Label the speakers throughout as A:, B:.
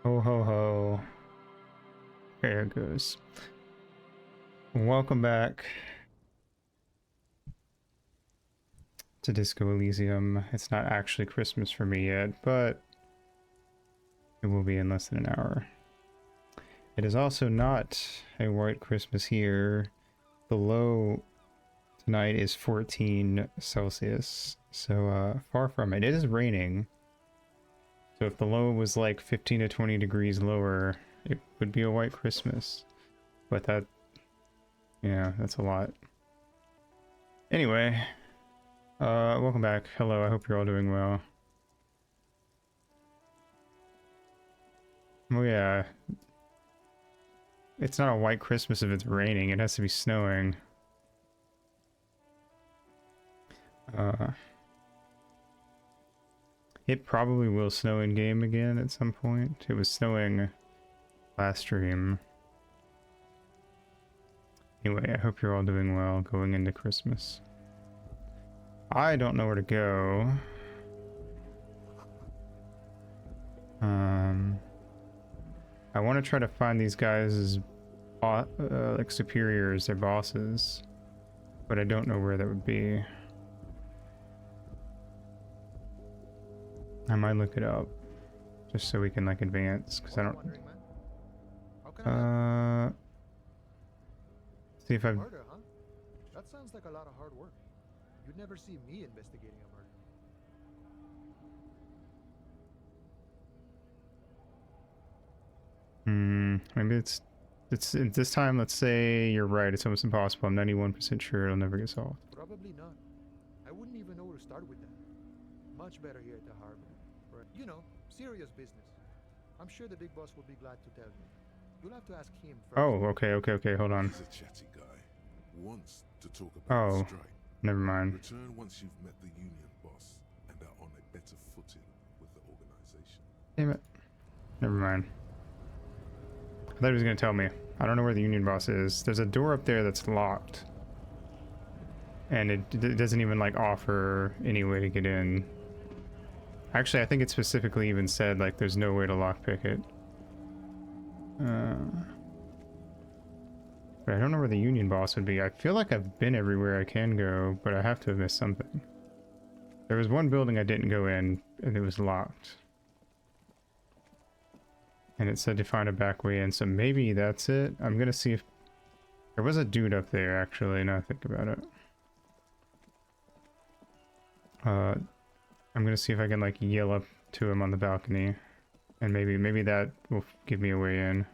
A: Ho ho ho. There it goes. Welcome back to Disco Elysium. It's not actually Christmas for me yet, but it will be in less than an hour. It is also not a white Christmas here. The low tonight is 14 Celsius, so far from it. It is raining, so if the low was like 15 to 20 degrees lower, it would be a white Christmas. But that, yeah, that's a lot. Anyway, welcome back. Hello, I hope you're all doing well. Oh yeah, it's not a white Christmas if it's raining, it has to be snowing. It probably will snow in game again at some point. It was snowing last stream. Anyway, I hope you're all doing well going into Christmas. I don't know where to go. I want to try to find these guys as like superiors, their bosses, but I don't know where that would be. I might look it up just so we can like advance, because I don't. See if I've.
B: Murder, huh? That sounds like a lot of hard work. You'd never see me investigating a murder.
A: Maybe it's this time. Let's say you're right. It's almost impossible. I'm 91% sure it'll never get solved.
B: Probably not. I wouldn't even know where to start with that. Much better here at the harbor. Or, you know, serious business. I'm sure the big boss will be glad to tell you. You'll have to ask him first.
A: Oh, okay. Hold on.
C: He's a chatty guy. Wants to talk about
A: Oh,
C: the strike.
A: never mind.
C: Return once you've met the union boss and are on a better footing with the organization.
A: Damn it. Never mind. I thought he was gonna tell me. I don't know where the union boss is. There's a door up there that's locked, and it doesn't even like offer any way to get in. Actually, I think it specifically even said like there's no way to lockpick it. But I don't know where the union boss would be. I feel like I've been everywhere I can go, but I have to have missed something. There was one building I didn't go in, and it was locked. And it said to find a back way in, so maybe that's it. I'm gonna see if... There was a dude up there, actually, now I think about it. I'm gonna see if I can, like, yell up to him on the balcony. And maybe that will give me a way in.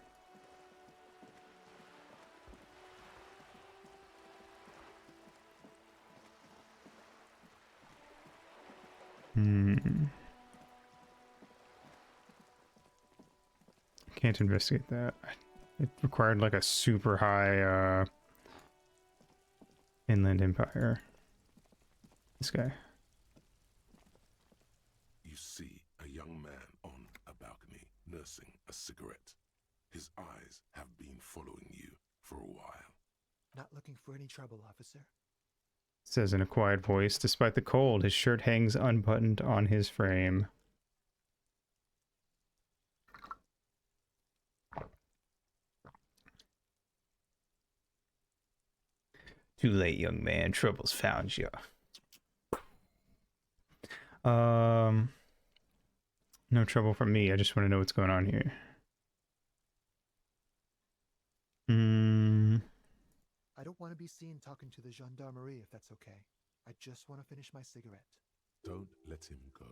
A: Can't investigate that. It required like a super high inland empire. This guy.
C: You see a young man on a balcony nursing a cigarette. His eyes have been following you for a while.
B: Not looking for any trouble, officer.
A: Says in a quiet voice. Despite the cold, his shirt hangs unbuttoned on his frame. Too late, young man. Trouble's found you. No trouble from me. I just want to know what's going on here.
B: I don't want to be seen talking to the gendarmerie if that's okay. I just want to finish my cigarette.
C: Don't let him go.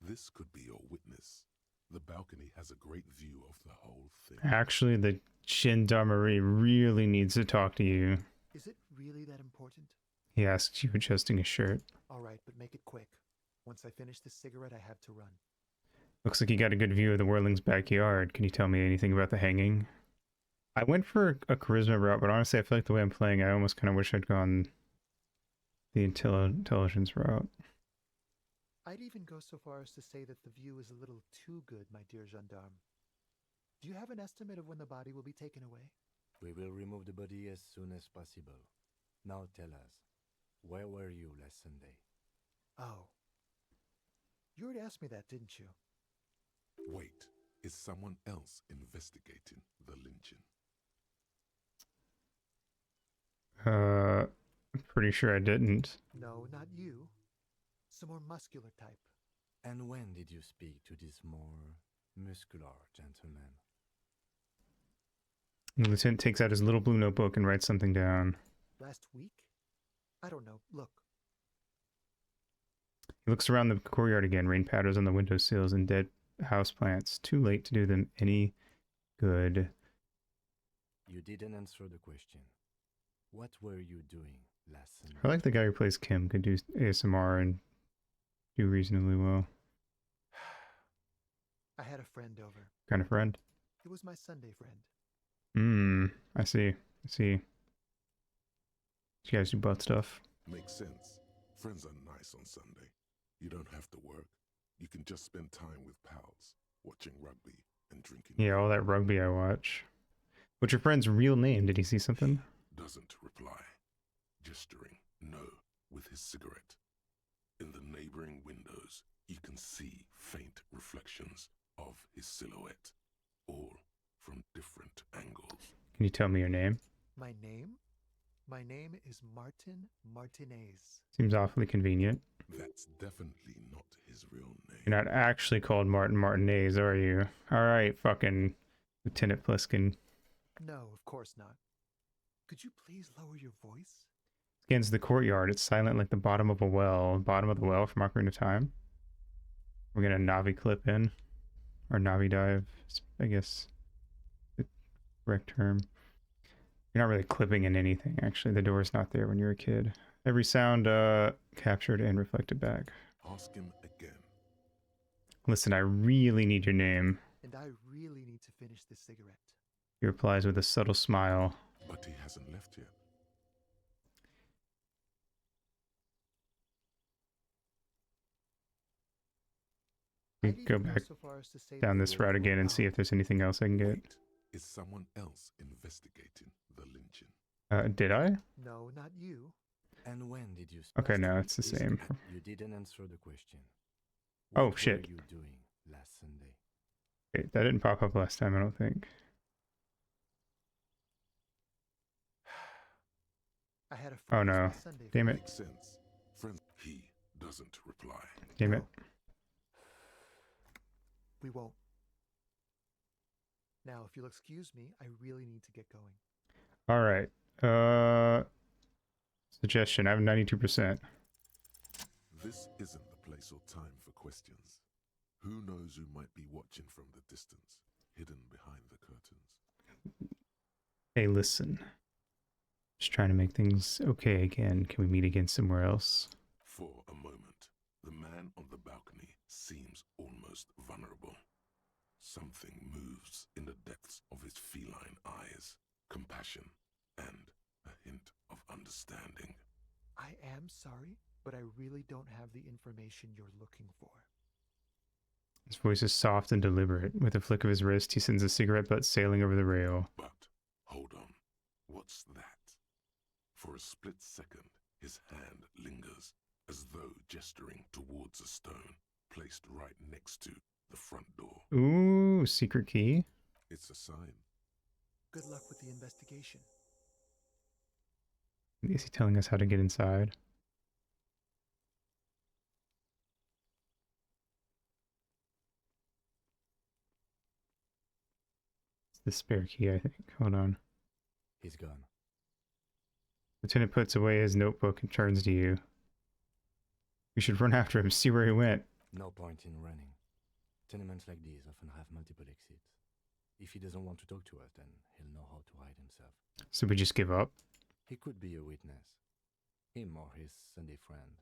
C: This could be your witness. The balcony has a great view of the whole thing.
A: Actually, the gendarmerie really needs to talk to you.
B: Is it really that important?
A: He asks you, adjusting his shirt.
B: All right, but make it quick. Once I finish this cigarette, I have to run.
A: Looks like you got a good view of the Whirling's backyard. Can you tell me anything about the hanging? I went for a charisma route, but honestly, I feel like the way I'm playing, I almost kind of wish I'd gone the intelligence route.
B: I'd even go so far as to say that the view is a little too good, my dear gendarme. Do you have an estimate of when the body will be taken away?
D: We will remove the body as soon as possible. Now tell us, where were you last Sunday?
B: Oh. You already asked me that, didn't you?
C: Wait. Is someone else investigating the lynching?
A: I'm pretty sure I didn't.
B: No, not you. Some more muscular type.
D: And when did you speak to this more muscular gentleman?
A: The lieutenant takes out his little blue notebook and writes something down.
B: Last week? I don't know. Look.
A: He looks around the courtyard again. Rain patters on the windowsills and dead houseplants. Too late to do them any good.
D: You didn't answer the question. What were you doing last Sunday?
A: I like the guy who plays Kim. Could do ASMR and do reasonably well.
B: I had a friend over.
A: Kind of friend.
B: It was my Sunday friend.
A: I see. I see. You guys do butt stuff.
C: Makes sense. Friends are nice on Sunday. You don't have to work. You can just spend time with pals, watching rugby and drinking.
A: Yeah, all that rugby I watch. What's your friend's real name? Did he see something?
C: Doesn't reply, gesturing no with his cigarette. In the neighboring windows, you can see faint reflections of his silhouette, all from different angles.
A: Can you tell me your name?
B: My name? My name is Martin Martinez.
A: Seems awfully convenient.
C: That's definitely not his real name.
A: You're not actually called Martin Martinez, are you? Alright, fucking Lieutenant Pliskin.
B: No, of course not. Could you please lower your voice?
A: Scans the courtyard. It's silent like the bottom of a well. Bottom of the well from Ocarina of Time. We're gonna Navi clip in. Or Navi dive, I guess. The correct term. You're not really clipping in anything, actually. The door's not there when you're a kid. Every sound captured and reflected back.
C: Ask him again.
A: Listen, I really need your name.
B: And I really need to finish this cigarette.
A: He replies with a subtle smile.
C: But he hasn't left yet.
A: We
B: I'd
A: go
B: even
A: back
B: so far as to say
A: down
B: that
A: this
B: we're
A: route again and see if there's anything else I can get.
C: Wait, is someone else investigating the lynching?
A: Did I?
B: No, not you.
D: And when did you
A: Okay,
D: speak
A: no,
D: to
A: it's the
D: this
A: same.
D: man? You didn't answer the question.
A: Oh,
D: What
A: shit.
D: were you doing last Sunday?
A: Wait, that didn't pop up last time, I don't think.
B: I had a
A: Oh
B: friend. It was
A: no.
B: my Sunday
A: Damn
B: friend.
A: it.
C: Makes sense. Friends, he doesn't reply.
A: Damn it.
B: No. We won't. Now, if you'll excuse me, I really need to get going.
A: Alright. Suggestion. I have 92%.
C: This isn't the place or time for questions. Who knows who might be watching from the distance, hidden behind the curtains?
A: Hey, listen. Just trying to make things okay again. Can we meet again somewhere else?
C: For a moment, the man on the balcony seems almost vulnerable. Something moves in the depths of his feline eyes, compassion and a hint of understanding.
B: I am sorry, but I really don't have the information you're looking for.
A: His voice is soft and deliberate. With a flick of his wrist, he sends a cigarette butt sailing over the rail.
C: But, hold on, what's that? For a split second, his hand lingers, as though gesturing towards a stone placed right next to the front door.
A: Ooh, secret key.
C: It's a sign.
B: Good luck with the investigation.
A: Is he telling us how to get inside? It's the spare key, I think. Hold on.
D: He's gone.
A: Lieutenant puts away his notebook and turns to you. We should run after him, see where he went.
D: No point in running. Tenements like these often have multiple exits. If he doesn't want to talk to us, then he'll know how to hide himself.
A: So we just give up?
D: He could be a witness. Him or his Sunday friend.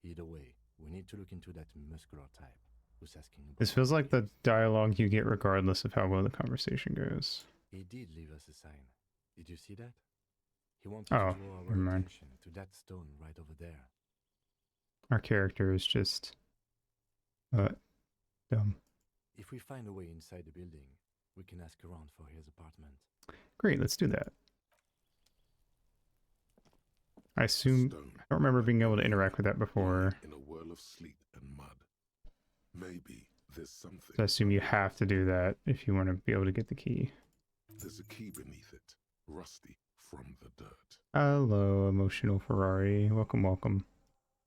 D: Either way, we need to look into that muscular type who's asking about
A: This feels like the
D: bodies.
A: dialogue you get regardless of how well the conversation goes.
D: He did leave us a sign. Did you see that? He wanted
A: Oh,
D: to draw
A: never
D: our
A: mind.
D: attention to that stone right over there.
A: Our character is just... dumb.
D: If we find a way inside the building, we can ask around for his apartment.
A: Great, let's do that. I assume...
C: Stone.
A: I don't remember being able to interact with that before.
C: In a whirl of sleet and mud. Maybe There's something.
A: So I assume you have to do that if you want to be able to get the key.
C: There's a key beneath it, rusty from the dirt.
A: Hello, emotional Ferrari. Welcome, welcome.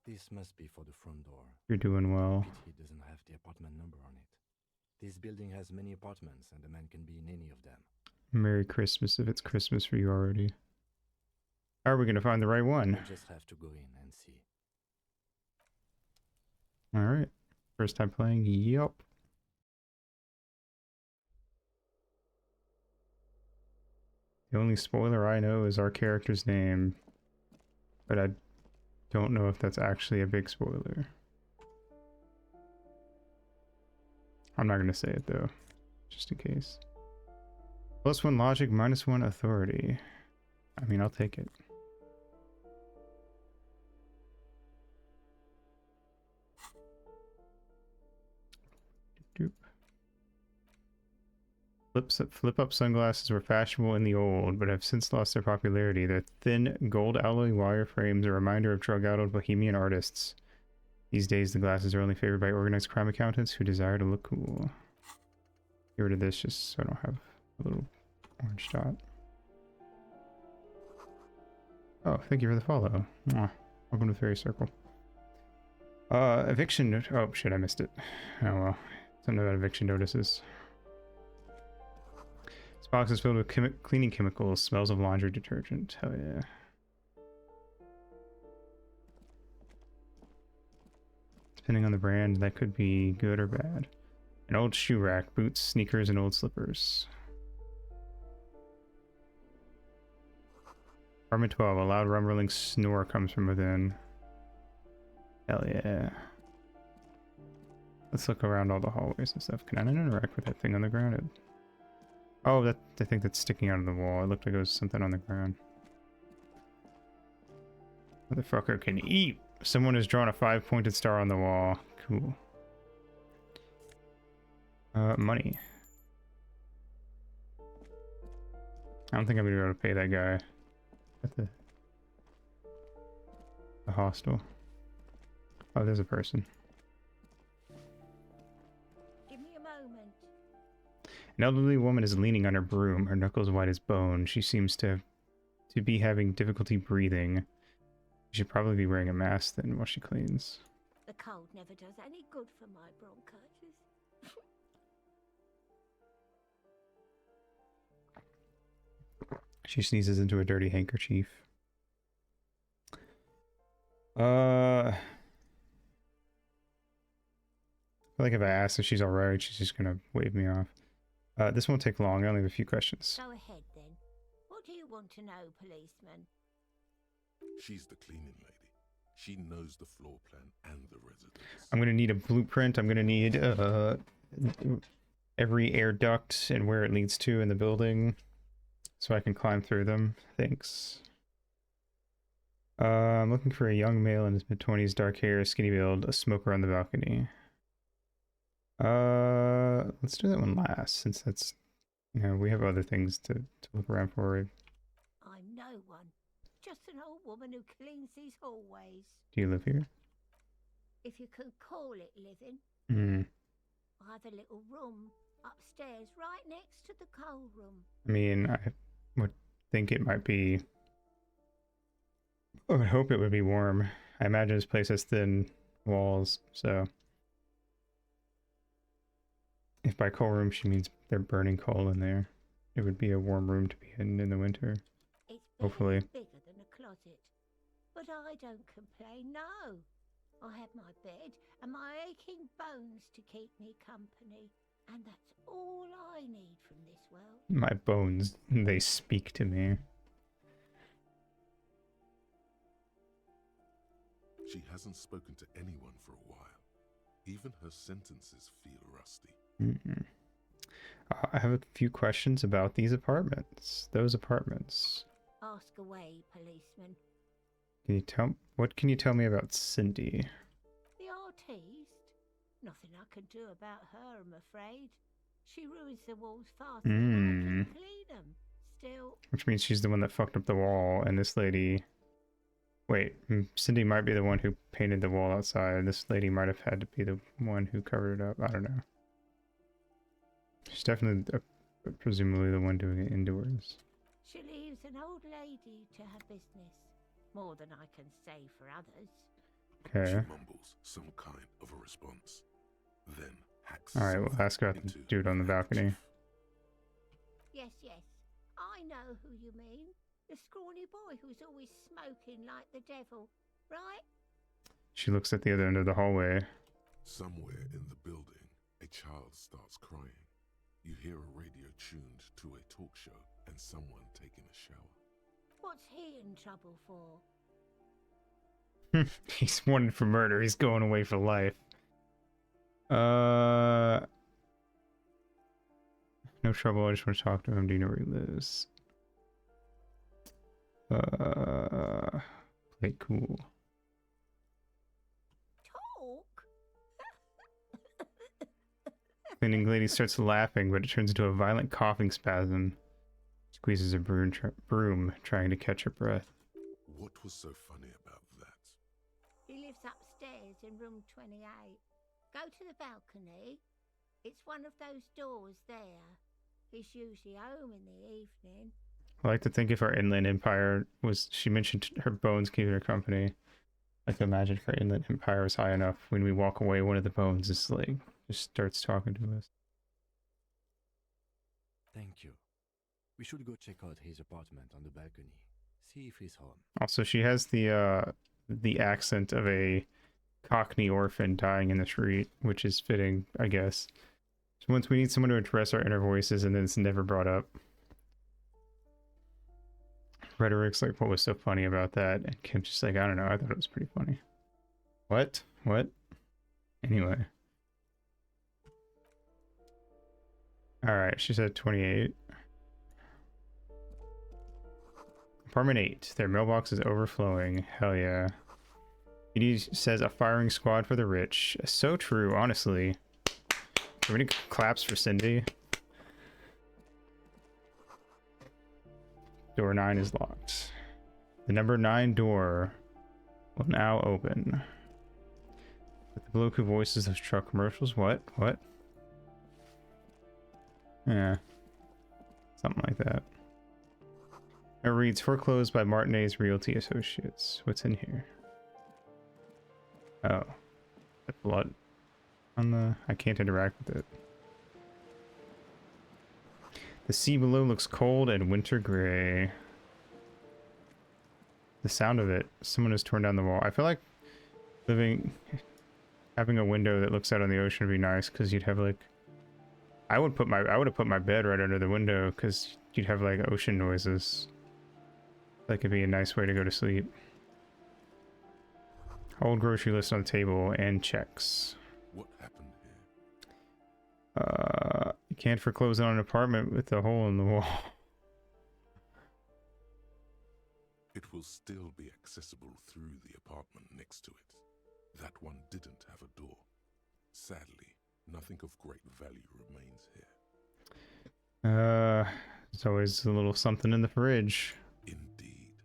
D: This must be for the front door.
A: You're doing well.
D: Pity it doesn't have the apartment number on it. This building has many apartments, and a man can be in any of them.
A: Merry Christmas if it's Christmas for you already. How are we going to find the right one?
D: We'll just have to go in and see.
A: Alright. First time playing? Yup. The only spoiler I know is our character's name. But I don't know if that's actually a big spoiler. I'm not going to say it though. Just in case. +1 logic, -1 authority. I mean, I'll take it. Doop. Flip-up sunglasses were fashionable in the old, but have since lost their popularity. Their thin, gold alloy wire frames are a reminder of drug-addled bohemian artists. These days, the glasses are only favored by organized crime accountants who desire to look cool. Get rid of this just so I don't have a little orange dot. Oh, thank you for the follow. Mwah. Welcome to the Fairy Circle. Eviction. Oh shit, I missed it. Oh well. Something about eviction notices. This box is filled with cleaning chemicals. Smells of laundry detergent. Hell yeah. Depending on the brand, that could be good or bad. An old shoe rack, boots, sneakers, and old slippers. Apartment 12, a loud rumbling snore comes from within. Hell yeah. Let's look around all the hallways and stuff. Can I not interact with that thing on the ground? Oh, I think that's sticking out of the wall. It looked like it was something on the ground. Motherfucker can eat! Someone has drawn a 5-pointed star on the wall. Cool. Money. I don't think I'm gonna be able to pay that guy at the hostel. Oh, there's a person.
E: Give me a moment.
A: An elderly woman is leaning on her broom, her knuckles white as bone. She seems to be having difficulty breathing. She should probably be wearing a mask then while she cleans.
E: The cold never does any good for my bronchitis.
A: She sneezes into a dirty handkerchief. I feel like if I ask if she's alright, she's just gonna wave me off. This won't take long. I only have a few questions.
E: Go ahead then. What do you want to know, policeman?
C: She's the cleaning lady. She knows the floor plan and the residence.
A: I'm gonna need a blueprint. I'm gonna need every air duct and where it leads to in the building, so I can climb through them. Thanks. I'm looking for a young male in his mid-20s, dark hair, skinny build, a smoker on the balcony. Let's do that one last, since that's, you know, we have other things to look around for.
E: I'm no one. Just an old woman who cleans these hallways.
A: Do you live here?
E: If you can call it living.
A: Hmm.
E: I have a little room upstairs right next to the coal room.
A: I mean, I would think it might be... I would hope it would be warm. I imagine this place has thin walls, so... If by coal room she means they're burning coal in there, it would be a warm room to be in the winter.
E: It's
A: Hopefully.
E: bigger than a closet. But I don't complain, no. I have my bed and my aching bones to keep me company. And that's all I need from this world.
A: My bones, they speak to me.
C: She hasn't spoken to anyone for a while. Even her sentences feel rusty.
A: Mm-mm. I have a few questions about these apartments. Those apartments.
E: Ask away, policeman.
A: What can you tell me about Cindy?
E: The artiste? Nothing I can do about her, I'm afraid. She ruins the walls faster than I can clean them. Still...
A: Which means she's the one that fucked up the wall, and this lady... Wait, Cindy might be the one who painted the wall outside. This lady might have had to be the one who covered it up. I don't know. She's definitely presumably the one doing it indoors.
E: She leaves an old lady to her business. More than I can say for others.
A: Okay.
C: She mumbles some kind of a response, then hacks
A: Alright, we'll
C: something
A: ask about the
C: into
A: dude on the
C: her
A: balcony.
C: handkerchief.
E: Yes, yes. I know who you mean. The scrawny boy who's always smoking like the devil, right?
A: She looks at the other end of the hallway.
C: Somewhere in the building, a child starts crying. You hear a radio tuned to a talk show and someone taking a shower.
E: What's he in trouble for?
A: He's wanted for murder. He's going away for life. No trouble. I just want to talk to him. Do you know where he lives? Play cool.
E: Talk?
A: Cleaning lady starts laughing, but it turns into a violent coughing spasm. Squeezes a broom, trying to catch her breath.
C: What was so funny about that?
E: He lives upstairs in room 28. Go to the balcony. It's one of those doors there. He's usually home in the evening.
A: I like to think if our inland empire was... She mentioned her bones keeping her company. I can imagine if our inland empire was high enough. When we walk away, one of the bones is like... just starts talking to us.
D: Thank you. We should go check out his apartment on the balcony. See if he's home.
A: Also, she has the accent of a Cockney orphan dying in the street, which is fitting, I guess. So once we need someone to address our inner voices, and then it's never brought up. Rhetoric's like, what was so funny about that? And Kim's just like, I don't know, I thought it was pretty funny. What? What? Anyway. Alright, she said 28. Apartment 8. Their mailbox is overflowing. Hell yeah. Edie says a firing squad for the rich. So true, honestly. Are we any claps for Cindy? Door 9 is locked. The number 9 door will now open. With the bloke who voices those truck commercials. What? What? Yeah. Something like that. It reads, foreclosed by Martinez Realty Associates. What's in here? Oh. The blood on the... I can't interact with it. The sea below looks cold and winter gray. The sound of it. Someone has torn down the wall. I feel like having a window that looks out on the ocean would be nice, because you'd have like... I would have put my bed right under the window, because you'd have like ocean noises. That could be a nice way to go to sleep. Old grocery list on the table and checks.
C: What happened here?
A: You can't foreclose on an apartment with a hole in the wall.
C: It will still be accessible through the apartment next to it. That one didn't have a door. Sadly, nothing of great value remains here.
A: There's always a little something in the fridge.
C: Indeed.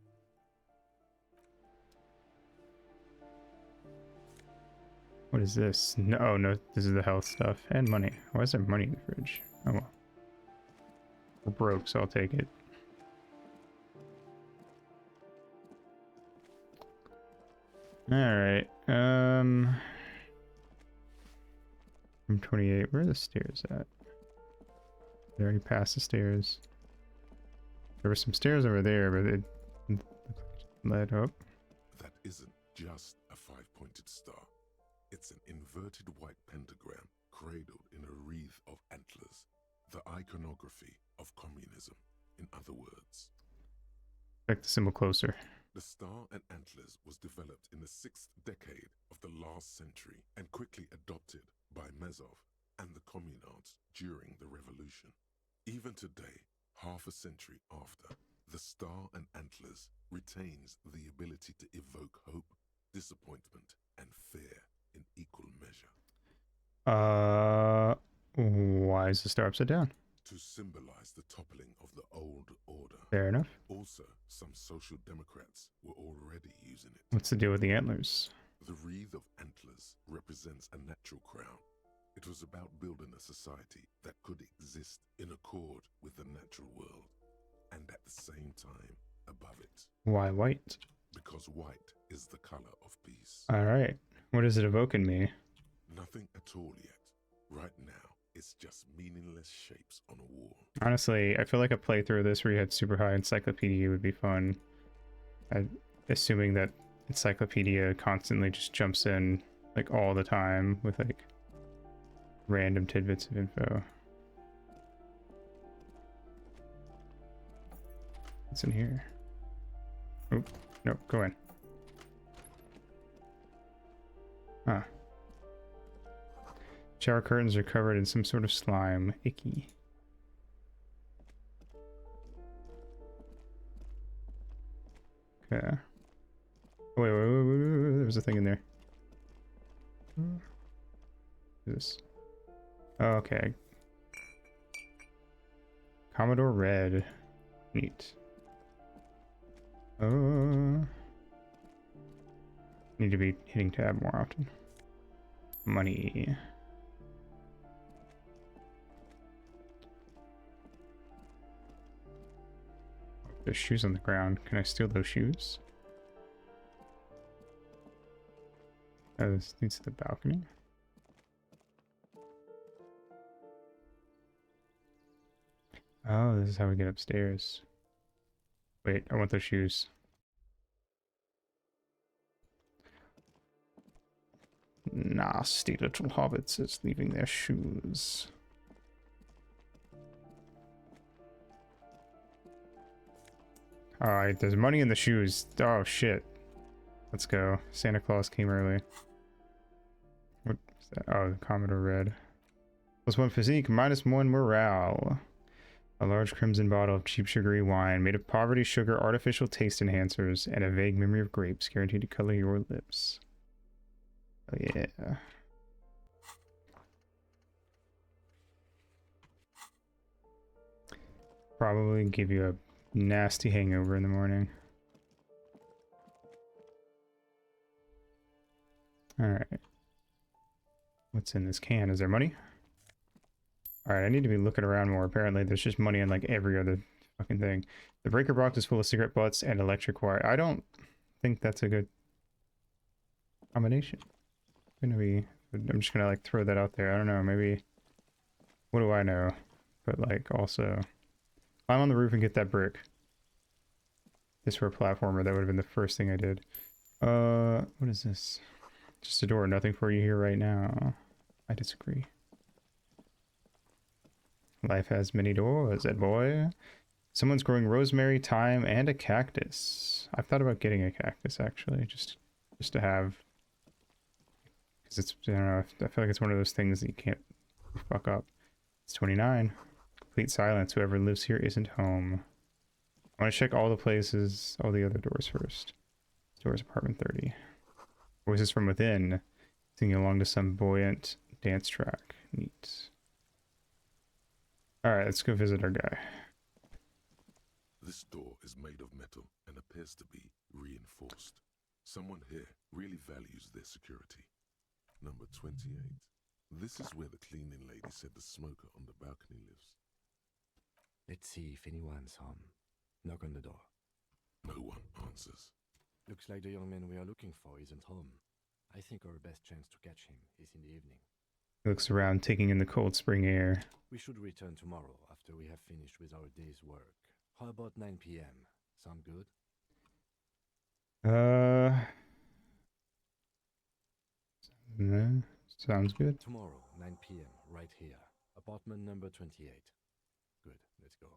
A: What is this? No, oh, no, this is the health stuff. And money. Why is there money in the fridge? Oh well. We're broke, so I'll take it. Alright, room 28. Where are the stairs at? They already passed the stairs. There were some stairs over there, but it led up.
C: That isn't just a five-pointed star. It's an inverted white pentagram cradled in a wreath of antlers. The iconography of communism, in other words.
A: Check the symbol closer.
C: The star and antlers was developed in the 6th decade of the last century and quickly adopted by Mazov and the communards during the revolution. Even today, half a century after, the star and antlers retains the ability to evoke hope, disappointment, and fear in equal measure.
A: Why is the star upside down?
C: To symbolize the toppling of the old order.
A: Fair enough.
C: Also, some social democrats were already using it.
A: What's the deal with the antlers?
C: The wreath of antlers represents a natural crown. It was about building a society that could exist in accord with the natural world, and at the same time above it.
A: Why white?
C: Because white is the color of peace.
A: Alright. What is it evoking me?
C: Nothing at all yet. Right now, it's just meaningless shapes on a wall.
A: Honestly, I feel like a playthrough of this where you had super high encyclopedia would be fun. Assuming that encyclopedia constantly just jumps in like all the time with like random tidbits of info. What's in here? Oh, no, go in. Huh. Shower curtains are covered in some sort of slime. Icky. Okay. Wait, there was a thing in there. What is this? Oh, okay. Commodore Red. Neat. Need to be hitting tab more often. Money. There's shoes on the ground. Can I steal those shoes? Oh, this leads to the balcony. Oh, this is how we get upstairs. Wait, I want those shoes. Nasty little hobbits is leaving their shoes. Alright, there's money in the shoes. Oh shit. Let's go. Santa Claus came early. What is that? Oh, the Commodore Red. +1 physique, -1 morale. A large crimson bottle of cheap sugary wine made of poverty sugar, artificial taste enhancers, and a vague memory of grapes guaranteed to color your lips. Oh yeah. Probably give you a nasty hangover in the morning. Alright. What's in this can? Is there money? Alright, I need to be looking around more. Apparently there's just money in like every other fucking thing. The breaker box is full of cigarette butts and electric wire. I don't think that's a good combination. I'm just gonna like throw that out there. I don't know, maybe... What do I know? But like also... Climb on the roof and get that brick. This were a platformer, that would have been the first thing I did. What is this? Just a door, nothing for you here right now. I disagree. Life has many doors, Ed boy. Someone's growing rosemary, thyme, and a cactus. I've thought about getting a cactus actually, just to have. Because it's, I don't know, I feel like it's one of those things that you can't fuck up. It's 29. Complete silence. Whoever lives here isn't home. I want to check all the places, all the other doors first. Doors, apartment 30. Voices from within, singing along to some buoyant dance track. Neat. Alright, let's go visit our guy.
C: This door is made of metal and appears to be reinforced. Someone here really values their security. Number 28. This is where the cleaning lady said the smoker on the balcony lives.
D: Let's see if anyone's home. Knock on the door.
C: No one answers.
D: Looks like the young man we are looking for isn't home. I think our best chance to catch him is in the evening.
A: He looks around, taking in the cold spring air.
D: We should return tomorrow after we have finished with our day's work. How about 9 p.m.? Sound good?
A: No, sounds good.
D: Tomorrow, 9 p.m., right here. Apartment number 28. Good, let's go.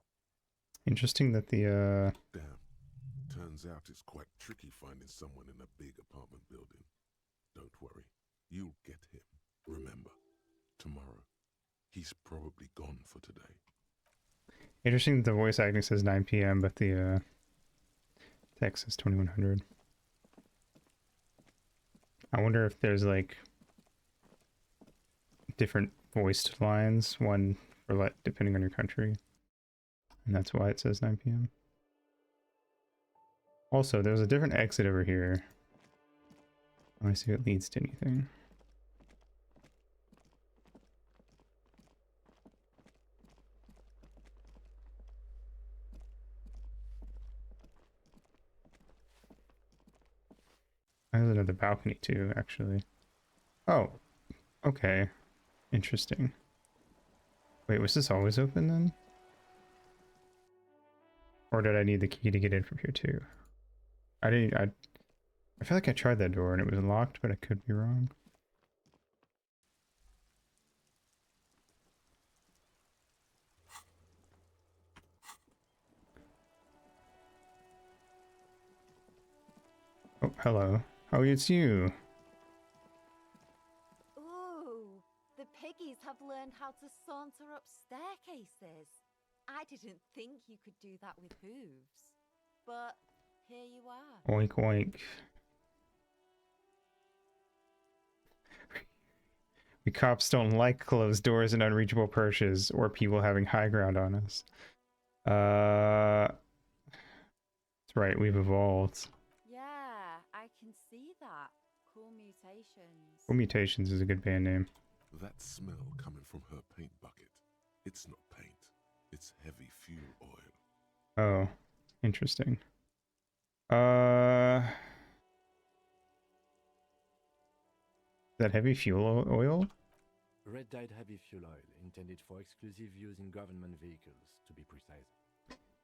A: Interesting that the,
C: Damn. Turns out it's quite tricky finding someone in a big apartment building. Don't worry. You'll get him. Remember, tomorrow. He's probably gone for today.
A: Interesting that the voice acting says 9 p.m., but the, text says 2100. I wonder if there's, like, different voiced lines, one for, like, depending on your country. And that's why it says 9 p.m. Also, there's a different exit over here. I want to see if it leads to anything. There's another balcony too, actually. Oh, okay. Interesting. Wait, was this always open then? Or did I need the key to get in from here too? I feel like I tried that door and it was locked, but I could be wrong. Oh, hello. Oh, it's you.
F: Ooh, the piggies have learned how to saunter up staircases. I didn't think you could do that with hooves. But here you are.
A: Oink oink. We cops don't like closed doors and unreachable perches, or people having high ground on us. That's right, we've evolved.
F: Yeah, I can see that. Cool mutations.
A: Well, Mutations is a good band name.
C: That smell coming from her paint bucket. It's not paint. It's heavy fuel oil.
A: Oh, interesting. Is that heavy fuel oil?
D: Red dyed heavy fuel oil, intended for exclusive use in government vehicles, to be precise.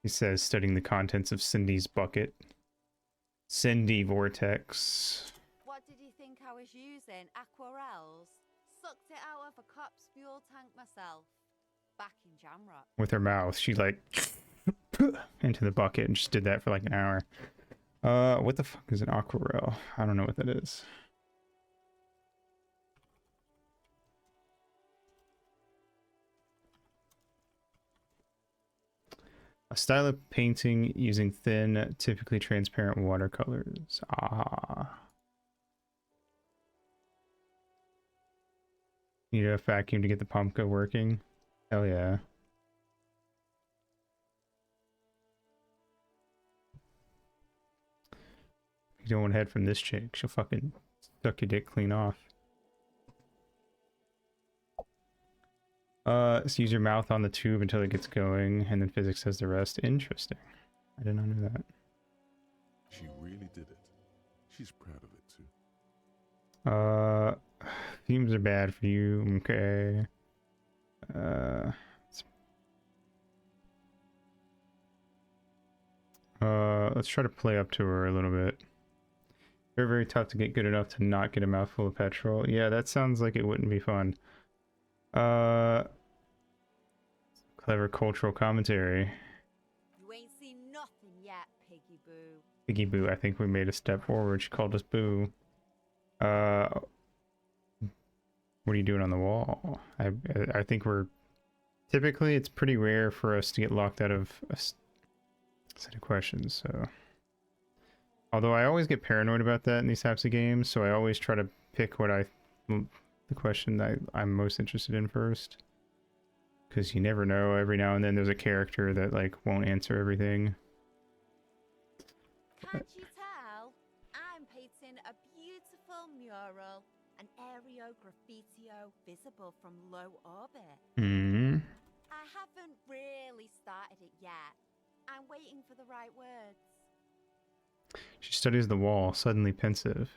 A: He says, studying the contents of Cindy's bucket. Cindy Vortex.
F: What did you think I was using? Aquarels? Sucked it out of a cop's fuel tank myself. Back in Jamrock.
A: With her mouth, she like into the bucket and just did that for like an hour. What the fuck is an aquarel? I don't know what that is. A style of painting using thin, typically transparent watercolors. Ah. Need a vacuum to get the pumpkin working? Hell yeah. You don't want to head from this chick. She'll fucking suck your dick clean off. So use your mouth on the tube until it gets going, and then physics does the rest. Interesting. I did not know that.
C: She really did it. She's proud of it too.
A: Fumes are bad for you. Okay. Let's try to play up to her a little bit. Very, very tough to get good enough to not get a mouthful of petrol. Yeah, that sounds like it wouldn't be fun. Clever cultural commentary.
F: You ain't seen nothing yet, Piggy Boo.
A: Piggy Boo, I think we made a step forward. She called us Boo. What are you doing on the wall? I think we're... Typically, it's pretty rare for us to get locked out of a set of questions, so... Although I always get paranoid about that in these types of games, so I always try to pick what the question that I'm most interested in first. Because you never know, every now and then there's a character that, like, won't answer everything.
F: Can't you tell? I'm painting a beautiful mural, an aereo graffitio visible from low orbit.
A: Hmm.
F: I haven't really started it yet. I'm waiting for the right words.
A: She studies the wall, suddenly pensive.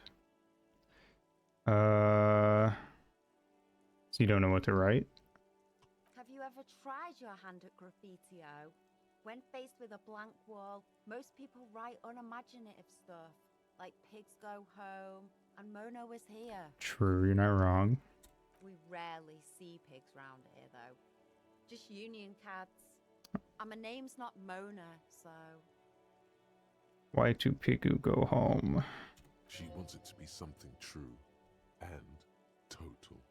A: So you don't know what to write?
F: Have you ever tried your hand at graffitio? When faced with a blank wall, most people write unimaginative stuff, like pigs go home, and Mona was here.
A: True, you're not wrong.
F: We rarely see pigs round here, though. Just union cats. And my name's not Mona, so...
A: Why to Pigu go home?
C: She wants it to be something true and total.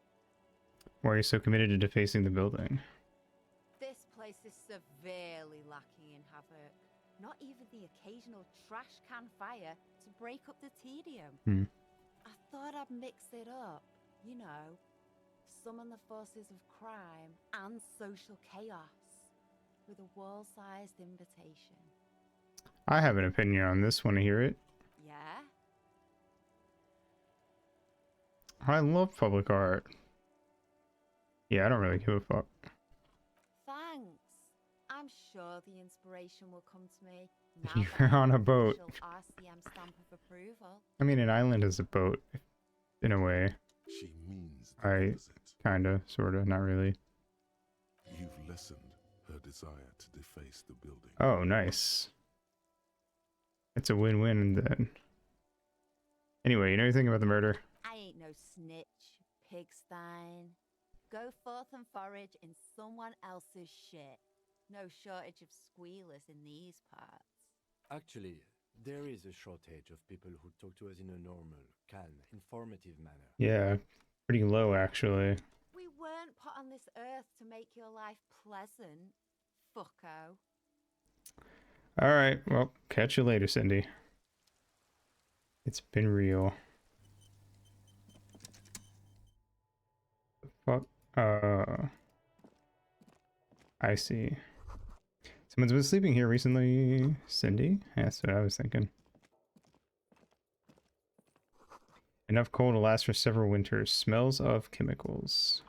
A: Why are you so committed to defacing the building?
F: This place is severely lacking in havoc. Not even the occasional trash can fire to break up the tedium. I thought I'd mix it up, you know, summon the forces of crime and social chaos with a wall-sized invitation.
A: I have an opinion on this. Want to hear it?
F: Yeah?
A: I love public art. Yeah, I don't really give a fuck.
F: Thanks. I'm sure the inspiration will come to me. Now
A: You're
F: that I
A: on
F: have
A: a
F: the
A: boat.
F: official RCM stamp of approval.
A: I mean, an island is a boat, in a way.
C: She means the
A: I
C: opposite.
A: kinda, sorta, not really.
C: You've lessened her desire to deface the building.
A: Oh, nice. It's a win-win then. Anyway, you know anything about the murder?
F: I ain't no snitch, pigstein. Go forth and forage in someone else's shit. No shortage of squealers in these parts.
D: Actually, there is a shortage of people who talk to us in a normal, calm, informative manner.
A: Yeah, pretty low, actually.
F: We weren't put on this earth to make your life pleasant, fucko.
A: Alright, well, catch you later, Cindy. It's been real. Fuck. I see. Someone's been sleeping here recently. Cindy? Yeah, that's what I was thinking. Enough coal to last for several winters. Smells of chemicals.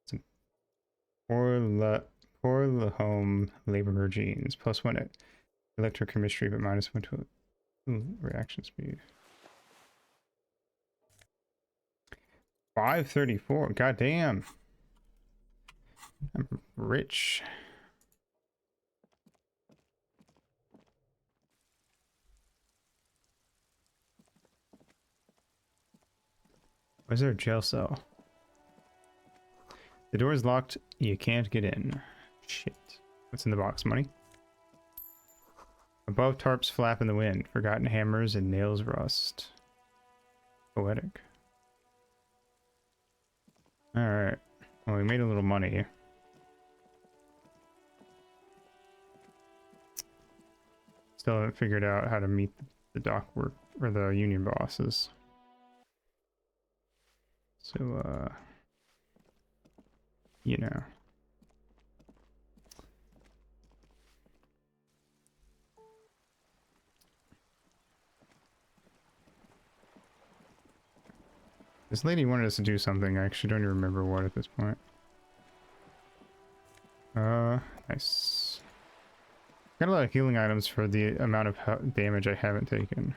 A: Some poor home laborer genes. +1 at electrochemistry, but -1 to reaction speed. 534. Goddamn. I'm rich. Where's our jail cell? The door is locked. You can't get in. Shit. What's in the box? Money? Above tarps flap in the wind. Forgotten hammers and nails rust. Poetic. Alright. Well, we made a little money. Still haven't figured out how to meet the dock work or the union bosses. So, you know. This lady wanted us to do something. I actually don't even remember what at this point. Nice. Got a lot of healing items for the amount of damage I haven't taken.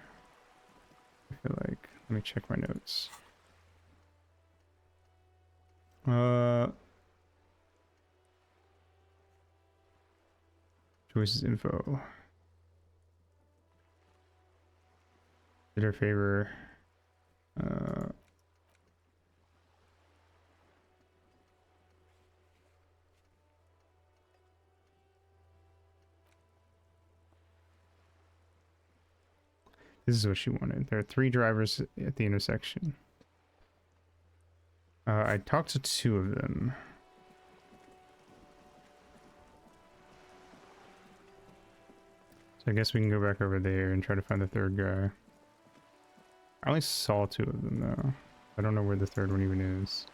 A: I feel like. Let me check my notes. Choices info. Did her favor. This is what she wanted. There are 3 drivers at the intersection. I talked to 2 of them. So I guess we can go back over there and try to find the 3rd guy. I only saw 2 of them though. I don't know where the 3rd one even is.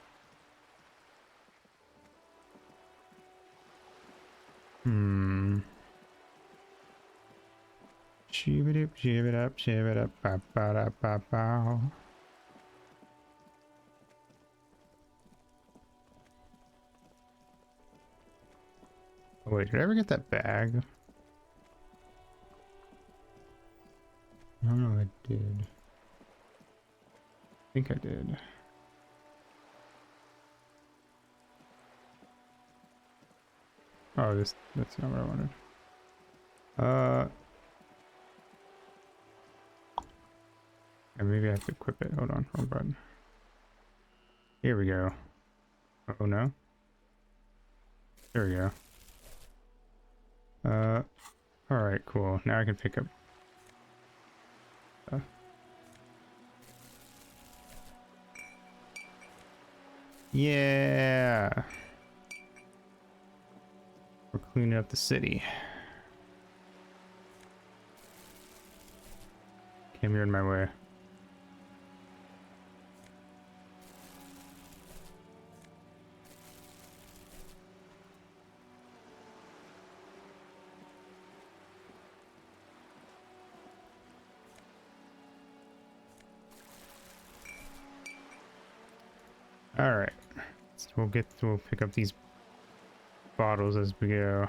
A: Shiv it up, ba ba da ba bow. Oh wait, did I ever get that bag? I don't know if I did. I think I did. Oh, that's not what I wanted. And maybe I have to equip it. Hold on, wrong button. Here we go. Oh no. There we go. Alright, cool. Now I can pick up stuff. Yeah! We're cleaning up the city. Came here in my way. All right, so we'll pick up these bottles as we go.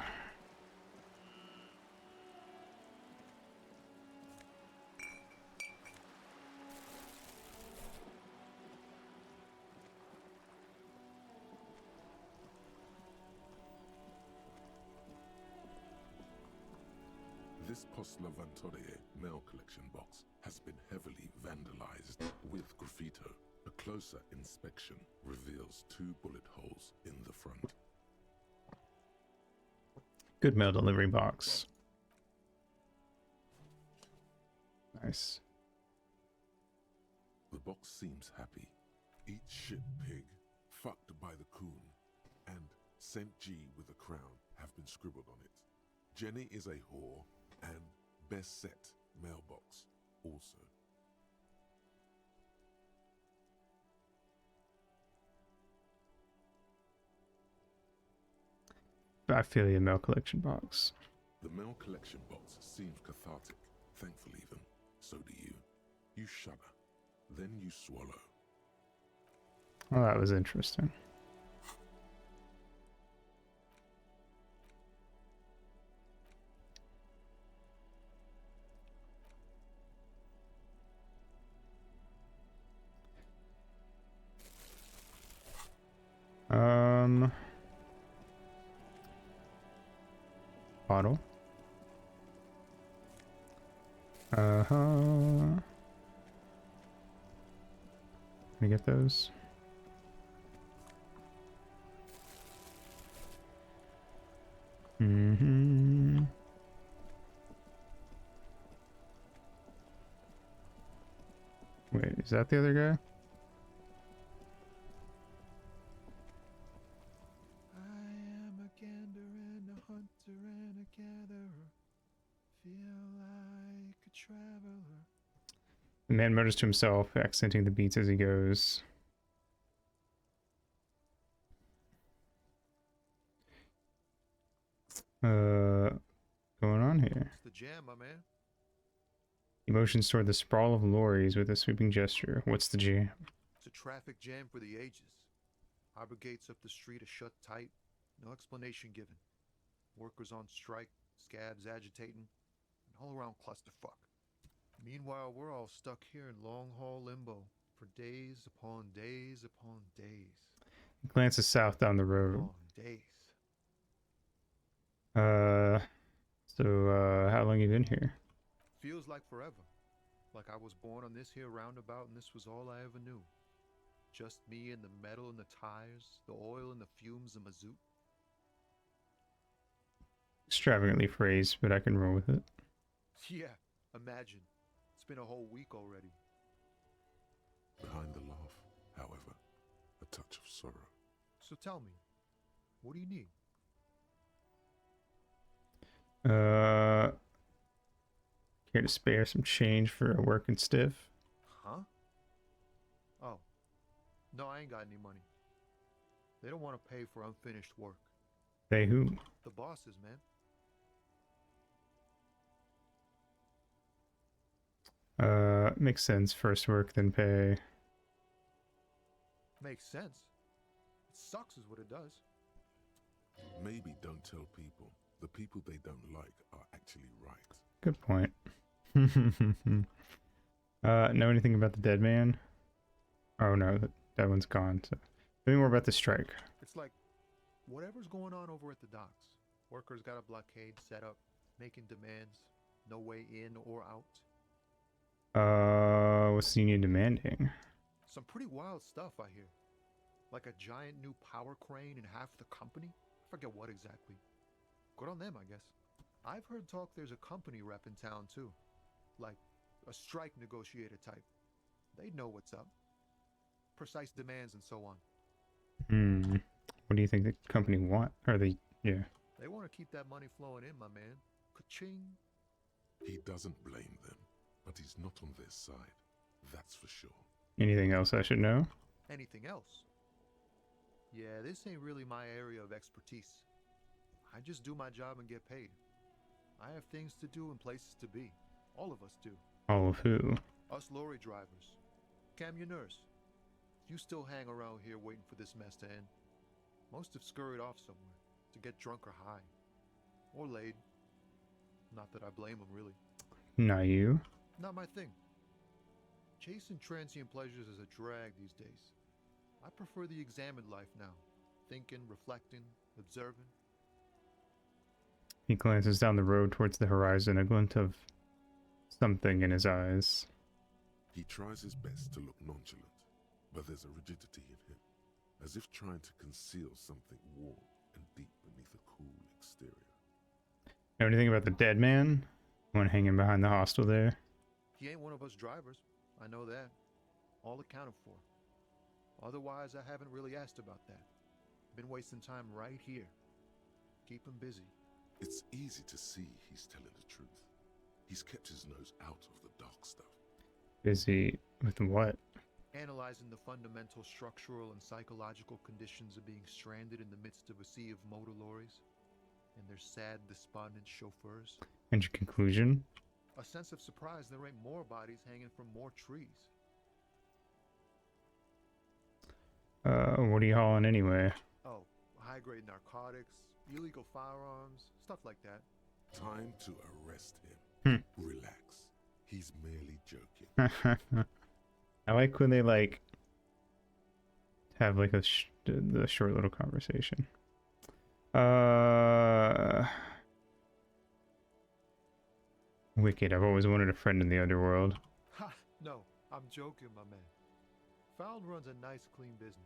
C: This Postler Vantorie mail collection box has been heavily vandalized with graffito. A closer inspection reveals 2 bullet holes in the front.
A: Good mail delivery box. Nice.
C: The box seems happy. Eat shit, pig. Fucked by the coon. And Saint G with a crown have been scribbled on it. Jenny is a whore. And best set mailbox also.
A: I feel your mail collection box.
C: The mail collection box seems cathartic, thankful even. So do you. You shudder. Then you swallow.
A: Well, that was interesting. Bottle. Can I get those? Mm-hmm. Wait, is that the other guy?
B: I am a gander and a hunter and a gatherer. Feel like a traveler.
A: The man mutters to himself, accenting the beats as he goes. Going on here?
B: It's the jam, my man.
A: He motions toward the sprawl of lorries with a sweeping gesture. What's the jam?
B: It's a traffic jam for the ages. Harbor gates up the street are shut tight. No explanation given. Workers on strike, scabs agitating, an all-around clusterfuck. Meanwhile, we're all stuck here in long-haul limbo for days upon days upon days.
A: He glances south down the road.
B: Upon days.
A: How long you been here?
B: Feels like forever. Like I was born on this here roundabout and this was all I ever knew. Just me and the metal and the tires, the oil and the fumes of mazout.
A: Extravagantly phrased, but I can roll with it.
B: Yeah, imagine. It's been a whole week already.
C: Behind the laugh, however, a touch of sorrow.
B: So tell me, what do you need?
A: Care to spare some change for a working stiff?
B: Huh? Oh. No, I ain't got any money. They don't want to pay for unfinished work.
A: They who?
B: The bosses, man.
A: Makes sense. First work, then pay.
B: Makes sense. It sucks is what it does.
C: Maybe don't tell people. The people they don't like are actually right.
A: Good point. Know anything about the dead man? Oh no, that one's gone. So, tell me more about the strike.
B: It's like whatever's going on over at the docks. Workers got a blockade set up, making demands. No way in or out.
A: What's the union demanding?
B: Some pretty wild stuff, I hear. Like a giant new power crane in half the company? I forget what exactly. Good on them, I guess. I've heard talk there's a company rep in town, too. Like a strike negotiator type. They'd know what's up. Precise demands and so on.
A: What do you think the company want? Or yeah.
B: They want to keep that money flowing in, my man. Ka-ching.
C: He doesn't blame them, but he's not on their side. That's for sure.
A: Anything else I should know?
B: Anything else? Yeah, this ain't really my area of expertise. I just do my job and get paid. I have things to do and places to be. All of us do.
A: All of who?
B: Us lorry drivers. Camionneurs. You still hang around here waiting for this mess to end. Most have scurried off somewhere. to get drunk or high. Or laid. Not that I blame them, really.
A: Not you.
B: Not my thing. Chasing transient pleasures is a drag these days. I prefer the examined life now. Thinking, reflecting, observing.
A: He glances down the road towards the horizon, a glint of something in his eyes.
C: He tries his best to look nonchalant, but there's a rigidity in him, as if trying to conceal something warm and deep beneath a cool exterior.
A: Know anything about the dead man? One hanging behind the hostel there?
B: He ain't one of us drivers. I know that. All accounted for. Otherwise, I haven't really asked about that. Been wasting time right here. Keep him busy.
C: It's easy to see he's telling the truth. He's kept his nose out of the dark stuff.
A: Busy with what?
B: Analyzing the fundamental structural and psychological conditions of being stranded in the midst of a sea of motor lorries and their sad, despondent chauffeurs.
A: And your conclusion?
B: A sense of surprise there ain't more bodies hanging from more trees.
A: What are you hauling anyway?
B: Oh, high-grade narcotics, illegal firearms, stuff like that.
C: Time to arrest him. Relax. He's merely joking.
A: I like when they like have like the short little conversation. Wicked. I've always wanted a friend in the underworld.
B: Ha! No, I'm joking, my man. Found runs a nice, clean business.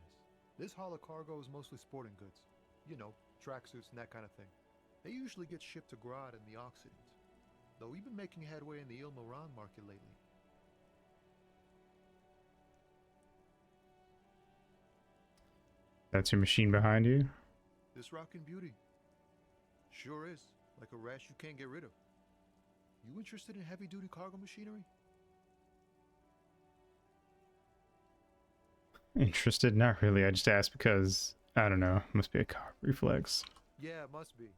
B: This haul of cargo is mostly sporting goods. You know, tracksuits and that kind of thing. They usually get shipped to Grodd and the Occident. Though we've been making headway in the Il Moran market lately.
A: That's your machine behind you?
B: This rockin' beauty. Sure is. Like a rash you can't get rid of. You interested in heavy-duty cargo machinery?
A: Interested? Not really. I just asked because, I don't know, must be a car reflex.
B: Yeah, it must be.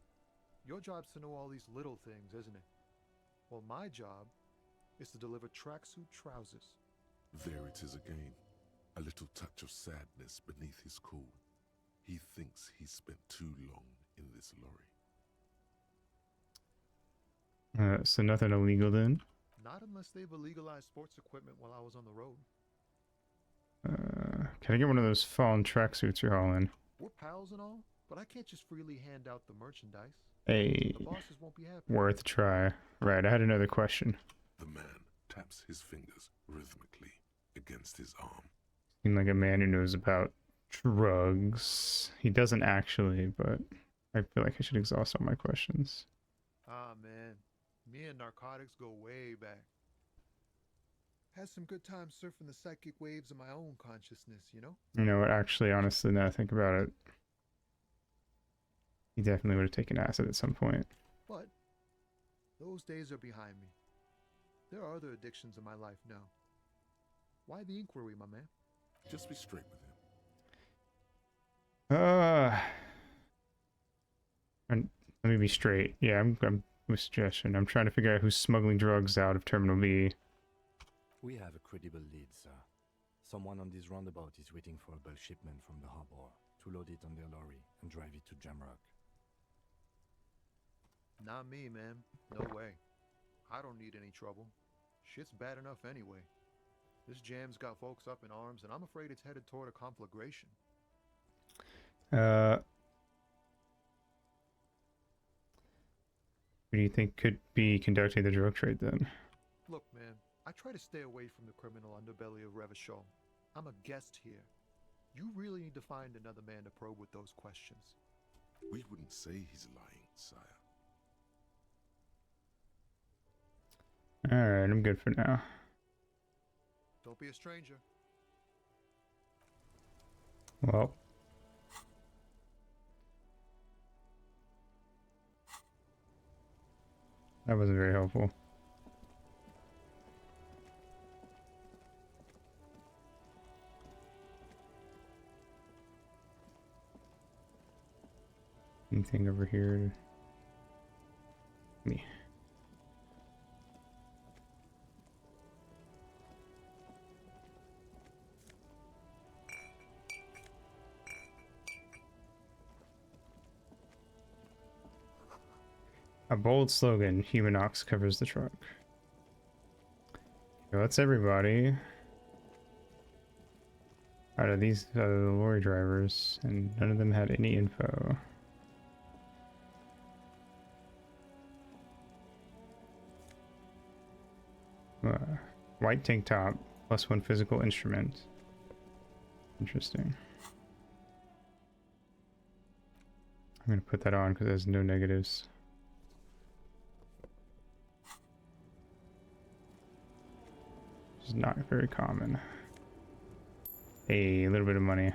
B: Your job's to know all these little things, isn't it? Well, my job is to deliver tracksuit trousers.
C: There it is again. A little touch of sadness beneath his cool. He thinks he's spent too long in this lorry.
A: So nothing illegal then?
B: Not unless they've illegalized sports equipment while I was on the road.
A: Can I get one of those fallen tracksuits you're hauling?
B: We're pals and all, but I can't just freely hand out the merchandise.
A: Hey,
B: The bosses won't be happy.
A: worth a try. Right, I had another question.
C: The man taps his fingers rhythmically against his arm.
A: Seemed like a man who knows about drugs. He doesn't actually, but I feel like I should exhaust all my questions.
B: Ah, man. Me and narcotics go way back. Had some good times surfing the psychic waves of my own consciousness, you know?
A: You know what, actually, honestly, now I think about it, he definitely would have taken acid at some point.
B: But those days are behind me. There are other addictions in my life now. Why the inquiry, my man?
C: Just be straight with him.
A: And let me be straight. Yeah, I'm with suggestion. I'm trying to figure out who's smuggling drugs out of Terminal B.
D: We have a credible lead, sir. Someone on this roundabout is waiting for a bulk shipment from the harbor to load it on their lorry and drive it to Jamrock.
B: Not me, man. No way. I don't need any trouble. Shit's bad enough anyway. This jam's got folks up in arms, and I'm afraid it's headed toward a conflagration.
A: Who do you think could be conducting the drug trade then?
B: Look, man, I try to stay away from the criminal underbelly of Revachol. I'm a guest here. You really need to find another man to probe with those questions.
C: We wouldn't say he's lying, sire.
A: Alright, I'm good for now.
B: Don't be a stranger.
A: Well. That wasn't very helpful. Anything over here? Me. A bold slogan, Human Ox covers the truck. So that's everybody. Out of these lorry drivers, and none of them had any info. White tank top, +1 physical instrument. Interesting. I'm gonna put that on because there's no negatives. It's not very common. A little bit of money.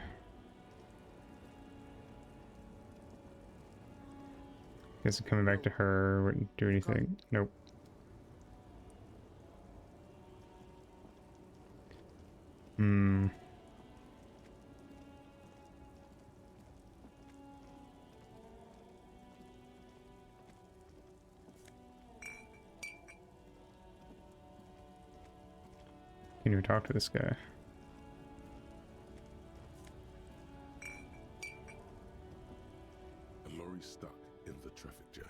A: Guess I'm coming back to her. Wouldn't do anything. Nope. Hmm. Can't even talk to this guy.
C: A lorry stuck in the traffic jam.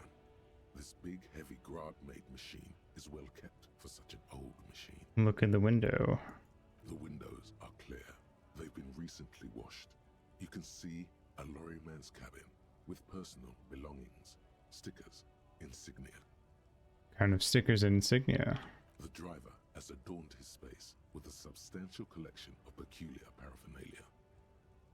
C: This big, heavy Grad-made machine is well kept for such an old machine.
A: Look in the window.
C: The windows are clear. They've been recently washed. You can see a lorryman's cabin with personal belongings, stickers, insignia.
A: Kind of stickers and insignia.
C: The driver has adorned his space with a substantial collection of peculiar paraphernalia.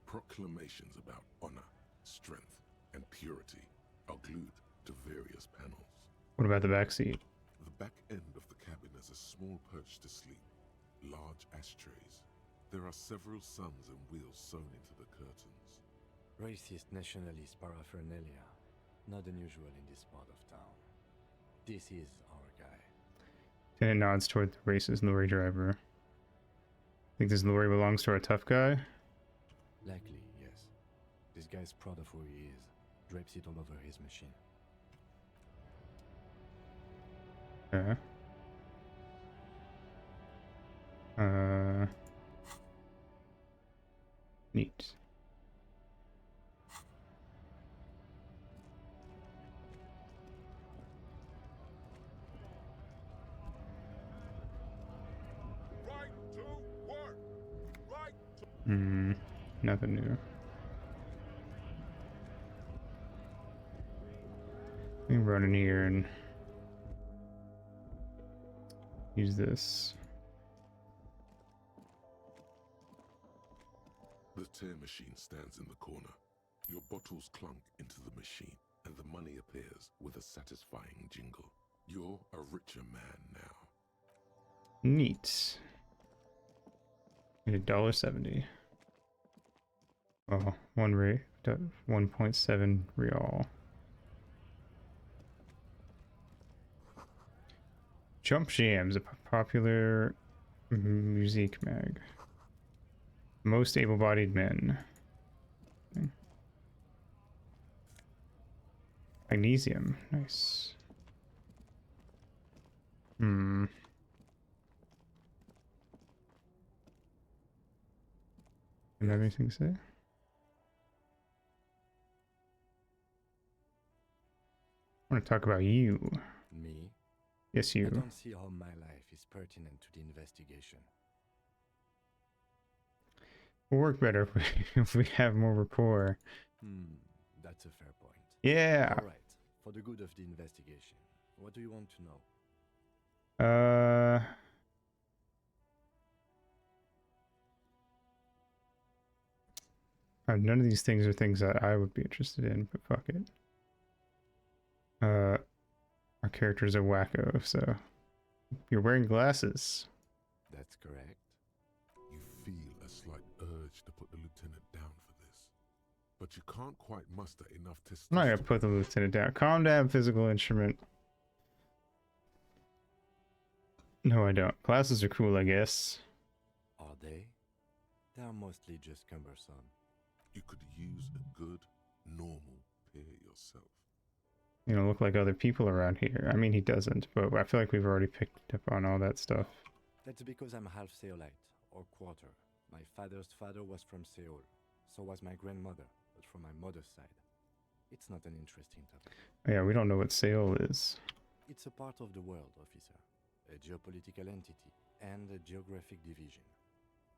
C: Proclamations about honor, strength, and purity are glued to various panels.
A: What about the back seat?
C: The back end of the cabin has a small perch to sleep, large ashtrays. There are several suns and wheels sewn into the curtains.
D: Racist nationalist paraphernalia. Not unusual in this part of town. This is our guy.
A: Tenant nods toward the racist lorry driver. Think this lorry belongs to our tough guy?
D: Likely, yes. This guy's proud of who he is. Drapes it all over his machine.
A: Yeah. Neat.
C: Right to work! Right to...
A: Nothing new. We can run in here and use this.
C: The tear machine stands in the corner. Your bottles clunk into the machine, and the money appears with a satisfying jingle. You're a richer man now.
A: Neat. $1.70. Oh, 1.7 real. Jump Jams, a popular music mag. Most able-bodied men. Magnesium, nice. Didn't have anything to say? I want to talk about you.
D: Me?
A: Yes,
D: I
A: you.
D: don't see how my life is pertinent to the investigation.
A: We'll work better if we have more rapport.
D: That's a fair point.
A: Yeah.
D: All right. For the good of the investigation, what do you want to know?
A: None of these things are things that I would be interested in, but fuck it. Our character's a wacko, so you're wearing glasses.
D: That's correct.
C: You feel a slight urge to put the lieutenant down for this, but you can't quite muster enough
A: I'm not gonna
C: testosterone.
A: put the lieutenant down. Calm down, physical instrument. No, I don't. Glasses are cool, I guess.
D: Are they? They are mostly just cumbersome.
C: You could use a good, normal pair yourself.
A: You know, look like other people around here. I mean, he doesn't, but I feel like we've already picked up on all that stuff.
D: That's because I'm half Seolite, or quarter. My father's father was from Seoul. So was my grandmother, but from my mother's side. It's not an interesting topic.
A: Yeah, we don't know what sail is.
D: It's a part of the world, officer. A geopolitical entity and a geographic division.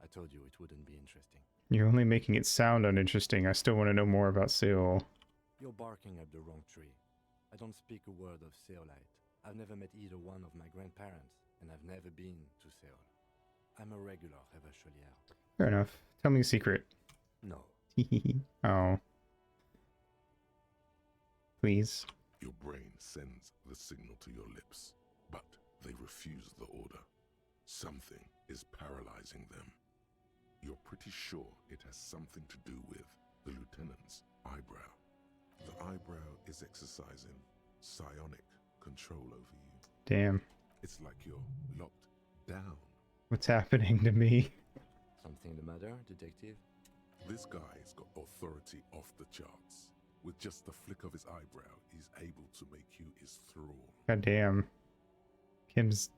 D: I told you it wouldn't be interesting.
A: You're only making it sound uninteresting. I still want to know more about sail.
D: You're barking up the wrong tree. I don't speak a word of Seolite. I've never met either one of my grandparents, and I've never been to Seoul. I'm a regular Revacholier.
A: Fair enough. Tell me a secret.
D: No.
A: Oh. Please.
C: Your brain sends the signal to your lips, but they refuse the order. Something is paralyzing them. You're pretty sure it has something to do with the lieutenant's eyebrow. The eyebrow is exercising psionic control over you.
A: Damn.
C: It's like you're locked down.
A: What's happening to me?
D: Something the matter, detective?
C: This guy's got authority off the charts. With just the flick of his eyebrow, he's able to make you his thrall.
A: God damn. Kim's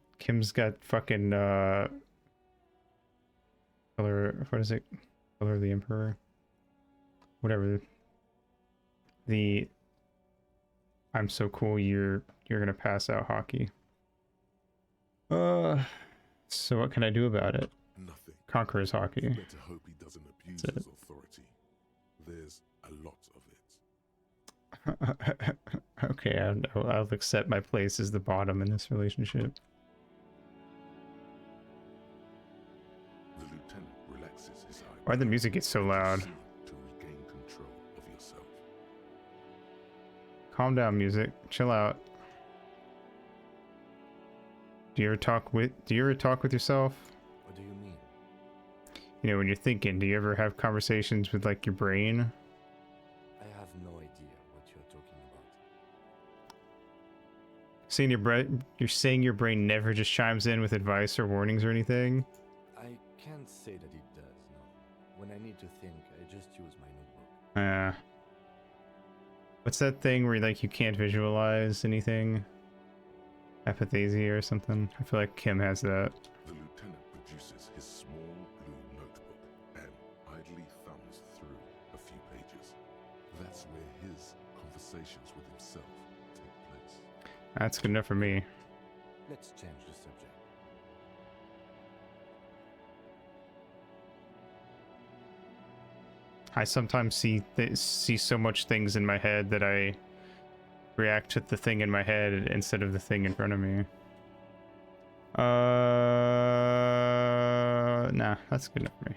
A: got fucking color, what is it? Color of the Emperor? Whatever. The I'm so cool you're gonna pass out hockey. So what can I do about it?
C: Nothing.
A: Conqueror's hockey.
C: You better hope he doesn't abuse his authority. There's a lot of it.
A: Okay, I'll accept my place as the bottom in this relationship.
C: The lieutenant relaxes his eyebrow.
A: Why'd the music get so loud?
C: To regain control of yourself.
A: Calm down, music. Chill out. Do you ever talk with yourself?
D: What do you mean?
A: You know, when you're thinking, do you ever have conversations with like your brain?
D: I have no idea what you're talking about.
A: You're saying your brain never just chimes in with advice or warnings or anything?
D: I can't say that it does, no. When I need to think, I just use my notebook.
A: What's that thing where like you can't visualize anything? Apathasia or something? I feel like Kim has that.
C: The lieutenant produces his small blue notebook and idly thumbs through a few pages. That's where his conversations with himself take place.
A: That's good enough for me.
D: Let's change the subject.
A: I sometimes see so much things in my head that I react to the thing in my head instead of the thing in front of me. Nah, that's good enough for me.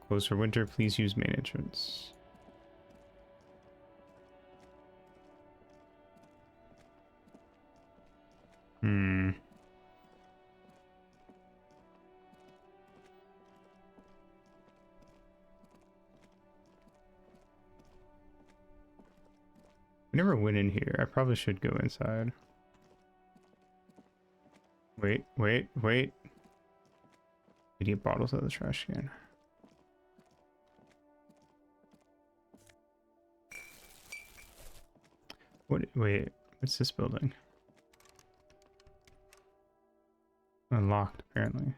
A: Closed for winter, please use main entrance. We never went in here. I probably should go inside. Wait. Idiot bottles out of the trash can. Wait, what's this building? Unlocked, apparently.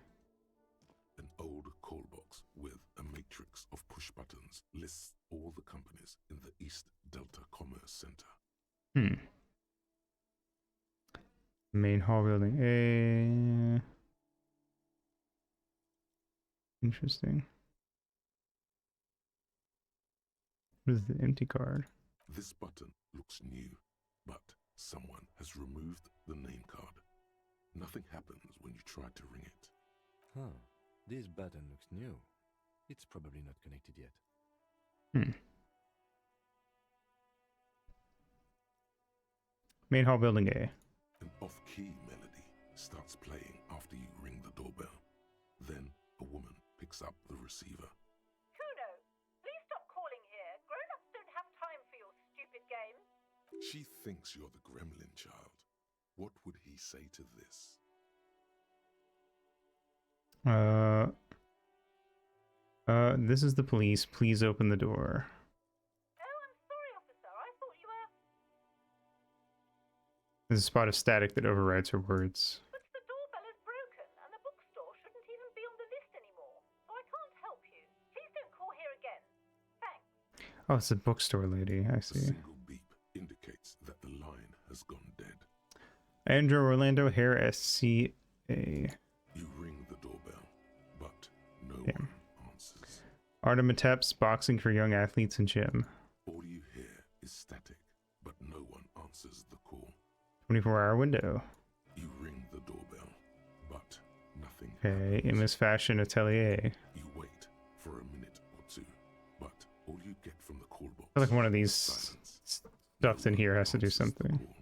C: An old call box with a matrix of push buttons lists all the companies in the East Delta Commerce Center.
A: Main hall building A. Interesting. What is the empty card?
C: This button looks new, but someone has removed the name card. Nothing happens when you try to ring it.
D: Huh. This button looks new. It's probably not connected yet.
A: Main hall building A.
C: An off-key melody starts playing after you ring the doorbell. Then a woman picks up the receiver.
G: Kuno, please stop calling here. Grown-ups don't have time for your stupid game.
C: She thinks you're the gremlin child. What would he say to this?
A: This is the police. Please open the door.
G: Oh, I'm sorry, officer. I thought you were...
A: There's a spot of static that overrides her words.
G: But the doorbell is broken, and the bookstore shouldn't even be on the list anymore. So I can't
A: Oh, it's a bookstore lady. I
C: A
A: see.
C: single beep indicates that the line has gone dead.
A: Andrew Orlando Hair SCA.
C: You ring the doorbell, but no
A: Yeah.
C: one answers.
A: Artemetep's boxing for young athletes in gym.
C: All you hear is static, but no one answers the call.
A: 24-hour window.
C: You ring the doorbell, but nothing
A: Okay,
C: happens.
A: Emma's Fashion Atelier.
C: You wait for a minute or two, but all you get from the call box
A: I feel like one of these
C: is silence.
A: stuffs in here has to do
C: Answers the
A: something.
C: call.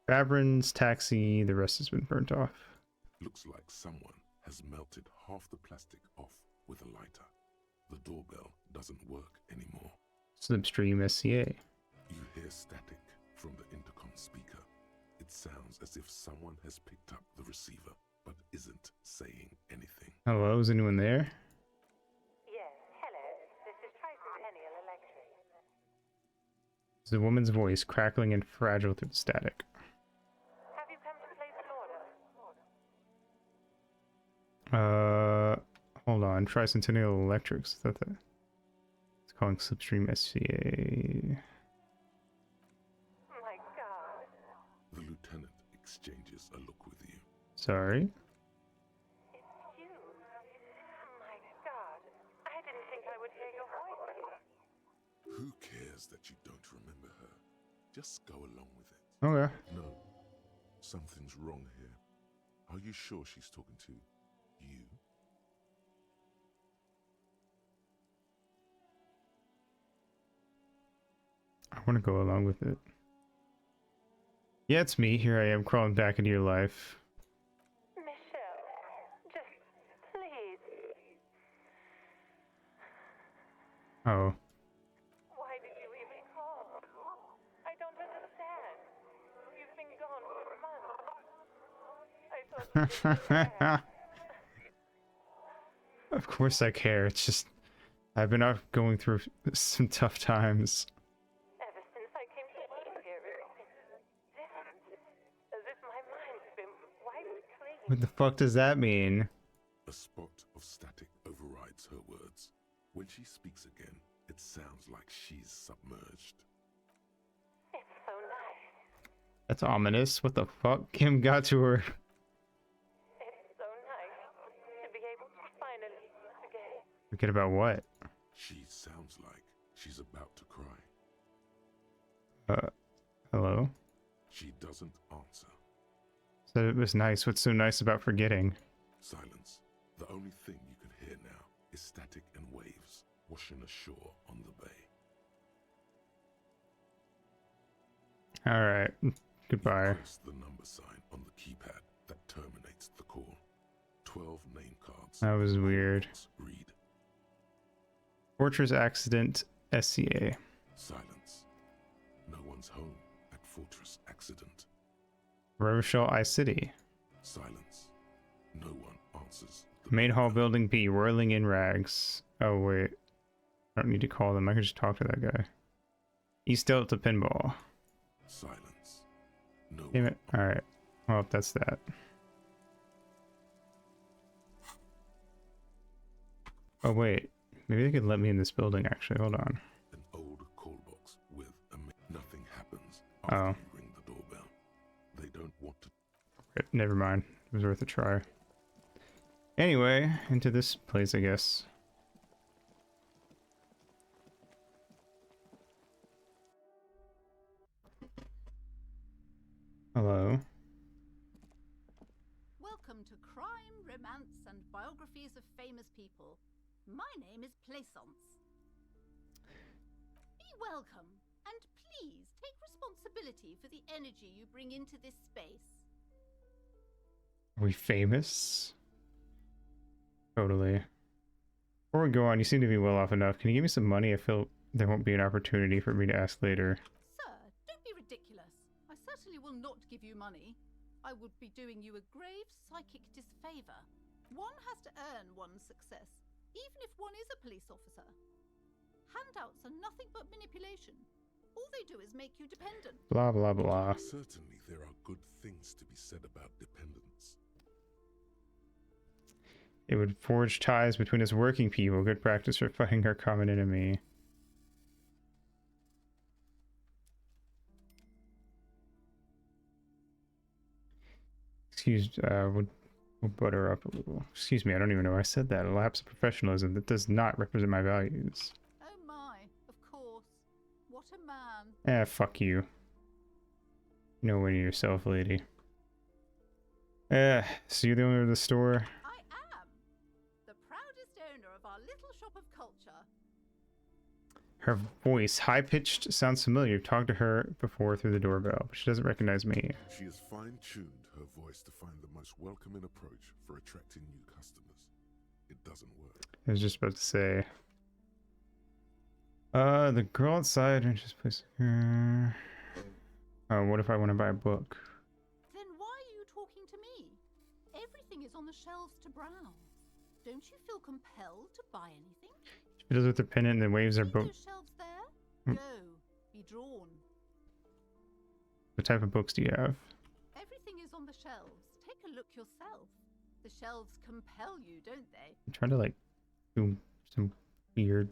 A: Fabrin's Taxi, the rest has been burnt off.
C: Looks like someone has melted half the plastic off with a lighter. The doorbell doesn't work anymore.
A: Slipstream SCA.
C: You hear static from the intercom speaker. It sounds as if someone has picked up the receiver, but isn't saying anything.
A: Hello, is anyone there?
G: Yes, hello. This is Tricentennial Electric.
A: It's the woman's voice crackling and fragile through the static.
G: Have you come to place an order?
A: Hold on. Tricentennial Electrics. Is that the... It's calling Slipstream SCA.
G: My God.
C: The lieutenant exchanges a look with you.
A: Sorry.
G: It's you. My God. I didn't think I would hear your voice.
C: Who cares that you don't remember her? Just go along with it.
A: Okay.
C: No, something's wrong here. Are you sure she's talking to you?
A: I want to go along with it. Yeah, it's me. Here I am crawling back into your life.
G: Michelle, just please.
A: Oh.
G: Why did you even call? I don't understand. You've been gone for months. I thought you didn't care.
A: Of course I care. It's just... I've been out going through some tough times.
G: Ever since I came to work here, it's as if my mind's been wiped clean.
A: What the fuck does that mean?
C: A spot of static overrides her words. When she speaks again, it sounds like she's submerged.
G: It's so nice.
A: That's ominous. What the fuck? Kim got to her.
G: It's so nice to be able to finally forget.
A: Forget about what?
C: She sounds like she's about to cry.
A: Hello?
C: She doesn't answer.
A: Said it was nice. What's so nice about forgetting?
C: Silence. The only thing you can hear now is static and waves washing ashore on the bay.
A: Alright. Goodbye.
C: You press the number sign on the keypad that terminates the call. 12 name cards.
A: That was weird.
C: Read.
A: Fortress Accident SCA.
C: Silence. No one's home at Fortress Accident.
A: Rochelle I-City.
C: Silence. No one answers.
A: Main hall building B. Whirling in rags. Oh, wait. I don't need to call them. I can just talk to that guy. East Delta Pinball.
C: Silence. No
A: Damn
C: one
A: it. Alright. Well, that's that. Oh, wait. Maybe they could let me in this building, actually. Hold on.
C: An old call box with nothing happens
A: Oh.
C: after you ring the doorbell. They don't want to.
A: Never mind. It was worth a try. Anyway, into this place, I guess. Hello.
H: Welcome to Crime, Romance, and Biographies of Famous People. My name is Plaisance. Be welcome, and please take responsibility for the energy you bring into this space.
A: Are we famous? Totally. Before we go on, you seem to be well off enough. Can you give me some money? I feel there won't be an opportunity for me to ask later.
H: Sir, don't be ridiculous. I certainly will not give you money. I would be doing you a grave psychic disfavor. One has to earn one's success, even if one is a police officer. Handouts are nothing but manipulation. All they do is make you dependent.
A: Blah, blah, blah.
C: Certainly, there are good things to be said about dependence.
A: It would forge ties between us working people. Good practice for fighting our common enemy. we'll butter her up a little. Excuse me, I don't even know why I said that. A lapse of professionalism that does not represent my values.
H: Oh my, of course. What a man.
A: Eh, fuck you. No way to yourself, lady. So you're the owner of the store?
H: I am. The proudest owner of our little shop of culture.
A: Her voice, high-pitched, sounds familiar. I've talked to her before through the doorbell, but she doesn't recognize me.
C: She has fine-tuned her voice to find the most welcoming approach for attracting new customers. It doesn't work.
A: I was just about to say. The girl outside and just place her. What if I want to buy a book?
H: Then why are you talking to me? Everything is on the shelves to browse. Don't you feel compelled to buy anything?
A: She fiddles with her pennant and then waves her
H: See
A: book.
H: those shelves there? Go. Be drawn.
A: What type of books do you have?
H: Everything is on the shelves. Take a look yourself. The shelves compel you, don't they?
A: I'm trying to like do some weird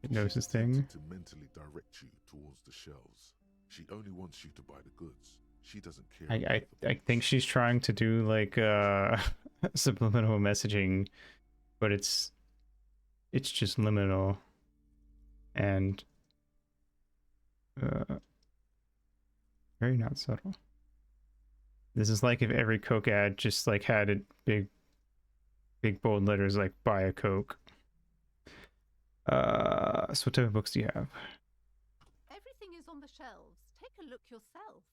A: hypnosis thing.
C: She's attempting to mentally direct you towards the shelves. She only wants you to buy the goods. She doesn't care.
A: I think she's trying to do like subliminal messaging, but it's just liminal and very not subtle. This is like if every Coke ad just like had it big bold letters like buy a Coke. So what type of books do you have?
H: Everything is on the shelves. Take a look yourself.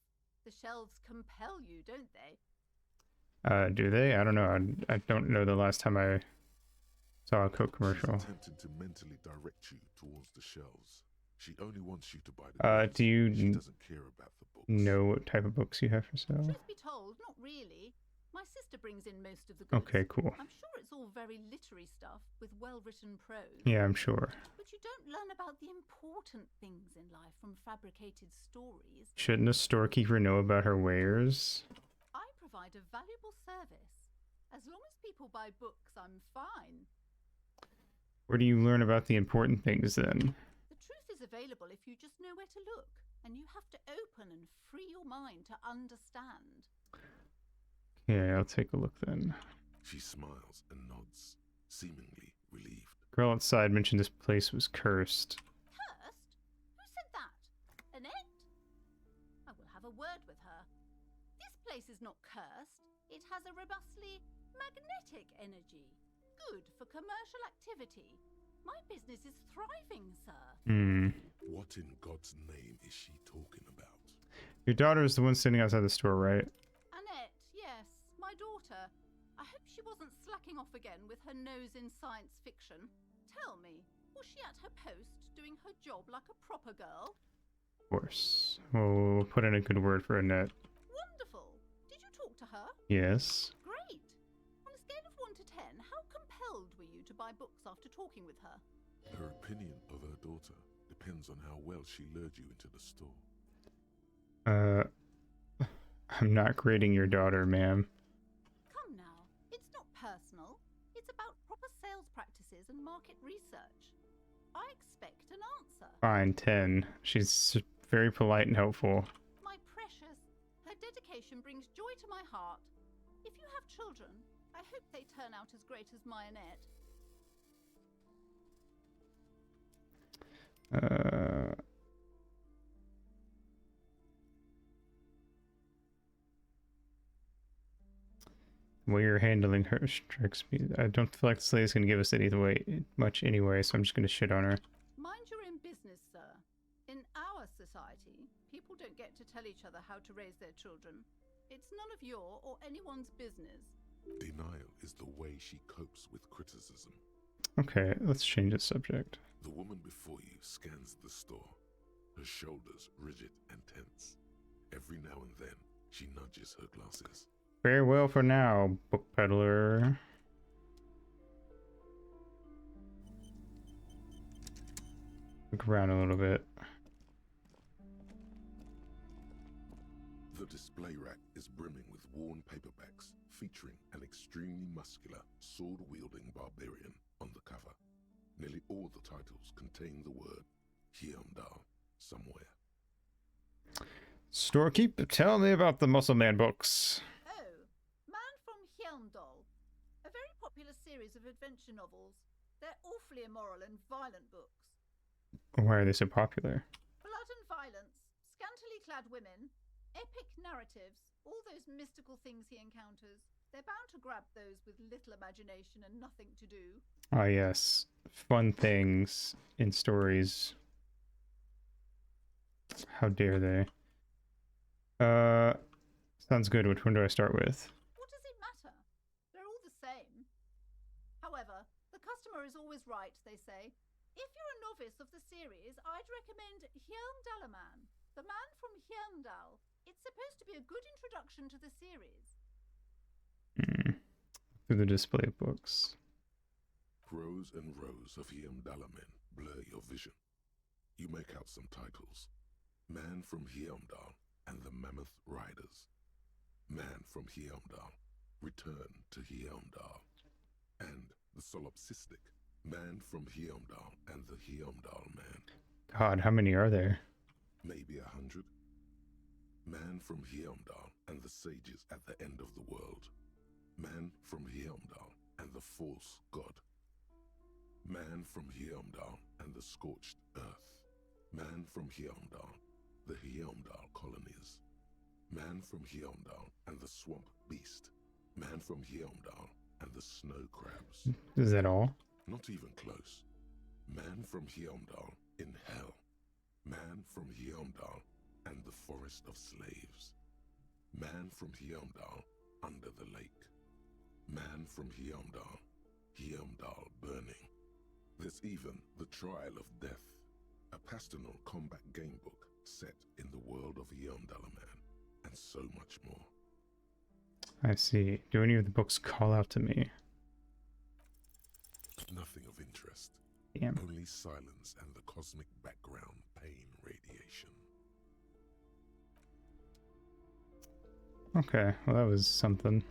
H: The shelves compel you, don't they?
A: Do they? I don't know. I don't know the last time I saw a Coke commercial.
C: She's attempting to mentally direct you towards the shelves. She only wants you to buy the goods.
A: Do you
C: She doesn't care about the books.
A: know what type of books you have for sale?
H: Truth be told, not really. My sister brings in most of the goods.
A: Okay, cool.
H: I'm sure it's all very literary stuff with well-written prose.
A: Yeah, I'm sure.
H: But you don't learn about the important things in life from fabricated stories.
A: Shouldn't a storekeeper know about her wares?
H: I provide a valuable service. As long as people buy books, I'm fine.
A: Where do you learn about the important things then?
H: The truth is available if you just know where to look, and you have to open and free your mind to understand.
A: Yeah, I'll take a look then.
C: She smiles and nods, seemingly relieved.
A: Girl outside mentioned this place was cursed.
H: Cursed? Who said that? Annette? I will have a word with her. This place is not cursed. It has a robustly magnetic energy. Good for commercial activity. My business is thriving, sir.
C: What in God's name is she talking about?
A: Your daughter is the one sitting outside the store, right?
H: Annette, yes, my daughter. I hope she wasn't slacking off again with her nose in science fiction. Tell me, was she at her post doing her job like a proper girl?
A: Of course. We'll put in a good word for Annette.
H: Wonderful. Did you talk to her?
A: Yes.
H: Great. On a scale of 1 to 10, how compelled were you to buy books after talking with her?
C: Her opinion of her daughter depends on how well she lured you into the store.
A: I'm not grading your daughter, ma'am.
H: Come now, it's not personal. It's about proper sales practices and market research. I expect an answer.
A: Fine, 10. She's very polite and helpful.
H: My precious, her dedication brings joy to my heart. If you have children, I hope they turn out as great as my Annette.
A: The way you're handling her strikes me. I don't feel like this lady's gonna give us much anyway, so I'm just gonna shit on her.
H: Mind your own business, sir. In our society, people don't get to tell each other how to raise their children. It's none of your or anyone's business.
C: Denial is the way she copes with criticism.
A: Okay, let's change the subject.
C: The woman before you scans the store, her shoulders rigid and tense. Every now and then, she nudges her glasses.
A: Very well for now, book peddler. Look around a little bit.
C: The display rack is brimming with worn paperbacks featuring an extremely muscular, sword-wielding barbarian on the cover. Nearly all the titles contain the word Hyundai somewhere.
A: Storekeep, tell me about the Muscle Man books.
H: Oh, A very popular series of adventure novels. They're awfully immoral and violent books.
A: Why are they so popular?
H: Blood and violence, scantily clad women, epic narratives, all those mystical things he encounters. They're bound to grab those with little imagination and nothing to do.
A: Ah, yes. Fun things in stories. How dare they? Sounds good. Which one do I start with?
H: What does it matter? They're all the same. However, the customer is always right, they say. If you're a novice of the series, I'd recommend Hjelmdalaman, the man from Hjelmdal. It's supposed to be a good introduction to the series.
A: Through the display of books.
C: Rows and rows of Hjelmdalamen blur your vision. You make out some titles. Man from Hjelmdal and the Mammoth Riders. Man from Hjelmdal, Return to Hjelmdal. And the Solipsistic, Man from Hjelmdal and the Hjelmdal Man.
A: God, how many are there?
C: Maybe 100. Man from Hjelmdal and the Sages at the End of the World. Man from Hjelmdal and the False God. Man from Hjelmdal and the Scorched Earth. Man from Hjelmdal, the Hjelmdal Colonies. Man from Hjelmdal and the Swamp Beast. Man from Hjelmdal and the Snow Crabs.
A: Is that all?
C: Not even close. Man from Hjelmdal in Hell. Man from Hjelmdal and the Forest of Slaves. Man from Hjelmdal under the lake. Man from Hjelmdal, Hjelmdal Burning. There's even The Trial of Death, a pastoral combat gamebook set in the world of Hjelmdalaman, and so much more.
A: I see. Do any of the books call out to me?
C: Nothing of interest.
A: Damn.
C: Only silence and the cosmic background pain radiation.
A: Okay, well that was something.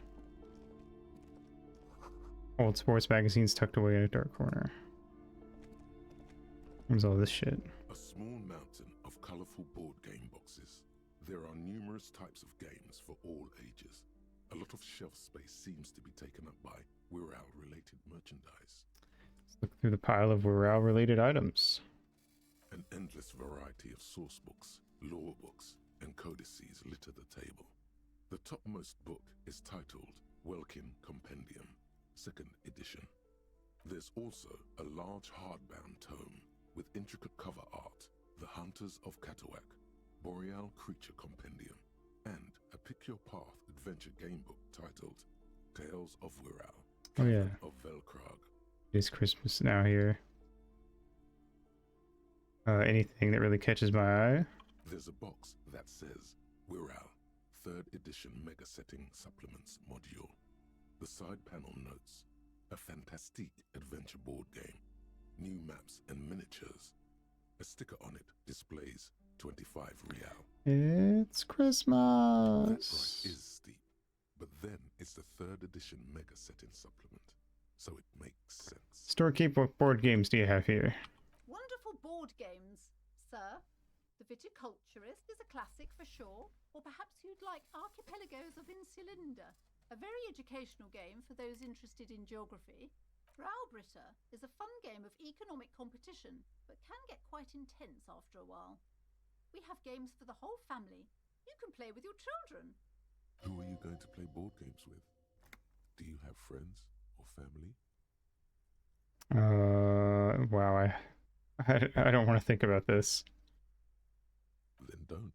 A: Old sports magazines tucked away in a dark corner. Where's all this shit?
C: A small mountain of colorful board game boxes. There are numerous types of games for all ages. A lot of shelf space seems to be taken up by Wirral-related merchandise.
A: Let's look through the pile of Wirral-related items.
C: An endless variety of source books, lore books, and codices litter the table. The topmost book is titled Welkin Compendium, 2nd edition. There's also a large hardbound tome with intricate cover art, The Hunters of Katawak, Boreal Creature Compendium, and a Pick Your Path adventure gamebook titled Tales of Wirral,
A: Oh yeah,
C: of Velkrag.
A: it is Christmas now here. Anything that really catches my eye?
C: There's a box that says Wirral, 3rd edition Mega Setting Supplements Module. The side panel notes, a fantastique adventure board game, new maps and miniatures. A sticker on it displays 25 real.
A: It's
C: That price
A: Christmas!
C: is steep, but then it's the 3rd edition Mega Setting Supplement, so it makes sense.
A: Storekeep, what board games do you have here?
H: Wonderful board games, sir. The Viticulturist is a classic for sure, or perhaps you'd like Archipelagos of Insulinda, a very educational game for those interested in geography. Raubritter is a fun game of economic competition, but can get quite intense after a while. We have games for the whole family. You can play with your children.
C: Who are you going to play board games with? Do you have friends or family?
A: Wow, I don't want to think about this.
C: Then don't.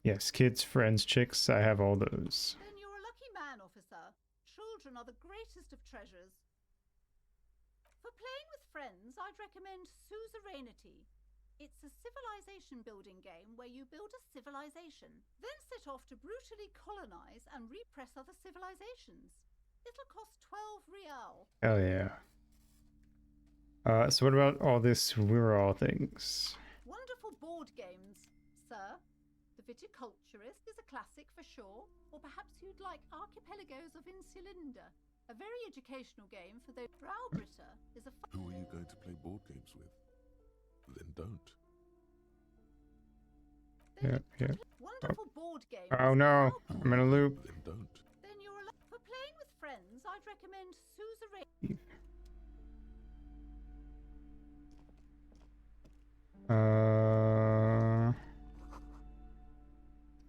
A: Yes, kids, friends, chicks, I have all those.
H: Then you're a lucky man, officer. Children are the greatest of treasures. For playing with friends, I'd recommend Suzerainty. It's a civilization building game where you build a civilization, then set off to brutally colonize and repress other civilizations. It'll cost 12 real.
A: Hell yeah. So what about all this Wirral things?
H: Wonderful board games, sir. The Viticulturist is a classic for sure, or perhaps you'd like Archipelagos of Insulinda, a very educational game for those. Raubritter is a
C: Who are you going to play board games with? Then don't.
A: Yep, yep.
H: Wonderful board games.
A: Oh no,
H: How
A: I'm in a loop.
C: Then don't.
H: Then you're for playing with friends. I'd recommend Suzerain.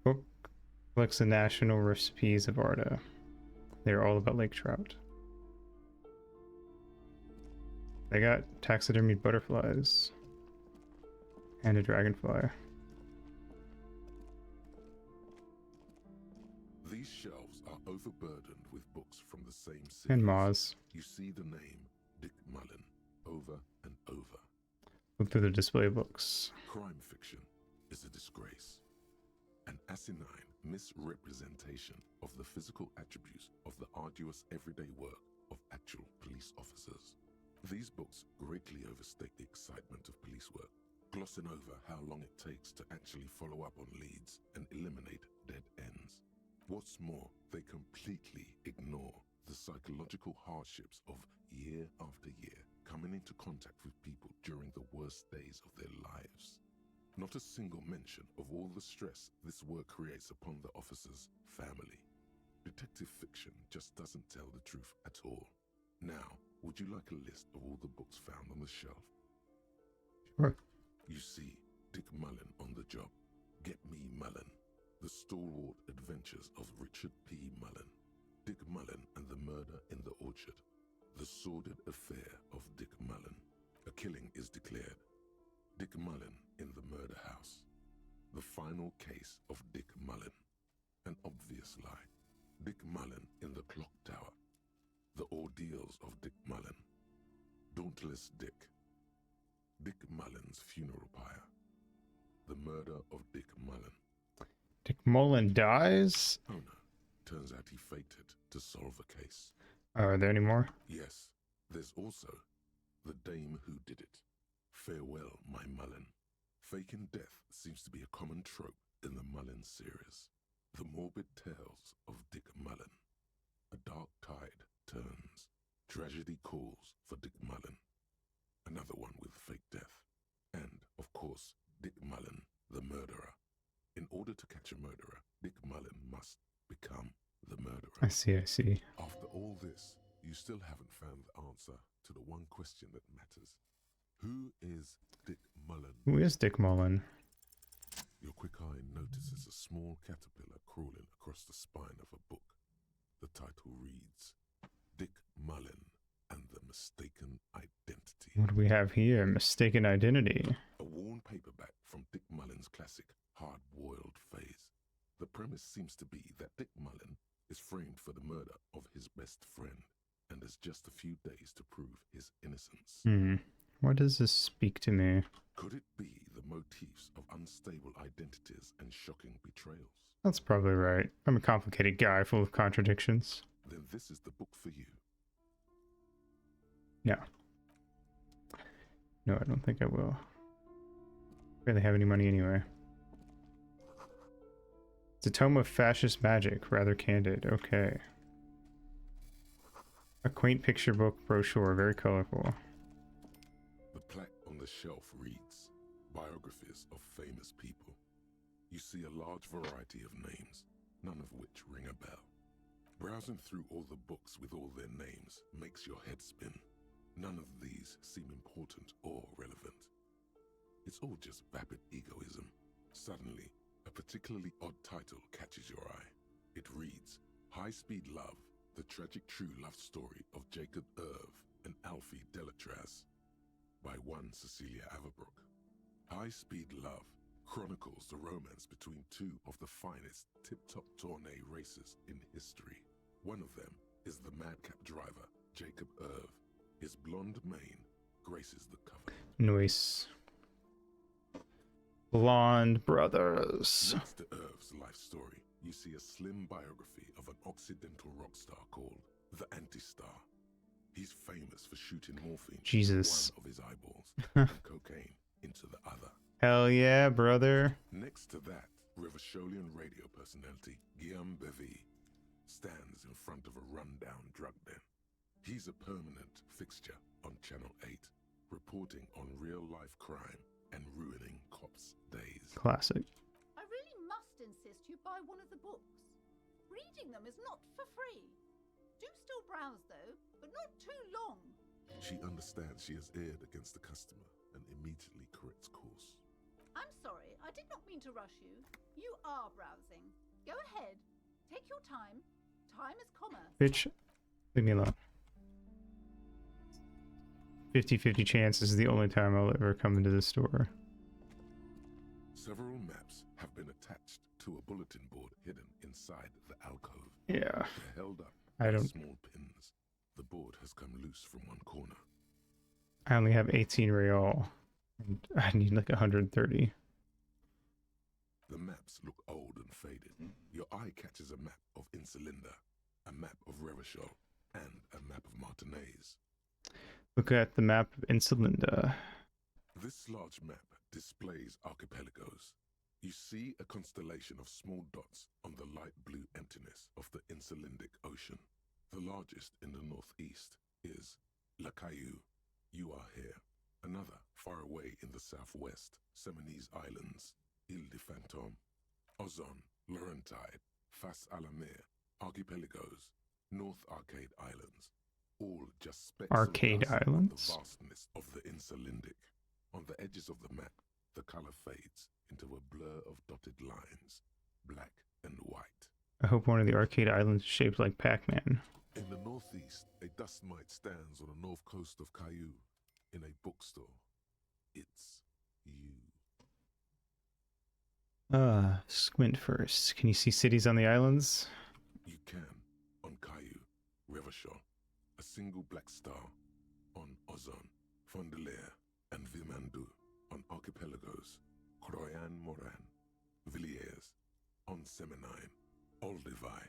A: Book collects the national recipes of Arda. They're all about lake trout. They got taxidermied butterflies and a dragonfly.
C: These shelves are overburdened with books from the same series.
A: And Moz.
C: You see the name Dick Mullen over and over.
A: Look through the display books.
C: Crime fiction is a disgrace. An asinine misrepresentation of the physical attributes of the arduous everyday work of actual police officers. These books greatly overstate the excitement of police work, glossing over how long it takes to actually follow up on leads and eliminate dead ends. What's more, they completely ignore the psychological hardships of year after year coming into contact with people during the worst days of their lives. Not a single mention of all the stress this work creates upon the officer's family. Detective fiction just doesn't tell the truth at all. Now, would you like a list of all the books found on the shelf?
A: Sure.
C: You see Dick Mullen on the job. Get Me Mullen. The Stalwart Adventures of Richard P. Mullen. Dick Mullen and the Murder in the Orchard. The Sordid Affair of Dick Mullen. A killing is declared. Dick Mullen in the Murder House. The Final Case of Dick Mullen. An obvious lie. Dick Mullen in the Clock Tower. The Ordeals of Dick Mullen. Dauntless Dick. Dick Mullen's Funeral Pyre. The Murder of Dick Mullen.
A: Dick Mullen dies?
C: Oh no, turns out he faked it to solve a case.
A: Are there any more?
C: Yes, there's also The Dame Who Did It. Farewell, my Mullen. Faking death seems to be a common trope in the Mullen series. The morbid tales of Dick Mullen. A dark tide turns. Tragedy calls for Dick Mullen. Another one with fake death. And, of course, Dick Mullen, the murderer. In order to catch a murderer, Dick Mullen must become the murderer.
A: I see, I see.
C: After all this, you still haven't found the answer to the one question that matters. Who is Dick Mullen?
A: Who is Dick Mullen?
C: Your quick eye notices a small caterpillar crawling across the spine of a book. The title reads, Dick Mullen and the Mistaken Identity.
A: What do we have here? Mistaken Identity.
C: A worn paperback from Dick Mullen's classic Hard-Boiled Phase. The premise seems to be that Dick Mullen is framed for the murder of his best friend and has just a few days to prove his innocence.
A: What does this speak to me?
C: Could it be the motifs of unstable identities and shocking betrayals?
A: That's probably right. I'm a complicated guy full of contradictions.
C: Then this is the book for you.
A: No. No, I don't think I will. Barely have any money anyway. It's a tome of fascist magic, rather candid. Okay. A quaint picture book brochure, very colorful.
C: The plaque on the shelf reads, Biographies of Famous People. You see a large variety of names, none of which ring a bell. Browsing through all the books with all their names makes your head spin. None of these seem important or relevant. It's all just vapid egoism. Suddenly, a particularly odd title catches your eye. It reads, High Speed Love, the tragic true love story of Jacob Irv and Alfie Delatraz, by one Cecilia Averbrook. High Speed Love chronicles the romance between two of the finest tip-top tourney racers in history. One of them is the madcap driver, Jacob Irv. His blonde mane graces the cover.
A: Nice. Blonde Brothers.
C: Next to Irv's life story, you see a slim biography of an Occidental rock star called the Anti-Star. He's famous for shooting morphine
A: Jesus.
C: into one of his eyeballs and cocaine into the other.
A: Hell yeah, brother.
C: Next to that, Revacholian radio personality Guillaume Bevy stands in front of a rundown drug den. He's a permanent fixture on Channel 8, reporting on real-life crime and ruining cops' days.
A: Classic.
H: I insist you buy one of the books. Reading them is not for free. Do still browse, though, but not too long.
C: She understands she has erred against the customer and immediately corrects course.
H: I'm sorry, I did not mean to rush you. You are browsing. Go ahead. Take your time. Time is commerce.
A: Bitch, leave me alone. 50-50 chance this is the only time I'll ever come into the store.
C: Several maps have been attached to a bulletin board hidden inside the alcove.
A: Yeah.
C: They're held up
A: I
C: by
A: don't-
C: small pins. The board has come loose from one corner.
A: I only have 18 real. And I need like 130.
C: The maps look old and faded. Your eye catches a map of Insulinda, a map of Revachol, and a map of Martinez.
A: Look at the map of Insulinda.
C: This large map displays archipelagos. You see a constellation of small dots on the light blue emptiness of the Insulindic Ocean. The largest in the northeast is La Caillou. You are here. Another far away in the southwest, Seminese Islands, Ile de Fantôme, Ozon, Laurentide, Fas a la Mer, Archipelagos, North Arcade Islands, all just specks
A: Arcade
C: of dust
A: Islands?
C: on the vastness of the Insulindic. On the edges of the map, the color fades into a blur of dotted lines, black and white.
A: I hope one of the arcade islands is shaped like Pac-Man.
C: In the northeast, a dust mite stands on the north coast of Caillou in a bookstore. It's you.
A: Squint first. Can you see cities on the islands?
C: You can on Caillou, Revachol, a single black star on Ozon, Fondelier, and Vilmandu on archipelagos, Croyan Moran, Villiers, on Seminine, Olduvai,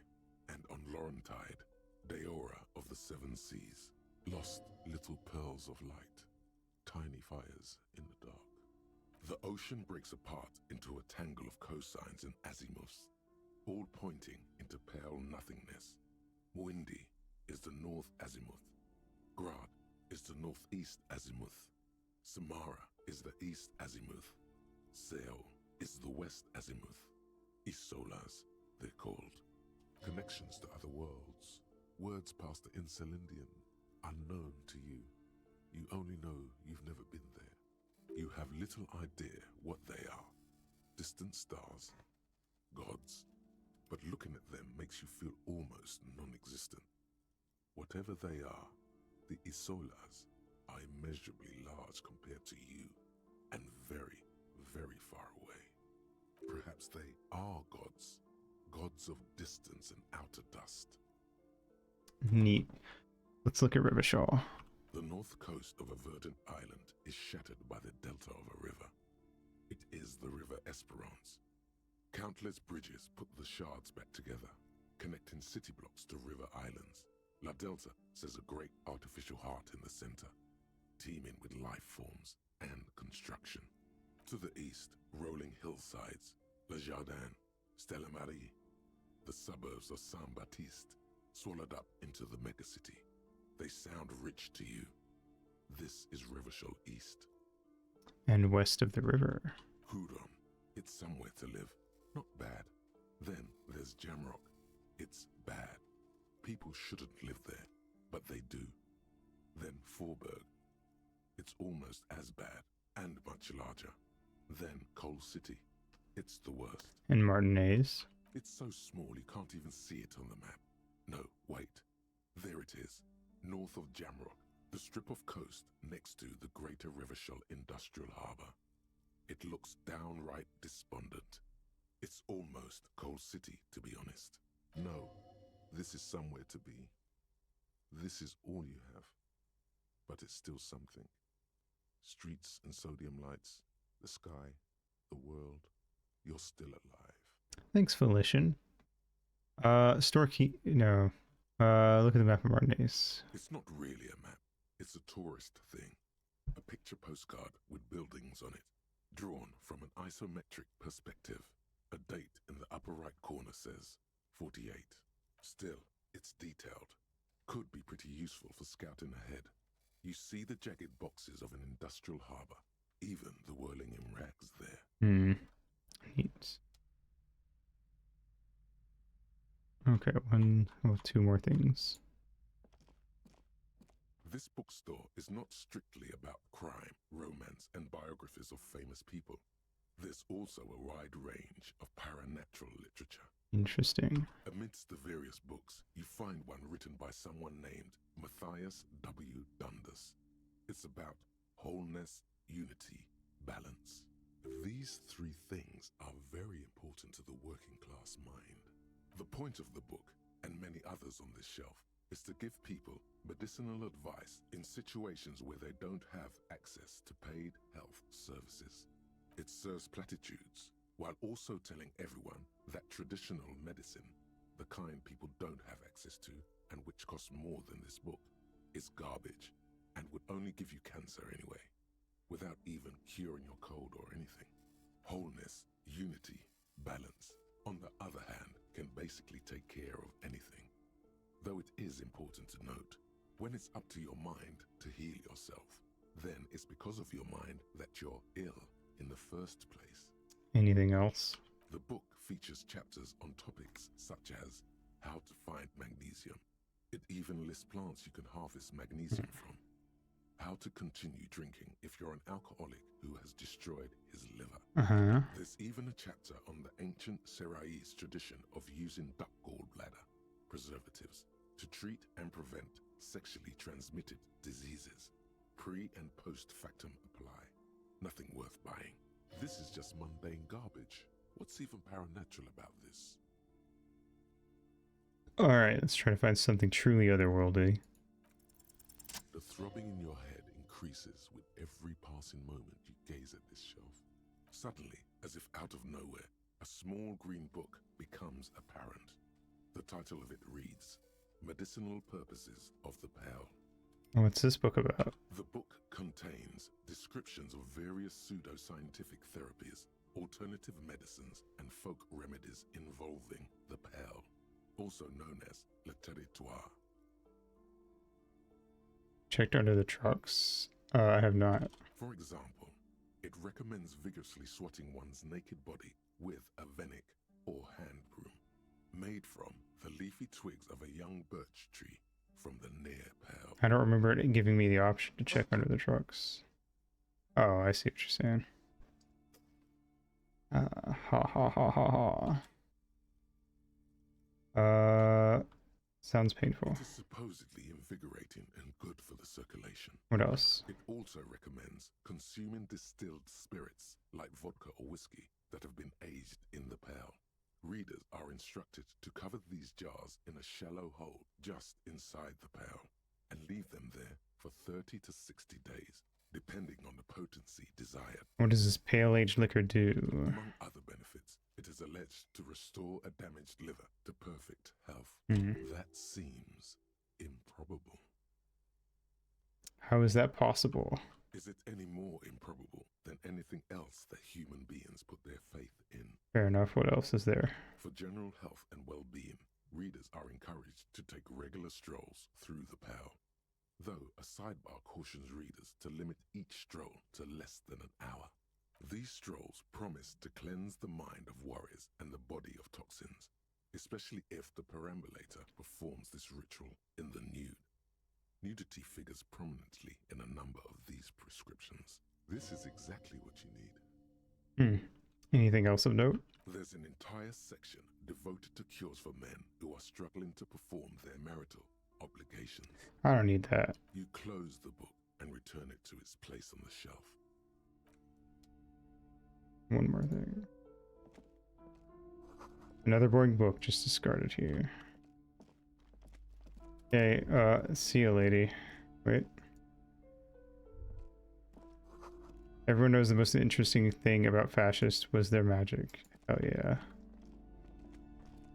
C: and on Laurentide, Deora of the Seven Seas, lost little pearls of light, tiny fires in the dark. The ocean breaks apart into a tangle of cosines and azimuths, all pointing into pale nothingness. Windy is the north azimuth. Grad is the northeast azimuth. Samara is the east azimuth. Seo is the west azimuth. Isolas, they're called. Connections to other worlds. Words past the Insulindian, unknown to you. You only know you've never been there. You have little idea what they are. Distant stars, gods, but looking at them makes you feel almost non-existent. Whatever they are, the Isolas are immeasurably large compared to you, and very, very far away. Perhaps they are gods, gods of distance and outer dust.
A: Neat. Let's look at Revachol.
C: The north coast of a verdant island is shattered by the delta of a river. It is the River Esperance. Countless bridges put the shards back together, connecting city blocks to river islands. La Delta says a great artificial heart in the center, teeming with life forms and construction. To the east, rolling hillsides, Le Jardin, Stella Marie, the suburbs of Saint-Baptiste, swallowed up into the megacity. They sound rich to you. This is Revachol East.
A: And west of the river.
C: Hudon, it's somewhere to live. Not bad. Then there's Jamrock. It's bad. People shouldn't live there, but they do. Then Forberg. It's almost as bad, and much larger. Then Coal City. It's the worst.
A: And Martinez.
C: It's so small you can't even see it on the map. No, wait. There it is. North of Jamrock, the strip of coast next to the Greater Revachol Industrial Harbour. It looks downright despondent. It's almost Coal City, to be honest. No, this is somewhere to be. This is all you have. But it's still something. Streets and sodium lights, the sky, the world. You're still alive.
A: Thanks, Felician. Store key. No. Look at the map of Martinez.
C: It's not really a map. It's a tourist thing. A picture postcard with buildings on it, drawn from an isometric perspective. A date in the upper right corner says 48. Still, it's detailed. Could be pretty useful for scouting ahead. You see the jagged boxes of an industrial harbour, even the whirling in rags there.
A: Neat. Okay, two more things.
C: This bookstore is not strictly about crime, romance, and biographies of famous people. There's also a wide range of paranatural literature.
A: Interesting.
C: Amidst the various books, you find one written by someone named Matthias W. Dundas. It's about wholeness, unity, balance. These three things are very important to the working class mind. The point of the book, and many others on this shelf, is to give people medicinal advice in situations where they don't have access to paid health services. It serves platitudes, while also telling everyone that traditional medicine, the kind people don't have access to and which costs more than this book, is garbage and would only give you cancer anyway, without even curing your cold or anything. Wholeness, unity, balance, on the other hand, can basically take care of anything. Though it is important to note, when it's up to your mind to heal yourself, then it's because of your mind that you're ill in the first place.
A: Anything else?
C: The book features chapters on topics such as how to find magnesium. It even lists plants you can harvest magnesium from. How to continue drinking if you're an alcoholic who has destroyed his liver. There's even a chapter on the ancient Seraïs tradition of using duck gallbladder preservatives to treat and prevent sexually transmitted diseases. Pre and post factum apply. Nothing worth buying. This is just mundane garbage. What's even paranatural about this?
A: Alright, let's try to find something truly otherworldly.
C: The throbbing in your head increases with every passing moment you gaze at this shelf. Suddenly, as if out of nowhere, a small green book becomes apparent. The title of it reads, Medicinal Purposes of the Pale.
A: What's this book about?
C: The book contains descriptions of various pseudoscientific therapies, alternative medicines, and folk remedies involving the pale, also known as le territoire.
A: Checked under the trucks? I have not.
C: For example, it recommends vigorously swatting one's naked body with a venik or hand broom, made from the leafy twigs of a young birch tree from the near pale.
A: I don't remember it giving me the option to check under the trucks. Oh, I see what you're saying. Sounds painful.
C: It is supposedly invigorating and good for the circulation.
A: What else?
C: It also recommends consuming distilled spirits like vodka or whiskey that have been aged in the pale. Readers are instructed to cover these jars in a shallow hole just inside the pale and leave them there for 30 to 60 days, depending on the potency desired.
A: What does this pale-aged liquor do?
C: Among other benefits, it is alleged to restore a damaged liver to perfect health. That seems improbable.
A: How is that possible?
C: Is it any more improbable than anything else that human beings put their faith in?
A: Fair enough. What else is there?
C: For general health and well-being, readers are encouraged to take regular strolls through the pale, though a sidebar cautions readers to limit each stroll to less than an hour. These strolls promise to cleanse the mind of worries and the body of toxins, especially if the perambulator performs this ritual in the nude. Nudity figures prominently in a number of these prescriptions. This is exactly what you need.
A: Anything else of note?
C: There's an entire section devoted to cures for men who are struggling to perform their marital obligations.
A: I don't need that.
C: You close the book and return it to its place on the shelf.
A: One more thing. Another boring book just discarded here. Okay, see you, lady. Wait. Everyone knows the most interesting thing about fascists was their magic. Oh yeah.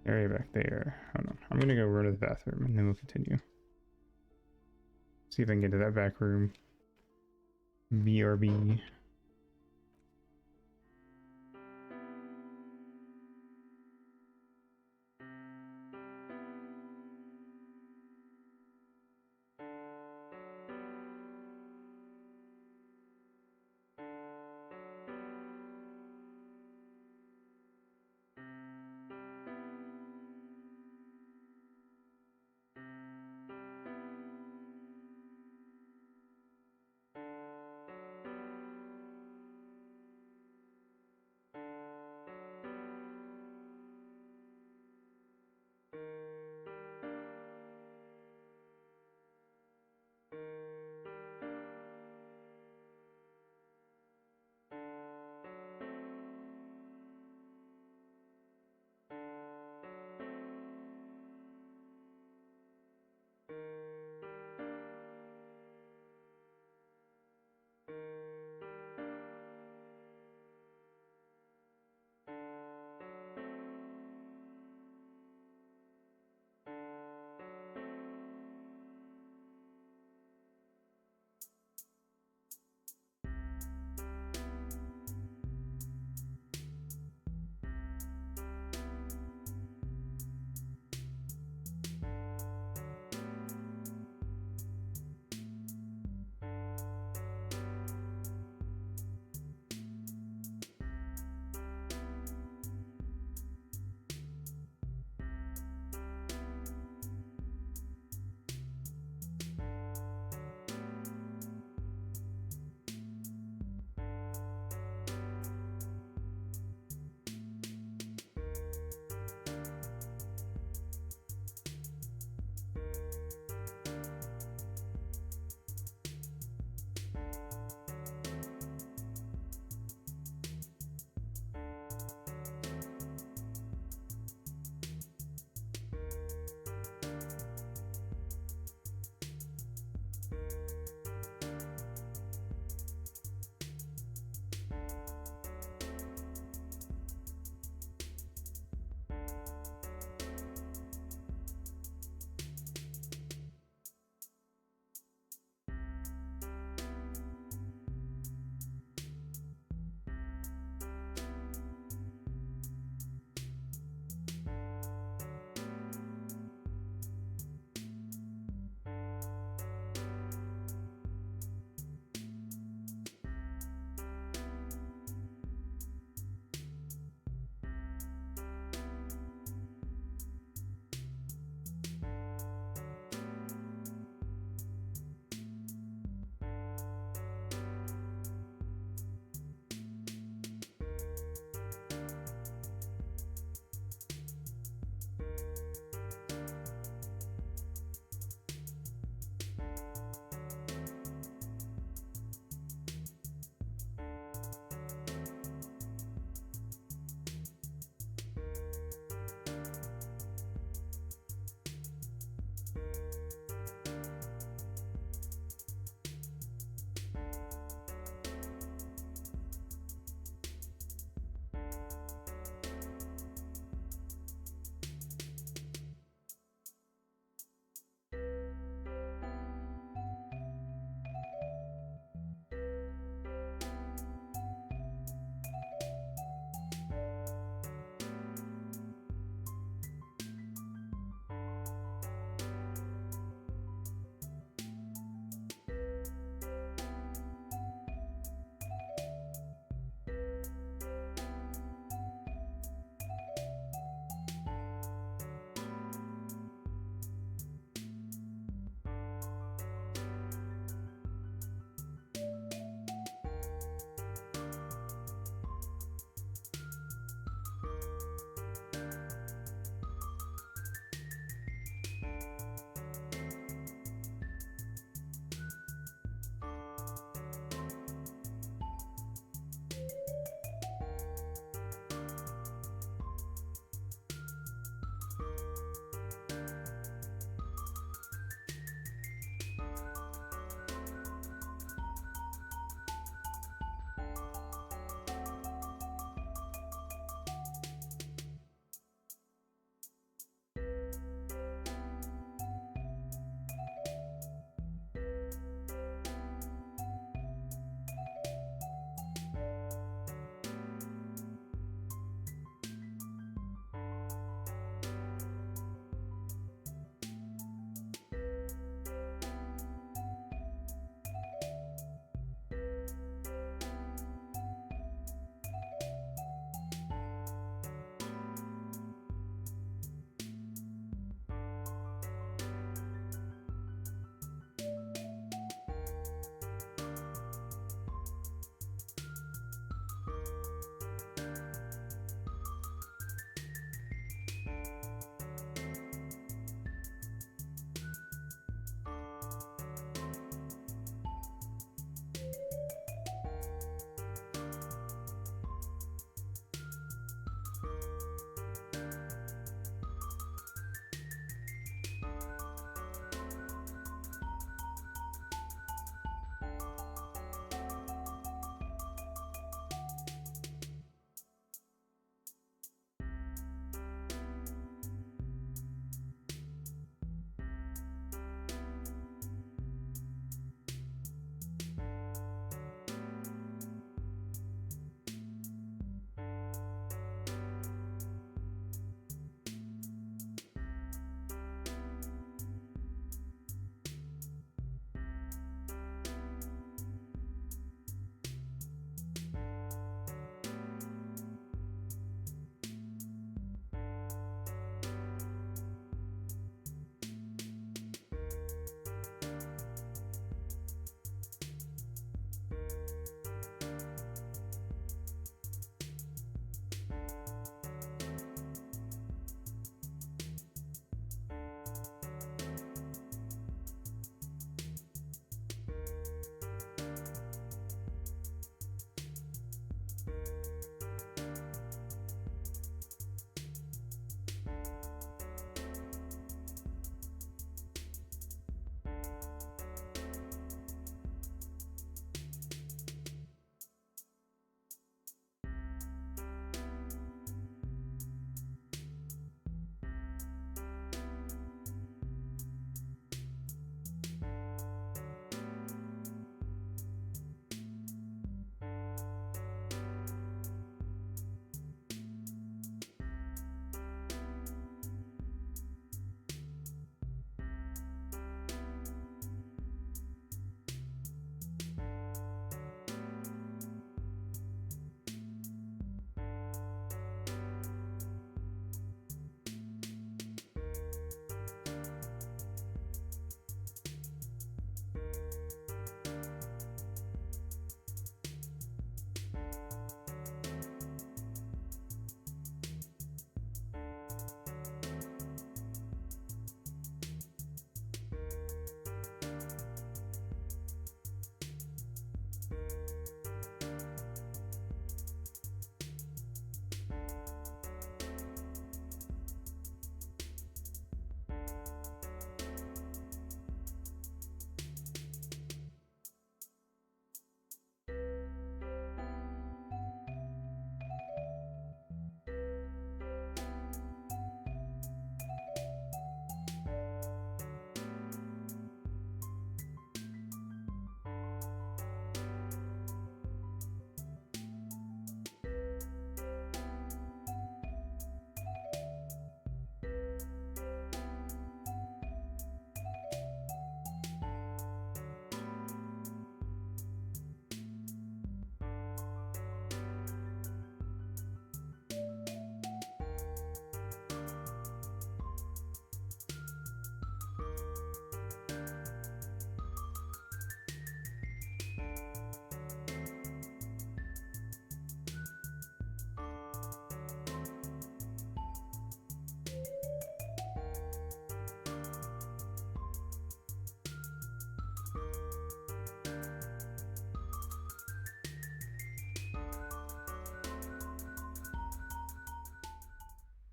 A: Area back there. Hold on. I'm gonna go run to the bathroom and then we'll continue. See if I can get to that back room. BRB.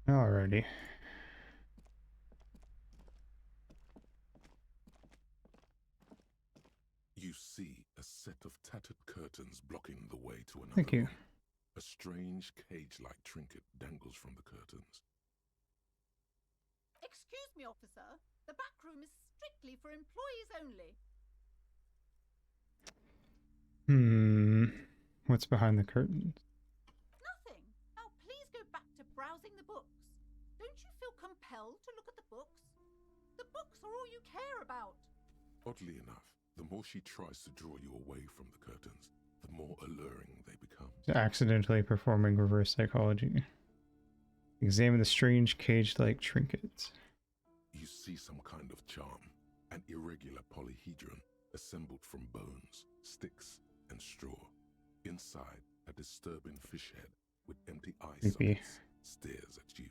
A: Alrighty.
C: You see a set of tattered curtains blocking the way to another
A: Thank you.
C: room. A strange cage-like trinket dangles from the curtains.
H: Excuse me, officer. The back room is strictly for employees only.
A: What's behind the curtains?
H: Nothing. Now please go back to browsing the books. Don't you feel compelled to look at the books? The books are all you care about.
C: Oddly enough, the more she tries to draw you away from the curtains, the more alluring they become.
A: Accidentally performing reverse psychology. Examine the strange cage-like trinket.
C: You see some kind of charm, an irregular polyhedron assembled from bones, sticks, and straw. Inside, a disturbing fish head with empty eye
A: Creepy.
C: sockets stares at you.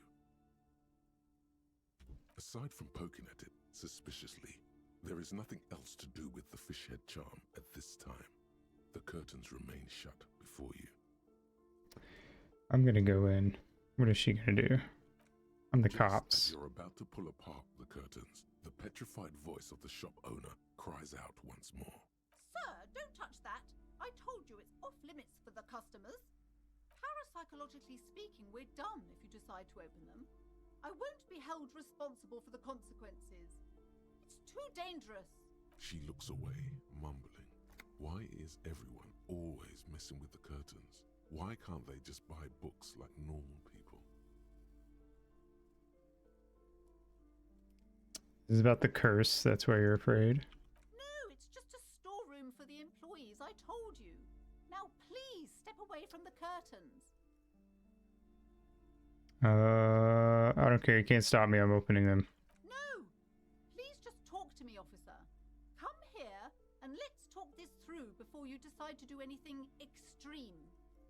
C: Aside from poking at it suspiciously, there is nothing else to do with the fish head charm at this time. The curtains remain shut before you.
A: I'm gonna go in. What is she gonna do? I'm the
C: Just as
A: cops.
C: you're about to pull apart the curtains, the petrified voice of the shop owner cries out once more.
H: Sir, don't touch that. I told you it's off limits for the customers. Parapsychologically speaking, we're done if you decide to open them. I won't be held responsible for the consequences. It's too dangerous.
C: She looks away, mumbling. Why is everyone always messing with the curtains? Why can't they just buy books like normal people?
A: This is about the curse. That's why you're afraid.
H: No, it's just a storeroom for the employees, I told you. Now please step away from the curtains.
A: I don't care. You can't stop me. I'm opening them.
H: No! Please just talk to me, officer. Come here and let's talk this through before you decide to do anything extreme.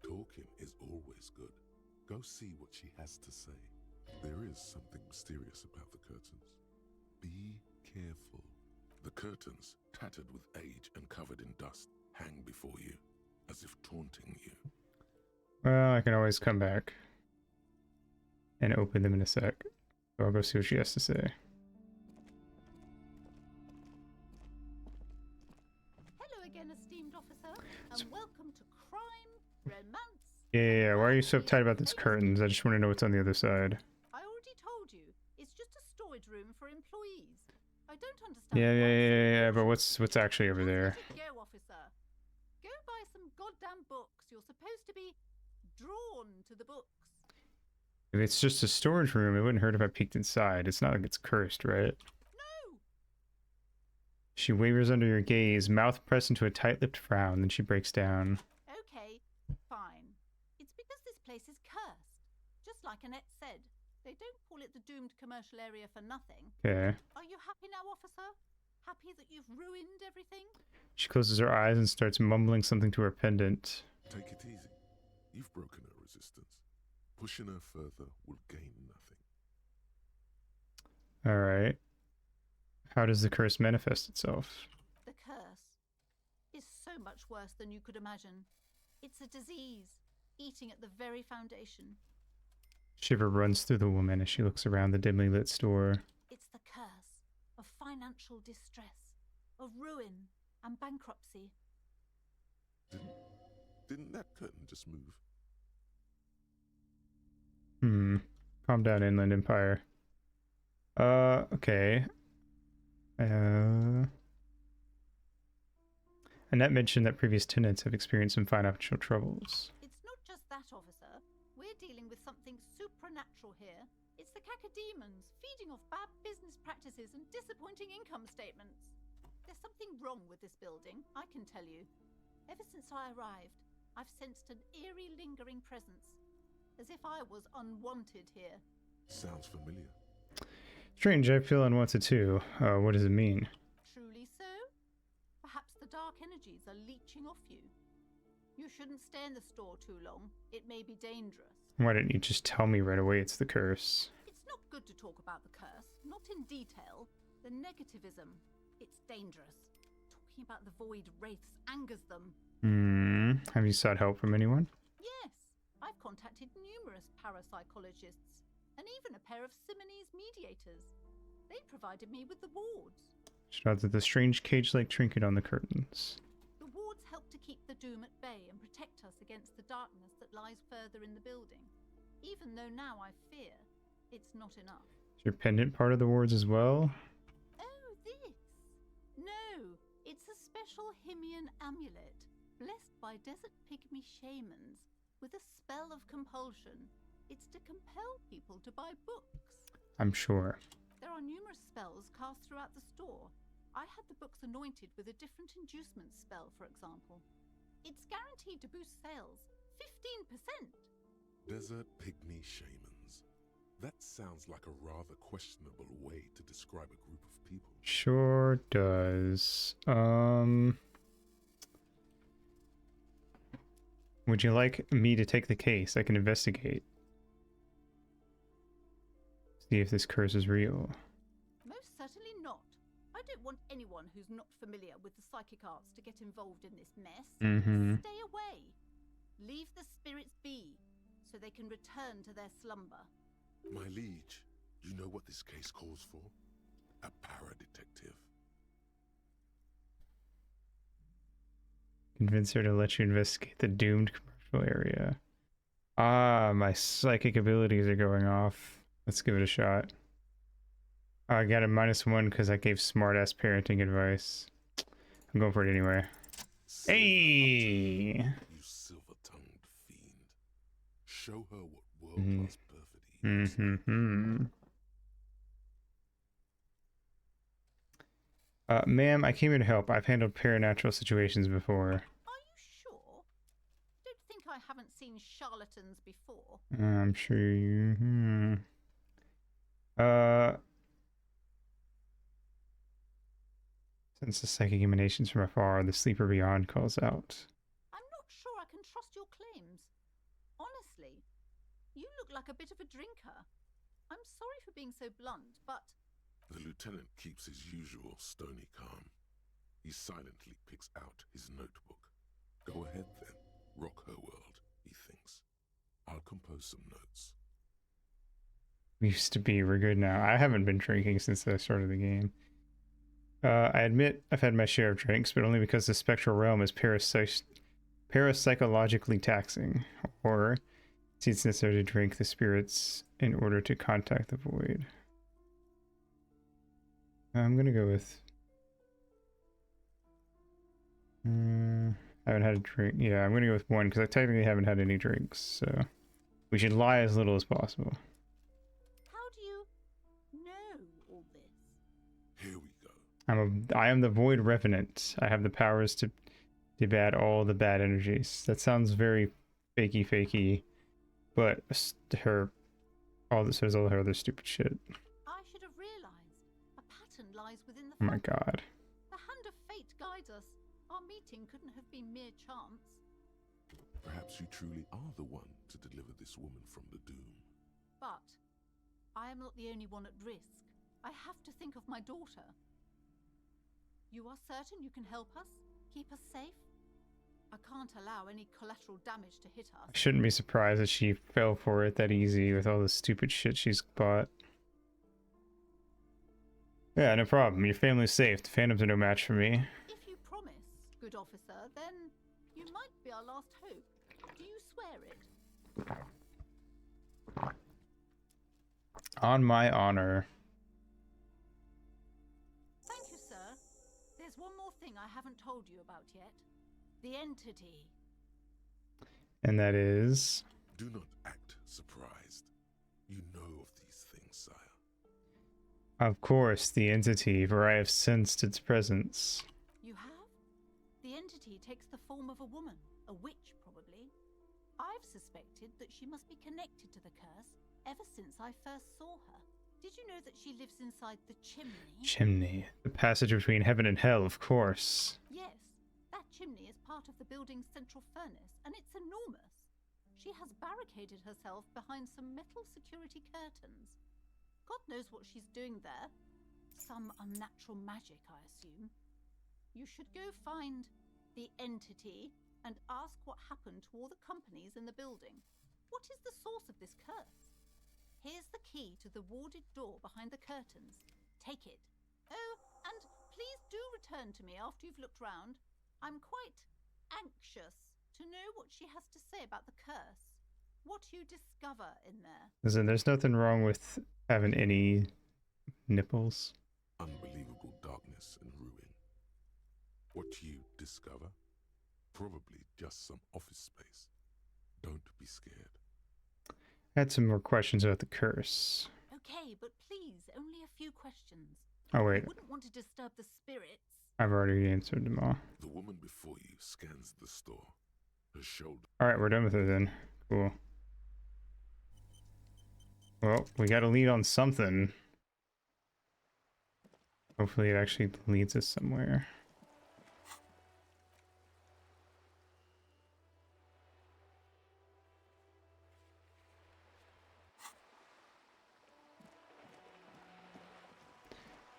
C: Talking is always good. Go see what she has to say. There is something mysterious about the curtains. Be careful. The curtains, tattered with age and covered in dust, hang before you, as if taunting you.
A: Well, I can always come back and open them in a sec. So I'll go see what she has to say.
H: Hello again, esteemed officer, and welcome to crime, romance.
A: Yeah. Why are you so uptight about these curtains? I just want to know what's on the other side.
H: I already told you, it's just a storage room for employees. I don't understand.
A: Yeah. But what's actually over there?
H: Let it go, officer. Go buy some goddamn books. You're supposed to be drawn to the books.
A: If it's just a storage room, it wouldn't hurt if I peeked inside. It's not like it's cursed, right?
H: No!
A: She wavers under your gaze, mouth pressed into a tight-lipped frown, then she breaks down.
H: Okay, fine. It's because this place is cursed. Just like Annette said, they don't call it the doomed commercial area for nothing.
A: Okay.
H: Are you happy now, officer? Happy that you've ruined everything?
A: She closes her eyes and starts mumbling something to her pendant.
C: Take it easy. You've broken her resistance. Pushing her further will gain nothing.
A: Alright. How does the curse manifest itself?
H: The curse is so much worse than you could imagine. It's a disease, eating at the very foundation.
A: Shiver runs through the woman as she looks around the dimly lit store.
H: It's the curse of financial distress, of ruin and bankruptcy.
C: Didn't that curtain just move?
A: Calm down, Inland Empire. Okay. Annette mentioned that previous tenants have experienced some financial troubles.
H: It's not just that, officer. We're dealing with something supernatural here. It's the cacodemons feeding off bad business practices and disappointing income statements. There's something wrong with this building, I can tell you. Ever since I arrived, I've sensed an eerie lingering presence, as if I was unwanted here.
C: Sounds familiar.
A: Strange, I feel unwanted too. What does it mean?
H: Truly so? Perhaps the dark energies are leeching off you. You shouldn't stay in the store too long. It may be dangerous.
A: Why didn't you just tell me right away it's the curse?
H: It's not good to talk about the curse, not in detail. The negativism, it's dangerous. Talking about the void wraiths angers them.
A: Have you sought help from anyone?
H: Yes, I've contacted numerous parapsychologists. and even a pair of Simonese mediators. They provided me with the wards.
A: Shout out to the strange cage-like trinket on the curtains.
H: The wards help to keep the doom at bay and protect us against the darkness that lies further in the building. Even though now I fear it's not enough.
A: Is your pendant part of the wards as well?
H: Oh, this? No, it's a special Himian amulet, blessed by desert pygmy shamans, with a spell of compulsion. It's to compel people to buy books.
A: I'm sure.
H: There are numerous spells cast throughout the store. I had the books anointed with a different inducement spell, for example. It's guaranteed to boost sales 15%.
C: Desert pygmy shamans. That sounds like a rather questionable way to describe a group of people.
A: Sure does. Would you like me to take the case? I can investigate. See if this curse is real.
H: Most certainly not. I don't want anyone who's not familiar with the psychic arts to get involved in this mess. Stay away. Leave the spirits be, so they can return to their slumber.
C: My liege, you know what this case calls for? A para-detective.
A: Convince her to let you investigate the doomed commercial area. Ah, my psychic abilities are going off. Let's give it a shot. I got a -1 because I gave smartass parenting advice. I'm going for it anyway. Hey!
C: You silver-tongued fiend. Show her what world-class perfidy is.
A: Ma'am, I came here to help. I've handled paranatural situations before.
H: Are you sure? Don't think I haven't seen charlatans before.
A: I'm sure you... Since the psychic emanations from afar, the sleeper beyond calls out.
H: I'm not sure I can trust your claims. Honestly, you look like a bit of a drinker. I'm sorry for being so blunt, but...
C: The lieutenant keeps his usual stony calm. He silently picks out his notebook. Go ahead then. Rock her world, he thinks. I'll compose some notes.
A: We used to be, we're good now. I haven't been drinking since the start of the game. I admit I've had my share of drinks, but only because the spectral realm is parapsychologically taxing, or it's necessary to drink the spirits in order to contact the void. I'm gonna go with... I haven't had a drink. Yeah, I'm gonna go with 1, because I technically haven't had any drinks, so... We should lie as little as possible.
H: How do you know all this?
C: Here we go.
A: I am the Void Revenant. I have the powers to bat all the bad energies. That sounds very fakey, but all this says all her other stupid shit.
H: I should have realized. A pattern lies within the
A: Oh my
H: fabric.
A: god.
H: The hand of fate guides us. Our meeting couldn't have been mere chance.
C: Perhaps you truly are the one to deliver this woman from the doom.
H: But I am not the only one at risk. I have to think of my daughter. You are certain you can help us? Keep us safe? I can't allow any collateral damage to hit us.
A: I shouldn't be surprised that she fell for it that easy with all the stupid shit she's bought. Yeah, no problem. Your family's safe. The Phantoms are no match for me.
H: If you promise, good officer, then you might be our last hope. Do you swear it?
A: On my honor.
H: Thank you, sir. There's one more thing I haven't told you about yet. The entity.
A: And that is...
C: Do not act surprised. You know of these things, sire.
A: Of course, the entity, for I have sensed its presence.
H: You have? The entity takes the form of a woman, a witch probably. I've suspected that she must be connected to the curse ever since I first saw her. Did you know that she lives inside the chimney?
A: Chimney. The passage between heaven and hell, of course.
H: Yes, that chimney is part of the building's central furnace, and it's enormous. She has barricaded herself behind some metal security curtains. God knows what she's doing there. Some unnatural magic, I assume. You should go find the entity and ask what happened to all the companies in the building. What is the source of this curse? Here's the key to the warded door behind the curtains. Take it. Oh, and please do return to me after you've looked round. I'm quite anxious to know what she has to say about the curse. What you discover in there.
A: Listen, there's nothing wrong with having any nipples.
C: Unbelievable darkness and ruin. What you discover? Probably just some office space. Don't be scared.
A: I had some more questions about the curse.
H: Okay, but please, only a few questions.
A: Oh, wait.
H: I wouldn't want to disturb the spirits.
A: I've already answered them all.
C: The woman before you scans the store. Her shoulder.
A: Alright, we're done with it then. Cool. Well, we got a lead on something. Hopefully it actually leads us somewhere.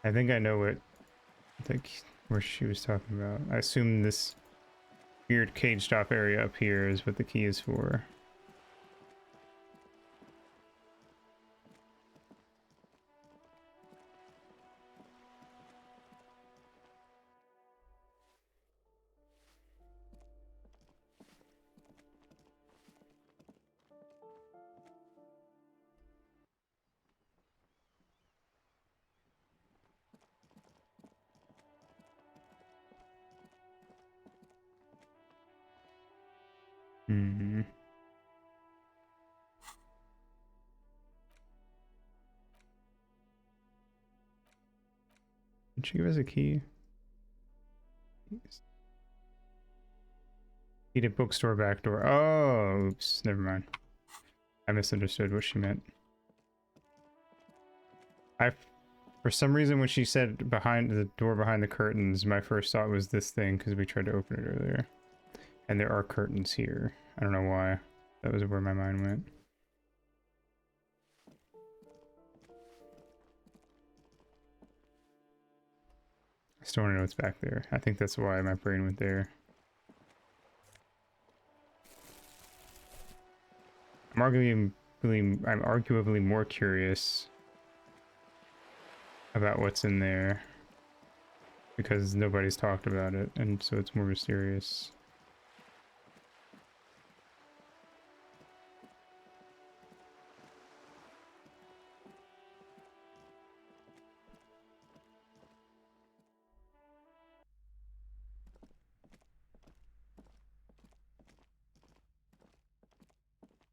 A: I think I know what where she was talking about. I assume this weird caged off area up here is what the key is for. Hmm. Did she give us a key? Key to bookstore back door. Oh, oops. Never mind. I misunderstood what she meant. For some reason, when she said behind the door behind the curtains, my first thought was this thing because we tried to open it earlier. And there are curtains here. I don't know why. That was where my mind went. I still want to know what's back there. I think that's why my brain went there. I'm arguably more curious about what's in there because nobody's talked about it, and so it's more mysterious.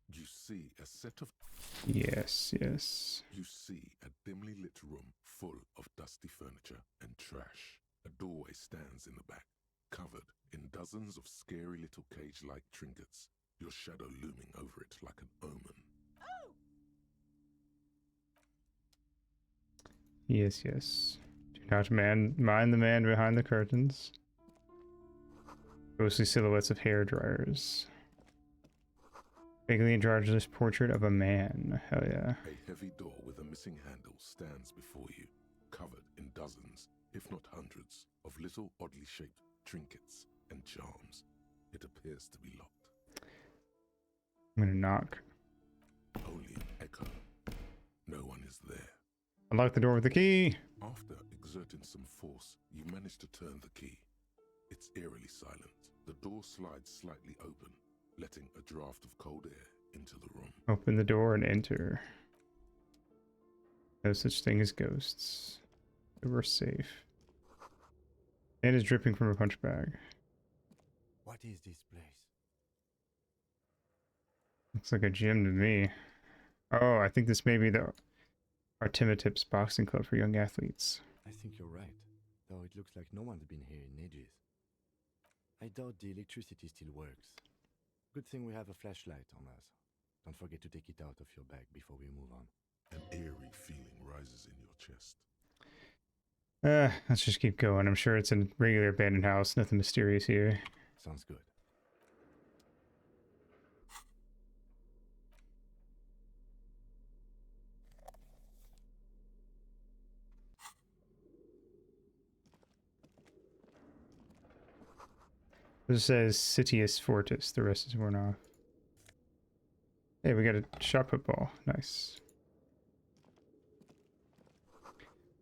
C: You see a set of.
A: Yes, yes.
C: You see a dimly lit room full of dusty furniture and trash. A doorway stands in the back, covered in dozens of scary little cage-like trinkets, your shadow looming over it like an omen.
A: Yes, yes. Do not mind the man behind the curtains. Ghostly silhouettes of hair dryers. Vaguely androgynous portrait of a man. Hell yeah.
C: A heavy door with a missing handle stands before you, covered in dozens, if not hundreds, of little oddly shaped trinkets and charms. It appears to be locked.
A: I'm gonna knock.
C: Only an echo. No one is there.
A: Unlock the door with the key!
C: After exerting some force, you manage to turn the key. It's eerily silent. The door slides slightly open, letting a draft of cold air into the room.
A: Open the door and enter. No such thing as ghosts. We're safe. And is dripping from a punch bag.
D: What is this place?
A: Looks like a gym to me. Oh, I think this may be the Artematips Boxing Club for young athletes.
D: I think you're right, though it looks like no one's been here in ages. I doubt the electricity still works. Good thing we have a flashlight on us. Don't forget to take it out of your bag before we move on.
C: An eerie feeling rises in your chest.
A: Let's just keep going. I'm sure it's a regular abandoned house. Nothing mysterious here.
D: Sounds good.
A: This says Citius Fortis. The rest is worn off. Hey, we got a shot put ball. Nice.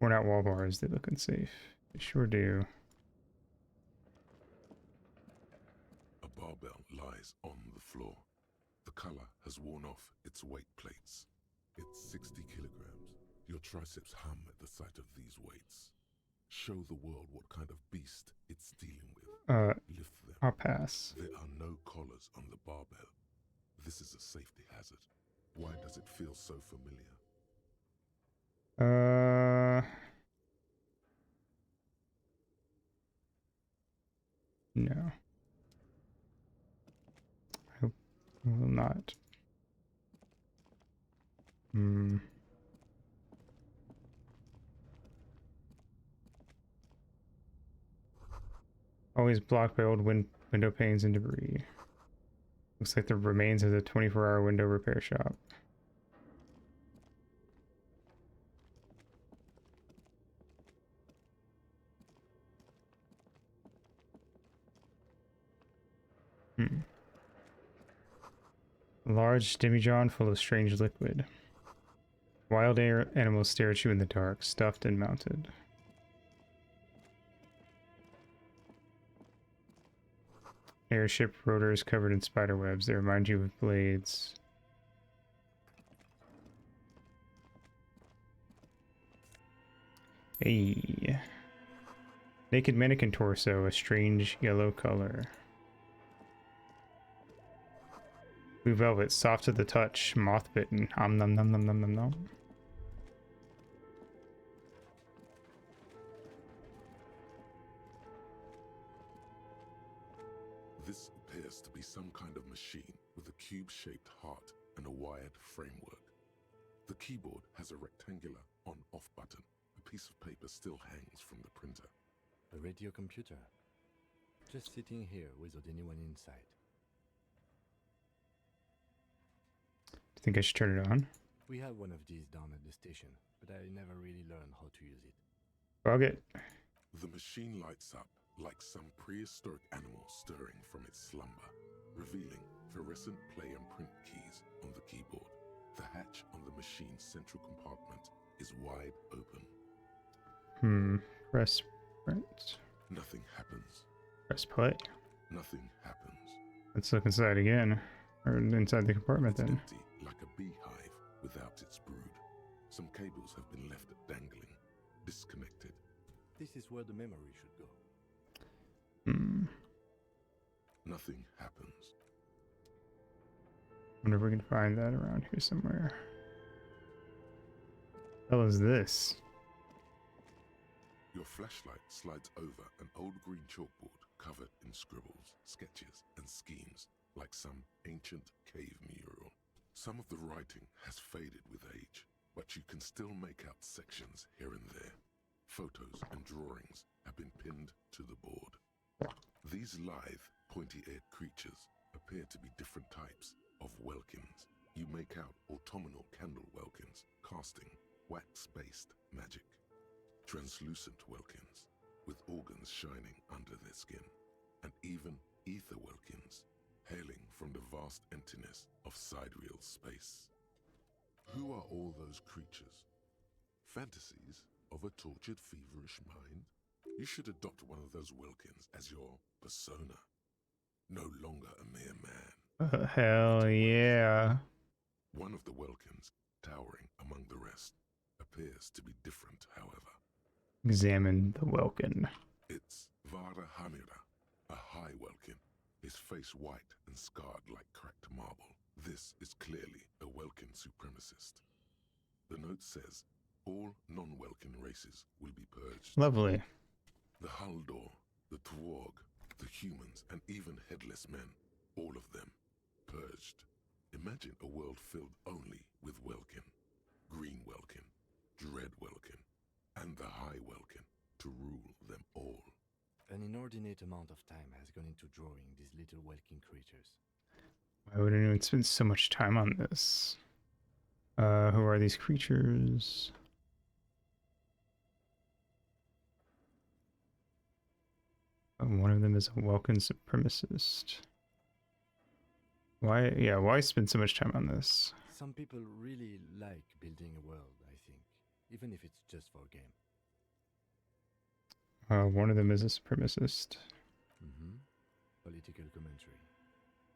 A: Worn out wall bars, they look unsafe. They sure do.
C: A barbell lies on the floor. The color has worn off its weight plates. It's 60 kilograms. Your triceps hum at the sight of these weights. Show the world what kind of beast it's dealing with. Lift them.
A: I'll pass.
C: There are no collars on the barbell. This is a safety hazard. Why does it feel so familiar?
A: No. I hope it will not. Always blocked by old window panes and debris. Looks like the remains of the 24-hour window repair shop. Large demijohn full of strange liquid. Wild animals stare at you in the dark, stuffed and mounted. Airship rotors covered in spider webs. They remind you of blades. Hey. Naked mannequin torso, a strange yellow color. Blue velvet, soft to the touch, moth bitten. Nom nom nom nom nom nom nom.
C: This appears to be some kind of machine with a cube-shaped heart and a wired framework. The keyboard has a rectangular on-off button. A piece of paper still hangs from the printer.
D: A radio computer. Just sitting here without anyone inside.
A: Do you think I should turn it on?
D: We have one of these down at the station, but I never really learned how to use it.
A: Bug it.
C: The machine lights up like some prehistoric animal stirring from its slumber, revealing fluorescent play and print keys on the keyboard. The hatch on the machine's central compartment is wide open.
A: Press print.
C: Nothing happens.
A: Press play.
C: Nothing happens.
A: Let's look inside again. Or inside the compartment
C: It's
A: then.
C: empty, like a beehive without its brood. Some cables have been left dangling, disconnected.
D: This is where the memory should go.
C: Nothing happens.
A: Wonder if we can find that around here somewhere. What the hell is this?
C: Your flashlight slides over an old green chalkboard covered in scribbles, sketches, and schemes, like some ancient cave mural. Some of the writing has faded with age, but you can still make out sections here and there. Photos and drawings have been pinned to the board. These lithe, pointy-eared creatures appear to be different types of welkins. You make out autumnal candle welkins casting wax-based magic. Translucent welkins with organs shining under their skin, and even ether welkins hailing from the vast emptiness of sidereal space. Who are all those creatures? Fantasies of a tortured, feverish mind? You should adopt one of those welkins as your persona. No longer a mere man.
A: Hell yeah.
C: One of the welkins, towering among the rest, appears to be different, however.
A: Examine the welkin.
C: It's Vara Hamira, a high welkin, his face white and scarred like cracked marble. This is clearly a welkin supremacist. The note says, all non-welkin races will be purged.
A: Lovely.
C: The Haldor, the Twarg, the humans, and even headless men, all of them, purged. Imagine a world filled only with welkin. Green welkin, dread welkin, and the high welkin to rule them all.
D: An inordinate amount of time has gone into drawing these little welkin creatures.
A: Why would anyone spend so much time on this? Who are these creatures? One of them is a Welkin supremacist. Why spend so much time on this?
D: Some people really like building a world, I think, even if it's just for a game.
A: One of them is a supremacist.
D: Mm-hmm. Political commentary.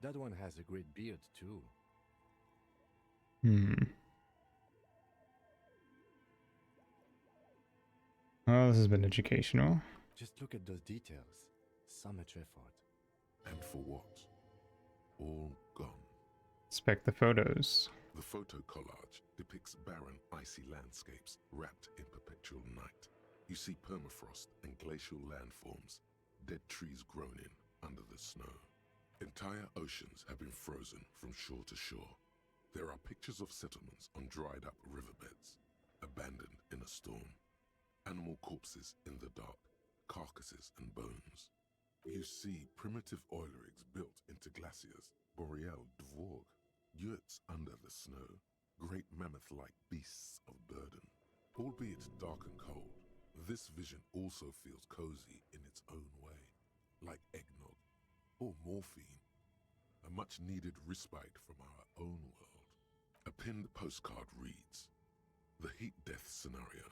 D: That one has a great beard, too.
A: Hmm. Well, this has been educational.
D: Just look at those details. So much effort.
C: And for what? All gone.
A: Inspect the photos.
C: The photo collage depicts barren, icy landscapes wrapped in perpetual night. You see permafrost and glacial landforms, dead trees grown in under the snow. Entire oceans have been frozen from shore to shore. There are pictures of settlements on dried-up riverbeds, abandoned in a storm. Animal corpses in the dark, carcasses and bones. You see primitive oil rigs built into glaciers, boreal dvorg, yurts under the snow, great mammoth-like beasts of burden. Albeit dark and cold, this vision also feels cozy in its own way, like eggnog or morphine, a much-needed respite from our own world. A pinned postcard reads, "The heat death scenario.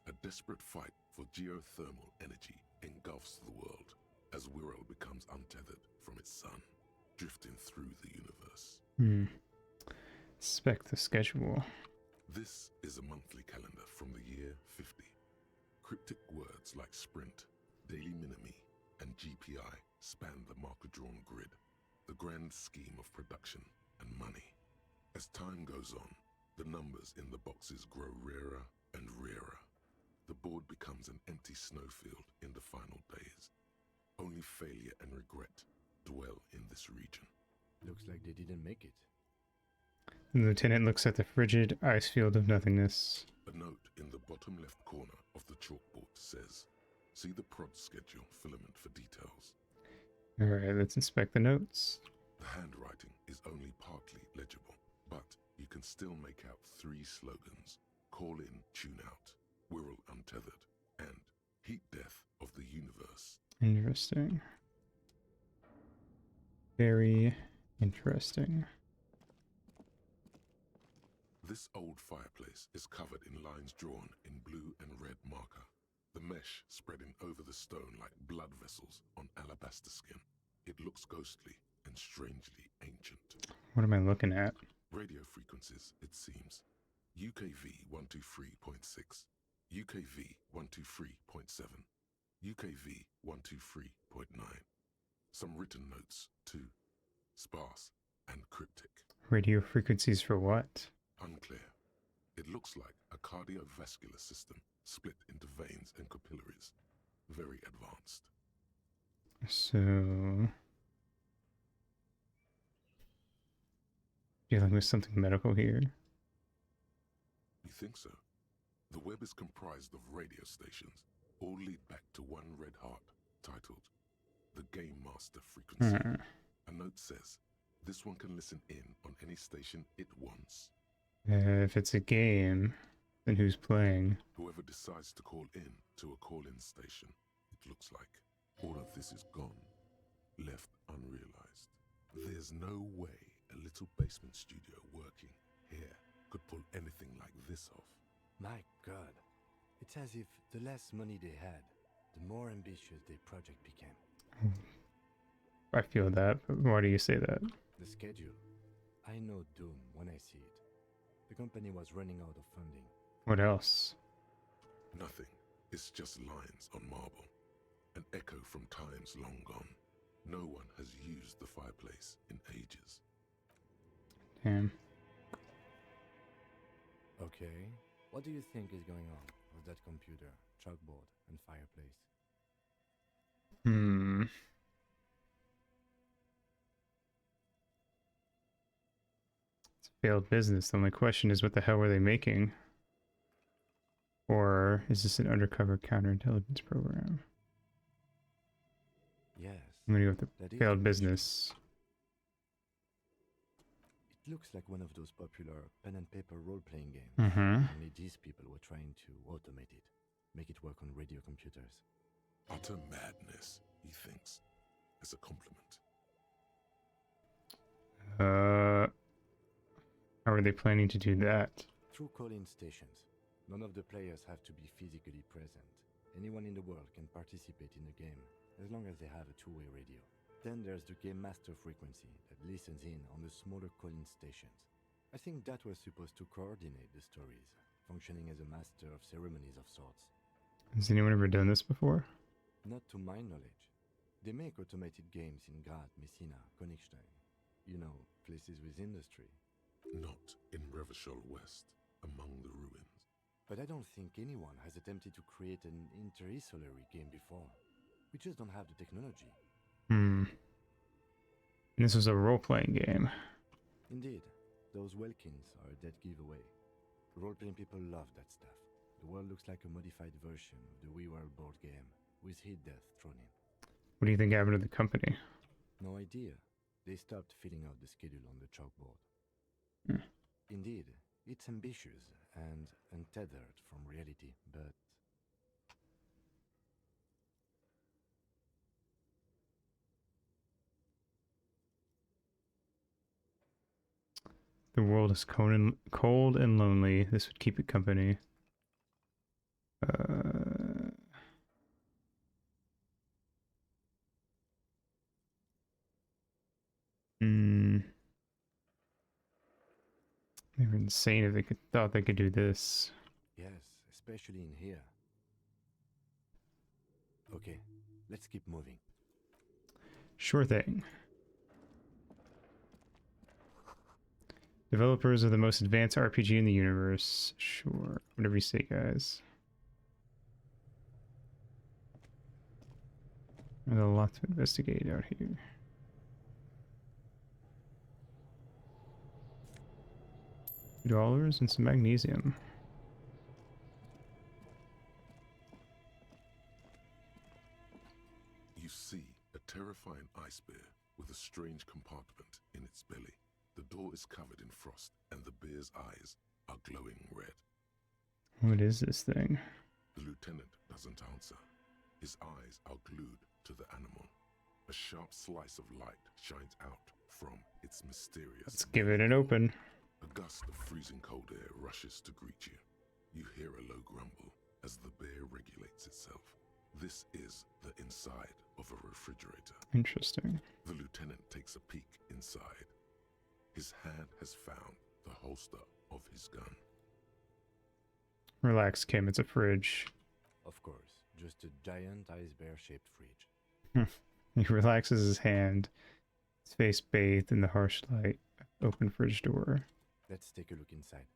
C: A desperate fight for geothermal energy engulfs the world as Wirral becomes untethered from its sun, drifting through the universe."
A: Inspect the schedule.
C: This is a monthly calendar from the year 50. Cryptic words like sprint, daily minimi, and GPI span the marker-drawn grid, the grand scheme of production and money. As time goes on, the numbers in the boxes grow rarer and rarer. The board becomes an empty snowfield in the final days. Only failure and regret dwell in this region.
D: Looks like they didn't make it.
A: The lieutenant looks at the frigid ice field of nothingness.
C: A note in the bottom left corner of the chalkboard says, "See the prod schedule filament for details."
A: Alright, let's inspect the notes.
C: The handwriting is only partly legible, but you can still make out 3 slogans: "Call in, tune out," "Wirral untethered," and "Heat death of the universe."
A: Interesting. Very interesting.
C: This old fireplace is covered in lines drawn in blue and red marker, the mesh spreading over the stone like blood vessels on alabaster skin. It looks ghostly and strangely ancient.
A: What am I looking at?
C: Radio frequencies, it seems. UKV 123.6, UKV 123.7, UKV 123.9. Some written notes, too. Sparse and cryptic.
A: Radio frequencies for what?
C: Unclear. It looks like a cardiovascular system split into veins and capillaries. Very advanced.
A: So... dealing with something medical here?
C: You think so? The web is comprised of radio stations, all lead back to one red heart, titled the Game Master Frequency. A note says, this one can listen in on any station it wants.
A: If it's a game, then who's playing?
C: Whoever decides to call in to a call-in station, it looks like. All of this is gone, left unrealized. There's no way a little basement studio working here could pull anything like this off.
D: My God. It's as if the less money they had, the more ambitious their project became.
A: I feel that, but why do you say that?
D: The schedule. I know doom when I see it. The company was running out of funding.
A: What else?
C: Nothing. It's just lines on marble. An echo from times long gone. No one has used the fireplace in ages.
A: Damn.
D: Okay. What do you think is going on with that computer, chalkboard, and fireplace?
A: It's a failed business. The only question is, what the hell were they making? Or is this an undercover counterintelligence program?
D: Yes.
A: I'm gonna go with the
D: that is
A: failed
D: the
A: business.
D: It looks like one of those popular pen and paper role-playing games. Only these people were trying to automate it, make it work on radio computers.
C: Utter madness, he thinks, as a compliment.
A: How are they planning to do that?
D: Through call-in stations. None of the players have to be physically present. anyone in the world can participate in the game, as long as they have a two-way radio. Then there's the Game Master frequency that listens in on the smaller calling stations. I think that was supposed to coordinate the stories, functioning as a master of ceremonies of sorts.
A: Has anyone ever done this before?
D: Not to my knowledge. They make automated games in Graz, Messina, Königstein. You know, places with industry.
C: Not in Revachol West, among the ruins.
D: But I don't think anyone has attempted to create an inter-isolary game before. We just don't have the technology.
A: And this was a role-playing game.
D: Indeed, those Welkins are a dead giveaway. Role-playing people love that stuff. The world looks like a modified version of the WeWorld board game, with hit death thrown in.
A: What do you think happened to the company?
D: No idea. They stopped filling out the schedule on the chalkboard. Indeed, it's ambitious and untethered from reality, but...
A: The world is cold and lonely. This would keep it company. They were insane if they thought they could do this.
D: Yes, especially in here. Okay, let's keep moving.
A: Sure thing. Developers of the most advanced RPG in the universe. Sure. Whatever you say, guys. There's a lot to investigate out here. $2 and some magnesium.
C: You see a terrifying ice bear with a strange compartment in its belly. The door is covered in frost, and the bear's eyes are glowing red.
A: What is this thing?
C: The lieutenant doesn't answer. His eyes are glued to the animal. A sharp slice of light shines out from its mysterious...
A: Let's give it an open.
C: A gust of freezing cold air rushes to greet you. You hear a low grumble as the bear regulates itself. This is the inside of a refrigerator.
A: Interesting.
C: The lieutenant takes a peek inside. His hand has found the holster of his gun.
A: Relax, Kim. It's a fridge.
D: Of course, just a giant ice bear-shaped fridge.
A: He relaxes his hand, his face bathed in the harsh light. Open fridge door.
D: Let's take a look inside.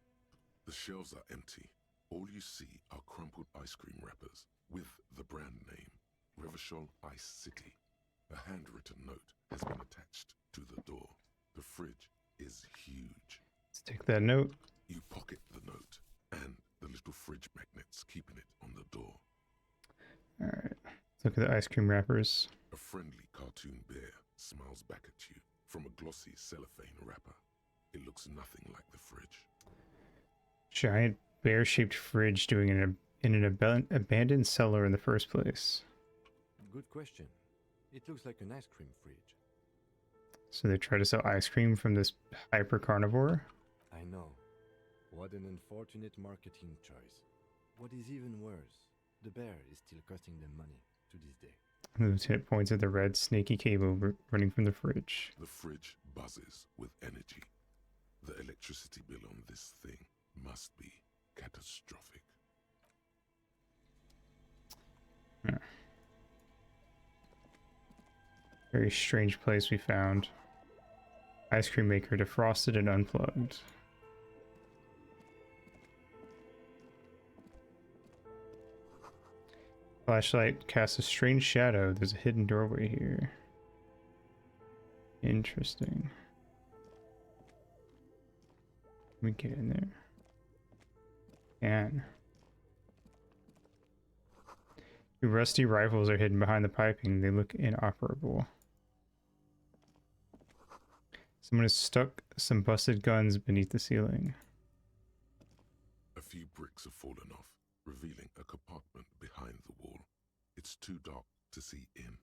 C: The shelves are empty. All you see are crumpled ice cream wrappers with the brand name, Revachol Ice City. A handwritten note has been attached to the door. The fridge is huge.
A: Let's take that note.
C: You pocket the note and the little fridge magnets keeping it on the door.
A: Alright. Let's look at the ice cream wrappers.
C: A friendly cartoon bear smiles back at you from a glossy cellophane wrapper. It looks nothing like the fridge.
A: Giant bear-shaped fridge doing in an abandoned cellar in the first place.
D: Good question. It looks like an ice cream fridge.
A: So they try to sell ice cream from this hyper carnivore?
D: I know. What an unfortunate marketing choice. What is even worse, the bear is still costing them money to this day.
A: The lieutenant points at the red snaky cable running from the fridge.
C: The fridge buzzes with energy. The electricity bill on this thing must be catastrophic.
A: Very strange place we found. Ice cream maker defrosted and unplugged. Flashlight casts a strange shadow. There's a hidden doorway here. Interesting. Let me get in there. Can. Two rusty rifles are hidden behind the piping. They look inoperable. Someone has stuck some busted guns beneath the ceiling.
C: A few bricks have fallen off, revealing a compartment behind the wall. It's too dark to see in.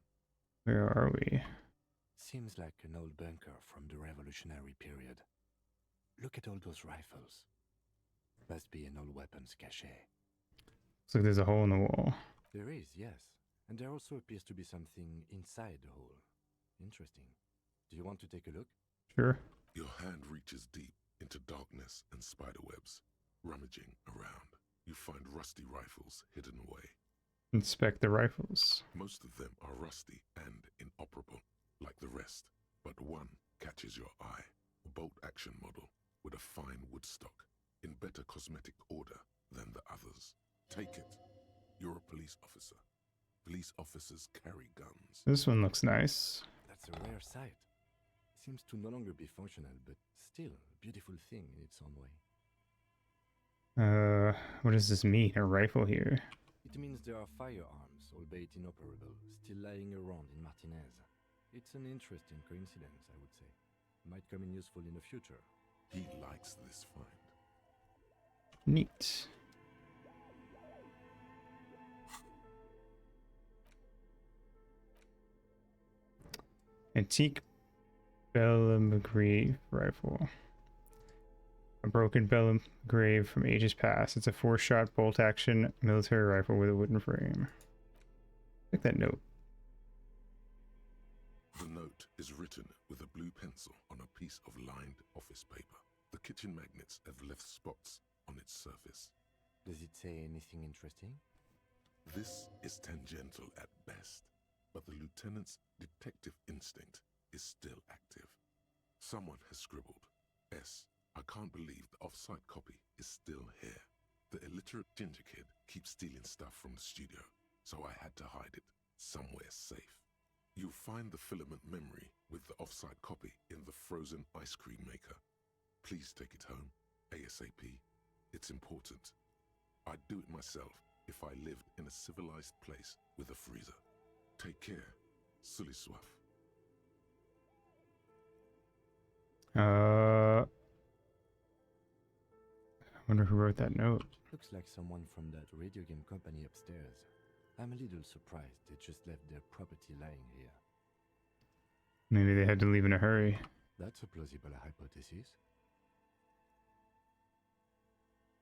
A: Where are we?
D: Seems like an old bunker from the Revolutionary period. Look at all those rifles. Must be an old weapons cache.
A: Looks like there's a hole in the wall.
D: There is, yes. And there also appears to be something inside the hole. Interesting. Do you want to take a look?
A: Sure.
C: Your hand reaches deep into darkness and spiderwebs. Rummaging around, you find rusty rifles hidden away.
A: Inspect the rifles.
C: Most of them are rusty and inoperable, like the rest, but one catches your eye. A bolt-action model with a fine wood stock, in better cosmetic order than the others. Take it. You're a police officer. Police officers carry guns.
A: This one looks nice.
D: That's a rare sight. Seems to no longer be functional, but still a beautiful thing in its own way.
A: What does this mean? A rifle here?
D: It means there are firearms, albeit inoperable, still lying around in Martinez. It's an interesting coincidence, I would say. Might come in useful in the future.
C: He likes this find.
A: Neat. Antique Bellamgrave rifle. A broken Bellamgrave from ages past. It's a 4-shot bolt-action military rifle with a wooden frame. Take that note.
C: The note is written with a blue pencil on a piece of lined office paper. The kitchen magnets have left spots on its surface.
D: Does it say anything interesting?
C: This is tangential at best, but the lieutenant's detective instinct is still active. Someone has scribbled, S. I can't believe the off-site copy is still here. The illiterate ginger kid keeps stealing stuff from the studio, so I had to hide it somewhere safe. You'll find the filament memory with the off-site copy in the frozen ice cream maker. Please take it home, ASAP. It's important. I'd do it myself if I lived in a civilized place with a freezer. Take care, Sully Swaff.
A: I wonder who wrote that note.
D: Looks like someone from that radio game company upstairs. I'm a little surprised they just left their property lying here.
A: Maybe they had to leave in a hurry.
D: That's a plausible hypothesis.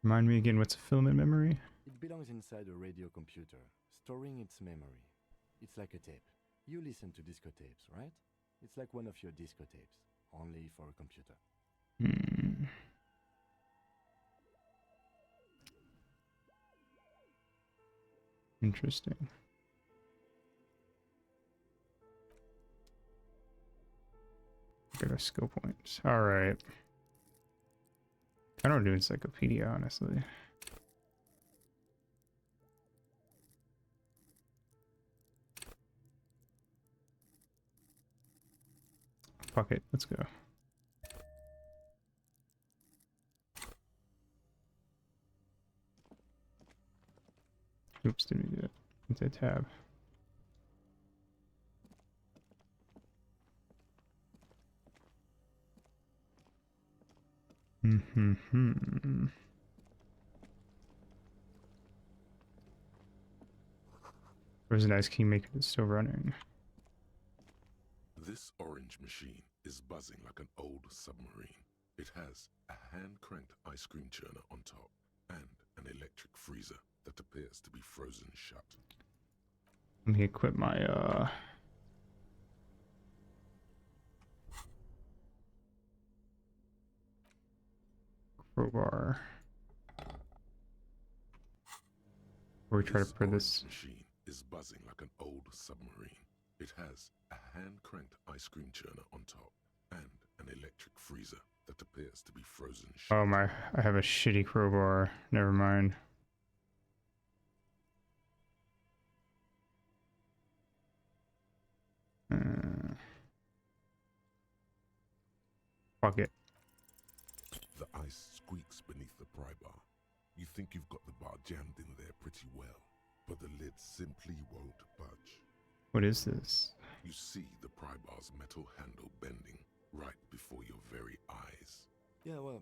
A: Remind me again, what's a filament memory?
D: It belongs inside a radio computer, storing its memory. It's like a tape. You listen to disco tapes, right? It's like one of your disco tapes, only for a computer.
A: Interesting. Get our skill points. Alright. I don't do encyclopedia, honestly. Fuck it, let's go. Oops, didn't do that. It's a tab. There's an ice cream maker that's still running.
C: This orange machine is buzzing like an old submarine. It has a hand-cranked ice cream churner on top and an electric freezer that appears to be frozen shut.
A: Let me equip my crowbar. Or we try to put this.
C: Machine is buzzing like an old submarine. It has a hand-cranked ice cream churner on top and an electric freezer that appears to be frozen shut.
A: Oh my, I have a shitty crowbar. Never mind. Fuck it.
C: The ice squeaks beneath the pry bar. You think you've got the bar jammed in there pretty well, but the lid simply won't budge.
A: What is this?
C: You see the pry bar's metal handle bending right before your very eyes.
D: Yeah, well,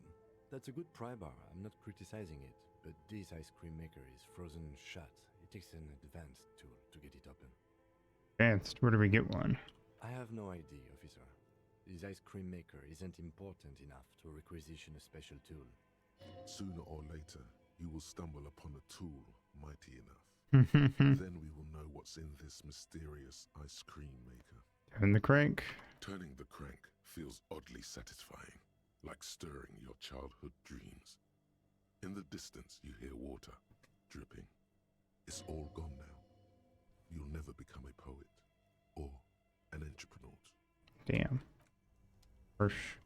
D: that's a good pry bar. I'm not criticizing it, but this ice cream maker is frozen shut. It takes an advanced tool to get it open.
A: Advanced? Where do we get one?
D: I have no idea, officer. This ice cream maker isn't important enough to requisition a special tool.
C: Sooner or later, you will stumble upon a tool mighty enough. Then we will know what's in this mysterious ice cream maker.
A: Turn the crank.
C: Turning the crank feels oddly satisfying, like stirring your childhood dreams. In the distance, you hear water dripping. It's all gone now. You'll never become a poet or an entrepreneur.
A: Damn. Harsh.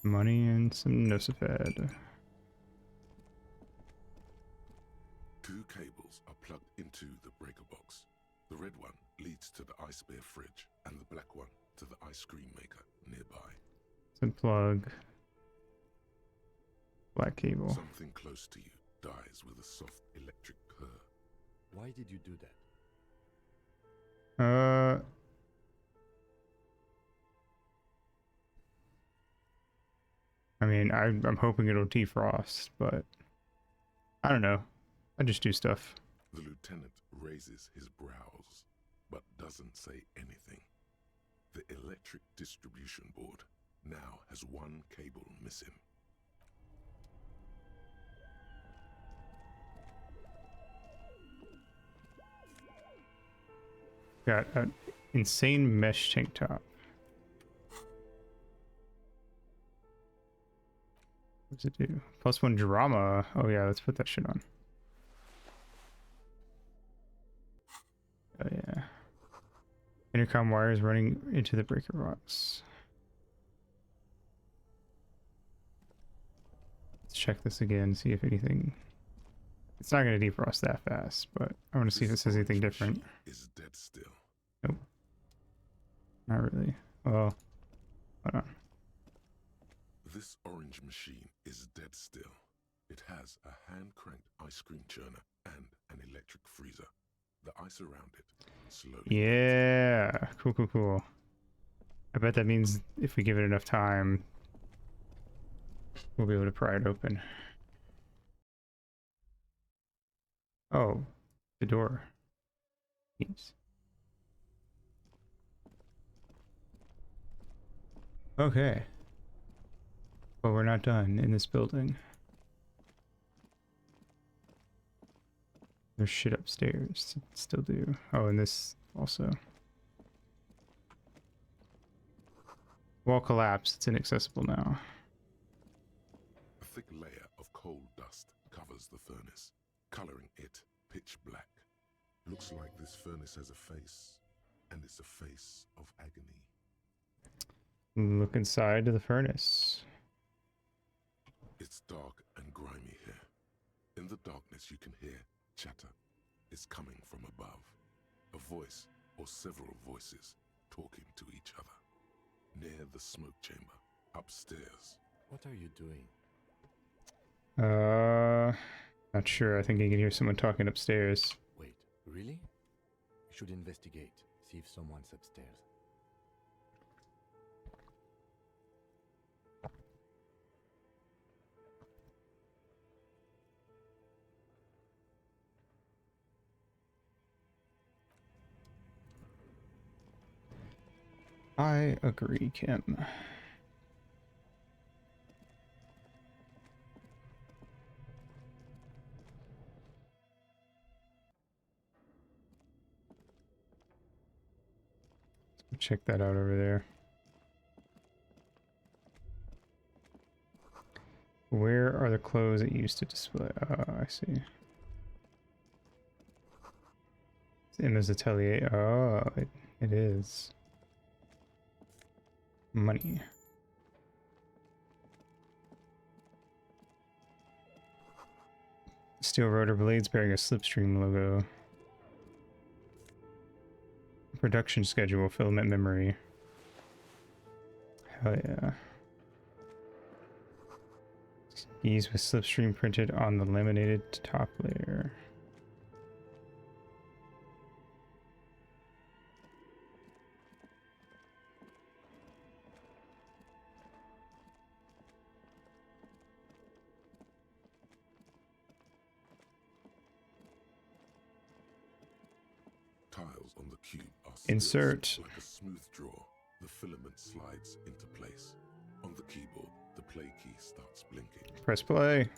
A: Money and some Nosifed.
C: 2 cables are plugged into the breaker box. The red one leads to the ice bear fridge, and the black one to the ice cream maker nearby.
A: Some plug. Black cable.
C: Something close to you dies with a soft electric purr.
D: Why did you do that?
A: I mean, I'm hoping it'll defrost, but I don't know. I just do stuff.
C: The lieutenant raises his brows, but doesn't say anything. The electric distribution board now has 1 cable missing.
A: Got an insane mesh tank top. What does it do? +1 drama. Oh yeah, let's put that shit on. Oh yeah. Intercom wires running into the breaker box. Let's check this again, see if anything... It's not going to defrost that fast, but I want to see if it says anything different.
C: Is dead still.
A: Nope. Not really. Well, hold on.
C: This orange machine is dead still. It has a hand-cranked ice cream churner and an electric freezer. The ice around it slowly...
A: Yeah. Cool, cool, cool. I bet that means if we give it enough time, we'll be able to pry it open. Oh, the door. Jeez. Okay. But we're not done in this building. There's shit upstairs to still do. Oh, and this also. Wall collapsed. It's inaccessible now.
C: A thick layer of coal dust covers the furnace, coloring it pitch black. Looks like this furnace has a face, and it's a face of agony.
A: Look inside the furnace.
C: It's dark and grimy here. In the darkness you can hear chatter. It's coming from above. A voice or several voices talking to each other. Near the smoke chamber, upstairs.
D: What are you doing?
A: Not sure. I think I can hear someone talking upstairs.
D: Wait, really? We should investigate, see if someone's upstairs.
A: I agree, Kim. Check that out over there. Where are the clothes it used to display? I see. It's Emma's atelier. Oh, it is. Money. Steel rotor blades bearing a slipstream logo. Production schedule, filament memory. Hell yeah. Skis with slipstream printed on the laminated top layer.
C: Tiles on the cube are
A: Insert.
C: like a smooth draw. The filament slides into place. On the keyboard, the play key starts blinking.
A: Press play.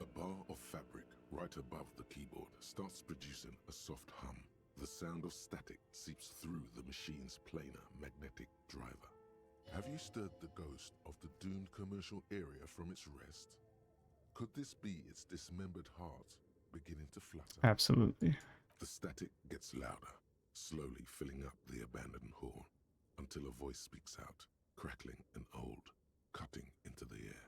C: A bar of fabric right above the keyboard, starts producing a soft hum. The sound of static seeps through the machine's planar magnetic driver. Have you stirred the ghost of the doomed commercial area from its rest? Could this be its dismembered heart beginning to flutter?
A: Absolutely.
C: The static gets louder, slowly filling up the abandoned hall, until a voice speaks out, crackling and old, cutting into the air.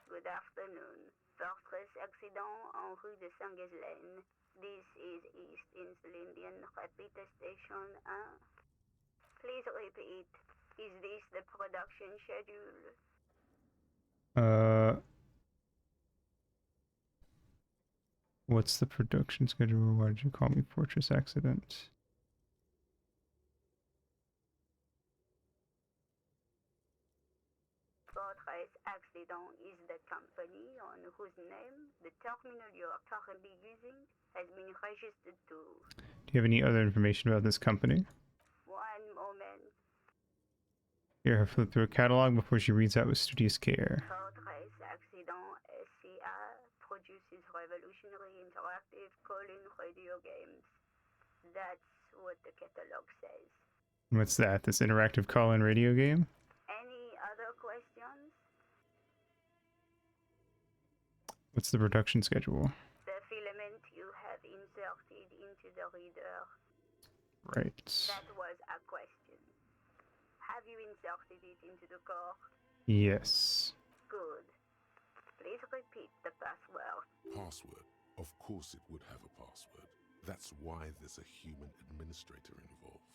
I: Good afternoon. Fortress accident en rue de Saint-Ghislaine. This is East Insulindian Repeater Station 1. Please repeat. Is this the production schedule?
A: What's the production schedule? Why did you call me Fortress Accident?
I: Fortress Accident is the company on whose name the terminal you are currently using has been registered to.
A: Do you have any other information about this company?
I: One moment.
A: Here, flip through a catalog before she reads out with studious care.
I: Fortress Accident SCA produces revolutionary interactive call-in radio games. That's what the catalog says.
A: What's that? This interactive call-in radio game?
I: Any other questions?
A: What's the production schedule?
I: The filament you have inserted into the reader.
A: Right.
I: That was a question. Have you inserted it into the core?
A: Yes.
I: Good. Please repeat the password.
C: Password? Of course it would have a password. That's why there's a human administrator involved.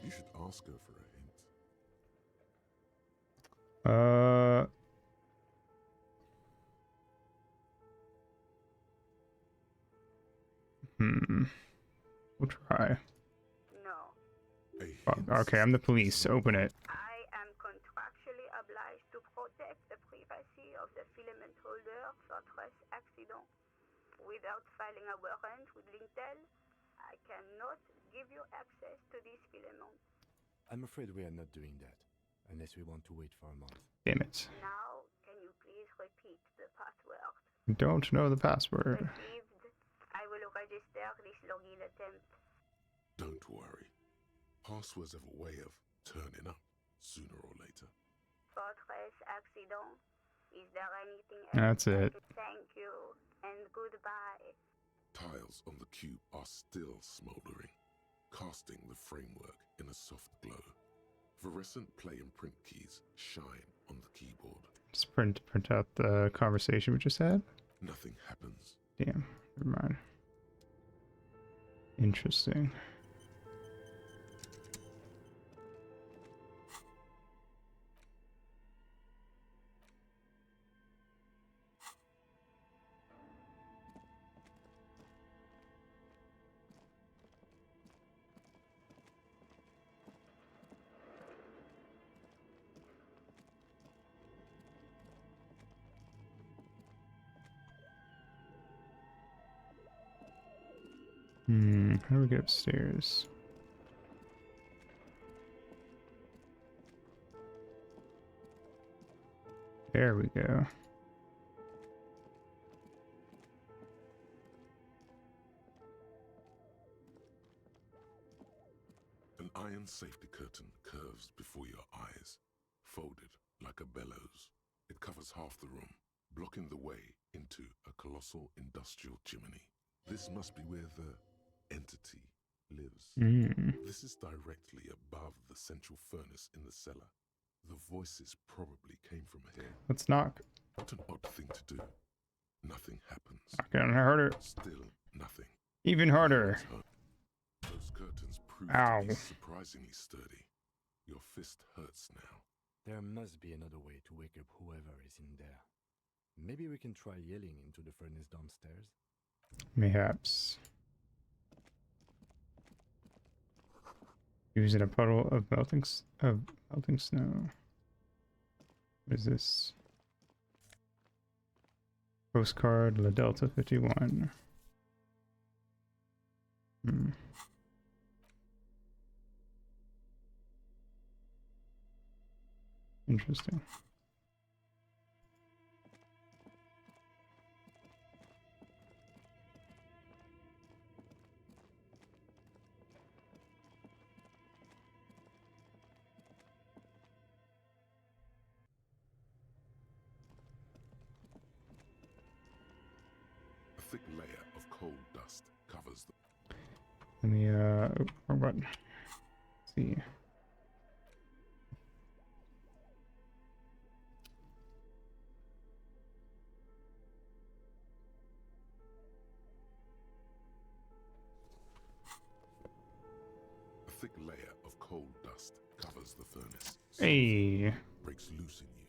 C: You should ask her for a hint.
A: We'll try.
I: No.
A: Okay, I'm the police. Open it.
I: I am contractually obliged to protect the privacy of the filament holder Fortress Accident. Without filing a warrant with Lintel, I cannot give you access to this filament.
D: I'm afraid we are not doing that, unless we want to wait for a month.
A: Damn it.
I: Now, can you please repeat the password?
A: Don't know the password.
I: Received. I will register this login attempt.
C: Don't worry. Passwords have a way of turning up sooner or later.
I: Fortress Accident. Is there anything else?
A: That's it.
I: Thank you, and goodbye.
C: Tiles on the cube are still smoldering, casting the framework in a soft glow. Fluorescent play and print keys shine on the keyboard.
A: Just print out the conversation we just had.
C: Nothing happens.
A: Damn, never mind. Interesting. How do we get upstairs? There we go.
C: An iron safety curtain curves before your eyes, folded like a bellows. It covers half the room, blocking the way into a colossal industrial chimney. This must be where the entity lives. This is directly above the central furnace in the cellar. The voices probably came from here.
A: Let's knock.
C: What an odd thing to do. Nothing happens.
A: Knock on harder.
C: Still nothing.
A: Even harder.
C: Those curtains prove
A: Ow.
C: to be surprisingly sturdy. Your fist hurts now.
D: There must be another way to wake up whoever is in there. Maybe we can try yelling into the furnace downstairs.
A: Mayhaps. Using a puddle of melting snow. What is this? Postcard La Delta 51. Interesting.
C: thick layer of coal dust covers the...
A: Let me, what? Let's see.
C: A thick layer of coal dust covers the furnace.
A: Hey.
C: Breaks loose in you.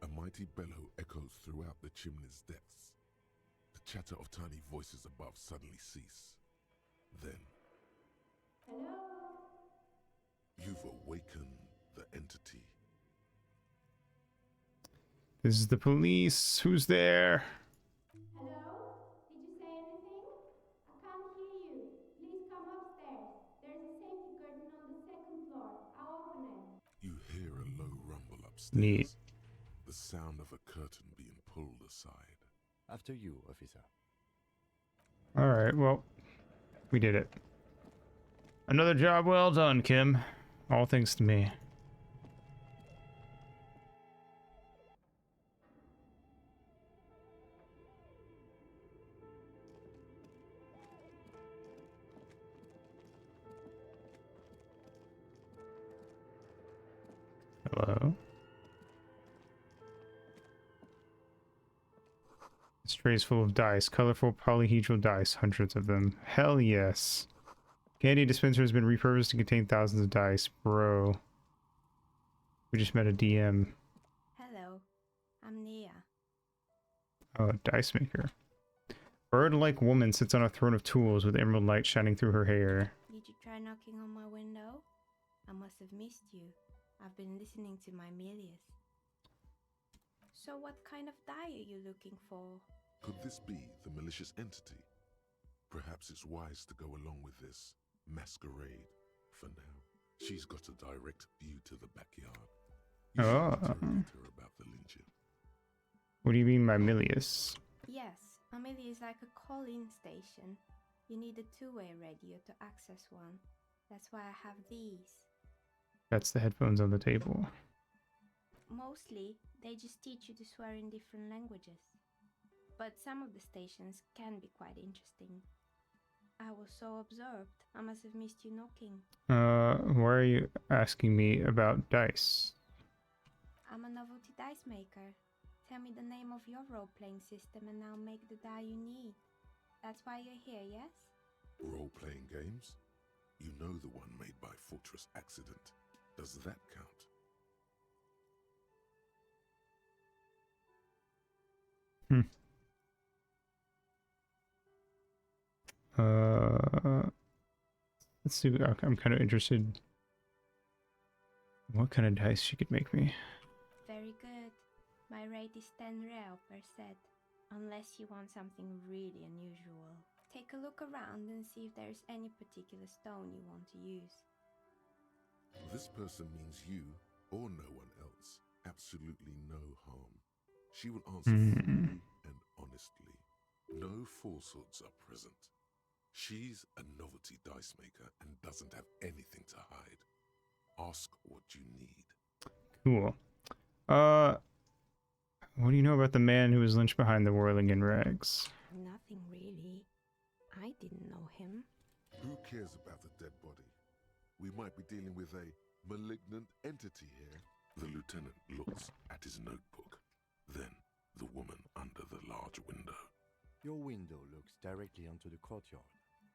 C: A mighty bellow echoes throughout the chimney's depths. The chatter of tiny voices above suddenly cease. Then...
J: Hello?
C: You've awakened the entity.
A: This is the police. Who's there?
J: Hello? Did you say anything? I can't hear you. Please come upstairs. There's a safety curtain on the second floor. I'll open it.
C: You hear a low rumble upstairs.
A: Neat.
C: The sound of a curtain being pulled aside.
D: After you, officer.
A: Alright, well, we did it. Another job well done, Kim. All thanks to me. Hello? This tray is full of dice, colorful polyhedral dice, hundreds of them. Hell yes. Candy dispenser has been repurposed to contain thousands of dice. Bro. We just met a DM.
J: Hello. I'm Nia.
A: Oh, a dice maker. Bird-like woman sits on a throne of tools with emerald light shining through her hair.
J: Did you try knocking on my window? I must have missed you. I've been listening to my Milius. So what kind of die are you looking for?
C: Could this be the malicious entity? Perhaps it's wise to go along with this masquerade for now. She's got a direct view to the backyard. You should interrogate her about the lynching.
A: What do you mean by Milius?
J: Yes, a Milius is like a call-in station. You need a two-way radio to access one. That's why I have these.
A: That's the headphones on the table.
J: Mostly, they just teach you to swear in different languages. But some of the stations can be quite interesting. I was so absorbed, I must have missed you knocking.
A: Why are you asking me about dice?
J: I'm a novelty dice maker. Tell me the name of your role-playing system and I'll make the die you need. That's why you're here, yes?
C: Role-playing games? You know the one made by Fortress Accident. Does that count?
A: Let's see. I'm kind of interested. What kind of dice she could make me?
J: Very good. My rate is 10 real per set, unless you want something really unusual. Take a look around and see if there's any particular stone you want to use.
C: This person means you or no one else. Absolutely no harm. She will answer freely and honestly. No falsehoods are present. She's a novelty dice maker and doesn't have anything to hide. Ask what you need.
A: Cool. What do you know about the man who was lynched behind the whirling in rags?
J: Nothing really. I didn't know him.
C: Who cares about the dead body? We might be dealing with a malignant entity here. The lieutenant looks at his notebook. Then the woman under the large window.
D: Your window looks directly onto the courtyard.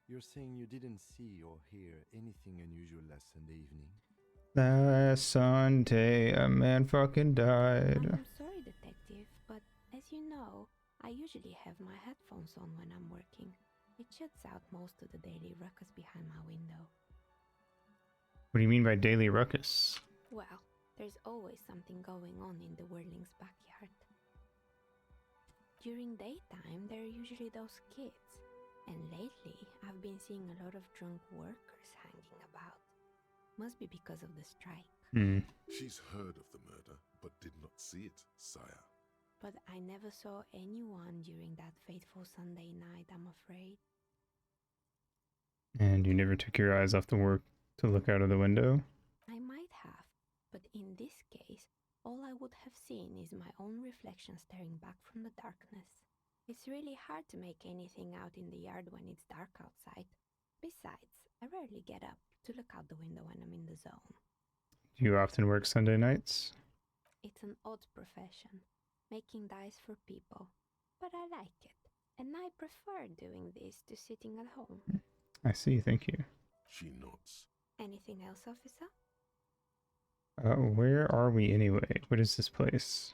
D: You're saying you didn't see or hear anything unusual last Sunday evening?
A: Last Sunday, a man fucking died.
J: I'm sorry, detective, but as you know, I usually have my headphones on when I'm working. It shuts out most of the daily ruckus behind my window.
A: What do you mean by daily ruckus?
J: Well, there's always something going on in the whirling's backyard. During daytime, there are usually those kids. And lately, I've been seeing a lot of drunk workers hanging about. Must be because of the strike.
C: She's heard of the murder, but did not see it, sire.
J: But I never saw anyone during that fateful Sunday night, I'm afraid.
A: And you never took your eyes off the work to look out of the window?
J: I might have, but in this case, all I would have seen is my own reflection staring back from the darkness. It's really hard to make anything out in the yard when it's dark outside. Besides, I rarely get up to look out the window when I'm in the zone.
A: Do you often work Sunday nights?
J: It's an odd profession, making dice for people, but I like it, and I prefer doing this to sitting at home.
A: I see, thank you.
C: She nods.
J: Anything else, officer?
A: Where are we anyway? What is this place?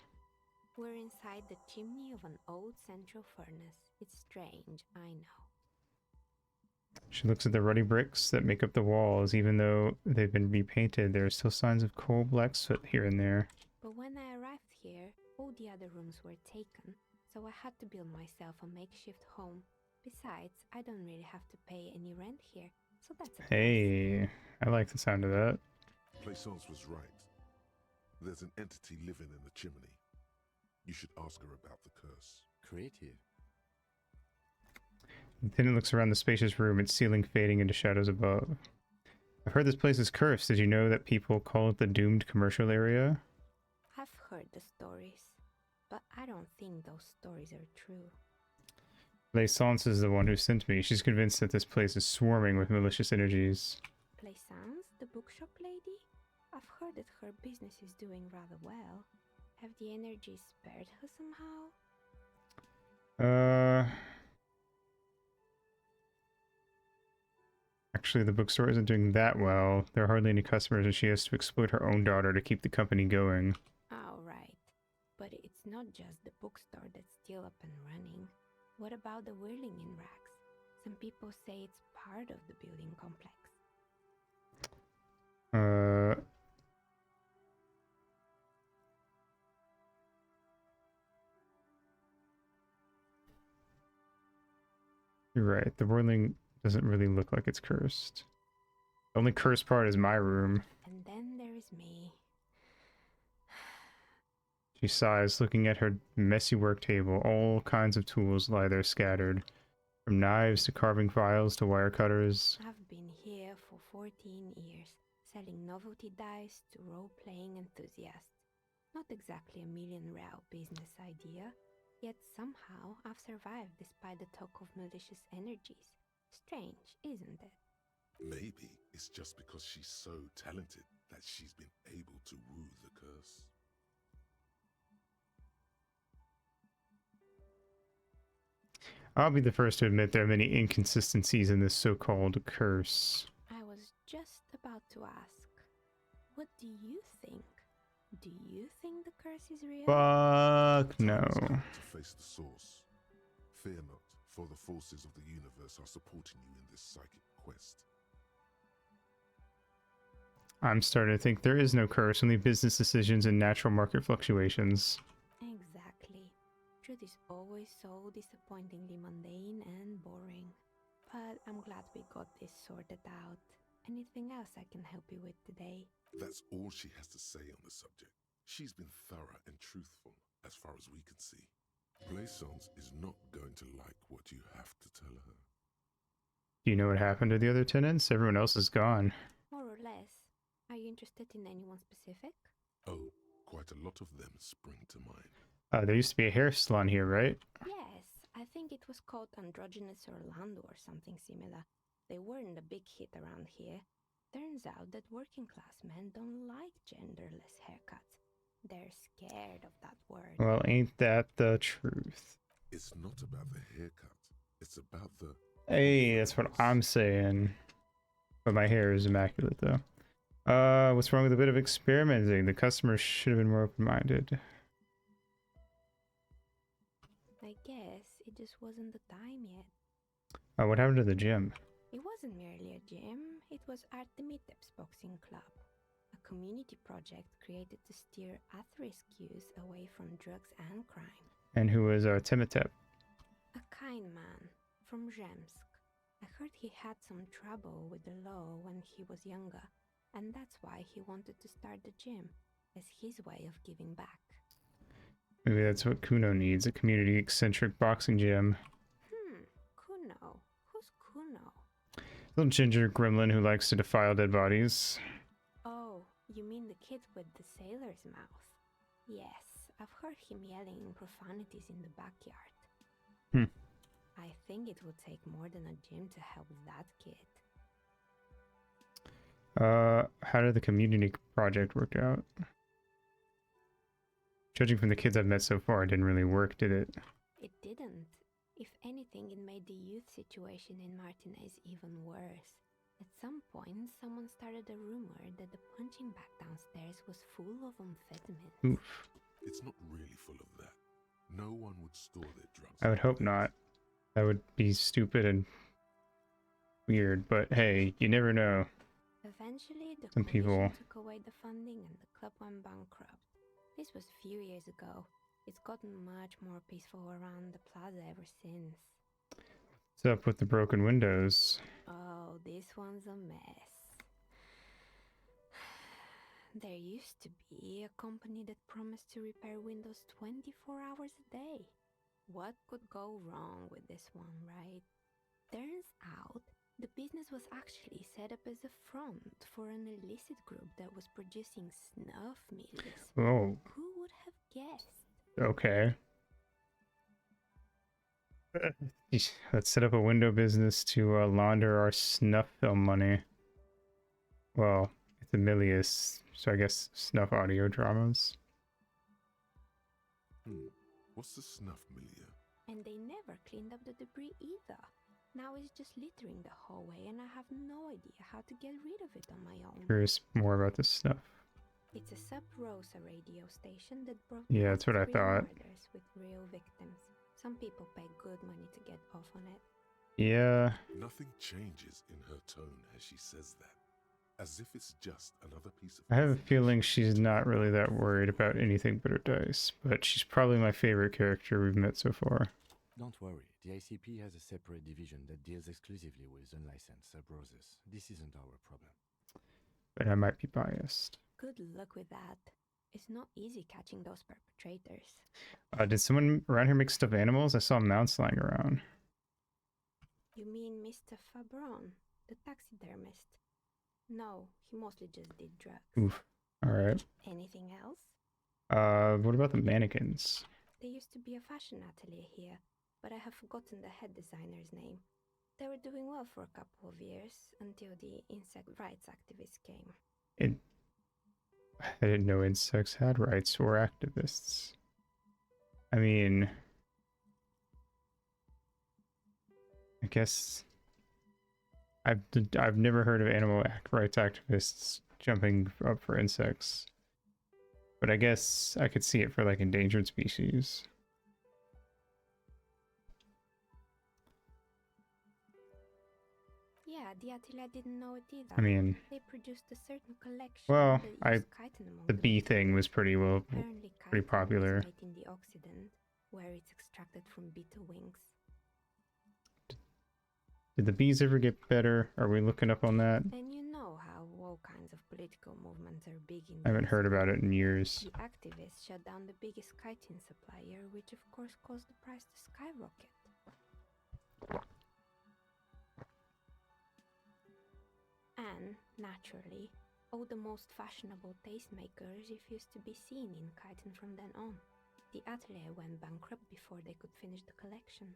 J: We're inside the chimney of an old central furnace. It's strange, I know.
A: She looks at the ruddy bricks that make up the walls. Even though they've been repainted, there are still signs of coal black soot here and there.
J: But when I arrived here, all the other rooms were taken, so I had to build myself a makeshift home. Besides, I don't really have to pay any rent here, so that's a plus.
A: Hey, I like the sound of that.
C: Plaisance was right. There's an entity living in the chimney. You should ask her about the curse.
D: Creative.
A: Lieutenant looks around the spacious room, its ceiling fading into shadows above. I've heard this place is cursed. Did you know that people call it the doomed commercial area?
J: I've heard the stories, but I don't think those stories are true.
A: Plaisance is the one who sent me. She's convinced that this place is swarming with malicious energies.
J: Plaisance, the bookshop lady? I've heard that her business is doing rather well. Have the energies spared her somehow?
A: Actually, the bookstore isn't doing that well. There are hardly any customers, and she has to exploit her own daughter to keep the company going.
J: Oh, right. But it's not just the bookstore that's still up and running. What about the whirling in racks? Some people say it's part of the building complex.
A: You're right. The whirling doesn't really look like it's cursed. The only cursed part is my room.
J: And then there is me.
A: She sighs, looking at her messy work table. All kinds of tools lie there scattered. From knives to carving files to wire cutters.
J: I've been here for 14 years, selling novelty dice to role-playing enthusiasts. Not exactly a million-real business idea, yet somehow I've survived despite the talk of malicious energies. Strange, isn't it?
C: Maybe it's just because she's so talented that she's been able to woo the curse.
A: I'll be the first to admit there are many inconsistencies in this so-called curse.
J: I was just about to ask, what do you think? Do you think the curse is real?
A: Fuck no.
C: It's time to face the source. Fear not, for the forces of the universe are supporting you in this psychic quest.
A: I'm starting to think there is no curse, only business decisions and natural market fluctuations.
J: Exactly. Truth is always so disappointingly mundane and boring. But I'm glad we got this sorted out. Anything else I can help you with today?
C: That's all she has to say on the subject. She's been thorough and truthful, as far as we can see. Plaisance is not going to like what you have to tell her.
A: Do you know what happened to the other tenants? Everyone else is gone.
J: More or less. Are you interested in anyone specific?
C: Oh, quite a lot of them spring to mind.
A: There used to be a hair salon here, right?
J: Yes, I think it was called Androgynous Orlando or something similar. They weren't a big hit around here. Turns out that working class men don't like genderless haircuts. They're scared of that word.
A: Well, ain't that the truth?
C: It's not about the haircut. It's about the...
A: Hey, that's what I'm saying. But my hair is immaculate, though. What's wrong with a bit of experimenting? The customers should have been more open-minded.
J: I guess it just wasn't the time yet.
A: What happened to the gym?
J: It wasn't merely a gym, it was Artemitep's Boxing Club, a community project created to steer at-risk youth away from drugs and crime.
A: And who was Timitep?
J: A kind man from Zemsk. I heard he had some trouble with the law when he was younger, and that's why he wanted to start the gym, as his way of giving back.
A: Maybe that's what Kuno needs, a community-eccentric boxing gym.
J: Kuno? Who's Kuno?
A: Little ginger gremlin who likes to defile dead bodies.
J: Oh, you mean the kid with the sailor's mouth? Yes, I've heard him yelling profanities in the backyard.
A: Hmm.
J: I think it would take more than a gym to help that kid.
A: How did the community project work out? Judging from the kids I've met so far, it didn't really work, did it?
J: It didn't. If anything, it made the youth situation in Martinez even worse. At some point, someone started a rumor that the punching bag downstairs was full of amphetamines.
A: Oof.
C: It's not really full of that. No one would store their drugs.
A: I would hope not. That would be stupid and weird, but hey, you never know.
J: Eventually, the
A: Some
J: coalition
A: people...
J: took away the funding and the club went bankrupt. This was a few years ago. It's gotten much more peaceful around the plaza ever since.
A: What's up with the broken windows?
J: Oh, this one's a mess. There used to be a company that promised to repair windows 24 hours a day. What could go wrong with this one, right? Turns out, the business was actually set up as a front for an illicit group that was producing snuff meals.
A: Oh.
J: Who would have guessed?
A: Okay. Let's set up a window business to launder our snuff film money. Well, it's Emilius, so I guess snuff audio dramas.
C: What's the snuff milieu?
J: And they never cleaned up the debris either. Now it's just littering the hallway and I have no idea how to get rid of it on my own.
A: Curious more about this stuff.
J: It's a Sub Rosa radio station that brought
A: Yeah, that's what I
J: real
A: thought.
J: murders with real victims. Some people pay good money to get off on it.
A: Yeah.
C: Nothing changes in her tone as she says that. As if it's just another piece of...
A: I have a feeling she's not really that worried about anything but her dice, but she's probably my favorite character we've met so far.
D: Don't worry, the ICP has a separate division that deals exclusively with unlicensed sub-roses. This isn't our problem.
A: But I might be biased.
J: Good luck with that. It's not easy catching those perpetrators.
A: Did someone around here make stuffed animals? I saw mounts lying around.
J: You mean Mr. Fabron, the taxidermist? No, he mostly just did drugs.
A: Oof. Alright.
J: Anything else?
A: What about the mannequins?
J: There used to be a fashion atelier here, but I have forgotten the head designer's name. They were doing well for a couple of years, until the insect rights activists came.
A: I didn't know insects had rights or activists. I mean... I guess... I've never heard of animal rights activists jumping up for insects. But I guess I could see it for like endangered species.
J: Yeah, the atelier didn't know it either.
A: I mean...
J: They produced a certain collection
A: Well,
J: that used chitin among
A: the bee thing was pretty pretty popular.
J: Is made in the Occident, where it's extracted from beetle wings.
A: Did the bees ever get better? Are we looking up on that?
J: And you know how all kinds of political movements are big in
A: I haven't heard about it in years.
J: The activists shut down the biggest chitin supplier, which of course caused the price to skyrocket. And, naturally, all the most fashionable tastemakers refused to be seen in chitin from then on. The atelier went bankrupt before they could finish the collection.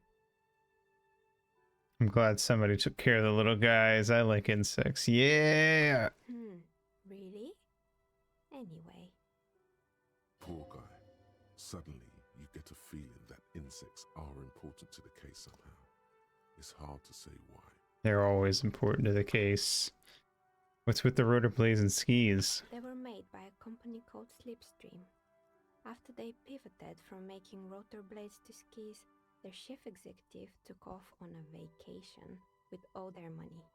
A: I'm glad somebody took care of the little guys. I like insects. Yeah!
J: Really? Anyway.
C: Poor guy. Suddenly, you get a feeling that insects are important to the case somehow. It's hard to say why.
A: They're always important to the case. What's with the rotorblades and skis?
J: They were made by a company called Slipstream. After they pivoted from making rotor blades to skis, their chief executive took off on a vacation with all their money.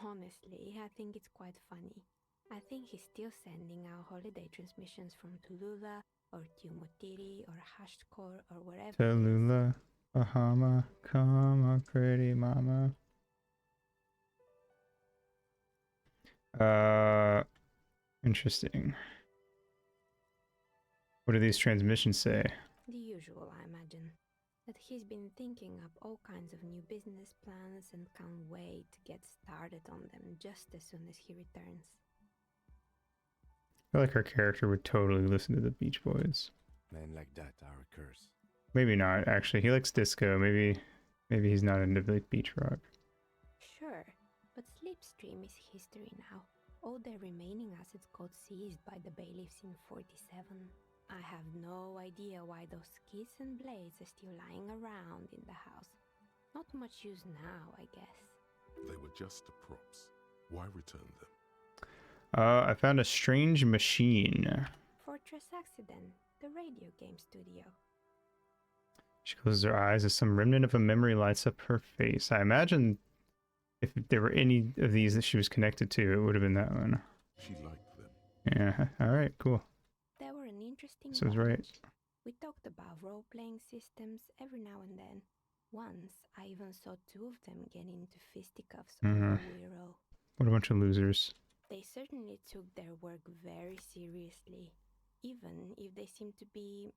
J: Honestly, I think it's quite funny. I think he's still sending out holiday transmissions from Tulula or Tiumotiri or Hashtkor or wherever.
A: Tulula, Bahama, come a pretty mama. Interesting. What do these transmissions say?
J: The usual, I imagine. That he's been thinking up all kinds of new business plans and can't wait to get started on them just as soon as he returns.
A: I feel like our character would totally listen to the Beach Boys.
D: Men like that are a curse.
A: Maybe not, actually. He likes disco. Maybe he's not into like beach rock.
J: Sure, but Slipstream is history now. All the remaining assets got seized by the bailiffs in 47. I have no idea why those keys and blades are still lying around in the house. Not much use now, I guess.
C: They were just the props. Why return them?
A: I found a strange machine.
J: Fortress Accident, the radio game studio.
A: She closes her eyes as some remnant of a memory lights up her face. I imagine if there were any of these that she was connected to, it would have been that one.
C: She liked them.
A: Yeah, alright, cool.
J: They were an interesting
A: So I was right.
J: bunch. We talked about role-playing systems every now and then. Once, I even saw two of them get into fisticuffs over Wiro.
A: What a bunch of losers.
J: They certainly took their work very seriously, even if they seemed to be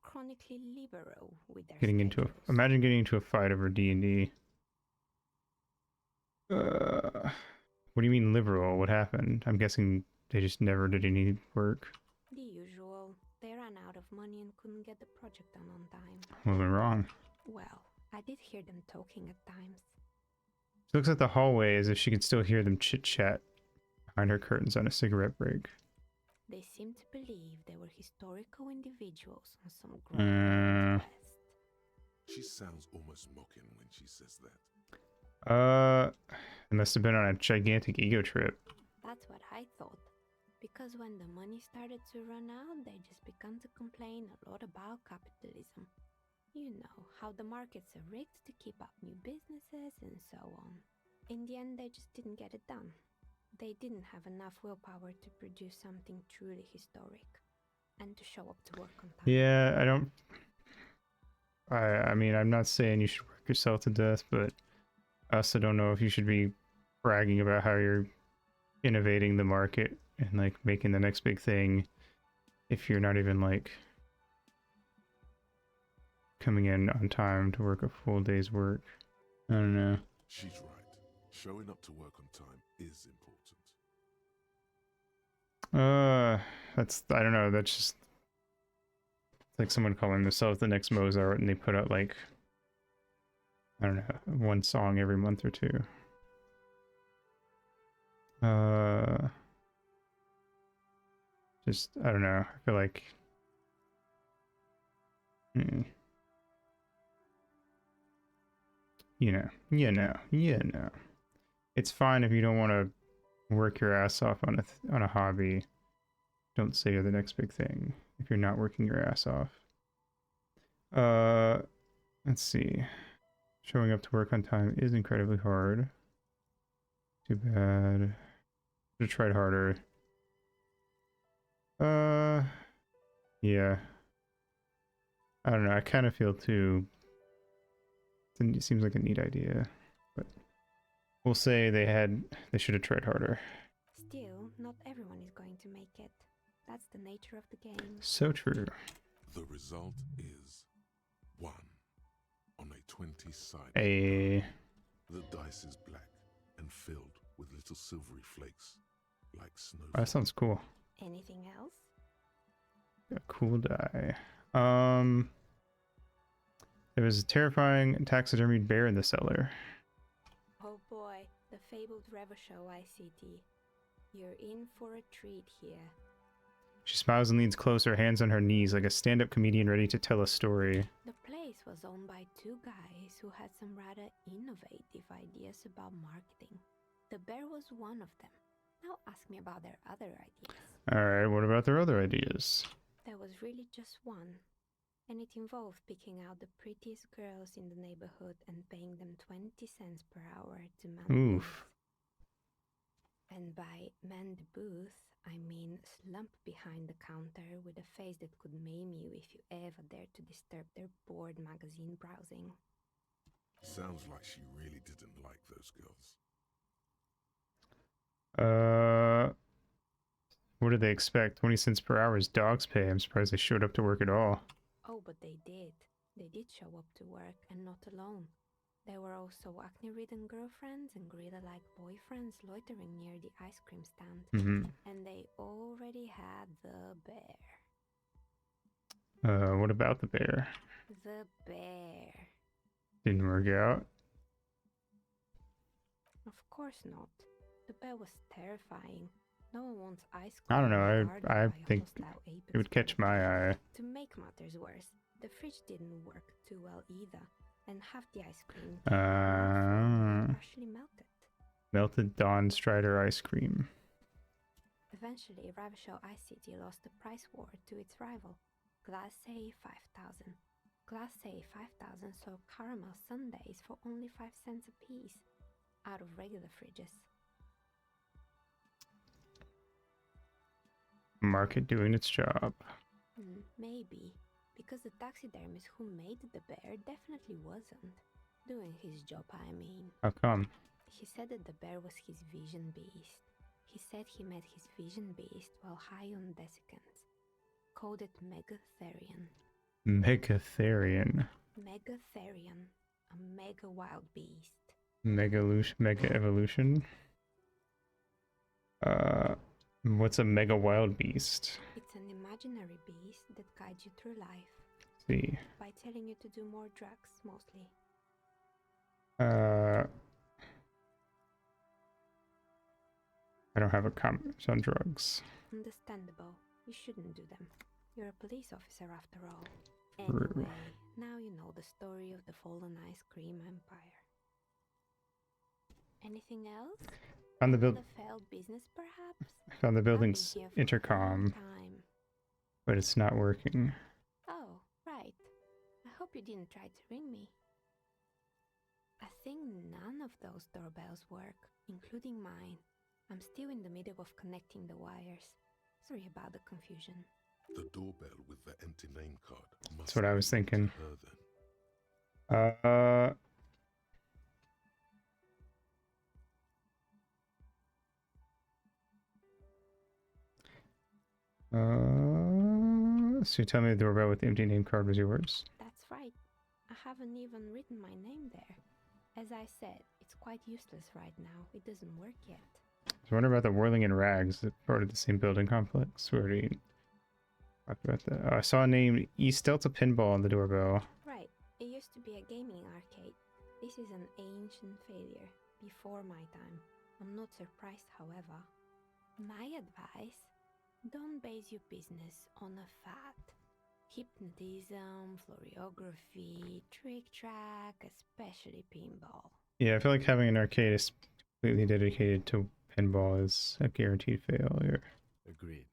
J: chronically liberal with their schedules.
A: Imagine getting into a fight over D&D. What do you mean liberal? What happened? I'm guessing they just never did any work.
J: The usual. They ran out of money and couldn't get the project done on time.
A: What went wrong?
J: Well, I did hear them talking at times.
A: She looks at the hallway as if she can still hear them chit-chat behind her curtains on a cigarette break.
J: They seemed to believe they were historical individuals on some grand quest.
C: She sounds almost mocking when she says that.
A: It must have been on a gigantic ego trip.
J: That's what I thought. Because when the money started to run out, they just began to complain a lot about capitalism. You know, how the markets are rigged to keep up new businesses and so on. In the end, they just didn't get it done. They didn't have enough willpower to produce something truly historic and to show up to work on time.
A: Yeah, I mean, I'm not saying you should work yourself to death, but I also don't know if you should be bragging about how you're innovating the market and like making the next big thing if you're not even like coming in on time to work a full day's work. I don't know.
C: She's right. Showing up to work on time is important.
A: I don't know, that's just like someone calling themselves the next Mozart and they put out like, I don't know, one song every month or two. Just, I don't know, I feel like you know. It's fine if you don't want to work your ass off on a hobby. Don't say you're the next big thing if you're not working your ass off. Let's see. Showing up to work on time is incredibly hard. Too bad. Should have tried harder. Yeah. I don't know, I kind of feel too... It seems like a neat idea, but we'll say they should have tried harder.
J: Still, not everyone is going to make it. That's the nature of the game.
A: So true.
C: The result is 1 on a 20-sided
A: die.
C: The dice is black and filled with little silvery flakes, like snow.
A: Oh, that sounds cool.
J: Anything else?
A: A cool die. There was a terrifying taxidermied bear in the cellar.
J: Oh boy, the fabled Revo-show ICT. You're in for a treat here.
A: She smiles and leans closer, hands on her knees, like a stand-up comedian ready to tell a story.
J: The place was owned by two guys who had some rather innovative ideas about marketing. The bear was one of them. Now ask me about their other ideas.
A: Alright, what about their other ideas?
J: There was really just one. And it involved picking out the prettiest girls in the neighborhood and paying them 20 cents per hour to man the booth. And by man the booth, I mean slump behind the counter with a face that could maim you if you ever dared to disturb their bored magazine browsing.
C: Sounds like she really didn't like those girls.
A: What did they expect? 20 cents per hour is dog's pay. I'm surprised they showed up to work at all.
J: Oh, but they did. They did show up to work, and not alone. There were also acne-ridden girlfriends and gorilla-like boyfriends loitering near the ice cream stand. And they already had the bear.
A: What about the bear?
J: The bear.
A: Didn't work out.
J: Of course not. The bear was terrifying. No one wants ice cream.
A: I don't know.
J: guarded
A: I
J: by a
A: think
J: hostile apex
A: it would catch
J: predator.
A: my eye.
J: To make matters worse, the fridge didn't work too well either, and half the ice cream partially melted.
A: Melted Dawn Strider ice cream.
J: Eventually, Ravishaw Ice City lost the price war to its rival, Glacé 5000. Glacé 5000 sold caramel sundaes for only 5 cents a piece, out of regular fridges.
A: Market doing its job.
J: Maybe, because the taxidermist who made the bear definitely wasn't. Doing his job, I mean.
A: How come?
J: He said that the bear was his vision beast. He said he met his vision beast while high on desiccants. Called it Megatherian.
A: Megatherian.
J: Megatherian, a mega wild beast.
A: Mega evolution. What's a mega wild beast?
J: It's an imaginary beast that guides you through life.
A: See.
J: By telling you to do more drugs, mostly.
A: I don't have a comment on drugs.
J: Understandable. You shouldn't do them. You're a police officer after all.
A: True.
J: Anyway, now you know the story of the fallen ice cream empire. Anything else?
A: On the
J: The failed business, perhaps?
A: found the
J: I've been
A: building's
J: here for a long
A: intercom,
J: time.
A: but it's not working.
J: Oh, right. I hope you didn't try to ring me. I think none of those doorbells work, including mine. I'm still in the middle of connecting the wires. Sorry about the confusion.
C: The doorbell with the empty name card.
A: That's what I was thinking.
C: Her then.
A: So you tell me the doorbell with the empty name card was yours?
J: That's right. I haven't even written my name there. As I said, it's quite useless right now. It doesn't work yet.
A: I was wondering about the Whirling in Rags. Is it part of the same building complex? We already talked about that. Oh, I saw a name East Delta Pinball on the doorbell.
J: Right. It used to be a gaming arcade. This is an ancient failure, before my time. I'm not surprised, however. My advice? Don't base your business on a fad. Hypnotism, floriography, trick track, especially pinball.
A: Yeah, I feel like having an arcade is completely dedicated to pinball is a guaranteed failure.
D: Agreed.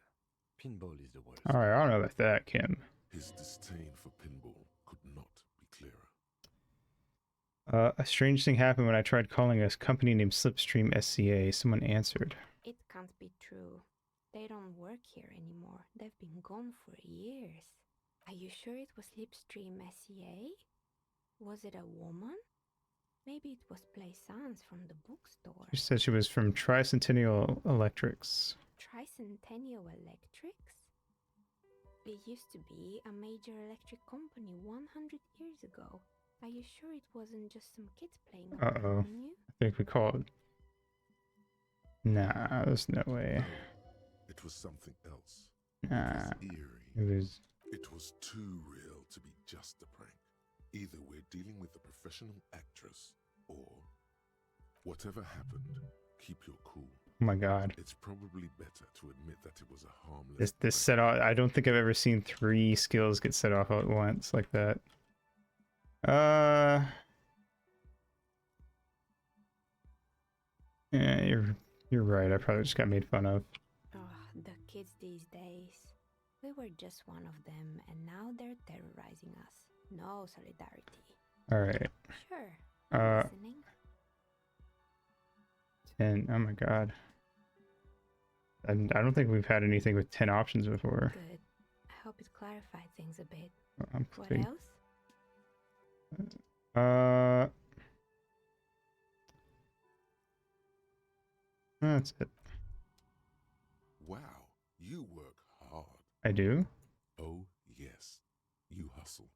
D: Pinball is the worst.
A: Alright, I don't know about that, Kim.
C: His disdain for pinball could not be clearer.
A: A strange thing happened when I tried calling a company named Slipstream SCA. Someone answered.
J: It can't be true. They don't work here anymore. They've been gone for years. Are you sure it was Slipstream SCA? Was it a woman? Maybe it was Plaisance from the bookstore.
A: She said she was from Tricentennial Electrics.
J: Tricentennial Electrics? It used to be a major electric company 100 years ago. Are you sure it wasn't just some kids playing around on you?
A: I think we called. Nah, there's no way.
C: It was something else.
A: Nah.
C: It was eerie.
A: It was.
C: It was too real to be just a prank. Either we're dealing with a professional actress, or whatever happened, keep your cool.
A: Oh my god.
C: It's probably better to admit that it was a harmless.
A: This
C: prank.
A: set off. I don't think I've ever seen 3 skills get set off at once like that. Yeah, you're right. I probably just got made fun of.
J: Oh, the kids these days. We were just one of them, and now they're terrorizing us. No solidarity.
A: All right.
J: Sure. I'm listening.
A: 10. Oh my god. I don't think we've had anything with 10 options before.
J: Good. I hope it clarified things a bit.
A: I'm
J: What
A: pretty-
J: else?
A: That's it.
C: Wow, you work hard.
A: I do.
C: Oh yes, you hustle.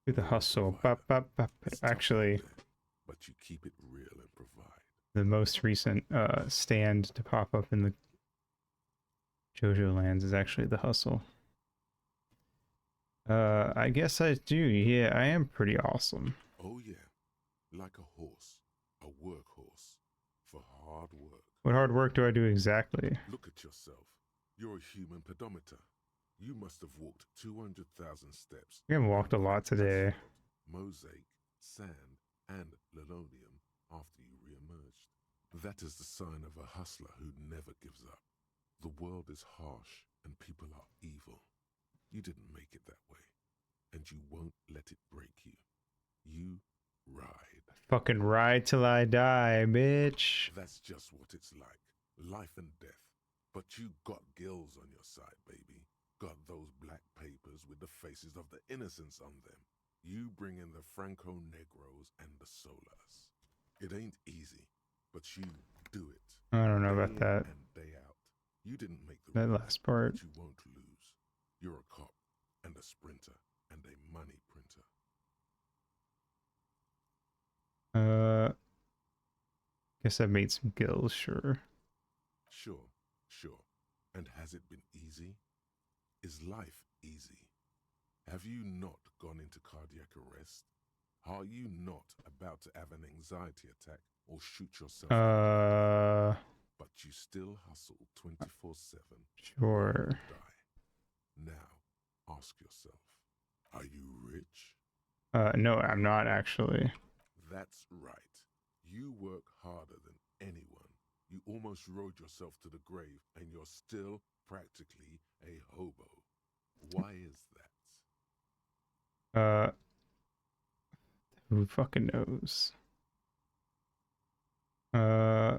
A: Do the hustle. Bop, bop, bop.
C: It's tough out
A: Actually,
C: there, but you keep it real and provide.
A: the most recent stand to pop up in the JoJo lands is actually the hustle. I guess I do. Yeah, I am pretty awesome.
C: Oh yeah, like a horse, a workhorse, for hard work.
A: What hard work do I do exactly?
C: Look at yourself. You're a human pedometer. You must have walked 200,000 steps.
A: We haven't walked a
C: and
A: lot
C: rubbed
A: today.
C: asphalt, mosaic, sand, and linoleum after you re-emerged. That is the sign of a hustler who never gives up. The world is harsh and people are evil. You didn't make it that way, and you won't let it break you. You ride.
A: Fucking ride till I die, bitch.
C: That's just what it's like. Life and death. But you got gills on your side, baby. Got those black papers with the faces of the innocents on them. You bring in the Franco Negros and the Solas. It ain't easy, but you do it.
A: I don't know
C: Day
A: about
C: in
A: that.
C: and day out. You didn't make the
A: That
C: rules,
A: last part.
C: but you won't lose. You're a cop and a sprinter and a money printer.
A: Guess I've made some gills, sure.
C: Sure. And has it been easy? Is life easy? Have you not gone into cardiac arrest? Are you not about to have an anxiety attack or shoot yourself? But you still hustle 24/7.
A: Sure.
C: Die. Now, ask yourself, are you rich?
A: No, I'm not actually.
C: That's right. You work harder than anyone. You almost rode yourself to the grave and you're still practically a hobo. Why is that?
A: Who fucking knows? I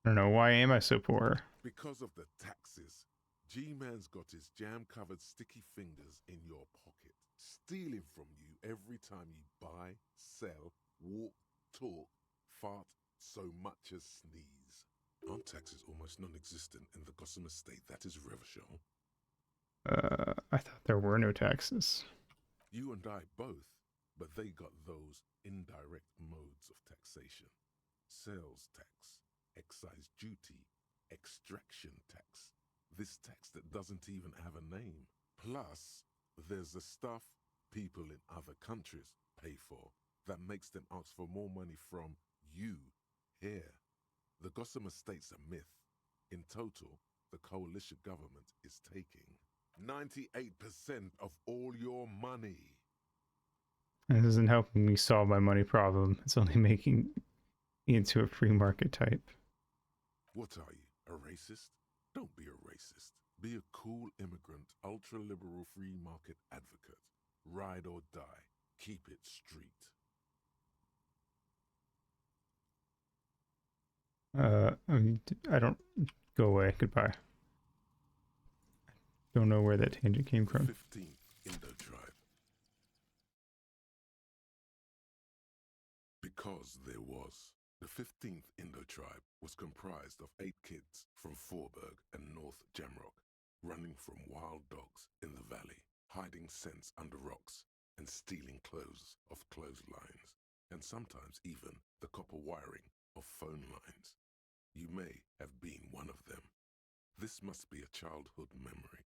A: don't know. Why am I so poor?
C: Because of the taxes. G-Man's got his jam-covered sticky fingers in your pocket, stealing from you every time you buy, sell, walk, talk, fart, so much as sneeze. Aren't taxes almost non-existent in the Gotham estate that is Revachol?
A: I thought there were no taxes.
C: You and I both, but they got those indirect modes of taxation. Sales tax, excise duty, extraction tax. This tax that doesn't even have a name. Plus, there's the stuff people in other countries pay for that makes them ask for more money from you here. The Gotham estate's a myth. In total, the coalition government is taking 98% of all your money.
A: This isn't helping me solve my money problem. It's only making me into a free market type.
C: What are you, a racist? Don't be a racist. Be a cool immigrant, ultra-liberal free market advocate. Ride or die. Keep it street.
A: I don't... Go away. Goodbye. Don't know where that tangent came from.
C: 15th Indo Tribe. Because there was. The 15th Indo Tribe was comprised of 8 kids from Forberg and North Jamrock, running from wild dogs in the valley, hiding scents under rocks, and stealing clothes off clotheslines, and sometimes even the copper wiring of phone lines. You may have been one of them. This must be a childhood memory.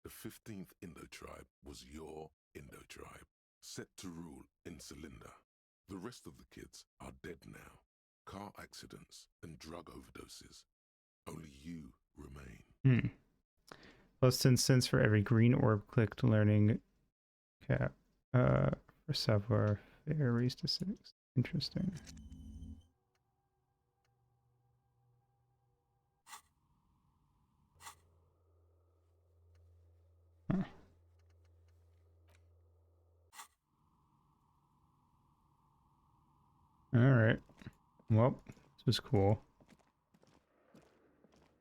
C: The 15th Indo Tribe was your Indo Tribe, set to rule in Celinda. The rest of the kids are dead now. Car accidents and drug overdoses. Only you remain.
A: Plus 10 cents for every green orb clicked. Learning cap. For savoir faire raised to 6. Interesting. Huh. Alright. Well, this was cool.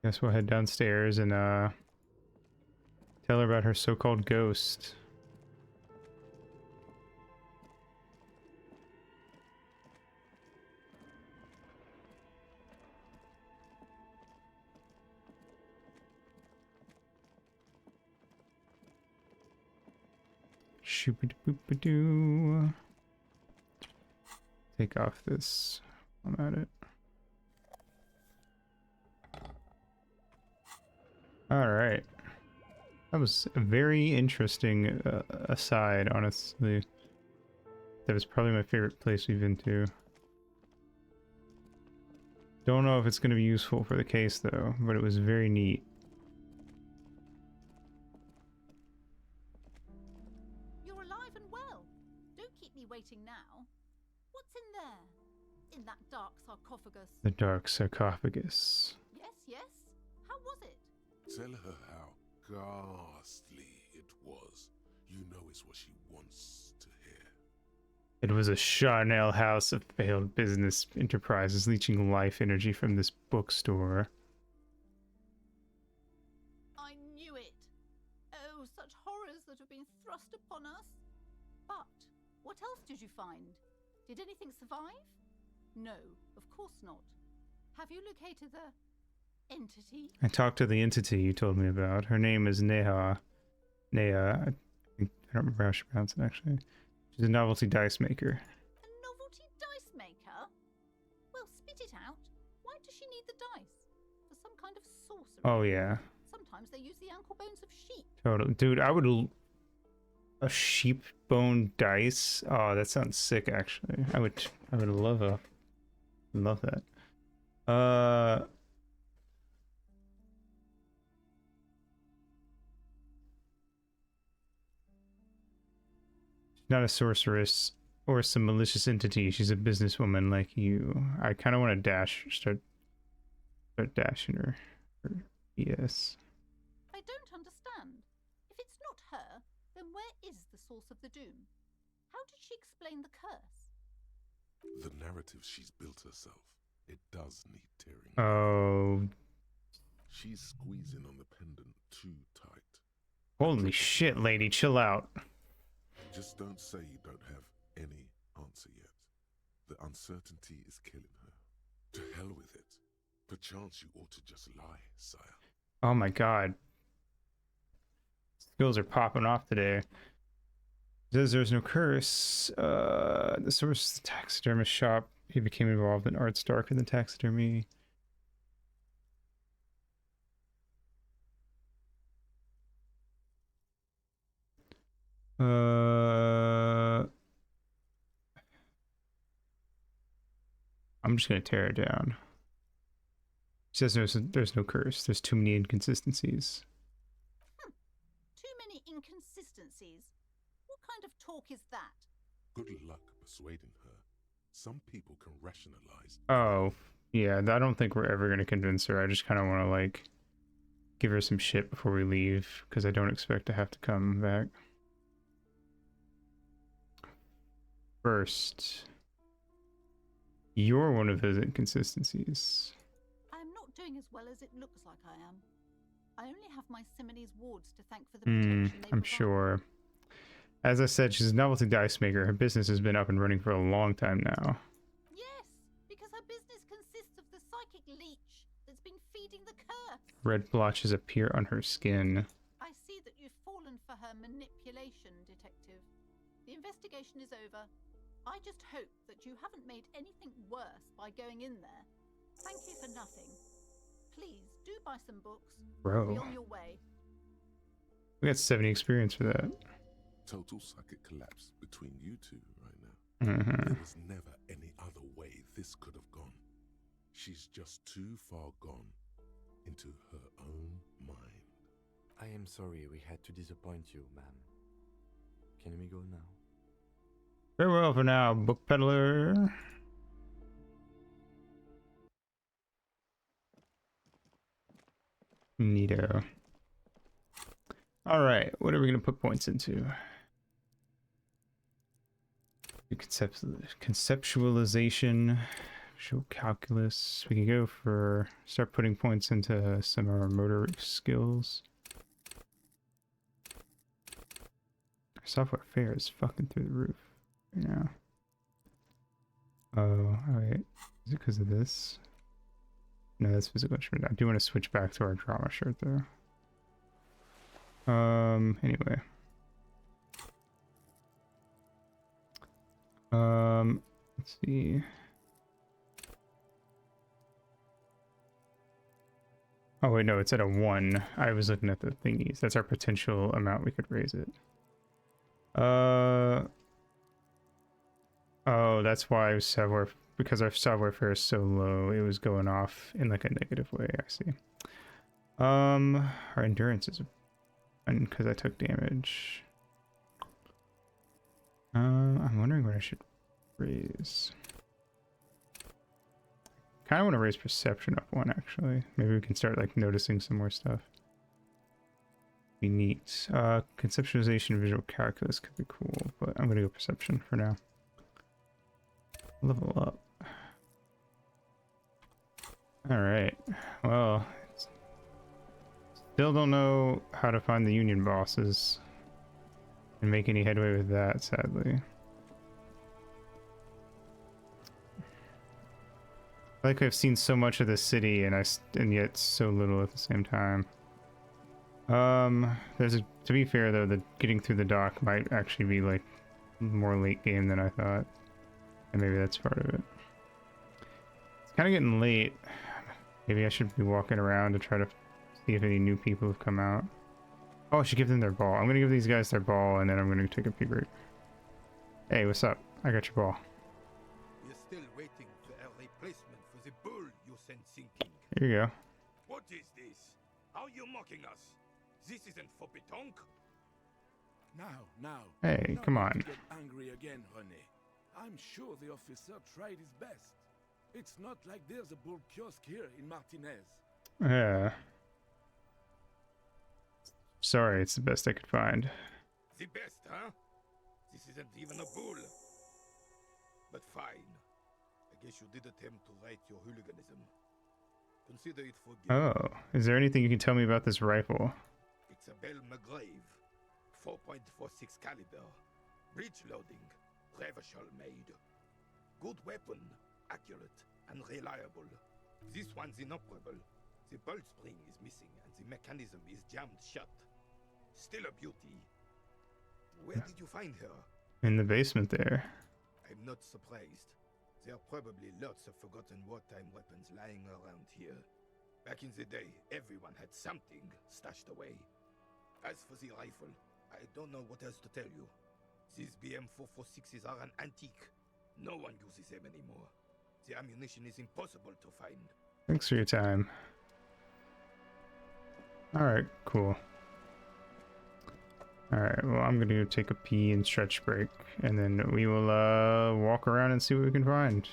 A: Guess we'll head downstairs and tell her about her so-called ghost. Shoop-a-doop-a-doo. Take off this. I'm at it. Alright. That was a very interesting aside, honestly. That was probably my favorite place we've been to. Don't know if it's going to be useful for the case, though, but it was very neat.
H: You're alive and well. Don't keep me waiting now. What's in there? In that dark sarcophagus?
A: The dark sarcophagus.
H: Yes, yes. How was it?
C: Tell her how ghastly it was. You know it's what she wants to hear.
A: It was a Charnel house of failed business enterprises leeching life energy from this bookstore.
H: I knew it. Oh, such horrors that have been thrust upon us. But what else did you find? Did anything survive? No, of course not. Have you located the entity?
A: I talked to the entity you told me about. Her name is Neha. Neha. I don't remember how she pronounced it, actually. She's a novelty dice maker.
H: A novelty dice maker? Well, spit it out. Why does she need the dice? For some kind of sorcery?
A: Oh, yeah.
H: Sometimes they use the ankle bones of sheep.
A: Totally. Dude, I would... A sheep bone dice? Oh, that sounds sick, actually. I would love that. She's not a sorceress or some malicious entity. She's a businesswoman like you. I kind of want to start dashing her. Yes.
H: I don't understand. If it's not her, then where is the source of the doom? How did she explain the curse?
C: The narrative she's built herself. It does need tearing.
A: Oh.
C: She's squeezing on the pendant too tight.
A: Holy shit, lady, chill out.
C: Just don't say you don't have any answer yet. The uncertainty is killing her. To hell with it. Perchance you ought to just lie, sire.
A: Oh my god. Skills are popping off today. Says there's no curse. The source of the taxidermist shop. He became involved in arts darker than taxidermy. I'm just gonna tear it down. She says there's no curse. There's too many inconsistencies.
H: Too many inconsistencies. What kind of talk is that?
C: Good luck persuading her. Some people can rationalize.
A: Oh, yeah. I don't think we're ever gonna convince her. I just kind of want to like give her some shit before we leave because I don't expect to have to come back. First, you're one of those inconsistencies.
H: I'm not doing as well as it looks like I am. I only have my Simone's wards to thank for the protection they
A: I'm
H: provide.
A: sure. As I said, she's a novelty dice maker. Her business has been up and running for a long time now.
H: Yes, because her business consists of the psychic leech that's been feeding the curse.
A: Red blotches appear on her skin.
H: I see that you've fallen for her manipulation, detective. The investigation is over. I just hope that you haven't made anything worse by going in there. Thank you for nothing. Please, do buy some books.
A: Bro.
H: Be on your way.
A: We got 70 experience for that.
C: Total psychic collapse between you two right now. There was never any other way this could have gone. She's just too far gone into her own mind.
D: I am sorry we had to disappoint you, ma'am. Can we go now?
A: Farewell for now, book peddler. Neato. Alright, what are we going to put points into? Conceptualization, visual calculus. We can go for start putting points into some of our motor skills. Our software fare is fucking through the roof right now. Oh, alright. Is it because of this? No, that's physical instrument. I do want to switch back to our drama shirt though. Anyway. Let's see. Oh wait, no, it's at a 1. I was looking at the thingies. That's our potential amount we could raise it. Oh, that's why savoir, because our savoir faire is so low, it was going off in like a negative way. I see. Our endurance is one because I took damage. I'm wondering what I should raise. Kind of want to raise perception up 1 actually. Maybe we can start like noticing some more stuff. Be neat. Conceptualization, visual calculus could be cool, but I'm gonna go perception for now. Level up. All right. Well, still don't know how to find the union bosses and make any headway with that, sadly. I feel like I've seen so much of the city and yet so little at the same time. To be fair though, the getting through the dock might actually be like more late game than I thought. And maybe that's part of it. It's kind of getting late. Maybe I should be walking around to try to see if any new people have come out. Oh, I should give them their ball. I'm gonna give these guys their ball and then I'm gonna take a pee break. Hey, what's up? I got your ball.
C: We're still waiting for a replacement for the bull you sent sinking.
A: Here you go.
C: What is this? Are you mocking us? This isn't for pétanque.
K: Now.
A: Hey, come on.
K: Get angry again, René. I'm sure the officer tried his best. It's not like there's a bull kiosk here in Martinez.
A: Yeah. Sorry, it's the best I could find.
C: The best, huh? This isn't even a bull. But fine. I guess you did attempt to right your hooliganism. Consider it forgiven.
A: Oh, is there anything you can tell me about this rifle?
C: It's a Bell McGrave. 4.46 caliber. Breech loading. Revachol made. Good weapon. Accurate and reliable. This one's inoperable. The bolt spring is missing and the mechanism is jammed shut. Still a beauty. Where did you find her?
A: In the basement there.
C: I'm not surprised. There are probably lots of forgotten wartime weapons lying around here. Back in the day, everyone had something stashed away. As for the rifle, I don't know what else to tell you. These BM-446s are an antique. No one uses them anymore. The ammunition is impossible to find.
A: Thanks for your time. Alright, cool. Alright, well I'm gonna go take a pee and stretch break, and then we will walk around and see what we can find.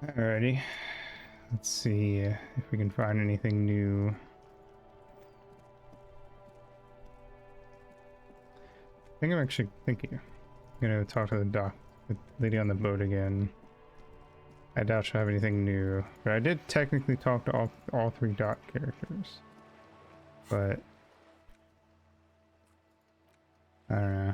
A: Alrighty. Let's see if we can find anything new. I think I'm actually thinking. I'm gonna talk to the lady on the boat again. I doubt she'll have anything new, but I did technically talk to all three Doc characters. But I don't know.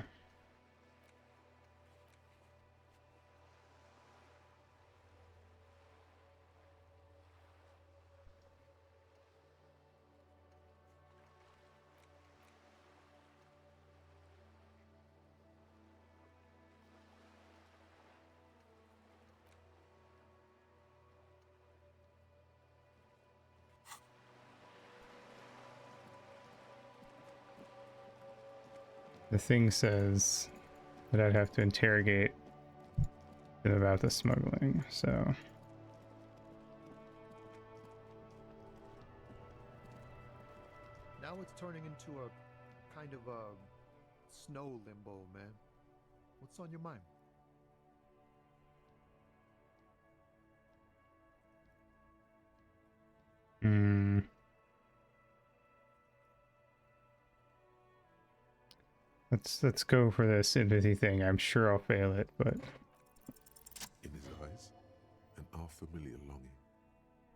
A: The thing says that I'd have to interrogate them about the smuggling, so.
B: Now it's turning into a kind of a snow limbo, man. What's on your mind?
A: Hmm. Let's go for the sympathy thing. I'm sure I'll fail it, but
C: In his eyes, an unfamiliar longing.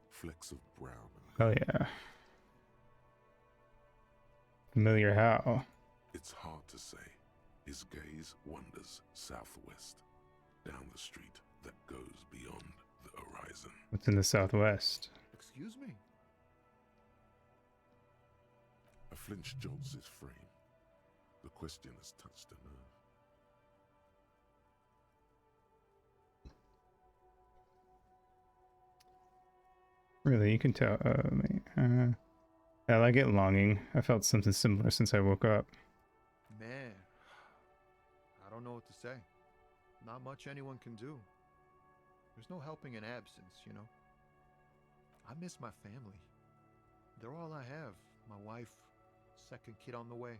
C: Flecks of brown.
A: oh yeah. Familiar how?
C: It's hard to say. His gaze wanders southwest, down the street that goes beyond the horizon.
A: What's in the southwest?
B: Excuse me?
C: A flinch jolts his frame. The question has touched a nerve.
A: Really, you can tell. I like it longing. I felt something similar since I woke up.
B: Man, I don't know what to say. Not much anyone can do. There's no helping in absence, you know. I miss my family. They're all I have. My wife, second kid on the way,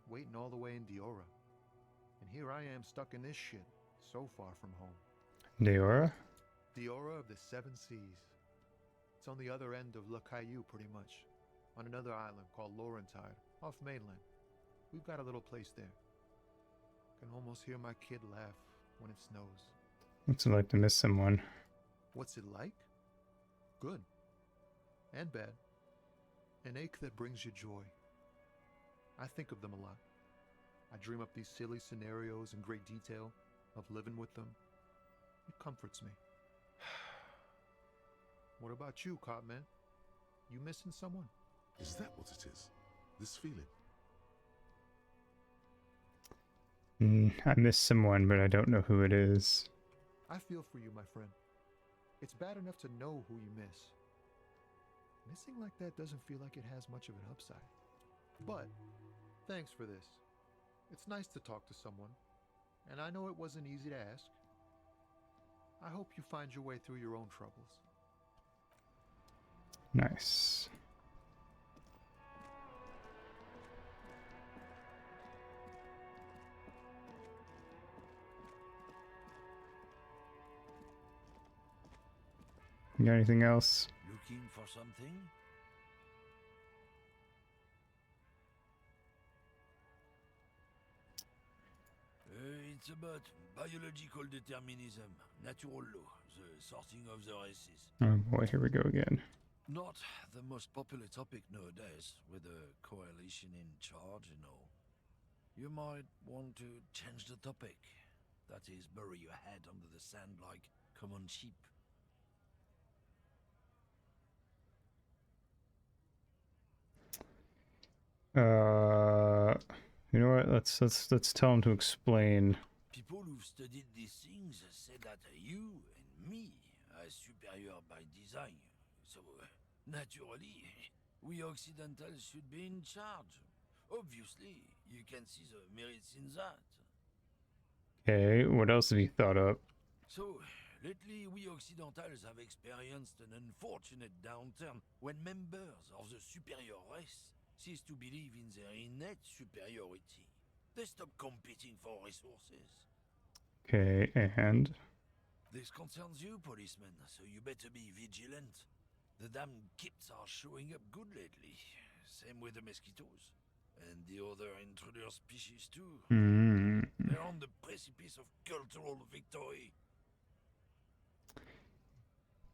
B: waiting all the way in Diora. And here I am stuck in this shit, so far from home.
A: Deora?
B: Diora of the Seven Seas. It's on the other end of Le Caillou, pretty much. On another island called Laurentide, off mainland. We've got a little place there. Can almost hear my kid laugh when it snows.
A: What's it like to miss someone?
B: What's it like? Good. And bad. An ache that brings you joy. I think of them a lot. I dream up these silly scenarios in great detail of living with them. It comforts me. What about you, Copman? You missing someone?
C: Is that what it is? This feeling?
A: I miss someone, but I don't know who it is.
B: I feel for you, my friend. It's bad enough to know who you miss. Missing like that doesn't feel like it has much of an upside. But, thanks for this. It's nice to talk to someone, and I know it wasn't easy to ask. I hope you find your way through your own troubles.
A: Nice. You got anything else?
K: Looking for something? It's about biological determinism, natural law, the sorting of the races.
A: Oh boy, here we go again.
K: Not the most popular topic nowadays, with the coalition in charge and all. You might want to change the topic. That is, bury your head under the sand like common sheep.
A: You know what? Let's tell him to explain.
K: People who've studied these things say that you and me are superior by design. So, naturally, we Occidentals should be in charge. Obviously, you can see the merits in that.
A: Okay, what else have you thought up?
K: So, lately we Occidentals have experienced an unfortunate downturn when members of the superior race cease to believe in their innate superiority. They stop competing for resources.
A: Okay, and
K: This concerns you, policeman, so you better be vigilant. The damn kips are showing up good lately. Same with the mosquitoes. And the other intruder species too. They're on the precipice of cultural victory.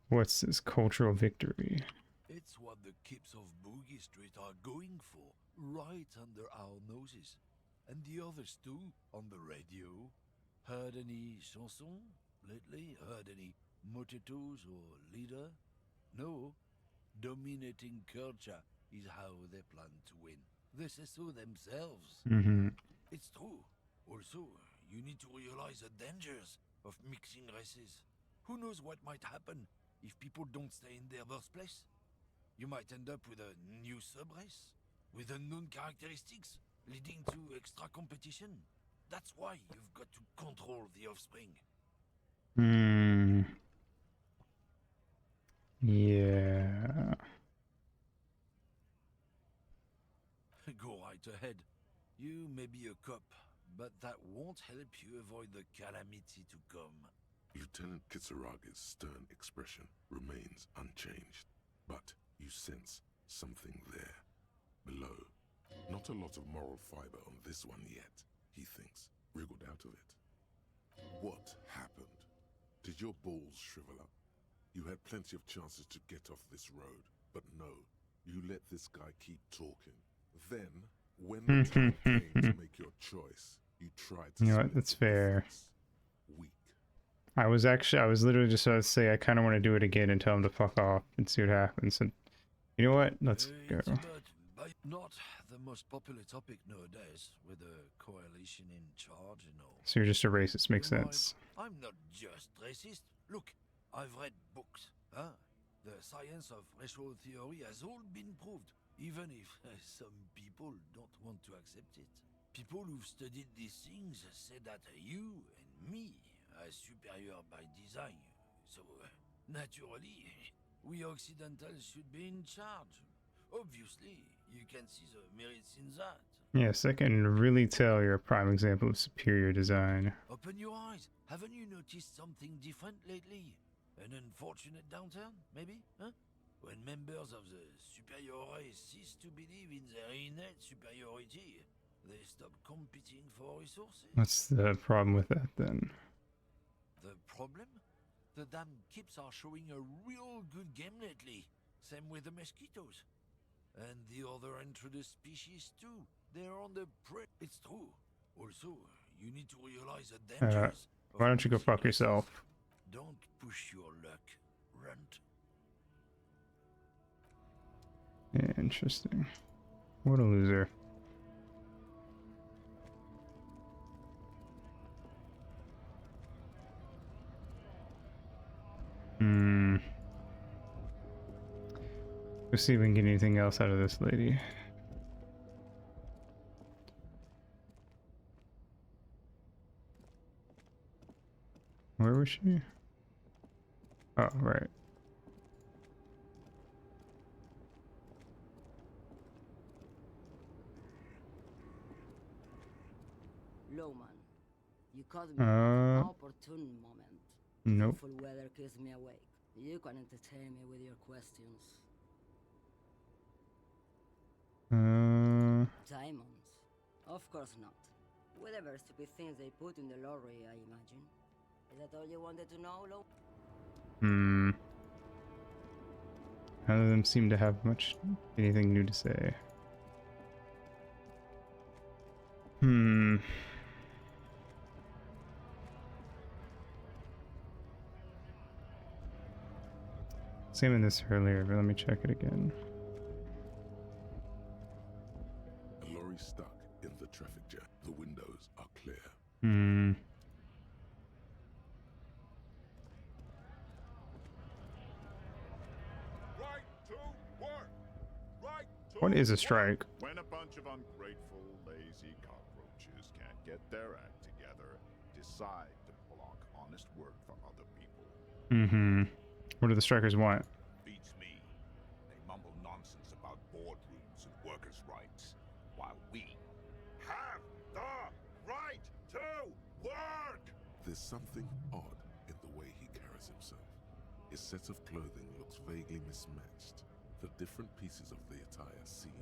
A: What's this cultural victory?
K: It's what the kips of Boogie Street are going for, right under our noses. And the others too, on the radio. Heard any chansons lately? Heard any motetos or leader? No. Dominating culture is how they plan to win. They say so themselves. It's true. Also, you need to realize the dangers of mixing races. Who knows what might happen if people don't stay in their birthplace? You might end up with a new sub-race, with unknown characteristics, leading to extra competition. That's why you've got to control the offspring.
A: Yeah.
K: Go right ahead. You may be a cop, but that won't help you avoid the calamity to come.
C: Lieutenant Kisaraga's stern expression remains unchanged, but you sense something there, below. Not a lot of moral fiber on this one yet, he thinks, wriggled out of it. What happened? Did your balls shrivel up? You had plenty of chances to get off this road, but no, you let this guy keep talking. Then, when the time came to make your choice, you tried to.
A: You know what? That's fair.
C: Weak.
A: I was literally just about to say I kind of want to do it again and tell him to fuck off and see what happens. And you know what? Let's go.
K: It's about not the most popular topic nowadays, with a coalition in charge and all.
A: So you're just a racist. Makes sense.
K: I'm not just racist. Look, I've read books. Huh? The science of racial theory has all been proved, even if some people don't want to accept it. People who've studied these things say that you and me are superior by design. So, naturally, we Occidentals should be in charge. Obviously, you can see the merits in that.
A: Yes, I can really tell you're a prime example of superior design.
K: Open your eyes. Haven't you noticed something different lately? An unfortunate downturn, maybe? Huh? When members of the superior race cease to believe in their innate superiority, they stop competing for resources.
A: What's the problem with that, then?
K: The problem? The damn kips are showing a real good game lately. Same with the mosquitoes. And the other introduced species too. They're on the prey. It's true. Also, you need to realize the dangers.
A: Why don't you go fuck yourself?
K: Don't push your luck, Runt.
A: Interesting. What a loser. Let's see if we can get anything else out of this lady. Where was she? Oh, right.
L: Lowman, you caught me at an opportune moment.
A: Nope.
L: Full weather keeps me awake. You can entertain me with your questions. Diamonds? Of course not. Whatever stupid things they put in the lorry, I imagine. Is that all you wanted to know, Low?
A: None of them seem to have anything new to say. Same in this earlier, but let me check it again.
C: A lorry stuck in the traffic jam. The windows are clear.
M: Right to work. Right to
A: What is a strike?
M: When a bunch of ungrateful, lazy cockroaches can't get their act together, decide to block honest work for other people.
A: What do the strikers want?
M: Beats me. They mumble nonsense about boardrooms and workers' rights, while we have the right to work!
C: There's something odd in the way he His set of clothing looks vaguely mismatched. The different pieces of the attire seem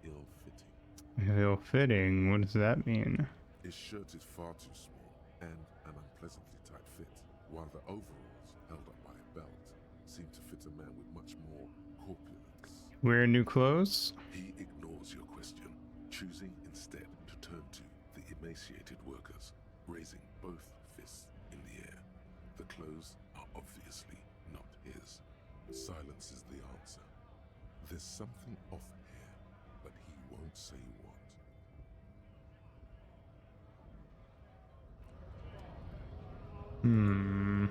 C: ill-fitting.
A: Ill-fitting? What does that mean?
C: His shirt is far too small and an unpleasantly tight fit, while the overalls, held up by a belt, seem to fit a man with much more corpulence.
A: Wear new clothes?
C: He ignores your question, choosing instead to turn to the emaciated workers, raising both fists in the air. The clothes are obviously not his. Silence is the answer. There's something off here, but he won't say what.
A: Hmm.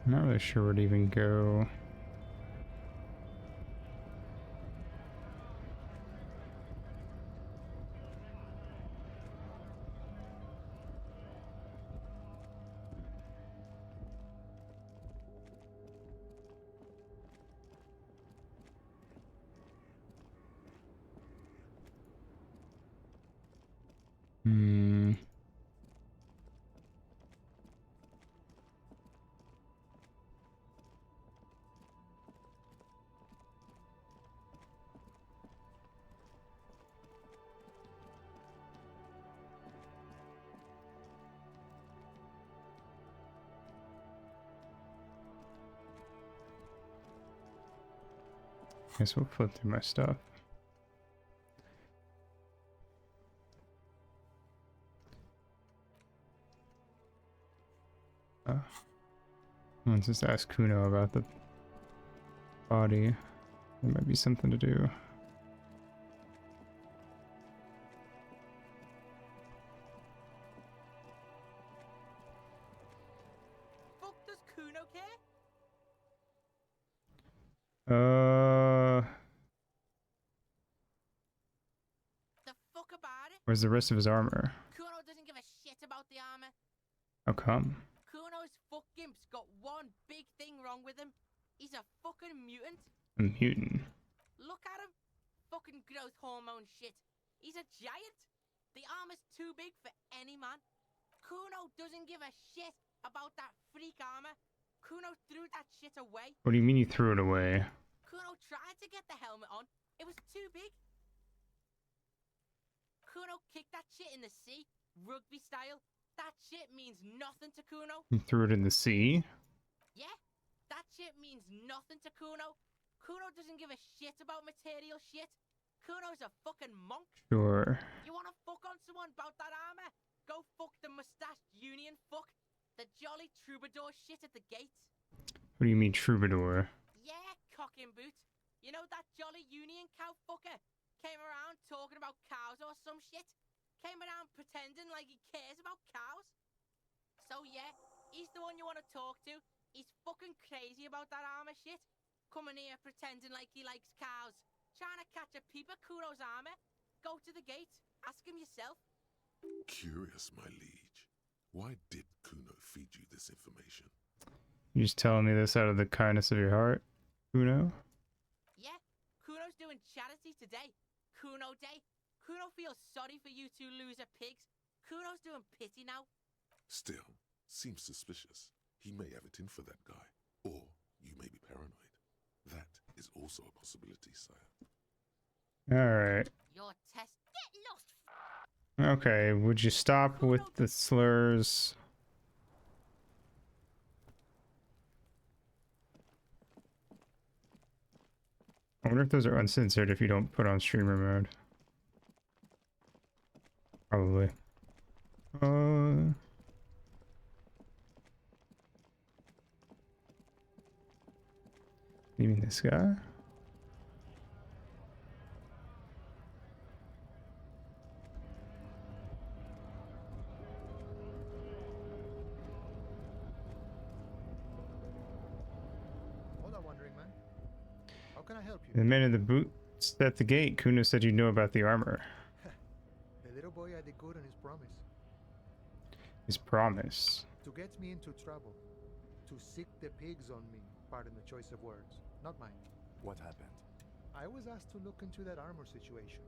A: I'm not really sure where to even go. Hmm. Guess we'll flip through my stuff. Let's just ask Kuno about the body. There might be something to do.
N: Fuck does Kuno care? The fuck about it?
A: Where's the rest of his armor?
N: Kuno doesn't give a shit about the armor.
A: How come?
N: Kuno's fuck gimp's got one big thing wrong with him. He's a fucking mutant.
A: A mutant.
N: Look at him. Fucking growth hormone shit. He's a giant. The armor's too big for any man. Kuno doesn't give a shit about that freak armor. Kuno threw that shit away.
A: What do you mean you threw it away?
N: Kuno tried to get the helmet on. It was too big. Kuno kicked that shit in the sea, rugby style. That shit means nothing to Kuno.
A: You threw it in the sea?
N: Yeah, that shit means nothing to Kuno. Kuno doesn't give a shit about material shit. Kuno's a fucking monk.
A: Sure.
N: You wanna fuck on someone about that armor? Go fuck the mustached union fuck. The jolly troubadour shit at the gate.
A: What do you mean troubadour?
N: Yeah, cocking boot. You know that jolly union cow fucker? Came around talking about cows or some shit. Came around pretending like he cares about cows. So yeah, he's the one you want to talk to. He's fucking crazy about that armor shit. Coming here pretending like he likes cows. Trying to catch a peep at Kuno's armor. Go to the gate. Ask him yourself.
C: Curious, my liege. Why did Kuno feed you this information?
A: You just telling me this out of the kindness of your heart, Kuno?
N: Yeah, Kuno's doing charity today. Kuno Day. Kuno feels sorry for you two loser pigs. Kuno's doing pity now.
C: Still, seems suspicious. He may have it in for that guy. Or you may be paranoid. That is also a possibility, sire.
A: Alright.
N: Your test. Get lost.
A: Okay, would you stop with the slurs? I wonder if those are uncensored if you don't put on streamer mode. Probably. You mean this guy?
B: Hola, wandering man. How can I help you?
A: The man in the boots at the gate. Kuno said you know about the armor.
B: The little boy had the good on his promise.
A: His promise.
B: To get me into trouble. To sick the pigs on me. Pardon the choice of words. Not mine.
D: What happened?
B: I was asked to look into that armor situation.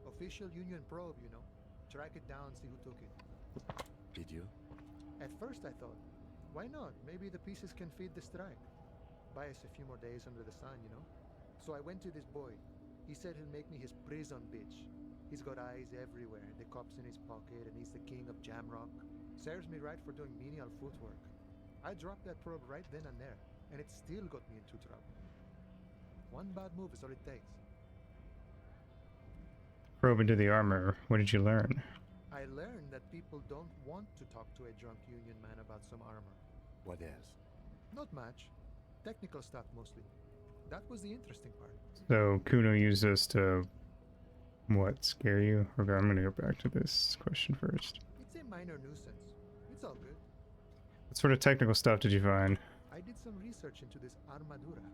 B: Official Union probe, you know. Track it down, see who took it.
D: Did you?
B: At first I thought, why not? Maybe the pieces can feed the strike. Buy us a few more days under the sun, you know? So I went to this boy. He said he'll make me his prison bitch. He's got eyes everywhere, the cop's in his pocket, and he's the king of Jamrock. Serves me right for doing menial footwork. I dropped that probe right then and there, and it still got me into trouble. One bad move is all it takes.
A: Probe into the armor. What did you learn?
B: I learned that people don't want to talk to a drunk Union man about some armor.
D: What else?
B: Not much. Technical stuff mostly. That was the interesting part.
A: So Kuno used this to what, scare you? Okay, I'm gonna go back to this question first.
B: It's a minor nuisance. It's all good.
A: What sort of technical stuff did you find?
B: I did some research into this armadura.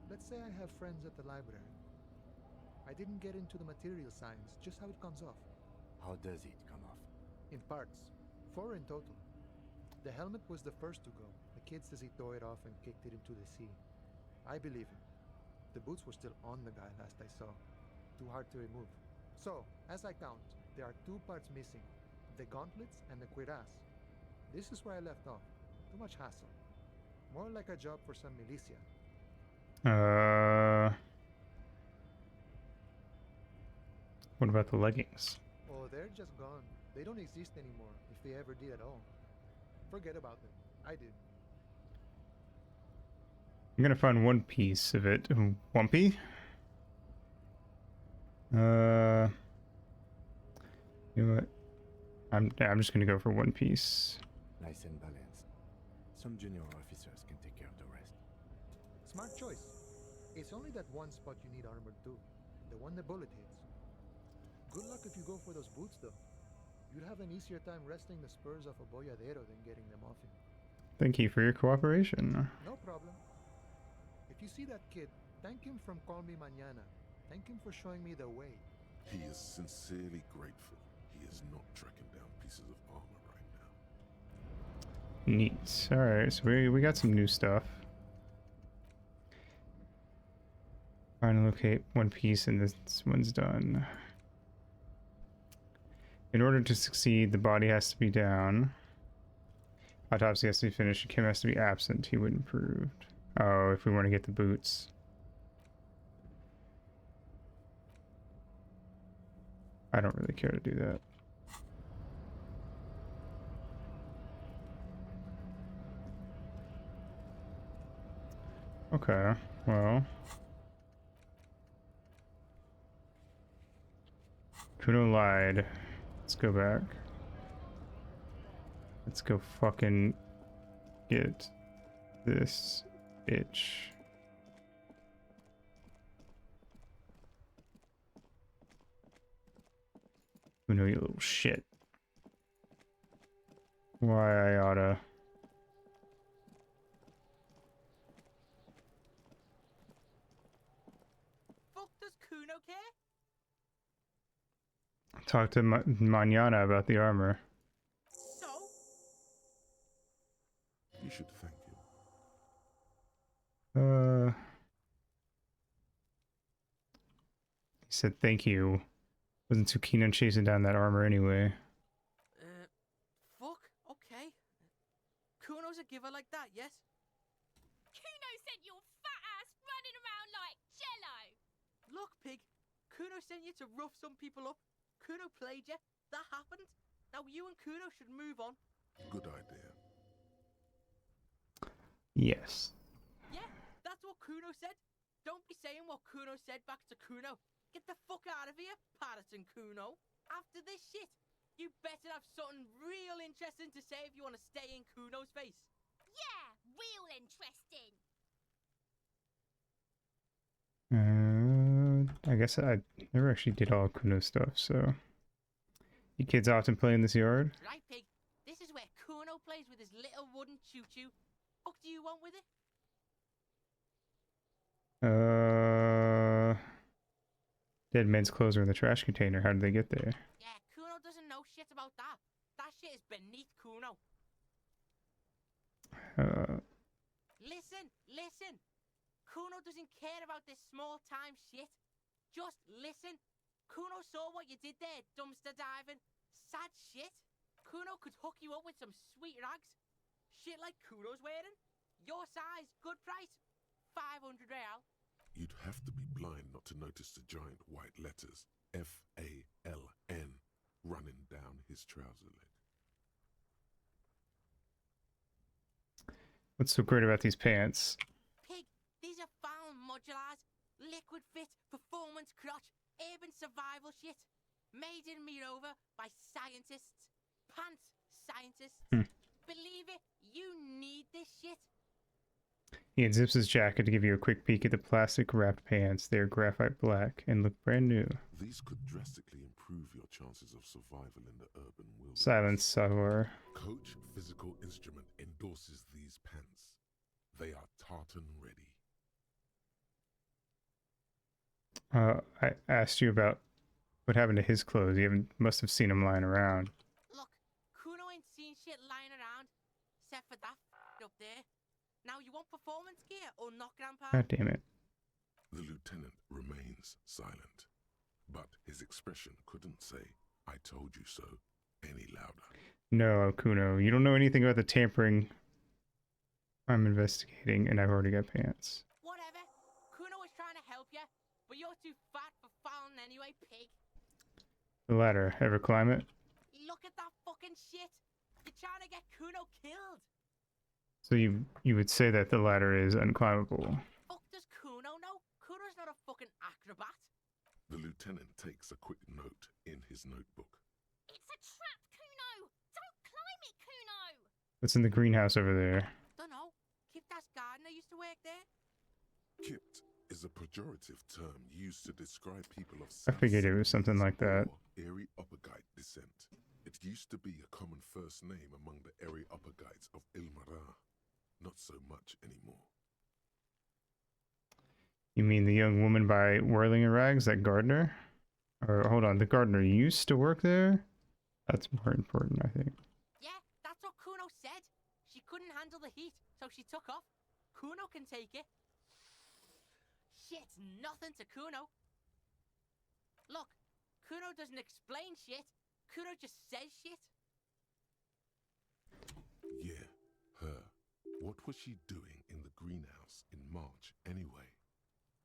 B: Let's say I have friends at the library. I didn't get into the material science, just how it comes off.
D: How does it come off?
B: In parts. 4 in total. The helmet was the first to go. The kid says he tore it off and kicked it into the sea. I believe him. The boots were still on the guy last I saw. Too hard to remove. So, as I count, there are 2 parts missing. The gauntlets and the cuirass. This is where I left off. Too much hassle. More like a job for some militia.
A: What about the leggings?
B: Oh, they're just gone. They don't exist anymore, if they ever did at all. Forget about them. I did.
A: I'm gonna find one piece of it. Wumpy? You know what? I'm just gonna go for one piece.
D: Nice and balanced. Some junior officers can take care of the rest.
B: Smart choice. It's only that one spot you need armored too. The one the bullet hits. Good luck if you go for those boots though. You'd have an easier time wresting the spurs off a boyadero than getting them off him.
A: Thank you for your cooperation.
B: No problem. If you see that kid, thank him from Call Me Mañana. Thank him for showing me the way.
C: He is sincerely grateful. He is not tracking down pieces of armor right now.
A: Neat. Alright, so we got some new stuff. Trying to locate one piece and this one's done. In order to succeed, the body has to be down. Autopsy has to be finished. Kim has to be absent. He would improved. Oh, if we want to get the boots. I don't really care to do that. Okay, well. Kuno lied. Let's go back. Let's go fucking get this itch. Kuno, you little shit. Why I oughta.
N: Fuck does Kuno care?
A: Talk to Mañana about the armor.
N: So?
C: You should thank him.
A: He said thank you. Wasn't too keen on chasing down that armor anyway.
N: Fuck, okay. Kuno's a giver like that, yes?
O: Kuno sent your fat ass running around like jello.
N: Look, pig. Kuno sent you to rough some people up. Kuno played you. That happened. Now you and Kuno should move on.
C: Good idea.
A: Yes.
N: Yeah, that's what Kuno said. Don't be saying what Kuno said back to Kuno. Get the fuck out of here, Patterson Kuno. After this shit, you better have something real interesting to say if you want to stay in Kuno's face.
O: Yeah, real interesting.
A: guess I never actually did all Kuno stuff, so... You kids often play in this yard?
N: Right, Pig? This is where Kuno plays with his little wooden choo-choo. What do you want with it?
A: Dead men's clothes are in the trash container. How did they get there?
N: Yeah, Kuno doesn't know shit about that. That shit is beneath Kuno. Listen! Kuno doesn't care about this small-time shit. Just listen. Kuno saw what you did there, dumpster diving. Sad shit. Kuno could hook you up with some sweet rags. Shit like Kuno's wearing. Your size, good price. 500 real.
C: You'd have to be blind not to notice the giant white letters F-A-L-N running down his trouser leg.
A: What's so great about these pants?
N: Pig, these are found modulars. Liquid fit, performance crotch, urban survival shit. Made in Mirova by scientists. Pants scientists. Believe it, you need this shit.
A: He unzips his jacket to give you a quick peek at the plastic wrapped pants. They are graphite black and look brand new.
C: These could drastically improve your chances of survival in the urban wilderness.
A: Silence, Savar.
C: Coach Physical Instrument endorses these pants. They are tartan ready.
A: I asked you about what happened to his clothes. You must have seen him lying around.
N: Look, Kuno ain't seen shit lying around, except for that up there. Now you want performance gear or not, Grandpa?
A: God damn it.
C: The lieutenant remains silent, but his expression couldn't say, "I told you so," any louder.
A: No, Kuno, you don't know anything about the tampering I'm investigating, and I've already got pants.
N: Whatever. Kuno was trying to help you, but you're too fat for falling anyway, Pig.
A: The ladder, ever climb it?
N: Look at that fucking shit. You're trying to get Kuno killed.
A: So you would say that the ladder is unclimbable.
N: Fuck does Kuno know? Kuno's not a fucking acrobat.
C: The lieutenant takes a quick note in his notebook.
O: It's a trap, Kuno! Don't climb it, Kuno!
A: What's in the greenhouse over there?
N: Dunno. Kipta's gardener used to work there.
C: Kipt is a pejorative term used to describe people of
A: I figured it was something like that.
C: Erie Uppergite descent. It used to be a common first name among the Erie Uppergites of Ilmara. Not so much anymore.
A: You mean the young woman by Whirling in Rags, that gardener? Or hold on, the gardener used to work there? That's more important, I think.
N: Yeah, that's what Kuno said. She couldn't handle the heat, so she took off. Kuno can take it. Shit's nothing to Kuno. Look, Kuno doesn't explain shit. Kuno just says shit.
C: Yeah, her. What was she doing in the greenhouse in March anyway?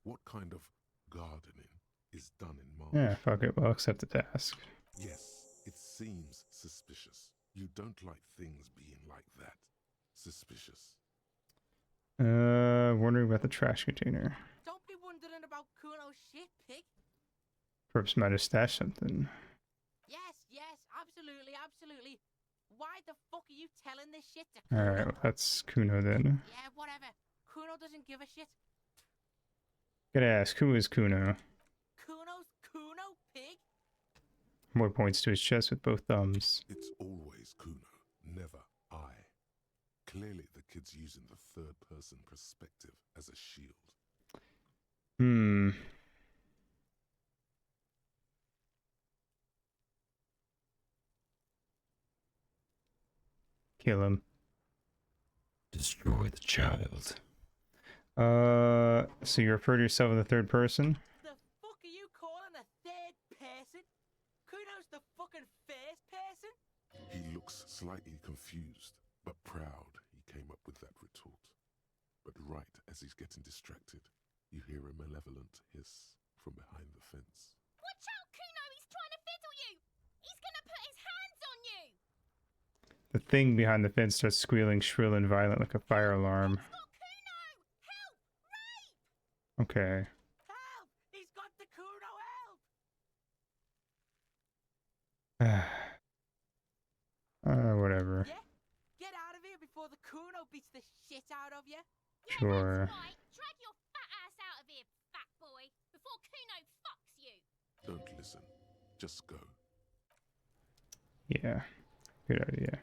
C: What kind of gardening is done in March?
A: Yeah, fuck it, we'll accept the task.
C: Yes, it seems suspicious. You don't like things being like that. Suspicious.
A: Wondering about the trash container.
N: Don't be wondering about Kuno's shit, Pig.
A: Perhaps might have stashed something.
N: Yes, absolutely. Why the fuck are you telling this shit to Kuno?
A: Alright, well, that's Kuno then.
N: Yeah, whatever. Kuno doesn't give a shit.
A: Gotta ask, who is Kuno?
N: Kuno's Kuno, Pig?
A: Boy points to his chest with both thumbs.
C: It's always Kuno, never I. Clearly the kid's using the third-person perspective as a shield.
A: Kill him.
P: Destroy the child.
A: So you refer to yourself in the third person?
N: The fuck are you calling a third person? Kuno's the fucking first person?
C: He looks slightly confused, but proud he came up with that retort. But right as he's getting distracted, you hear a malevolent hiss from behind the fence.
O: Watch out, Kuno! He's trying to fiddle you! He's gonna put his hands on you!
A: The thing behind the fence starts squealing shrill and violent like a fire alarm. Okay.
N: Help! He's got the Kuno, help!
A: Whatever.
N: Yeah? Get out of here before the Kuno beats the shit out of you.
A: Sure.
O: Right, drag your fat ass out of here, fat boy, before Kuno fucks
C: Don't listen. Just go.
A: Yeah, good idea.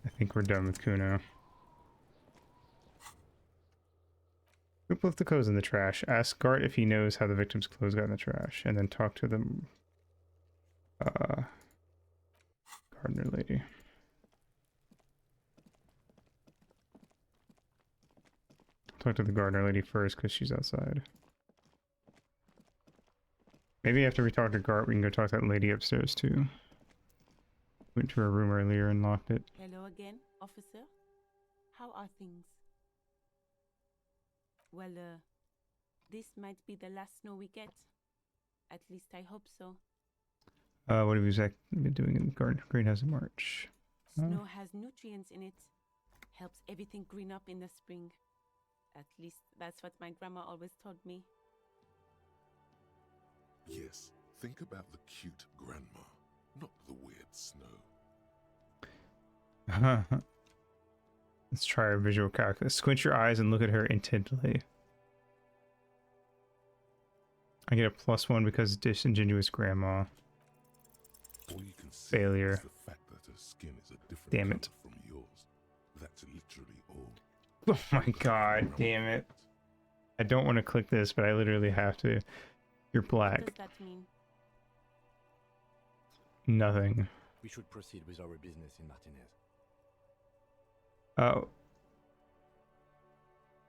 A: I think we're done with Kuno. Group left the clothes in the trash. Ask Gart if he knows how the victim's clothes got in the trash, and then talk to the gardener lady. Talk to the gardener lady first because she's outside. Maybe after we talk to Gart, we can go talk to that lady upstairs too. Went to her room earlier and locked it.
P: Hello again, officer. How are things? Well, this might be the last snow we get. At least I hope so.
A: What have you exactly been doing in the garden greenhouse in March?
P: Snow has nutrients in it. Helps everything green up in the spring. At least that's what my grandma always told me.
C: Yes, think about the cute grandma, not the weird snow.
A: Let's try our visual calculus. Squint your eyes and look at her intently. I get a +1 because disingenuous grandma.
C: All you can see
A: Failure.
C: is the fact that her skin is a different
A: Damn it.
C: color from yours. That's literally all.
A: Oh my god, damn it. I don't want to click this, but I literally have to. You're
P: What
A: black.
P: does that mean?
A: Nothing.
D: We should proceed with our business in Martinez.
A: Oh.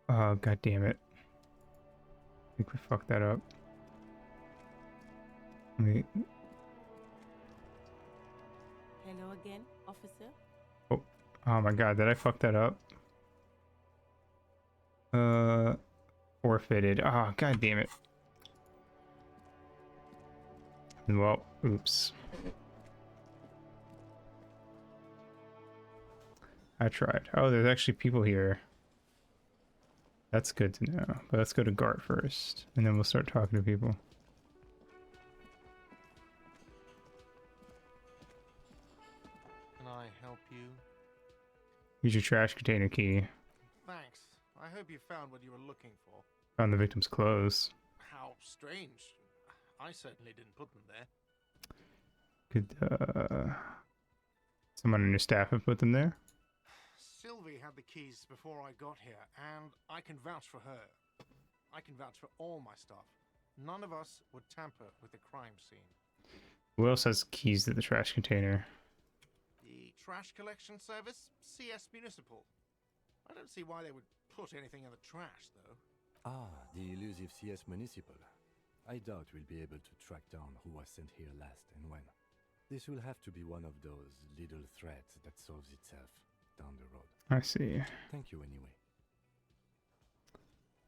A: Oh, god damn it. I think we fucked that up. Wait.
P: Hello again, officer.
A: Oh my god, did I fuck that up? Forfeited. Oh, god damn it. Well, oops. I tried. Oh, there's actually people here. That's good to know. But let's go to Gart first, and then we'll start talking to people.
Q: Can I help you?
A: Use your trash container key.
Q: Thanks. I hope you found what you were looking for.
A: Found the victim's clothes.
Q: How strange. I certainly didn't put them there.
A: Could, someone on your staff have put them there?
Q: Sylvie had the keys before I got here, and I can vouch for her. I can vouch for all my staff. None of us would tamper with the crime scene.
A: Who else has keys to the trash container?
Q: The trash collection service? CS Municipal. I don't see why they would put anything in the trash, though.
D: Ah, the elusive CS Municipal. I doubt we'll be able to track down who was sent here last and when. This will have to be one of those little threads that solves itself down the road.
A: I see.
D: Thank you anyway.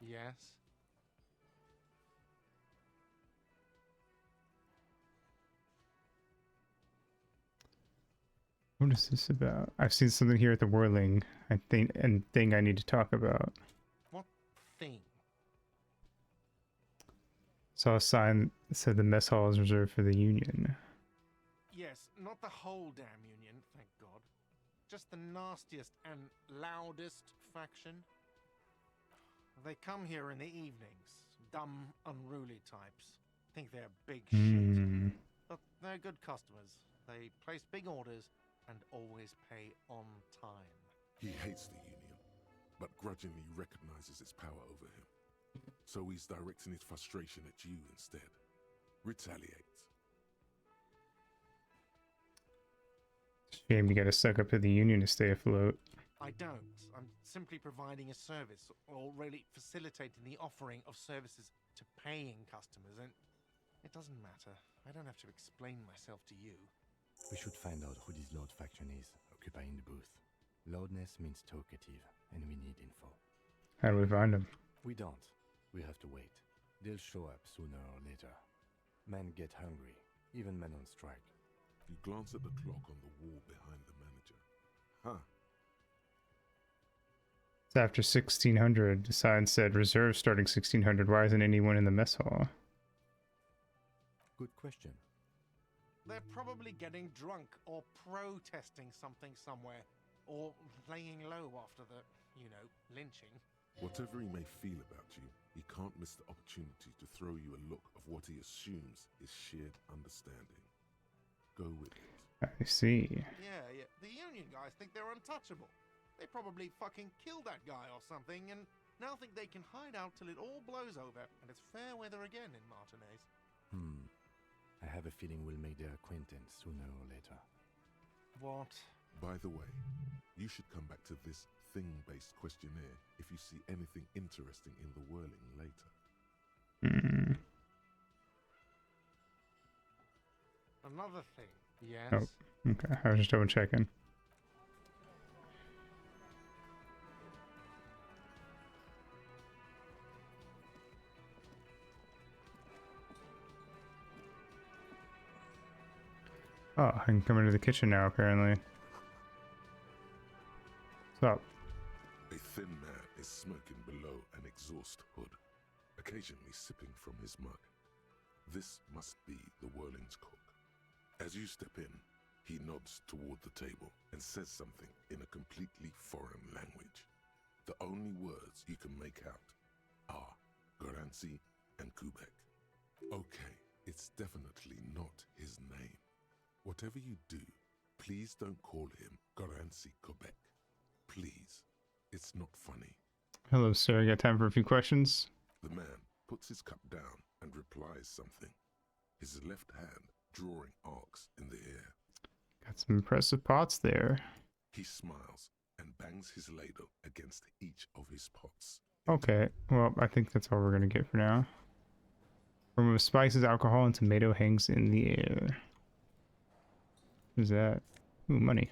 Q: Yes?
A: What is this about? I've seen something here at the Whirling. I think I need to talk about.
Q: What thing?
A: Saw a sign that said the mess hall is reserved for the Union.
Q: Yes, not the whole damn Union, thank God. Just the nastiest and loudest faction. They come here in the evenings. Dumb, unruly types. Think they're big shit. But they're good customers. They place big orders and always pay on time.
C: He hates the Union, but grudgingly recognizes its power over him. So he's directing his frustration at you instead. Retaliate.
A: Shame you gotta suck up to the Union to stay afloat.
Q: I don't. I'm simply providing a service, or really facilitating the offering of services to paying customers, and it doesn't matter. I don't have to explain myself to you.
D: We should find out who this Lord faction is, occupying the booth. Loudness means talkative, and we need info.
A: How do we find them?
D: We don't. We have to wait. They'll show up sooner or later. Men get hungry, even men on strike.
C: You glance at the clock on the wall behind the manager. Huh.
A: It's after 1600. The sign said reserve starting 1600. Why isn't anyone in the mess hall?
D: Good question.
Q: They're probably getting drunk or protesting something somewhere, or laying low after the, lynching.
C: Whatever he may feel about you, he can't miss the opportunity to throw you a look of what he assumes is shared understanding. Go with it.
A: I see.
Q: Yeah, yeah. The Union guys think they're untouchable. They probably fucking killed that guy or something, and now think they can hide out till it all blows over, and it's fair weather again in Martinez.
D: I have a feeling we'll make their acquaintance sooner or later.
Q: What?
C: By the way, you should come back to this thing-based questionnaire if you see anything interesting in the whirling later.
Q: Another thing. Yes?
A: Oh, okay. I was just double checking. Oh, I can come into the kitchen now, apparently. What's up?
C: A thin man is smoking below an exhaust hood, occasionally sipping from his mug. This must be the Whirling's cook. As you step in, he nods toward the table and says something in a completely foreign language. The only words you can make out are Garancy and Kubek. Okay, it's definitely not his name. Whatever you do, please don't call him Garancy Kubek. Please. It's not funny.
A: Hello, sir. You got time for a few questions?
C: The man puts his cup down and replies something, his left hand drawing arcs in the air.
A: Got some impressive pots there.
C: He smiles and bangs his ladle against each of his pots.
A: Okay, well, I think that's all we're gonna get for now. Aroma of spices, alcohol, and tomato hangs in the air. What is that? Ooh, money.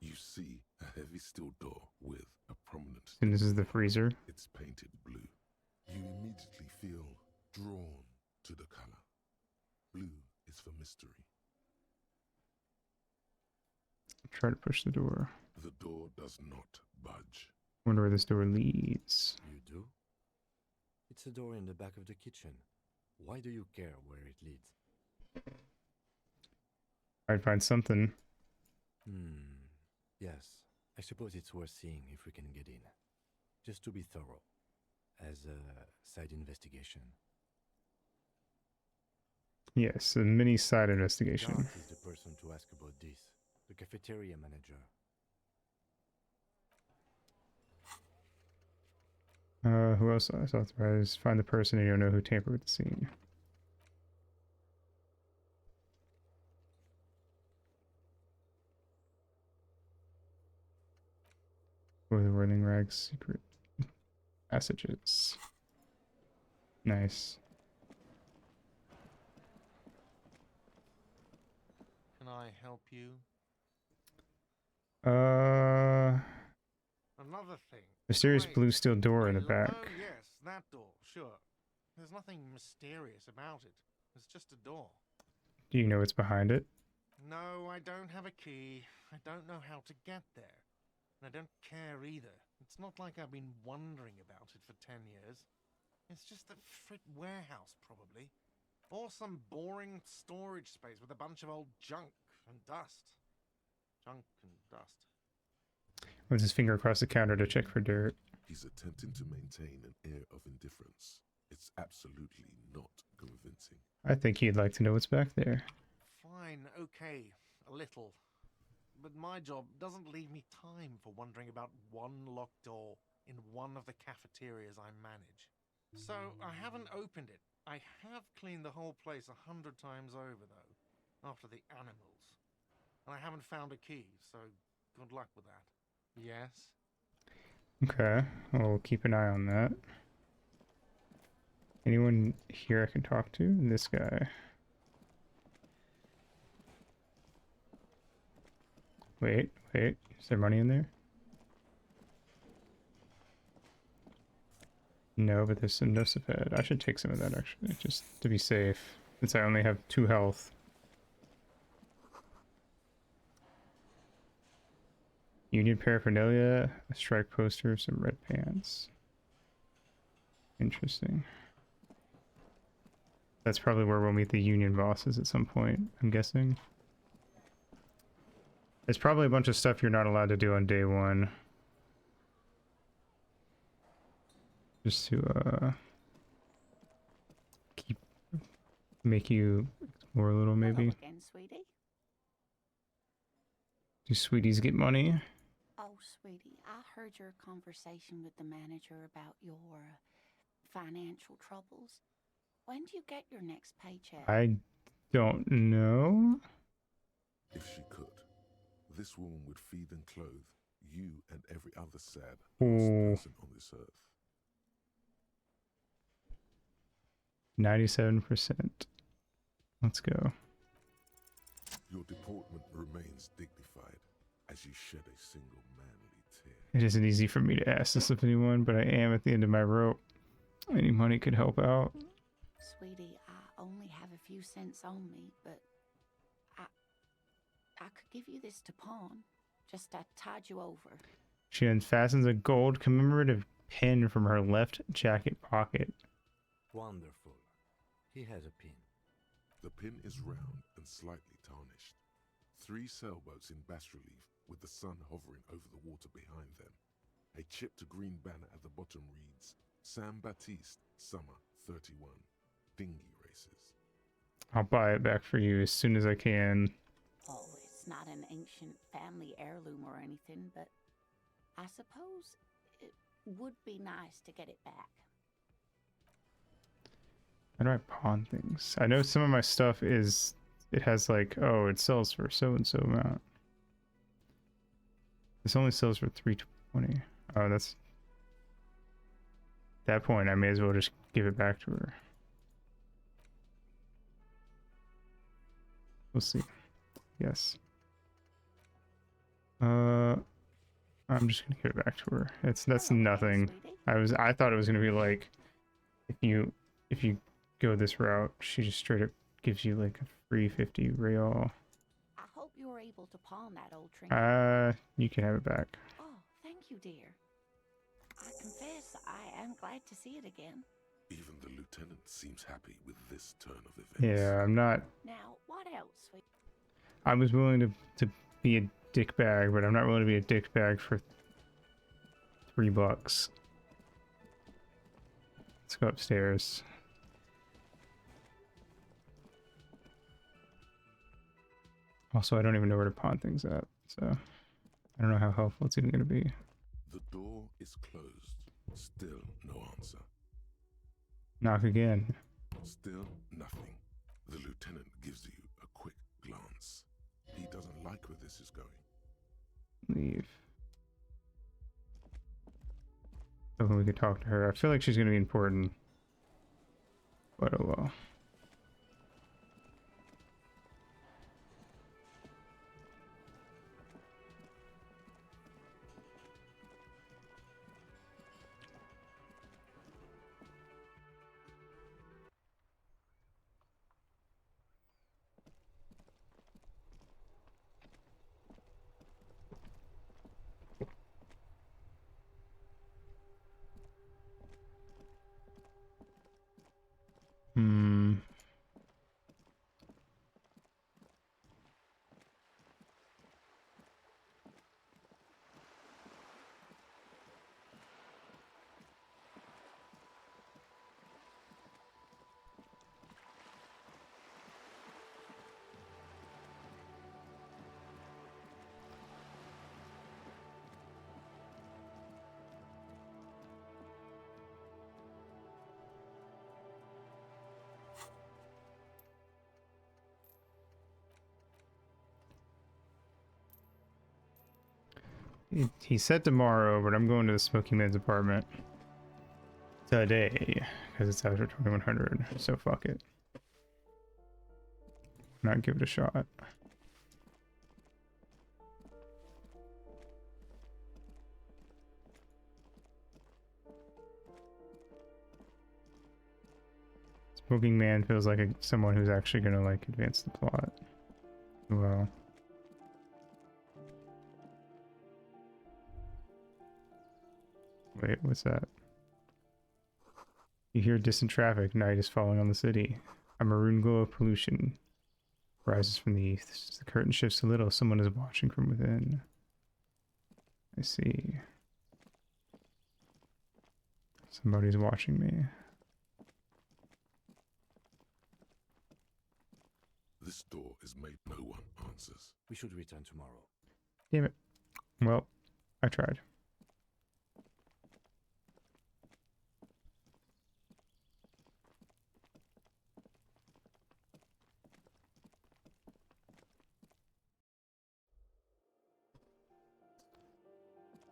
C: You see a heavy steel door with a prominent...
A: And this is the freezer.
C: It's painted blue. You immediately feel drawn to the color. Blue is for mystery.
A: Try to push the door.
C: The door does not budge.
A: Wonder where this door leads.
D: You do? It's a door in the back of the kitchen. Why do you care where it leads?
A: I'd find something.
D: Yes, I suppose it's worth seeing if we can get in. Just to be thorough. As a side investigation.
A: Yes, a mini side investigation.
D: Garth is the person to ask about this. The cafeteria manager.
A: Who else is authorized? Find the person you don't know who tampered with the scene. Or the Whirling Rags secret passages. Nice.
Q: Can I help you? Another thing.
A: Mysterious
Q: Wait,
A: blue steel door in the back.
Q: Oh, yes, that door, sure. There's nothing mysterious about it. It's just a door.
A: Do you know what's behind it?
Q: No, I don't have a key. I don't know how to get there. And I don't care either. It's not like I've been wondering about it for 10 years. It's just a frit warehouse, probably. Or some boring storage space with a bunch of old junk and dust. Junk and dust.
A: With his finger across the counter to check for dirt.
C: He's attempting to maintain an air of indifference. It's absolutely not convincing.
A: I think he'd like to know what's back there.
Q: Fine, okay, a little. But my job doesn't leave me time for wondering about one locked door in one of the cafeterias I manage. So I haven't opened it. I have cleaned the whole place 100 times over, though, after the animals. And I haven't found a key, so good luck with that. Yes?
A: Okay, we'll keep an eye on that. Anyone here I can talk to? This guy. Wait, is there money in there? No, but there's some Nosiped. I should take some of that, actually, just to be safe, since I only have 2 health. Union paraphernalia, a strike poster, some red pants. Interesting. That's probably where we'll meet the Union bosses at some point, I'm guessing. There's probably a bunch of stuff you're not allowed to do on day one. Just to make you explore a little, maybe.
H: Hello again, sweetie.
A: Do sweeties get money?
H: Oh, sweetie, I heard your conversation with the manager about your financial troubles. When do you get your next paycheck?
A: I don't know.
C: If she could, this woman would feed and clothe you and every other sad
A: Ooh.
C: lost person on this earth.
A: 97%. Let's go.
C: Your deportment remains dignified as you shed a single manly tear.
A: It isn't easy for me to ask this of anyone, but I am at the end of my rope. Any money could help out.
H: Sweetie, I only have a few cents on me, but I could give you this to pawn. Just to tide you over.
A: She unfastens a gold commemorative pin from her left jacket pocket.
D: Wonderful. He has a pin.
C: The pin is round and slightly tarnished. 3 sailboats in bas relief with the sun hovering over the water behind them. A chipped green banner at the bottom reads, San Baptiste, Summer 31, Dinghy Races.
A: I'll buy it back for you as soon as I can.
H: Oh, it's not an ancient family heirloom or anything, but I suppose it would be nice to get it back.
A: How do I pawn things? I know some of my stuff is... It has like, oh, it sells for so-and-so amount. This only sells for 320. Oh, that's... At that point, I may as well just give it back to her. We'll see. Yes. I'm just gonna give it back to her. That's nothing. I thought it was gonna be like, if you go this route, she just straight up gives you like a free 50 real.
H: I hope you were able to pawn that old trinket.
A: You can have it back.
H: Oh, thank you, dear. I confess I am glad to see it again.
C: Even the lieutenant seems happy with this turn of events.
A: Yeah, I'm not...
H: Now, what else?
A: I was willing to be a dickbag, but I'm not willing to be a dickbag for $3. Let's go upstairs. Also, I don't even know where to pawn things at, so I don't know how helpful it's even going to be.
C: The door is closed. Still no answer.
A: Knock again.
C: Still nothing. The lieutenant gives you a quick glance. He doesn't like where this is going.
A: Leave. Hoping we could talk to her. I feel like she's going to be important. But oh well. He said tomorrow, but I'm going to the Smoky Man's apartment today because it's after 2100. So fuck it. Not give it a shot. Smoking Man feels like someone who's actually gonna like advance the plot. Well. Wait, what's that? You hear distant traffic. Night is falling on the city. A maroon glow of pollution rises from the east. The curtain shifts a little. Someone is watching from within. I see. Somebody's watching me.
C: This door is made. No one answers.
D: We should return tomorrow.
A: Damn it. Well, I tried.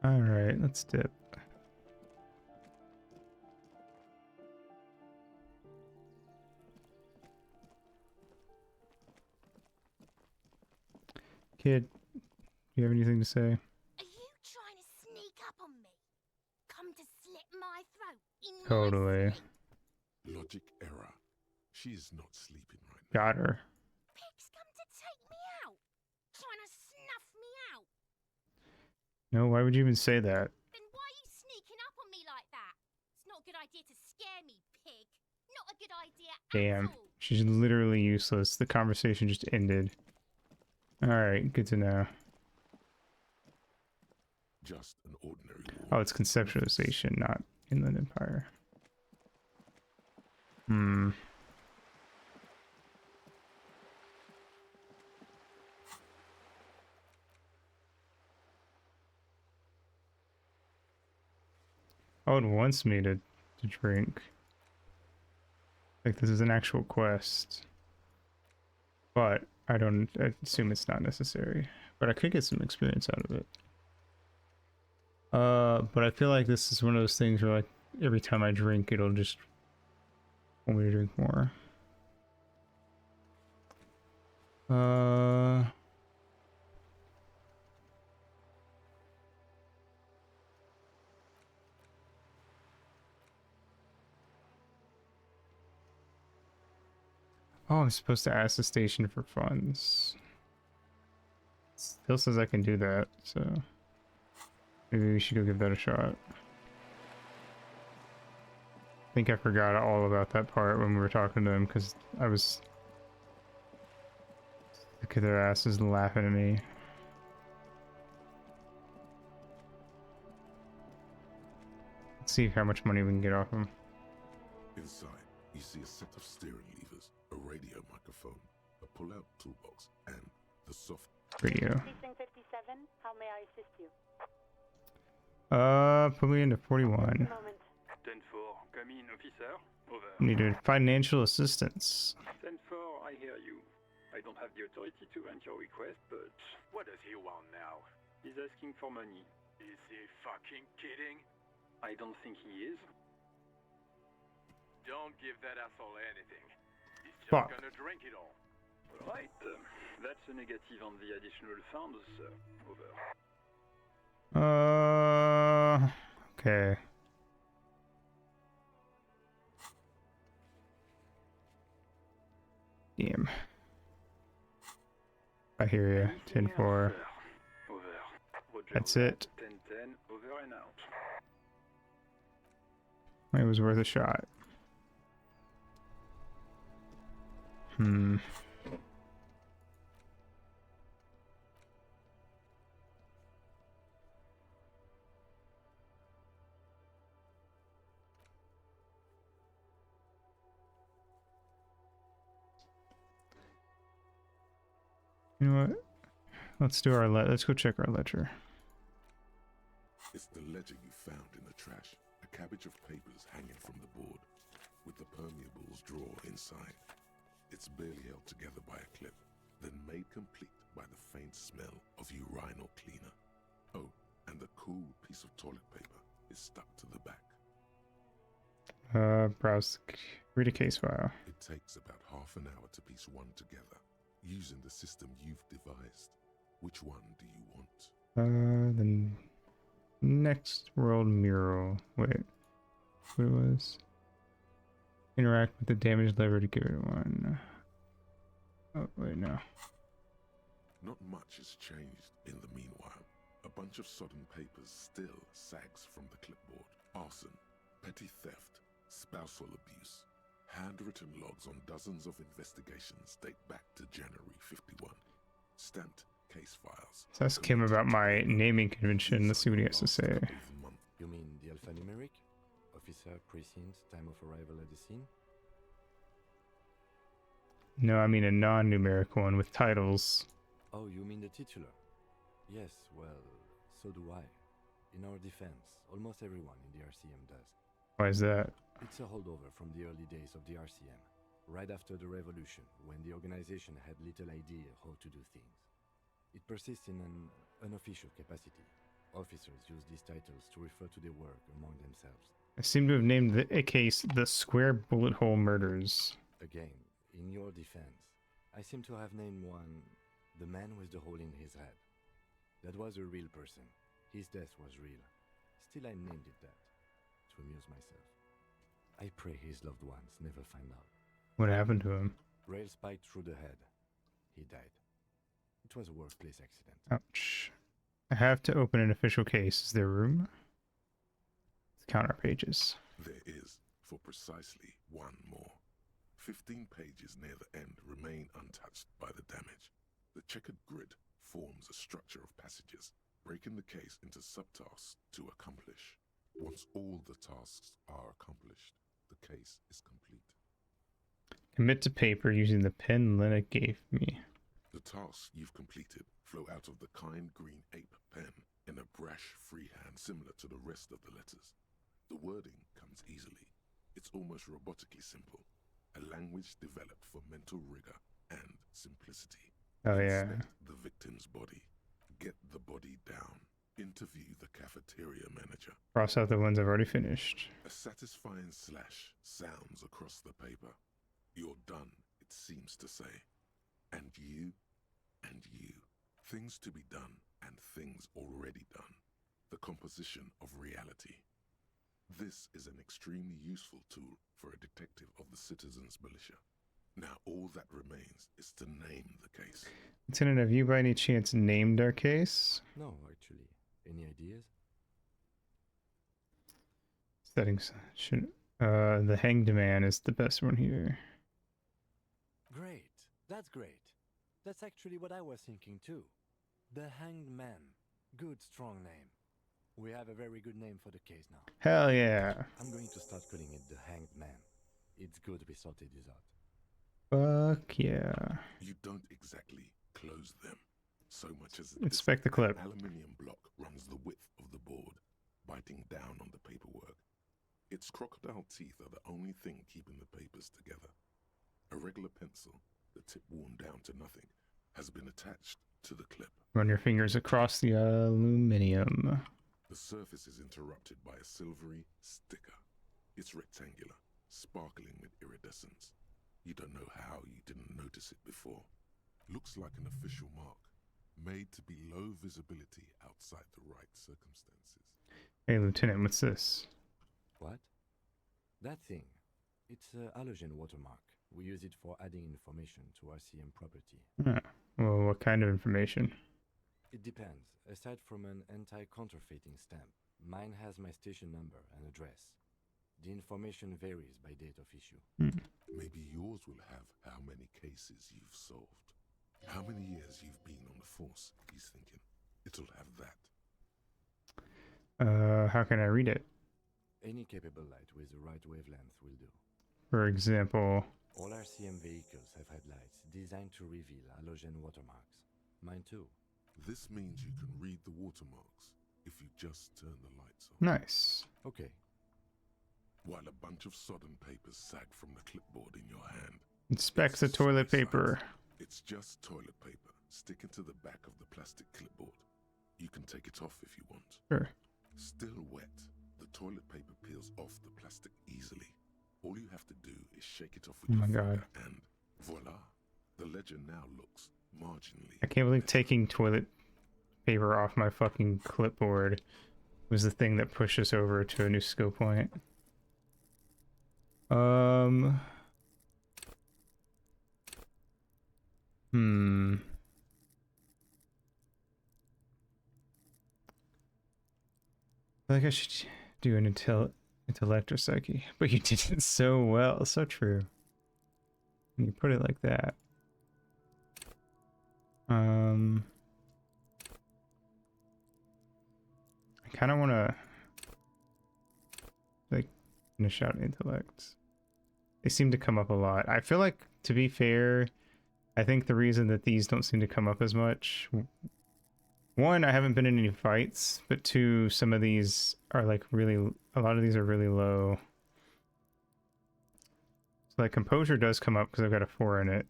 A: All right, let's dip. Kid, do you have anything to say?
O: Are you trying to sneak up on me? Come to slit my throat in my
A: Totally.
O: sleep?
C: Logic error. She is not sleeping right
A: Got her.
O: Pig's come to take me out. Trying to snuff me out.
A: No, why would you even say that?
O: Then why are you sneaking up on me like that? It's not a good idea to scare me, pig. Not a good idea
A: Damn.
O: at all.
A: She's literally useless. The conversation just ended. Alright, good to know.
C: Just an ordinary war.
A: Oh, it's conceptualization, not Inland Empire. Hmm. Oh, it wants me to drink. Like this is an actual quest. But I assume it's not necessary. But I could get some experience out of it. But I feel like this is one of those things where like every time I drink it'll just want me to drink more. Oh, I'm supposed to ask the station for funds. Still says I can do that, so maybe we should go give that a shot. I think I forgot all about that part when we were talking to them because I was sick of their asses laughing at me. Let's see how much money we can get off them.
C: Inside, you see a set of steering levers, a radio microphone, a pull-out toolbox, and the soft
A: Radio.
R: Precinct 57, how may I assist you?
A: Put me into 41.
R: Moment.
S: 10-4, come in, officer. Over.
A: Needed financial assistance.
S: 10-4, I hear you. I don't have the authority to grant your request, but...
T: What does he want now?
S: He's asking for money.
T: Is he fucking kidding?
S: I don't think he is.
T: Don't give that asshole anything. He's just
A: Fuck.
T: gonna drink it all.
S: Alright, that's a negative on the additional funds, over.
A: Okay. Damn. I hear you. 10-4.
S: Over.
A: That's it.
S: 10-10, over and out.
A: It was worth a shot. Hmm. You know what? Let's do our let's go check our ledger.
C: It's the ledger you found in the trash. A cabbage of papers hanging from the board, with the permeables drawer inside. It's barely held together by a clip, then made complete by the faint smell of urinal cleaner. Oh, and the cool piece of toilet paper is stuck to the back.
A: Browse. Read a case file.
C: It takes about half an hour to piece one together, using the system you've devised. Which one do you want?
A: The next world mural. Wait. What it was? Interact with the damaged lever to give it one. Oh, wait, no.
C: Not much has changed in the meanwhile. A bunch of sodden papers still sags from the clipboard. Arson, petty theft, spousal abuse. Handwritten logs on dozens of investigations date back to January 51. Stamped case files.
A: So ask him about my naming convention. Let's see what he has to say.
D: You mean the alphanumeric? Officer, precinct, time of arrival at the scene?
A: No, I mean a non-numeric one with titles.
D: Oh, you mean the titular? Yes, well, so do I. In our defense, almost everyone in the RCM does.
A: Why is that?
D: It's a holdover from the early days of the RCM, right after the revolution, when the organization had little idea how to do things. It persists in an unofficial capacity. Officers use these titles to refer to their work among themselves.
A: I seem to have named a case the Square Bullet Hole Murders.
D: Again, in your defense, I seem to have named one the man with the hole in his head. That was a real person. His death was real. Still, I named it that, to amuse myself. I pray his loved ones never find out.
A: What happened to him?
D: Rail spiked through the head. He died. It was a workplace accident.
A: Ouch. I have to open an official case. Is there room? Let's count our pages.
C: There is, for precisely one more. 15 pages near the end remain untouched by the damage. The checkered grid forms a structure of passages, breaking the case into subtasks to accomplish. Once all the tasks are accomplished, the case is complete.
A: Commit to paper using the pen Lena gave me.
C: The tasks you've completed flow out of the kind green ape pen in a brash freehand similar to the rest of the letters. The wording comes easily. It's almost robotically simple. A language developed for mental rigor and simplicity.
A: Oh yeah.
C: Inspect the victim's body. Get the body down. Interview the cafeteria manager.
A: Cross out the ones I've already finished.
C: A satisfying slash sounds across the paper. You're done, it seems to say. And you, and you. Things to be done and things already done. The composition of reality. This is an extremely useful tool for a detective of the citizens' militia. Now all that remains is to name the case.
A: Lieutenant, have you by any chance named our case?
D: No, actually. Any ideas?
A: Settings should the Hanged Man is the best one here.
D: Great. That's great. That's actually what I was thinking too. The Hanged Man. Good, strong name. We have a very good name for the case now.
A: Hell yeah.
D: I'm going to start calling it the Hanged Man. It's good we sorted this out.
A: Fuck yeah.
C: You don't exactly close them so much as
A: Inspect the clip.
C: An aluminium block runs the width of the board, biting down on the paperwork. Its crocodile teeth are the only thing keeping the papers together. A regular pencil, the tip worn down to nothing, has been attached to the clip.
A: Run your fingers across the aluminium.
C: The surface is interrupted by a silvery sticker. It's rectangular, sparkling with iridescence. You don't know how you didn't notice it before. Looks like an official mark, made to be low visibility outside the right circumstances.
A: Hey, Lieutenant, what's this?
D: What? That thing. It's a halogen watermark. We use it for adding information to RCM property.
A: Well, what kind of information?
D: It depends. Aside from an anti-counterfeiting stamp, mine has my station number and address. The information varies by date of issue.
C: Maybe yours will have how many cases you've solved. How many years you've been on the force, he's thinking. It'll have that.
A: How can I read it?
D: Any capable light with the right wavelength will do.
A: For example...
D: All RCM vehicles have headlights designed to reveal halogen watermarks. Mine too.
C: This means you can read the watermarks if you just turn the lights on.
A: Nice.
C: Okay. While a bunch of sodden papers sag from the clipboard in your hand.
A: Inspects the toilet paper.
C: It's just toilet paper sticking to the back of the plastic clipboard. You can take it off if you want.
A: Sure.
C: Still wet, the toilet paper peels off the plastic easily. All you have to do is shake it off with your finger and voila. The ledger now looks marginally.
A: I can't believe taking toilet paper off my fucking clipboard was the thing that pushed us over to a new skill point. I feel like I should do an Intellect or psyche. But you did it so well. So true. When you put it like that. I kind of want to like finish out intellect. They seem to come up a lot. I feel like, to be fair, I think the reason that these don't seem to come up as much, one, I haven't been in any fights, but two, some of these are like really, a lot of these are really low. So like composure does come up because I've got a 4 in it.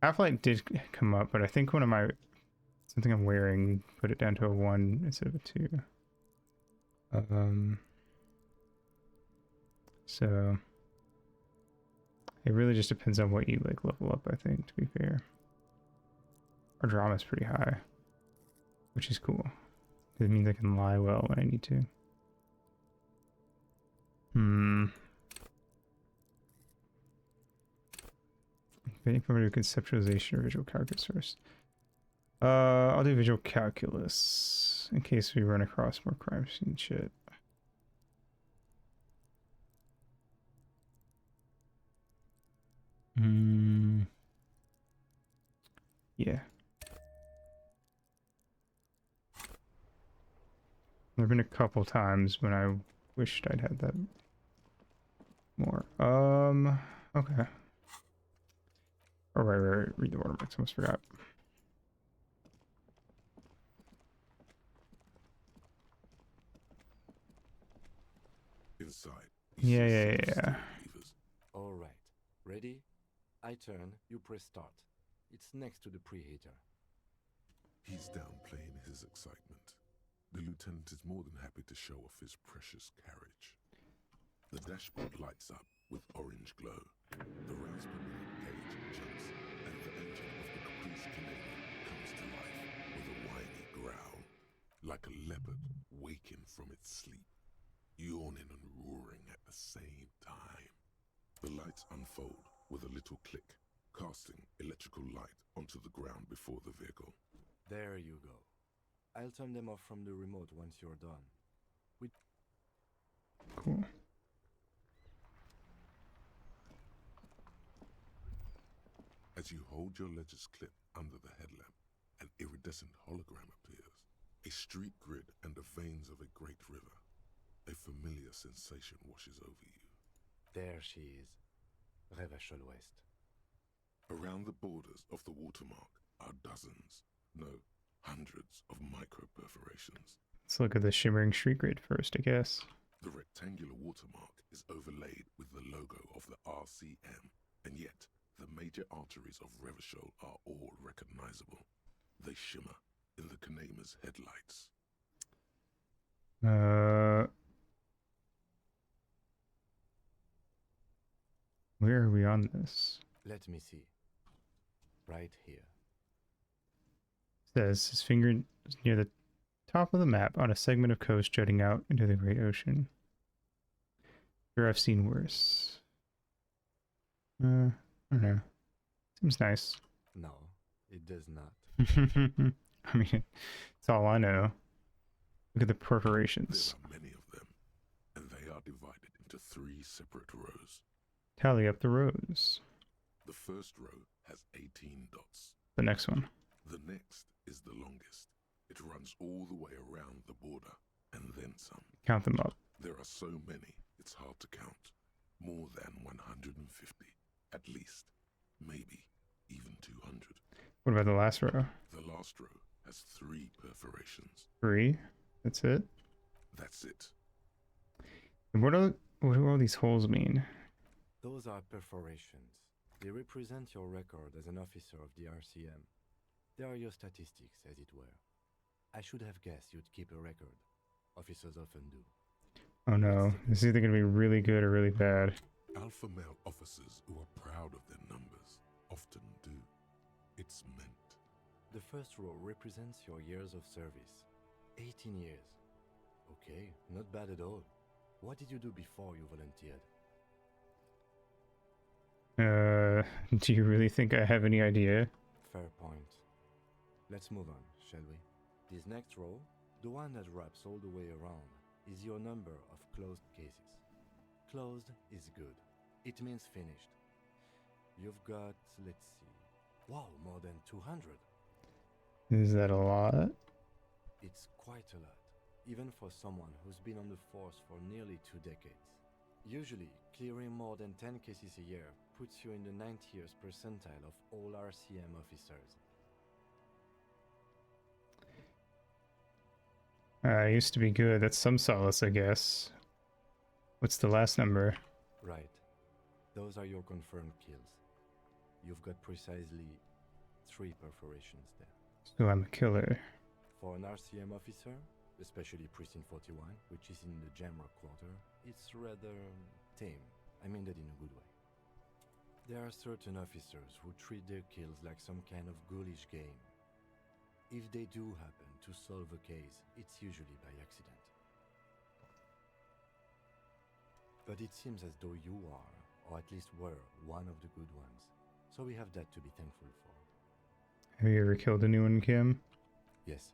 A: Half-light did come up, but I think one of my, something I'm wearing, put it down to a 1 instead of a 2. So it really just depends on what you like level up, I think, to be fair. Our drama's pretty high, which is cool. It means I can lie well when I need to. Waiting for me to conceptualization or visual calculus first. I'll do visual calculus in case we run across more crime scene shit. Yeah. There have been a couple times when I wished I'd had that more. Okay. Oh, right. Read the watermarks. Almost forgot.
C: Inside.
A: Yeah.
D: All right. Ready? I turn, you press start. It's next to the preheater.
C: He's downplaying his excitement. The lieutenant is more than happy to show off his precious carriage. The dashboard lights up with orange glow. The rounds per minute gauge jumps, and the engine of the Caprice Canadian comes to life with a whiny growl, like a leopard waking from its sleep, yawning and roaring at the same time. The lights unfold with a little click, casting electrical light onto the ground before the vehicle.
D: There you go. I'll turn them off from the remote once you're done.
A: Cool.
C: As you hold your ledger's clip under the headlamp, an iridescent hologram appears. A street grid and the veins of a great river. A familiar sensation washes over you.
D: There she is. Revachol West.
C: Around the borders of the watermark are dozens, no, hundreds of micro-perforations.
A: Let's look at the shimmering street grid first, I guess.
C: The rectangular watermark is overlaid with the logo of the RCM, and yet the major arteries of Revachol are all recognizable. They shimmer in the Kanema's headlights.
A: Where are we on this?
D: Let me see. Right here.
A: Says his finger is near the top of the map on a segment of coast jutting out into the great ocean. Sure, I've seen worse. I don't know. Seems nice.
D: No, it does not.
A: I mean, it's all I know. Look at the perforations.
C: There are many of them, and they are divided into 3 separate rows.
A: Tally up the rows.
C: The first row has 18 dots.
A: The next one.
C: The next is the longest. It runs all the way around the border, and then some.
A: Count them up.
C: There are so many, it's hard to count. More than 150, at least. Maybe even 200.
A: What about the last row?
C: The last row has 3 perforations.
A: 3? That's it?
C: That's it.
A: And what do all these holes mean?
D: Those are perforations. They represent your record as an officer of the RCM. They are your statistics, as it were. I should have guessed you'd keep a record. Officers often do.
A: Oh no, this is either going to be really good or really bad.
C: Alpha male officers who are proud of their numbers often do. It's meant.
D: The first row represents your years of service. 18 years. Okay, not bad at all. What did you do before you volunteered?
A: Do you really think I have any idea?
D: Fair point. Let's move on, shall we? This next row, the one that wraps all the way around, is your number of closed cases. Closed is good. It means finished. You've got, let's see. Wow, more than 200.
A: Is that a lot?
D: It's quite a lot, even for someone who's been on the force for nearly 2 decades. Usually, clearing more than 10 cases a year puts you in the 90th percentile of all RCM officers.
A: Used to be good. That's some solace, I guess. What's the last number?
D: Right. Those are your confirmed kills. You've got precisely 3 perforations there.
A: So I'm a killer.
D: For an RCM officer, especially Precinct 41, which is in the Jamrock quarter, it's rather tame. I mean that in a good way. There are certain officers who treat their kills like some kind of ghoulish game. If they do happen to solve a case, it's usually by accident. But it seems as though you are, or at least were, one of the good ones. So we have that to be thankful for.
A: Have you ever killed anyone, Kim?
D: Yes.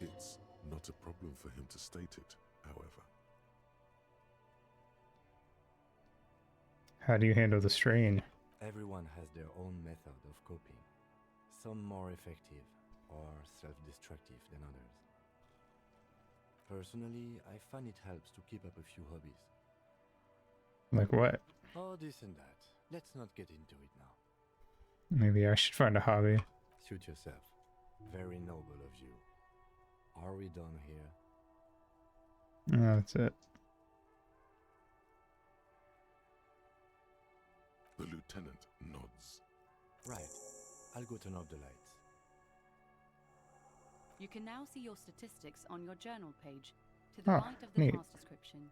C: It's not a problem for him to state it, however.
A: How do you handle the strain?
D: Everyone has their own method of coping. Some more effective or self-destructive than others. Personally, I find it helps to keep up a few hobbies.
A: Like what?
D: Oh, this and that. Let's not get into it now.
A: Maybe I should find a hobby.
D: Suit yourself. Very noble of you. Are we done here?
A: Oh, that's it.
C: The lieutenant nods.
D: Right. I'll go turn off the lights.
U: You can now see your statistics on your journal page, to the
A: Oh,
U: right of the
A: neat.
U: task description.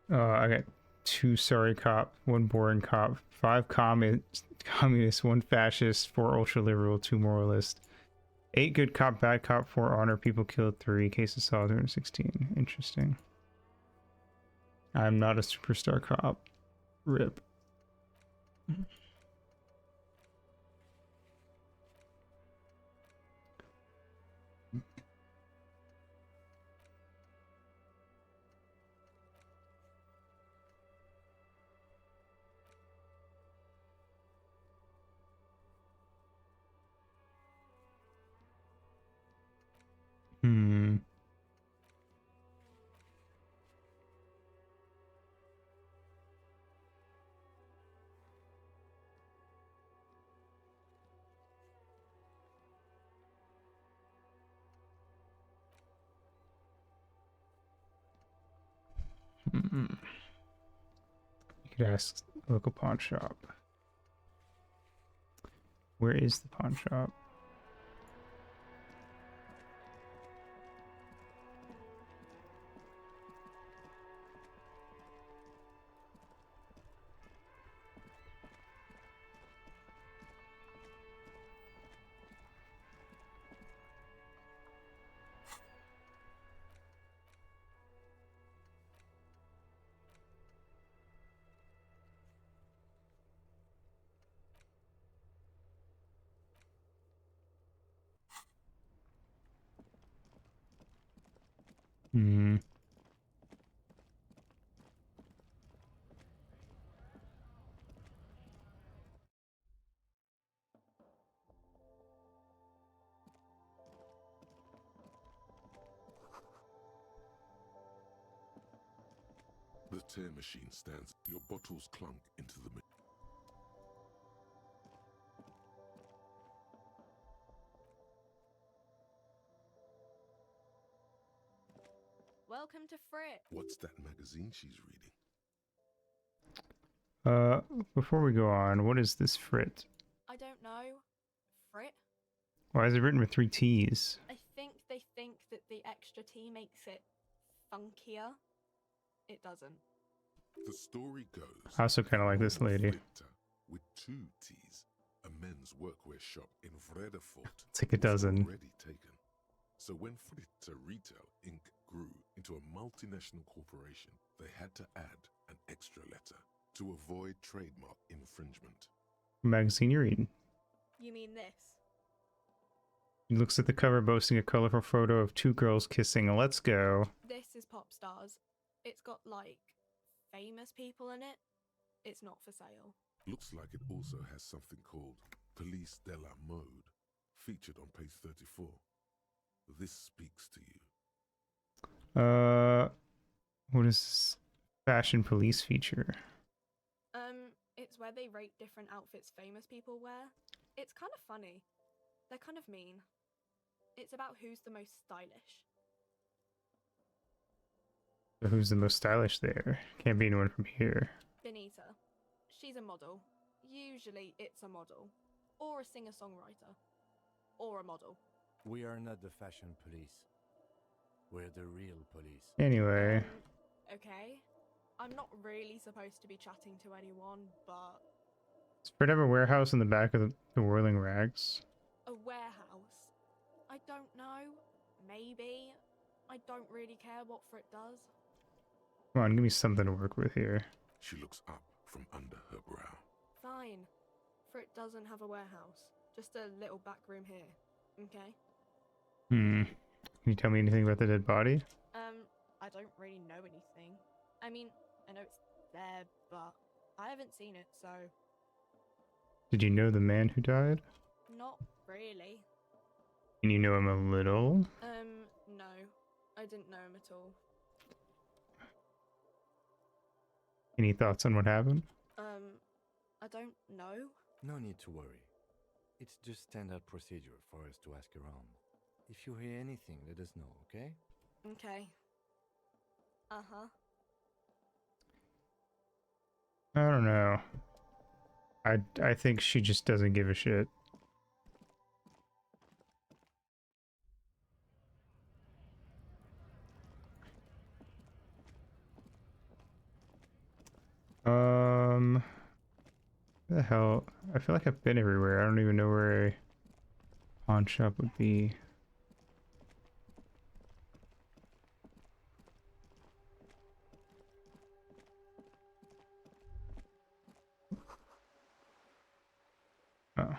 A: I got 2 sorry cop, 1 boring cop, 5 communist, 1 fascist, 4 ultra-liberal, 2 moralist, 8 good cop, bad cop, 4 honor people killed, 3 cases solved, 216. Interesting. I'm not a superstar cop. RIP. Hmm. You could ask the local pawn shop. Where is the pawn shop? Hmm.
C: The tear machine stands. Your bottles clunk into the machine.
F: Welcome to Frit.
C: What's that magazine she's reading?
A: Before we go on, what is this frit?
V: I don't know. Frit?
A: Why is it written with 3 T's?
V: I think they think that the extra T makes it funkier. It doesn't.
C: The story goes.
A: I also kind of like this lady.
C: With 2 T's, a men's workwear shop in Vredefort.
A: It's like a dozen.
C: Already taken. So when Fritter Retail Inc. grew into a multinational corporation, they had to add an extra letter to avoid trademark infringement.
A: What magazine you're reading?
V: You mean this?
A: He looks at the cover boasting a colorful photo of two girls kissing. Let's go.
V: This is Pop Stars. It's got, like, famous people in it. It's not for sale.
C: Looks like it also has something called Police de la Mode, featured on page 34. This speaks to you.
A: What is this fashion police feature?
V: It's where they rate different outfits famous people wear. It's kind of funny. They're kind of mean. It's about who's the most stylish.
A: So who's the most stylish there? Can't be anyone from here.
V: Benita. She's a model. Usually it's a model. Or a singer-songwriter. Or a model.
D: We are not the fashion police. We're the real police.
A: Anyway.
V: Okay. I'm not really supposed to be chatting to anyone, but...
A: Does Fred have a warehouse in the back of the Whirling Rags?
V: A warehouse? I don't know. Maybe. I don't really care what Fred does.
A: Come on, give me something to work with here.
C: She looks up from under her brow.
V: Fine. Fred doesn't have a warehouse. Just a little back room here. Okay?
A: Can you tell me anything about the dead body?
V: I don't really know anything. I mean, I know it's there, but I haven't seen it, so...
A: Did you know the man who died?
V: Not really.
A: Can you know him a little?
V: No. I didn't know him at all.
A: Any thoughts on what happened?
V: I don't know.
D: No need to worry. It's just standard procedure for us to ask around. If you hear anything, let us know, okay?
V: Okay. Uh-huh.
A: I don't know. I think she just doesn't give a shit. What the hell? I feel like I've been everywhere. I don't even know where a pawn shop would be. Oh.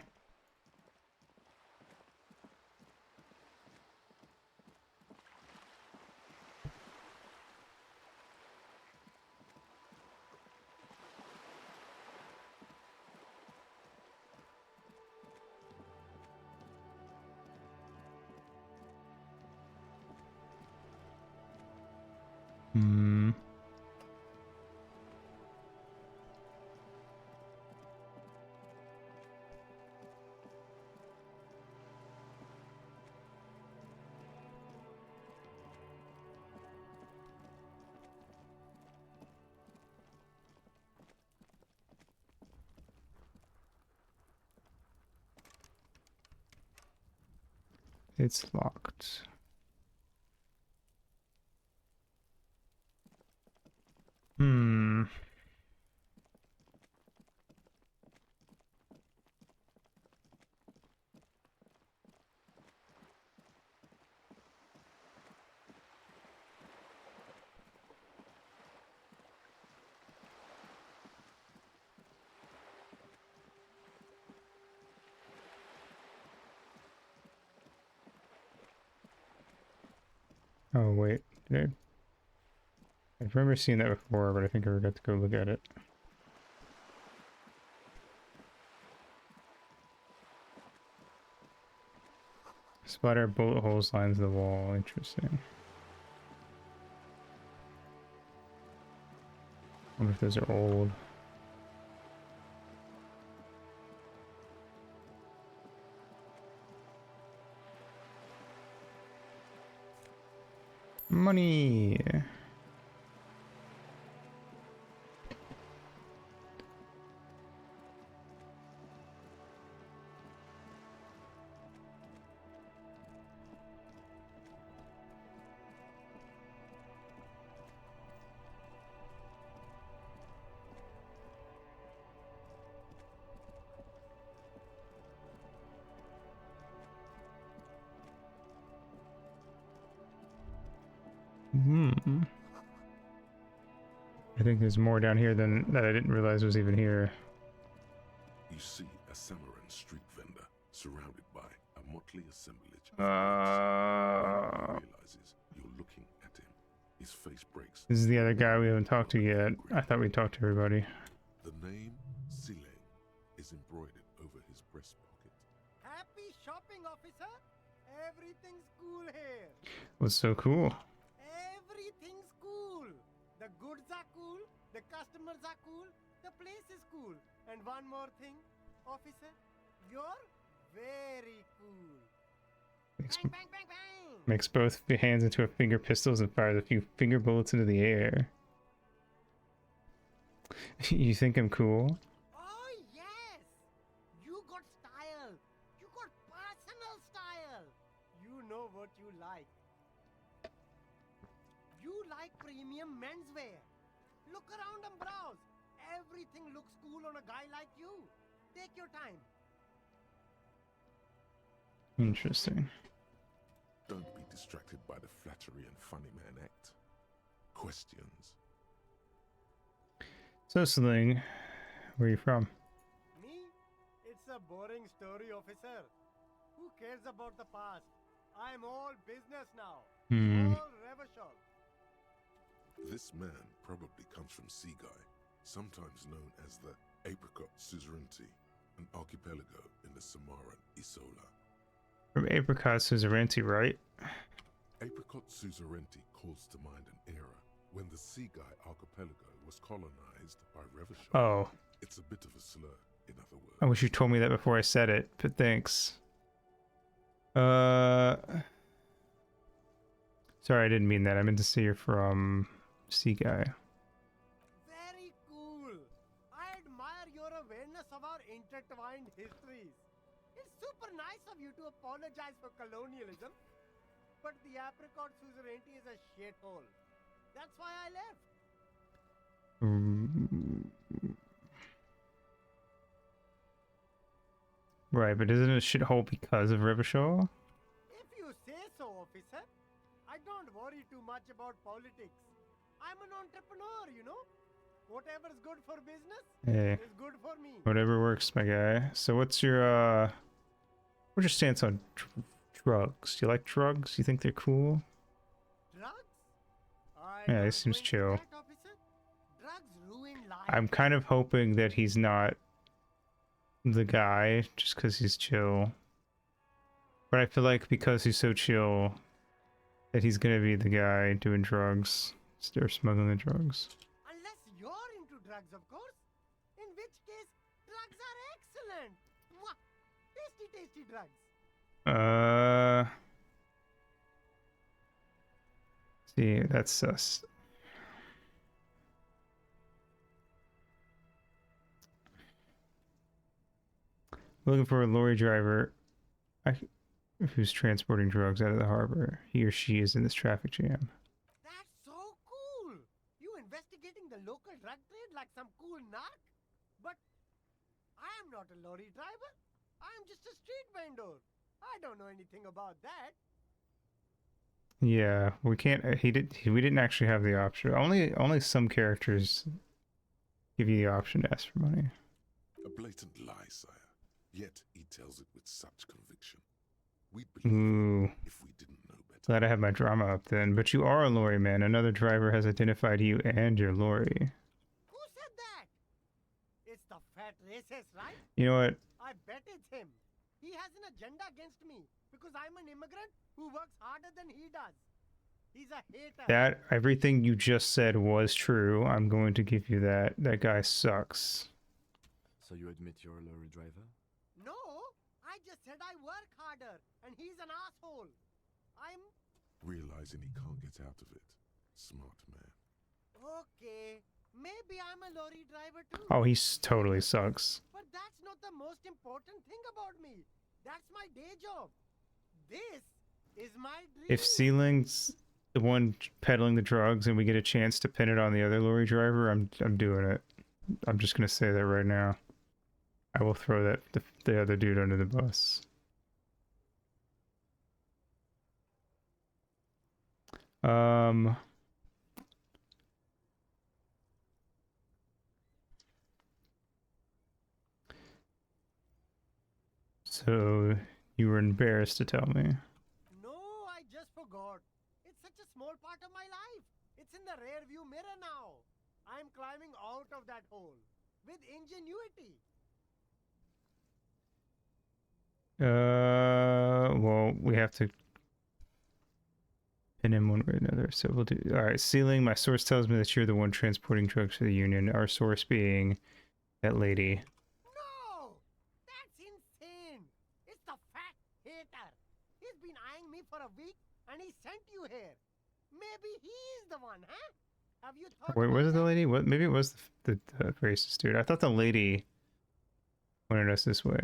A: It's locked. Oh wait, I remember seeing that before, but I think I forgot to go look at it. Splatter bullet holes lines the wall. Interesting. Wonder if those are old. Money. I think there's more down here than that I didn't realize was even here.
C: You see a Samaran street vendor surrounded by a motley assemblage of he realizes you're looking at him. His face breaks.
A: This is the other guy we haven't talked to yet. I thought we talked to everybody.
C: The name Sileng is embroidered over his breast pocket.
E: Happy shopping, officer. Everything's cool here.
A: What's so cool?
E: Everything's cool. The goods are cool. The customers are cool. The place is cool. And one more thing, officer, you're very cool. Bang, bang, bang, bang.
A: Makes both hands into a finger pistols and fires a few finger bullets into the air. You think I'm cool?
E: Oh, yes. You got style. You got personal style. You know what you like. You like premium menswear. Look around and browse. Everything looks cool on a guy like you. Take your time.
A: Interesting.
C: Don't be distracted by the flattery and funny man act. Questions.
A: So, Sling, where are you from?
E: Me? It's a boring story, officer. Who cares about the past? I'm all business now. All reversion.
C: This man probably comes from Seaguy, sometimes known as the Apricot Suzerainty, an archipelago in the Samaran Isola.
A: From Apricot Suzerainty, right?
C: Apricot Suzerainty calls to mind an era when the Seaguy archipelago was colonized by Revachol.
A: Oh.
C: It's a bit of a slur, in other words.
A: I wish you told me that before I said it, but thanks. Sorry, I didn't mean that. I meant to say you're from Seaguy.
E: Very cool. I admire your awareness of our intertwined histories. It's super nice of you to apologize for colonialism, but the Apricot Suzerainty is a shithole. That's why I left.
A: Right, but isn't it a shithole because of Revachol?
E: If you say so, officer. I don't worry too much about politics. I'm an entrepreneur, you know. Whatever's good for business is good for me.
A: Whatever works, my guy. So what's your stance on drugs? Do you like drugs? You think they're cool?
E: Drugs?
A: Yeah, he seems chill.
E: Drugs ruin life.
A: I'm kind of hoping that he's not the guy just because he's chill. But I feel like because he's so chill that he's gonna be the guy doing drugs. Or smuggling the drugs.
E: Unless you're into drugs, of course. In which case, drugs are excellent. Mwah! Tasty, tasty drugs.
A: See, that's sus. Looking for a lorry driver who's transporting drugs out of the harbor. He or she is in this traffic jam.
E: That's so cool. You investigating the local drug trade like some cool narc? But I am not a lorry driver. I'm just a street vendor. I don't know anything about that.
A: Yeah, we can't. We didn't actually have the option. Only some characters give you the option to ask for money.
C: A blatant lie, sire. Yet he tells it with such conviction. We'd believe
A: Ooh.
C: if we didn't know better.
A: Glad I have my drama up then. But you are a lorry man. Another driver has identified you and your lorry.
E: Who said that? It's the fat racist, right?
A: You know what?
E: I bet it's him. He has an agenda against me because I'm an immigrant who works harder than he does. He's a hater.
A: That everything you just said was true. I'm going to give you that. That guy sucks.
D: So you admit you're a lorry driver?
E: No, I just said I work harder, and he's an asshole. I'm...
C: Realizing he can't get out of it. Smart man.
E: Okay, maybe I'm a lorry driver too.
A: Oh, he totally sucks.
E: But that's not the most important thing about me. That's my day job. This is my dream.
A: If Sealing's the one peddling the drugs and we get a chance to pin it on the other lorry driver, I'm doing it. I'm just gonna say that right now. I will throw that the other dude under the bus. So You were embarrassed to tell me.
E: No, I just forgot. It's such a small part of my life. It's in the rear view mirror now. I'm climbing out of that hole with ingenuity.
A: Well, we have to pin him one way or another, so we'll do. All right, ceiling. My source tells me that you're the one transporting drugs for the Union. Our source being that lady.
E: No! That's insane! It's the fat hater. He's been eyeing me for a week and he sent you here. Maybe he's the one, huh? Have you thought
A: Wait,
E: about
A: was it the
E: that?
A: lady? What? Maybe it was the racist dude. I thought the lady pointed us this way.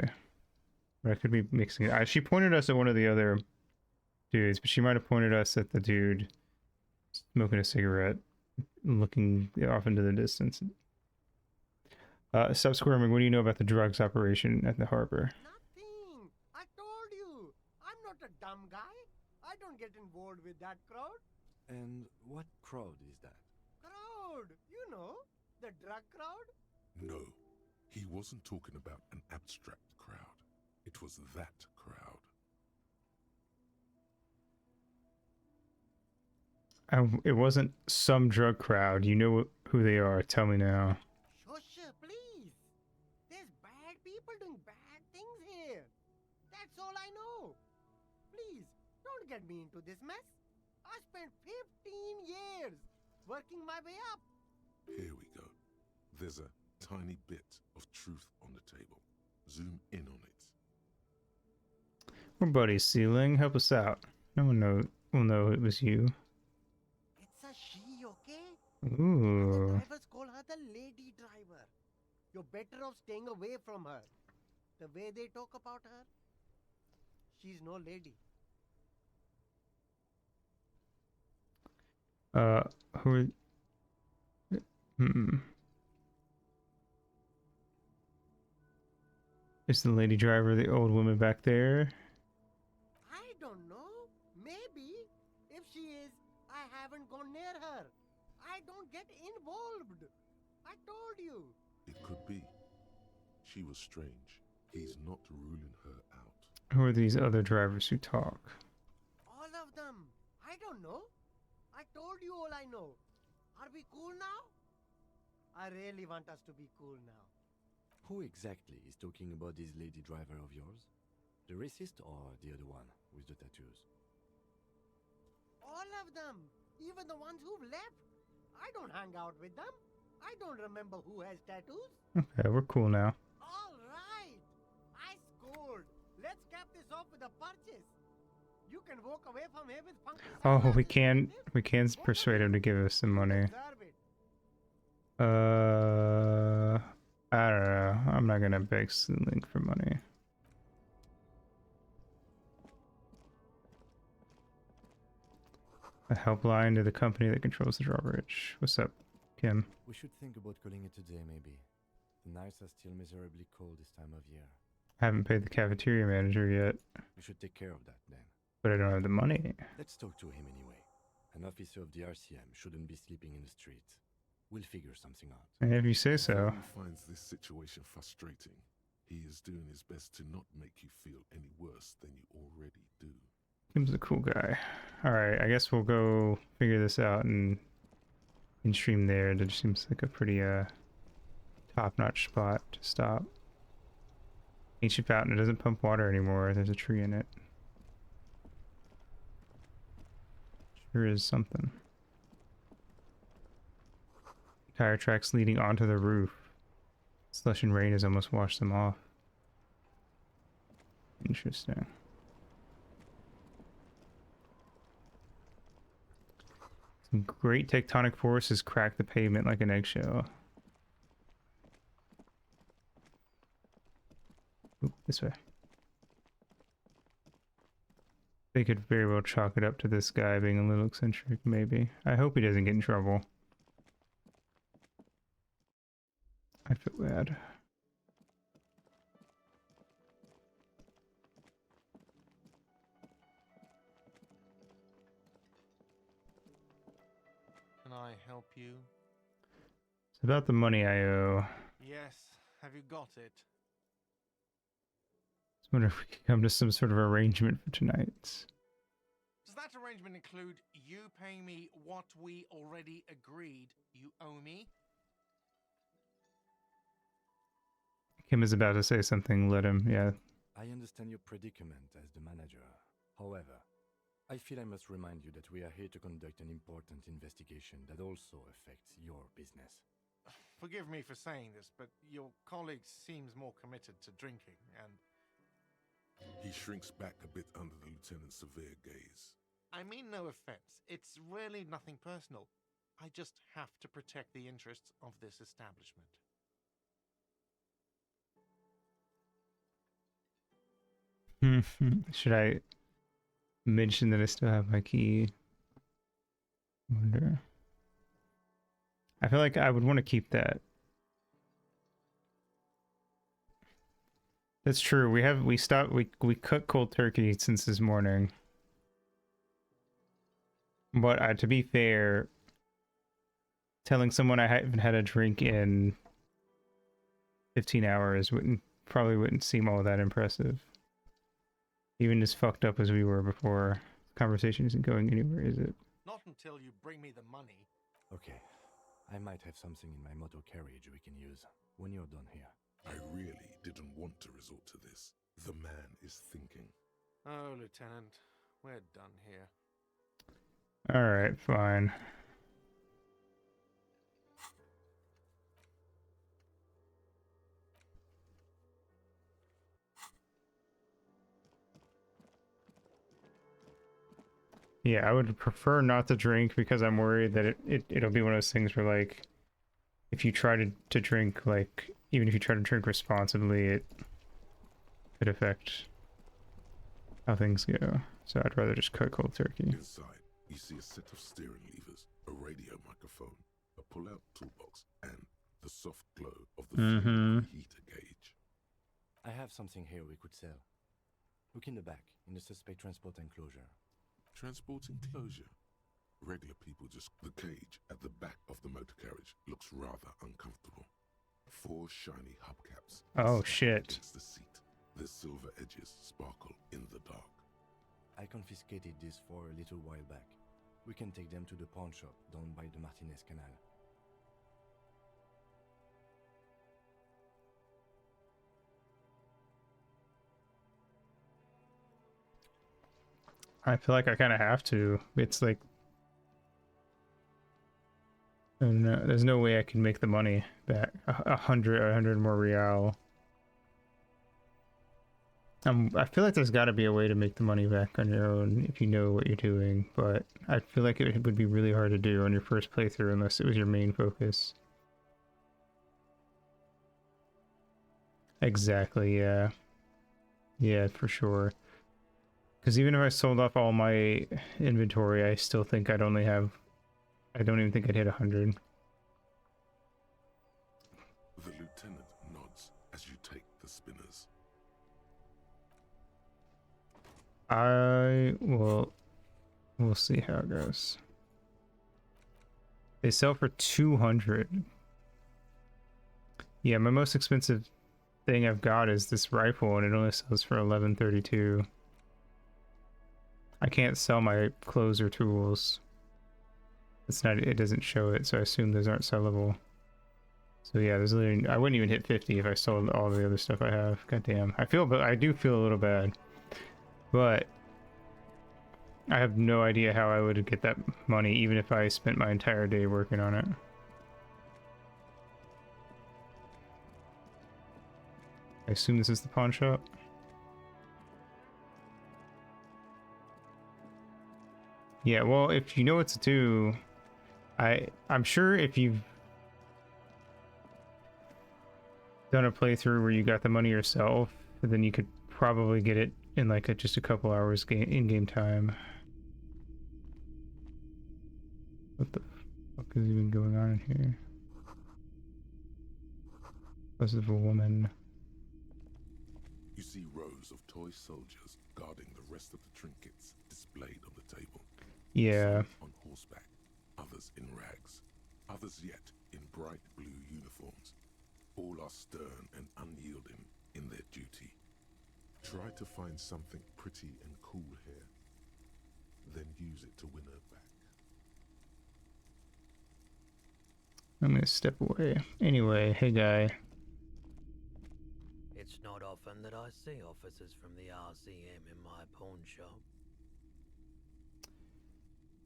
A: But I could be mixing it. She pointed us at one of the other dudes, but she might have pointed us at the dude smoking a cigarette, looking off into the distance. Stop squirming. What do you know about the drugs operation at the harbor?
E: Nothing. I told you. I'm not a dumb guy. I don't get involved with that crowd.
D: And what crowd is that?
E: Crowd. You know, the drug crowd.
C: No, he wasn't talking about an abstract crowd. It was that crowd.
A: It wasn't some drug crowd. You know who they are. Tell me now.
E: Shush, please. There's bad people doing bad things here. That's all I know. Please, don't get me into this mess. I spent 15 years working my way up.
C: Here we go. There's a tiny bit of truth on the table. Zoom in on it.
A: We're buddies, Ceiling. Help us out. No one will know it was you.
E: It's a she, okay?
A: Ooh.
E: The drivers call her the lady driver. You're better off staying away from her. The way they talk about her, she's no lady.
A: Who are... Is the lady driver the old woman back there?
E: I don't know. Maybe. If she is, I haven't gone near her. I don't get involved. I told you.
C: It could be. She was strange. He's not ruling her out.
A: Who are these other drivers who talk?
E: All of them. I don't know. I told you all I know. Are we cool now? I really want us to be cool now.
D: Who exactly is talking about this lady driver of yours? The racist or the other one with the tattoos?
E: All of them. Even the ones who've left. I don't hang out with them. I don't remember who has tattoos.
A: Okay, we're cool now.
E: All right. I scored. Let's cap this off with a purchase. You can walk away from here with funky
A: Oh, we can persuade him to give us some money. I don't know. I'm not gonna beg Link for money. A helpline to the company that controls the drawbridge. What's up, Kim?
D: We should think about calling it today, maybe. The nights are still miserably cold this time of year.
A: I haven't paid the cafeteria manager yet.
D: We should take care of that then.
A: But I don't have the money.
D: Let's talk to him anyway. An officer of the RCM shouldn't be sleeping in the streets. We'll figure something out.
A: And if you say so.
C: He finds this situation frustrating. He is doing his best to not make you feel any worse than you already do.
A: Kim's a cool guy. Alright, I guess we'll go figure this out and stream there. It just seems like a pretty top-notch spot to stop. Ancient fountain. It doesn't pump water anymore. There's a tree in it. Sure is something. Tire tracks leading onto the roof. Slush and rain has almost washed them off. Interesting. Some great tectonic forces crack the pavement like an eggshell. Oop, this way. They could very well chalk it up to this guy being a little eccentric, maybe. I hope he doesn't get in trouble. I feel bad.
Q: Can I help you?
A: It's about the money I owe.
Q: Yes. Have you got it?
A: It's wonder if we could come to some sort of arrangement for tonight.
Q: Does that arrangement include you paying me what we already agreed you owe me?
A: Kim is about to say something. Let him. Yeah.
D: I understand your predicament as the manager. However, I feel I must remind you that we are here to conduct an important investigation that also affects your business.
Q: Forgive me for saying this, but your colleague seems more committed to drinking, and...
C: He shrinks back a bit under the lieutenant's severe gaze.
Q: I mean no offense. It's really nothing personal. I just have to protect the interests of this establishment.
A: Should I mention that I still have my key? I wonder. I feel like I would want to keep that. That's true. We cooked cold turkey since this morning. But to be fair, telling someone I haven't had a drink in 15 hours probably wouldn't seem all that impressive. Even as fucked up as we were before, the conversation isn't going anywhere, is it?
Q: Not until you bring me the money.
D: Okay. I might have something in my motor carriage we can use when you're done here.
C: I really didn't want to resort to this. The man is thinking.
Q: Oh, Lieutenant, we're done here.
A: Alright, fine. Yeah, I would prefer not to drink because I'm worried that it'll be one of those things where, like, if you try to drink, like, even if you try to drink responsibly, it could affect how things go. So I'd rather just cut cold turkey.
C: Inside, you see a set of steering levers, a radio microphone, a pull-out toolbox, and the soft glow of the fuel heater gauge.
D: I have something here we could sell. Look in the back, in the suspect transport enclosure.
C: Transport enclosure? Regular people just... The cage at the back of the motor carriage looks rather uncomfortable. 4 shiny hubcaps.
A: Oh, shit.
C: Against the seat. The silver edges sparkle in the dark.
D: I confiscated this for a little while back. We can take them to the pawn shop down by the Martinez Canal.
A: I feel like I kind of have to. It's like... I don't know, there's no way I can make the money back. 100 more real. I feel like there's got to be a way to make the money back on your own if you know what you're doing, but I feel like it would be really hard to do on your first playthrough unless it was your main focus. Exactly, yeah. Yeah, for sure. Because even if I sold off all my inventory, I still think I'd only have... I don't even think I'd hit 100.
C: The lieutenant nods as you take the spinners.
A: We'll see how it goes. They sell for 200. Yeah, my most expensive thing I've got is this rifle, and it only sells for 1132. I can't sell my clothes or tools. It doesn't show it, so I assume those aren't sellable. So yeah, there's literally, I wouldn't even hit 50 if I sold all the other stuff I have. God damn. I do feel a little bad. But I have no idea how I would get that money even if I spent my entire day working on it. I assume this is the pawn shop. Yeah, well, if you know what to do, I'm sure if you've done a playthrough where you got the money yourself, then you could probably get it in like just a couple hours in-game time. What the fuck is even going on in here? This is a woman.
C: You see rows of toy soldiers guarding the rest of the trinkets displayed on the table.
A: Yeah.
C: Some on horseback, others in rags, others yet in bright blue uniforms. All are stern and unyielding in their duty. Try to find something pretty and cool here, then use it to win her back.
A: I'm gonna step away. Anyway, hey guy.
G: It's not often that I see officers from the RCM in my pawn shop.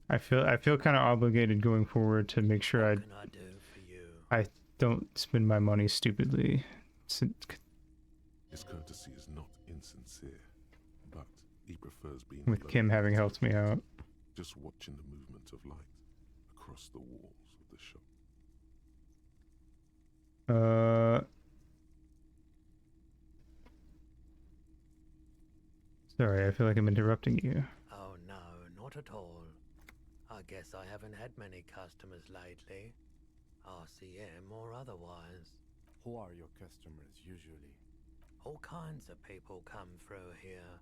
A: I feel kind of obligated going forward to make sure
G: What can I do for you?
A: I don't spend my money stupidly.
C: His courtesy is not insincere, but he prefers being
A: With
C: alone
A: Kim having helped me out.
C: just watching the movement of light across the walls of the shop.
A: Sorry, I feel like I'm interrupting you.
G: Oh no, not at all. I guess I haven't had many customers lately, RCM or otherwise.
D: Who are your customers usually?
G: All kinds of people come through here.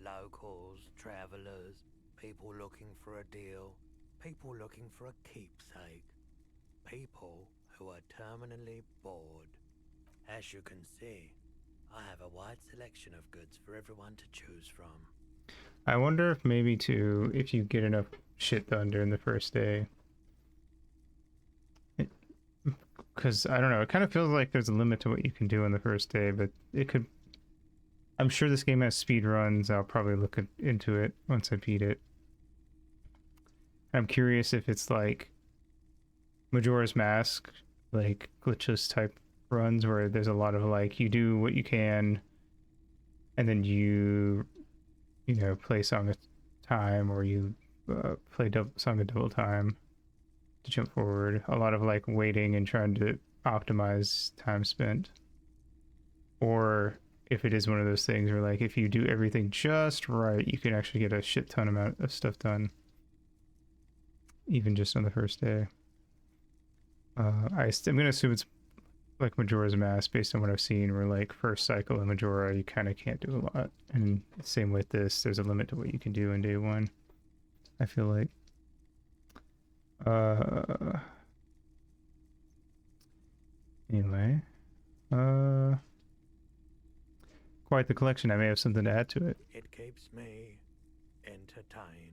G: Locals, travelers, people looking for a deal, people looking for a keepsake, people who are terminally bored. As you can see, I have a wide selection of goods for everyone to choose from.
A: I wonder if maybe too, if you get enough shit done during the first day. Because, I don't know, it kind of feels like there's a limit to what you can do on the first day, but it could... I'm sure this game has speed runs. I'll probably look into it once I beat it. I'm curious if it's like Majora's Mask, like glitchless type runs where there's a lot of like, you do what you can, and then you know, play Song of Time, or you play Song of Double Time to jump forward. A lot of like waiting and trying to optimize time spent. Or if it is one of those things where like if you do everything just right, you can actually get a shit ton amount of stuff done, even just on the first day. I'm gonna assume it's like Majora's Mask based on what I've seen, where like first cycle in Majora you kind of can't do a lot, and same with this, there's a limit to what you can do in day one, I feel like. Anyway, quite the collection. I may have something to add to it.
G: It keeps me entertained.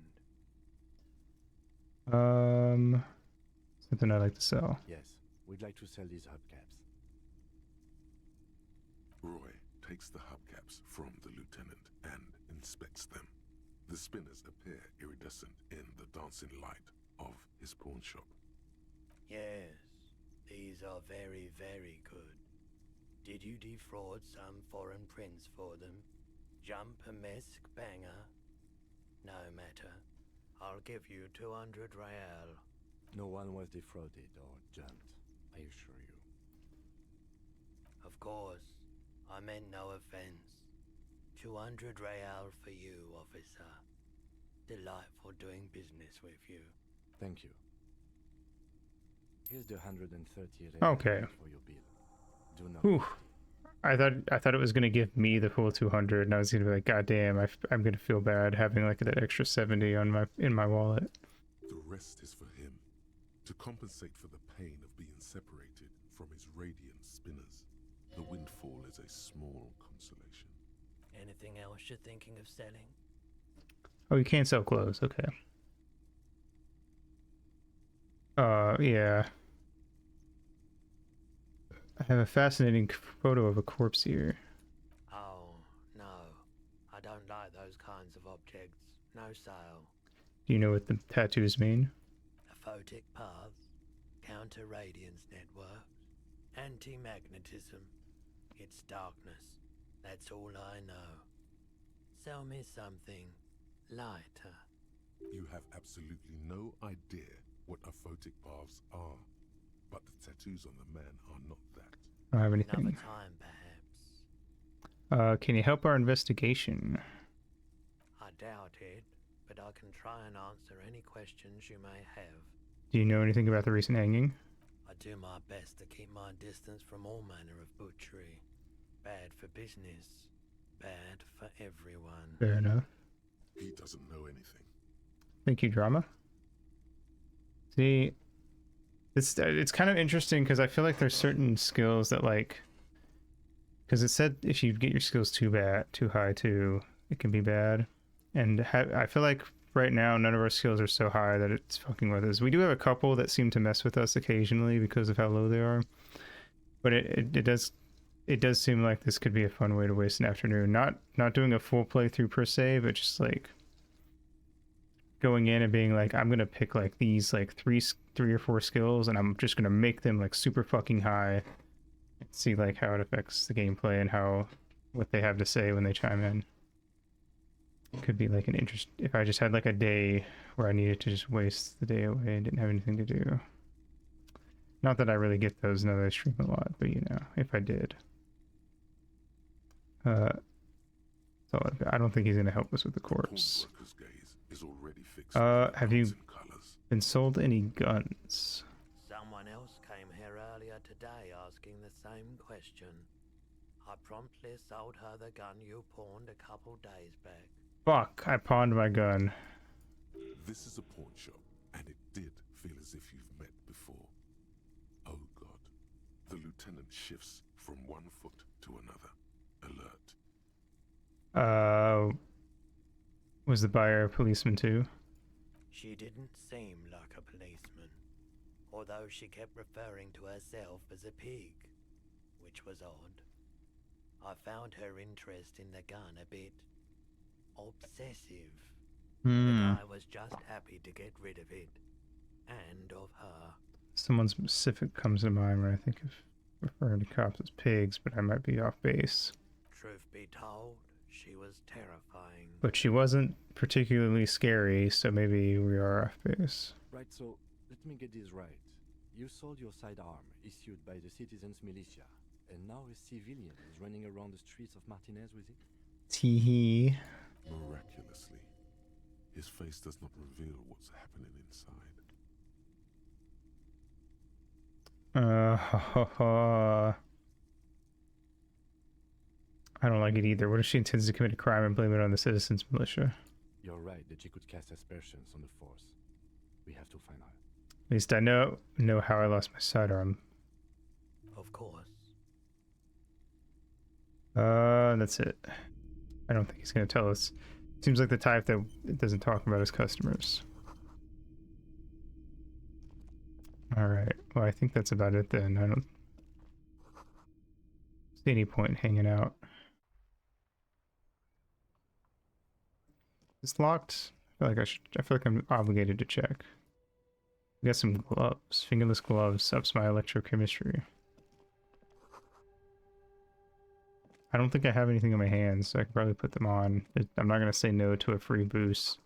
A: Something I like to sell.
D: Yes, we'd like to sell these hubcaps.
C: Roy takes the hubcaps from the lieutenant and inspects them. The spinners appear iridescent in the dancing light of his pawn shop.
G: Yes, these are very, very good. Did you defraud some foreign prince for them? Jump a mesk banger? No matter. I'll give you 200 real.
D: No one was defrauded or jumped, I assure you.
G: Of course, I meant no offense. 200 real for you, officer. Delightful doing business with you.
D: Thank you. Here's the 130 real
A: Okay.
D: for your bill. Do not.
A: Whew. I thought it was gonna give me the full 200, and I was gonna be like, God damn, I'm gonna feel bad having like that extra 70 on in my wallet.
C: The rest is for him, to compensate for the pain of being separated from his radiant spinners. The windfall is a small consolation.
G: Anything else you're thinking of selling?
A: Oh, you can't sell clothes. Okay. Yeah. I have a fascinating photo of a corpse here.
G: Oh, no. I don't like those kinds of objects. No sale.
A: Do you know what the tattoos mean?
G: Aphotic paths, counter-radiance networks, anti-magnetism. It's darkness. That's all I know. Sell me something lighter.
C: You have absolutely no idea what aphotic paths are, but the tattoos on the man are not that.
A: I don't have anything.
G: Another time, perhaps.
A: Can you help our investigation?
G: I doubt it, but I can try and answer any questions you may have.
A: Do you know anything about the recent hanging?
G: I do my best to keep my distance from all manner of butchery. Bad for business, bad for everyone.
A: Fair enough.
C: He doesn't know anything.
A: Thank you, drama. See, it's kind of interesting because I feel like there's certain skills that like, Because it said if you get your skills too high too, it can be bad. And I feel like right now none of our skills are so high that it's fucking with us. We do have a couple that seem to mess with us occasionally because of how low they are. But it does seem like this could be a fun way to waste an afternoon. Not doing a full playthrough per se, but just like going in and being like, I'm gonna pick like these like three or four skills, and I'm just gonna make them like super fucking high. See like how it affects the gameplay and what they have to say when they chime in. Could be like an interest if I just had like a day where I needed to just waste the day away and didn't have anything to do. Not that I really get those now that I stream a lot, but you know, if I did. So I don't think he's gonna help us with the corpse. Have you been sold any guns?
G: Someone else came here earlier today asking the same question. I promptly sold her the gun you pawned a couple days back.
A: Fuck, I pawned my gun.
C: This is a pawn shop, and it did feel as if you've met before. Oh God. The lieutenant shifts from one foot to another. Alert.
A: Was the buyer a policeman too?
G: She didn't seem like a policeman, although she kept referring to herself as a pig, which was odd. I found her interest in the gun a bit obsessive. The guy was just happy to get rid of it, and of her.
A: Someone specific comes to mind when I think of referring to cops as pigs, but I might be off base.
G: Truth be told, she was terrifying.
A: But she wasn't particularly scary, so maybe we are off base.
D: Right, so let me get this right. You sold your sidearm, issued by the citizens' militia, and now a civilian is running around the streets of Martinez with it?
A: Tee-hee.
C: Miraculously, his face does not reveal what's happening inside.
A: I don't like it either. What if she intends to commit a crime and blame it on the citizens' militia?
D: You're right that she could cast aspersions on the force. We have to find her.
A: At least I know how I lost my sidearm.
G: Of course.
A: That's it. I don't think he's gonna tell us. Seems like the type that doesn't talk about his customers. Alright, well I think that's about it then. I don't see any point in hanging out. It's locked. I feel like I'm obligated to check. We got some gloves. Fingerless gloves ups my electrochemistry. I don't think I have anything on my hands, so I could probably put them on. I'm not gonna say no to a free boost.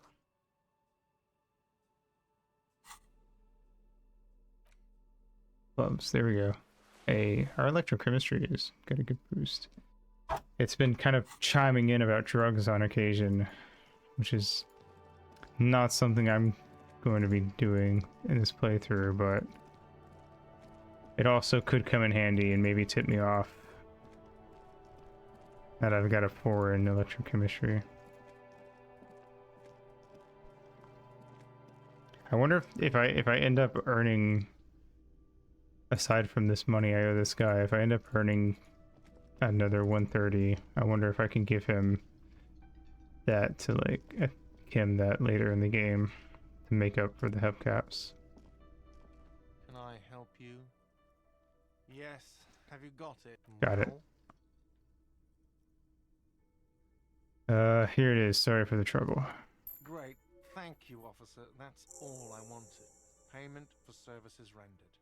A: Gloves, there we go. Our electrochemistry has got a good boost. It's been kind of chiming in about drugs on occasion, which is not something I'm going to be doing in this playthrough, but it also could come in handy and maybe tip me off that I've got a 4 in electrochemistry. I wonder if I end up earning, aside from this money I owe this guy, if I end up earning another 130, I wonder if I can give him that to like him that later in the game to make up for the hubcaps.
Q: Can I help you? Yes. Have you got it?
A: Got it. Here it is. Sorry for the trouble.
Q: Great. Thank you, officer. That's all I wanted. Payment for services rendered.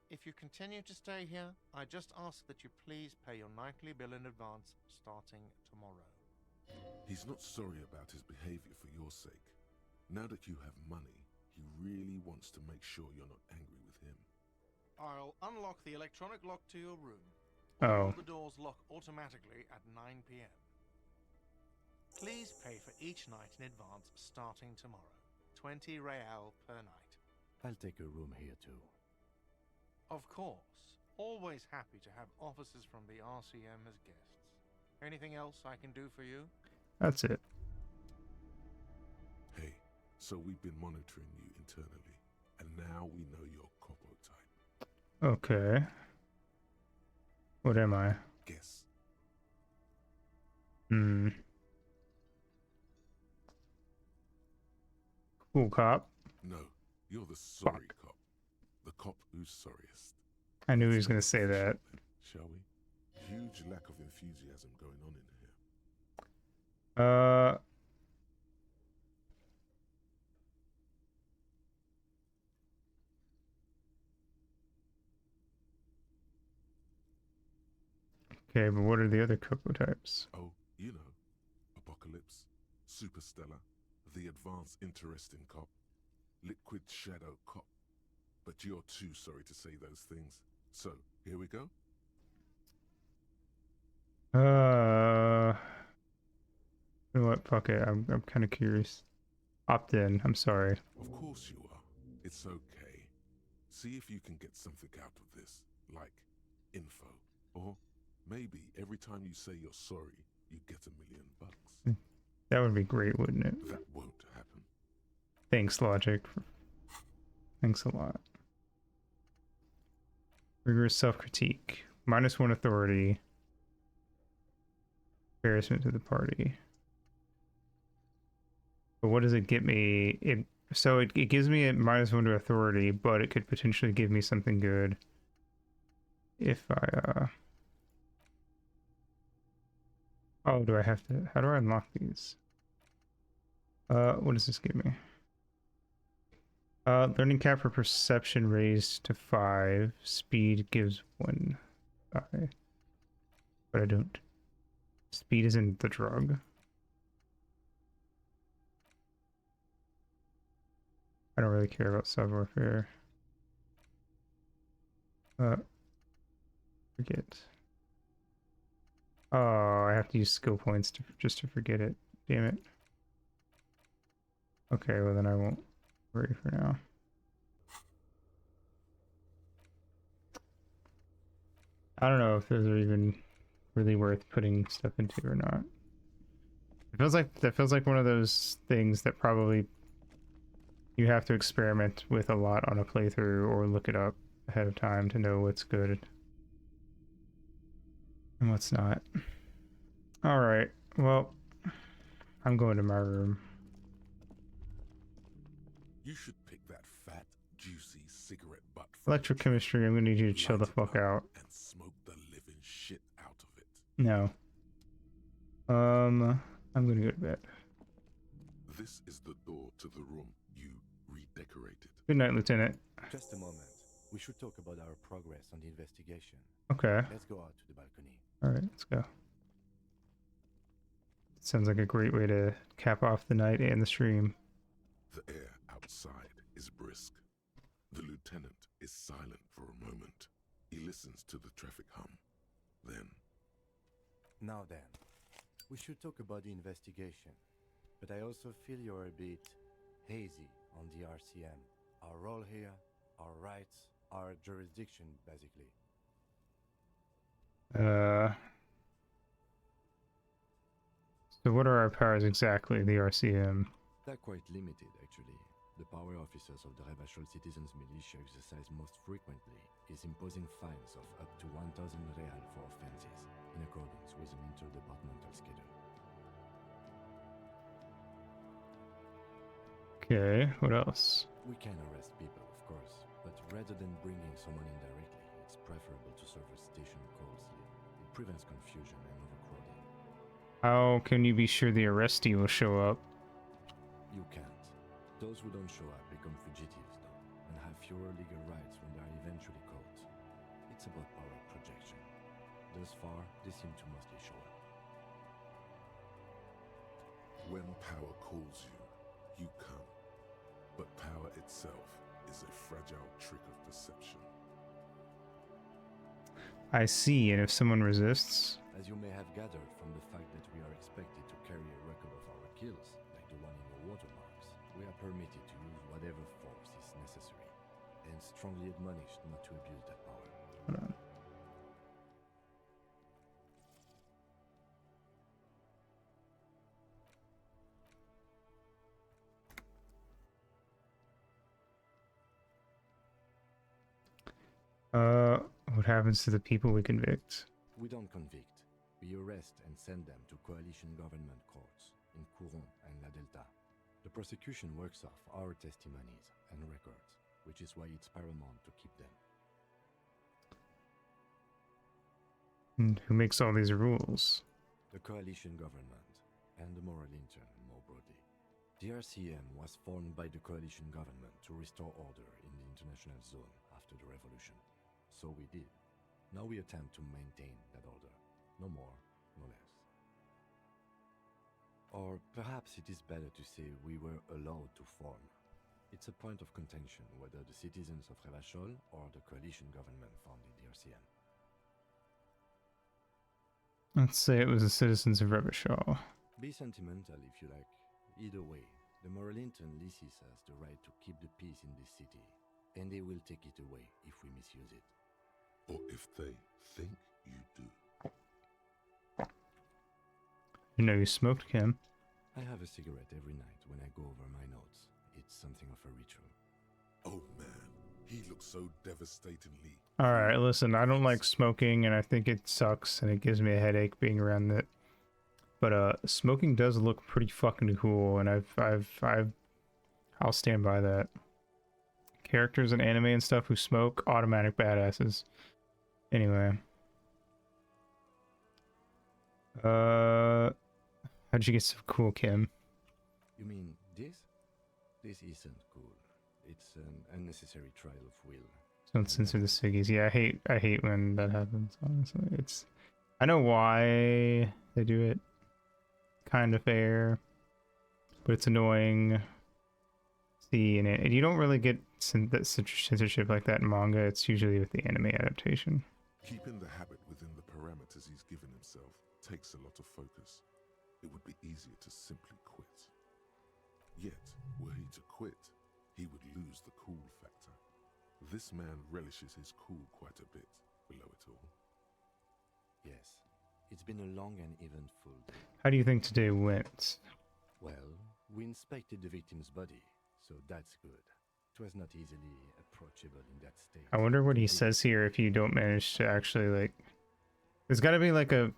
Q: If you continue to stay here, I just ask that you please pay your nightly bill in advance starting tomorrow.
C: He's not sorry about his behavior for your sake. Now that you have money, he really wants to make sure you're not angry with him.
Q: I'll unlock the electronic lock to your room.
A: Oh.
Q: All the doors lock automatically at 9 p.m. Please pay for each night in advance starting tomorrow. 20 real per night.
D: I'll take a room here too.
Q: Of course. Always happy to have officers from the RCM as guests. Anything else I can do for you?
A: That's it.
C: Hey, so we've been monitoring you internally, and now we know your Copo type.
A: Okay. What am I?
C: Guess.
A: Hmm. Cool cop.
C: No, you're the sorry cop. The cop who's sorriest.
A: I knew he was
C: Let's
A: gonna
C: make it
A: say
C: official
A: that.
C: then, shall we? Huge lack of enthusiasm going on in here.
A: Okay, but what are the other Coco types?
C: Oh, you know, Apocalypse, Superstellar, the advanced interesting cop, Liquid Shadow cop. But you're too sorry to say those things. So, here we go?
A: You know what? Fuck it. I'm kind of curious. Opt in. I'm sorry.
C: Of course you are. It's okay. See if you can get something out of this, like info. Or maybe every time you say you're sorry, you get $1 million.
A: That would be great, wouldn't it?
C: That won't happen.
A: Thanks, Logic. Thanks a lot. Rigorous self-critique. -1 authority. Embarrassment to the party. But what does it get me? It gives me a -1 to authority, but it could potentially give me something good if I Oh, do I have to? How do I unlock these? What does this give me? Learning cap for perception raised to 5. Speed gives 1. Okay. But I don't. Speed isn't the drug. I don't really care about sub-warfare. Forget. Oh, I have to use skill points just to forget it. Damn it. Okay, well then I won't worry for now. I don't know if those are even really worth putting stuff into or not. That feels like one of those things that probably you have to experiment with a lot on a playthrough or look it up ahead of time to know what's good and what's not. Alright, well, I'm going to my room.
C: You should pick that fat, juicy cigarette butt.
A: Electrochemistry, I'm gonna need you to chill the fuck out.
C: And smoke the living shit out of it.
A: No. I'm gonna go to bed.
C: This is the door to the room you redecorated.
A: Good night, Lieutenant.
D: Just a moment. We should talk about our progress on the investigation.
A: Okay.
D: Let's go out to the balcony.
A: Alright, let's go. Sounds like a great way to cap off the night and the stream.
C: The air outside is brisk. The lieutenant is silent for a moment. He listens to the traffic hum. Then...
D: Now then, we should talk about the investigation. But I also feel you're a bit hazy on the RCM. Our role here, our rights, our jurisdiction, basically.
A: So what are our powers exactly, the RCM?
D: They're quite limited, actually. The power officers of the Rebachol Citizens Militia exercise most frequently is imposing fines of up to 1,000 real for offenses, in accordance with an interdepartmental schedule.
A: Okay, what else?
D: We can arrest people, of course, but rather than bringing someone in directly, it's preferable to serve a station closely. It prevents confusion and overcrowding.
A: How can you be sure the arrestee will show up?
D: You can't. Those who don't show up become fugitives, though, and have fewer legal rights when they are eventually caught. It's about power projection. Thus far, they seem to mostly show up.
C: When power calls you, you come. But power itself is a fragile trick of perception.
A: I see, and if someone resists?
D: As you may have gathered from the fact that we are expected to carry a record of our kills, like the one in your watermarks, we are permitted to use whatever force is necessary, and strongly admonished not to abuse that power.
A: Hold on. What happens to the people we convict?
D: We don't convict. we arrest and send them to coalition government courts in Couron and La Delta. The prosecution works off our testimonies and records, which is why it's paramount to keep them.
A: And who makes all these rules?
D: The coalition government and the moral intern, more broadly. The RCM was formed by the coalition government to restore order in the international zone after the revolution. So we did. Now we attempt to maintain that order. No more, no less. Or perhaps it is better to say we were allowed to form. It's a point of contention whether the citizens of Revachol or the coalition government founded the RCM.
A: Let's say it was the citizens of Revachol.
D: Be sentimental if you like. Either way, the moral intern leases us the right to keep the peace in this city, and they will take it away if we misuse it.
C: Or if they think you do.
A: You know you smoked, Kim.
D: I have a cigarette every night when I go over my notes. It's something of a ritual.
C: Oh man, he looks so devastatingly.
A: Alright, listen, I don't like smoking, and I think it sucks, and it gives me a headache being around it. But smoking does look pretty fucking cool, and I'll stand by that. Characters in anime and stuff who smoke, automatic badasses. Anyway. How'd you get so cool, Kim?
D: You mean this? This isn't cool. It's an unnecessary trial of will.
A: Don't censor the ciggies. Yeah, I hate when that happens, honestly. I know why they do it. Kind of fair. But it's annoying. See, and you don't really get censorship like that in manga. It's usually with the anime adaptation.
C: Keeping the habit within the parameters he's given himself takes a lot of focus. It would be easier to simply quit. Yet, were he to quit, he would lose the cool factor. This man relishes his cool quite a bit below it all.
D: Yes, it's been a long and eventful day.
A: How do you think today went?
D: Well, we inspected the victim's body, so that's good. It was not easily approachable in that state.
A: I wonder what he says here if you don't manage to actually, like... There's gotta be, like, a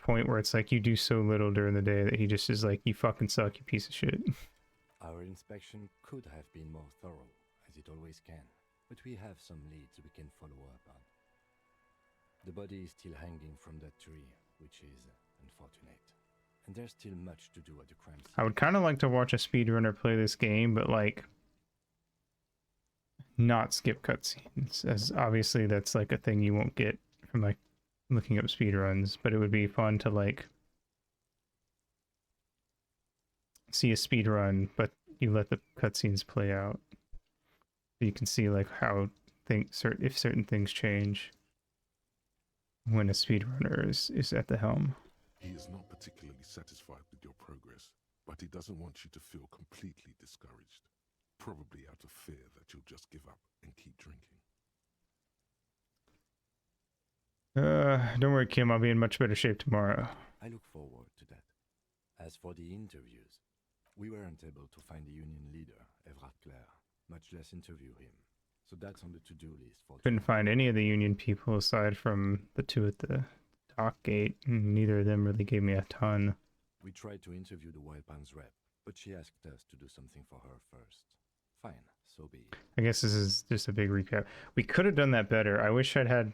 A: point where it's like you do so little during the day that he just is like, you fucking suck, you piece of shit.
D: Our inspection could have been more thorough, as it always can, but we have some leads we can follow up on. The body is still hanging from that tree, which is unfortunate. And there's still much to do at the crime scene.
A: I would kind of like to watch a speedrunner play this game, but like not skip cutscenes, as obviously that's like a thing you won't get from like looking up speedruns, but it would be fun to like see a speedrun, but you let the cutscenes play out. You can see like how if certain things change when a speedrunner is at the helm.
C: He is not particularly satisfied with your progress, but he doesn't want you to feel completely discouraged. Probably out of fear that you'll just give up and keep drinking.
A: Don't worry, Kim, I'll be in much better shape tomorrow.
D: I look forward to that. As for the interviews, we weren't able to find the union leader, Everard Clare, much less interview him. So that's on the to-do list for...
A: Couldn't find any of the union people aside from the two at the dock gate. Neither of them really gave me a ton.
D: We tried to interview the Wild Pines rep, but she asked us to do something for her first. Fine, so be it.
A: I guess this is just a big recap. We could have done that better. I wish I'd had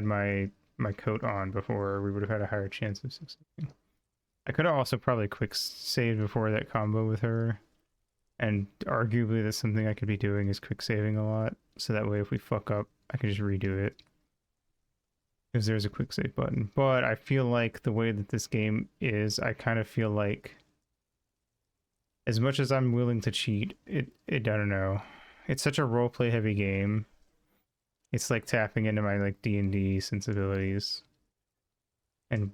A: my coat on before. We would have had a higher chance of succeeding. I could have also probably quick saved before that combo with her. And arguably that's something I could be doing is quick saving a lot. So that way if we fuck up, I can just redo it. Because there's a quick save button. But I feel like the way that this game is, I kind of feel like as much as I'm willing to cheat, I don't know. It's such a roleplay heavy game. It's like tapping into my like D&D sensibilities. And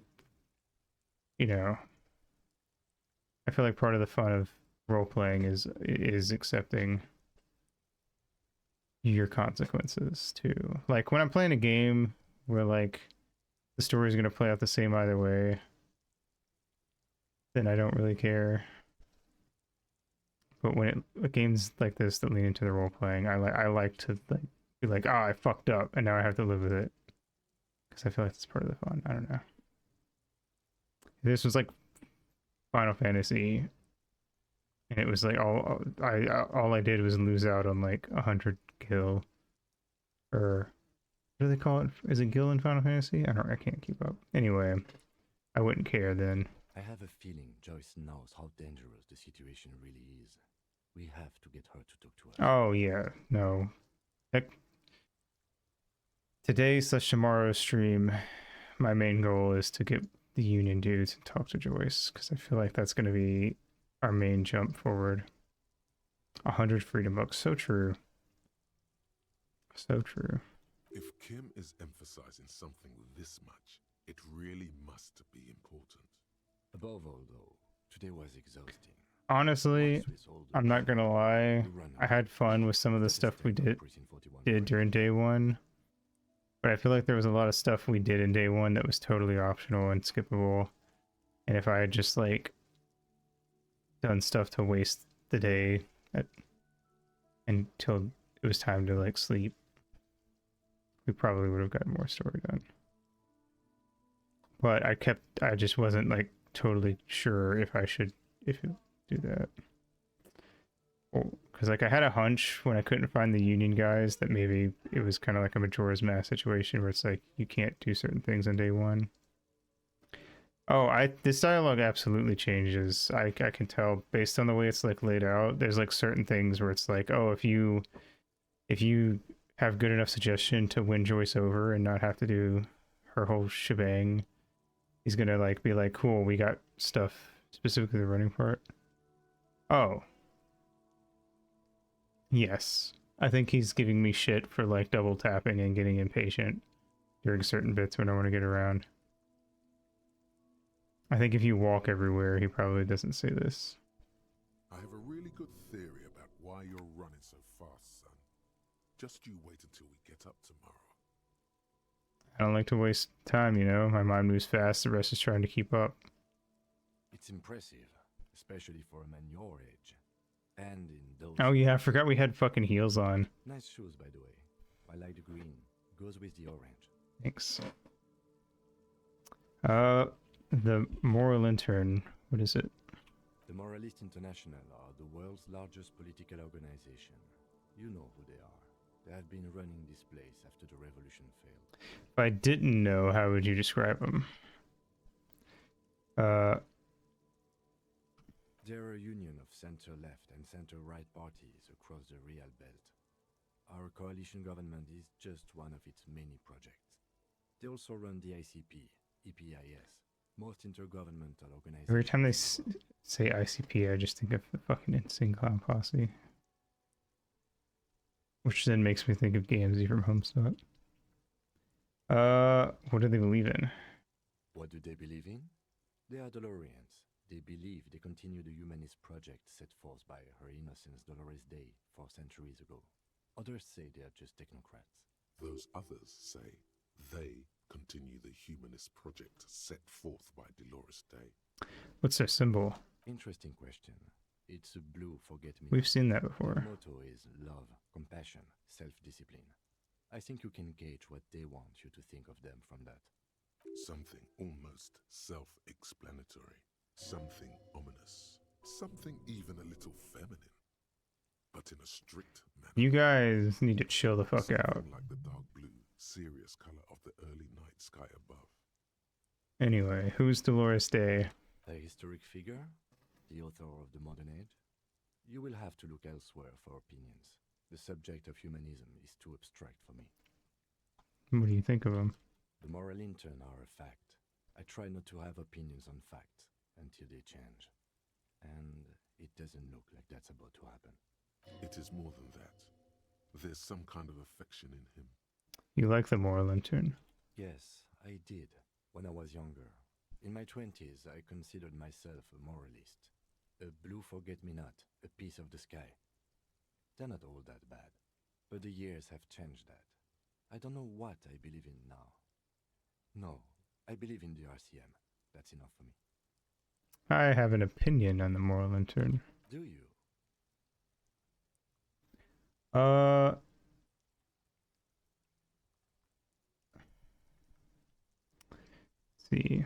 A: you know, I feel like part of the fun of role-playing is accepting your consequences too. Like when I'm playing a game where like the story is going to play out the same either way, then I don't really care. But when games like this that lean into the role-playing, I like to like be like, I fucked up and now I have to live with it. Because I feel like it's part of the fun. I don't know. If this was like Final Fantasy, and it was like all I did was lose out on like 100 gil, or what do they call it? Is it gil in Final Fantasy? I can't keep up. Anyway, I wouldn't care then.
D: I have a feeling Joyce knows how dangerous the situation really is. We have to get her to talk to us.
A: Oh yeah, no. Today's/tomorrow's stream, my main goal is to get the Union dudes and talk to Joyce, because I feel like that's going to be our main jump forward. 100 freedom books. So true. So true.
C: If Kim is emphasizing something this much, it really must be important.
D: Above all, though, today was exhausting.
A: Honestly, I'm not gonna lie. I had fun with some of the stuff we did during day one, but I feel like there was a lot of stuff we did in day one that was totally optional and skippable. And if I had just like done stuff to waste the day until it was time to like sleep, we probably would have gotten more story done. But I just wasn't like totally sure if I should do that. Because like I had a hunch when I couldn't find the Union guys that maybe it was kind of like a Majora's Mask situation where it's like you can't do certain things on day one. Oh, this dialogue absolutely changes. I can tell based on the way it's like laid out. There's like certain things where it's like, oh, if you have good enough suggestion to win Joyce over and not have to do her whole shebang, he's gonna like be like, cool, we got stuff, specifically the running part. Oh. Yes. I think he's giving me shit for like double tapping and getting impatient during certain bits when I want to get around. I think if you walk everywhere, he probably doesn't say this.
C: I have a really good theory about why you're running so fast, son. Just you wait until we get up tomorrow.
A: I don't like to waste time, you know? My mind moves fast, the rest is trying to keep up.
D: It's impressive, especially for a man your age. And in those...
A: Oh yeah, I forgot we had fucking heels on.
D: Nice shoes, by the way. I like the green. Goes with the orange.
A: Thanks. The Moral Intern, what is it?
D: The Moralist International are the world's largest political organization. You know who they are. They have been running this place after the revolution failed.
A: If I didn't know, how would you describe them?
D: They're a union of center-left and center-right parties across the Real Belt. Our coalition government is just one of its many projects. They also run the ICP, EPIS, most intergovernmental organizations.
A: Every time they say ICP, I just think of the fucking Insane Clown Posse. Which then makes me think of Gamzee from Homestuck. What do they believe in?
D: What do they believe in? They are Dolorians. They believe they continue the humanist project set forth by Her Innocence Dolores Day 4 centuries ago. Others say they are just technocrats.
C: Those others say they continue the humanist project set forth by Dolores Day.
A: What's their symbol?
D: Interesting question. It's a blue forget-me-not.
A: We've seen that before.
D: Their motto is love, compassion, self-discipline. I think you can gauge what they want you to think of them from that.
C: Something almost self-explanatory. Something ominous. Something even a little feminine. But in a strict manner.
A: You guys need to chill the fuck out.
C: Something like the dark blue, serious color of the early night sky above.
A: Anyway, who's Dolores Day?
D: A historic figure? The author of the modern age? You will have to look elsewhere for opinions. The subject of humanism is too abstract for me.
A: What do you think of him?
D: The moral intern are a fact. I try not to have opinions on facts until they change. And it doesn't look like that's about to happen.
C: It is more than that. There's some kind of affection in him.
A: You like the Moral Intern?
D: Yes, I did, when I was younger. In my 20s, I considered myself a moralist. A blue forget-me-not, a piece of the sky. They're not all that bad, but the years have changed that. I don't know what I believe in now. No, I believe in the RCM. That's enough for me.
A: I have an opinion on the Moral Intern.
D: Do you?
A: see.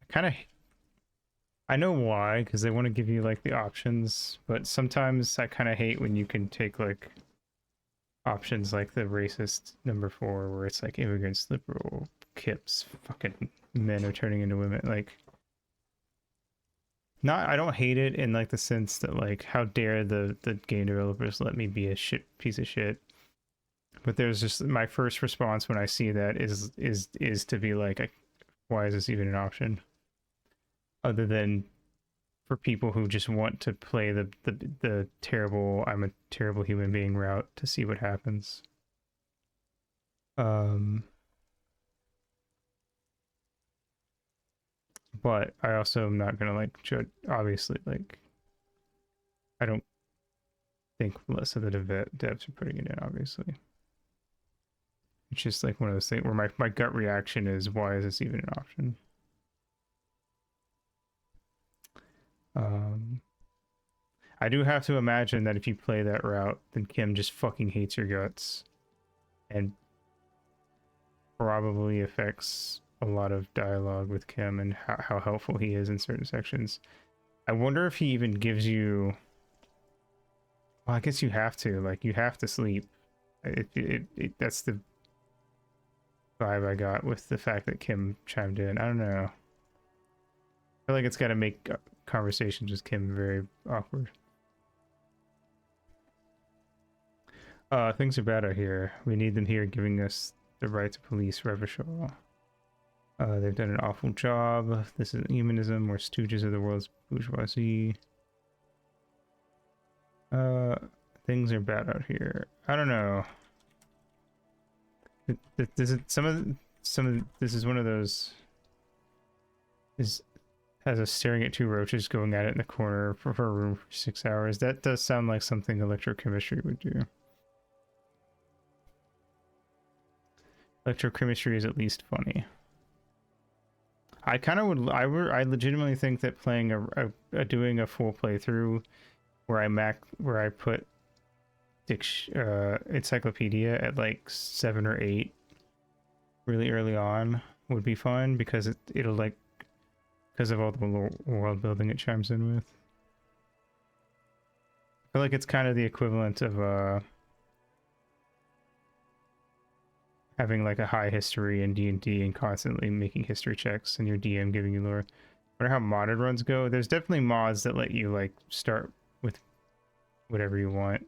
A: Kind of, I know why, because they want to give you like the options, but sometimes I kind of hate when you can take like options like the racist number 4, where it's like immigrants, liberal, kips, fucking men are turning into women. Like, not, I don't hate it in like the sense that like, how dare the game developers let me be a piece of shit. But there's just, my first response when I see that is to be like, why is this even an option? Other than for people who just want to play the terrible, I'm a terrible human being route to see what happens. But I also am not gonna like judge, obviously, like, I don't think less of the devs are putting it in, obviously. It's just like one of those things where my gut reaction is, why is this even an option? I do have to imagine that if you play that route, then Kim just fucking hates your guts and probably affects a lot of dialogue with Kim and how helpful he is in certain sections. I wonder if he even gives you... Well, I guess you have to. Like, you have to sleep. That's the vibe I got with the fact that Kim chimed in. I don't know. I feel like it's got to make conversations with Kim very awkward. Things are bad out here. We need them here giving us the right to police Revachol. They've done an awful job. This is humanism. We're stooges of the world's bourgeoisie. Things are bad out here. I don't know. This is one of those. Has us staring at 2 roaches going at it in the corner for a room for 6 hours. That does sound like something electrochemistry would do. Electrochemistry is at least funny. I kind of would. I legitimately think that playing doing a full playthrough where I put encyclopedia at like 7 or 8 really early on would be fun, because it'll like, because of all the world building it chimes in with. I feel like it's kind of the equivalent of having like a high history in D&D and constantly making history checks and your DM giving you lore. I wonder how modded runs go. There's definitely mods that let you like start with whatever you want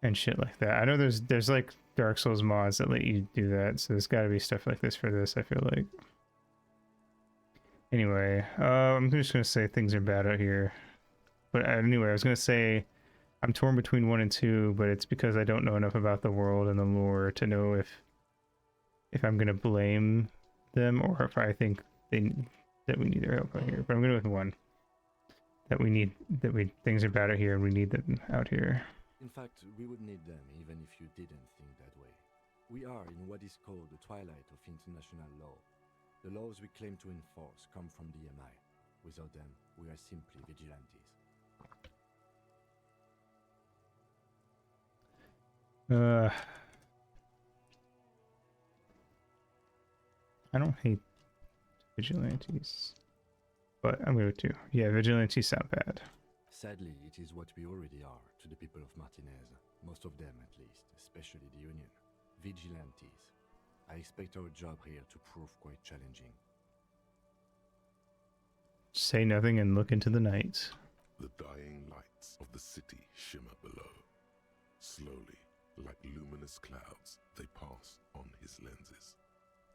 A: and shit like that. I know there's like Dark Souls mods that let you do that, so there's got to be stuff like this for this, I feel like. Anyway, I'm just gonna say things are bad out here. But anyway, I was gonna say I'm torn between 1 and 2, but it's because I don't know enough about the world and the lore to know if I'm gonna blame them or if I think that we need their help out here. But I'm gonna go with 1. That things are bad out here and we need them out here.
D: In fact, we would need them even if you didn't think that way. We are in what is called the twilight of international law. The laws we claim to enforce come from the MI. Without them, we are simply vigilantes.
A: I don't hate vigilantes, but I'm going to. Yeah, vigilantes sound bad.
D: Sadly, it is what we already are to the people of Martinez. Most of them, at least, especially the Union. Vigilantes. I expect our job here to prove quite challenging.
A: Say nothing and look into the night.
C: The dying lights of the city shimmer below. Slowly, like luminous clouds, they pass on his lenses.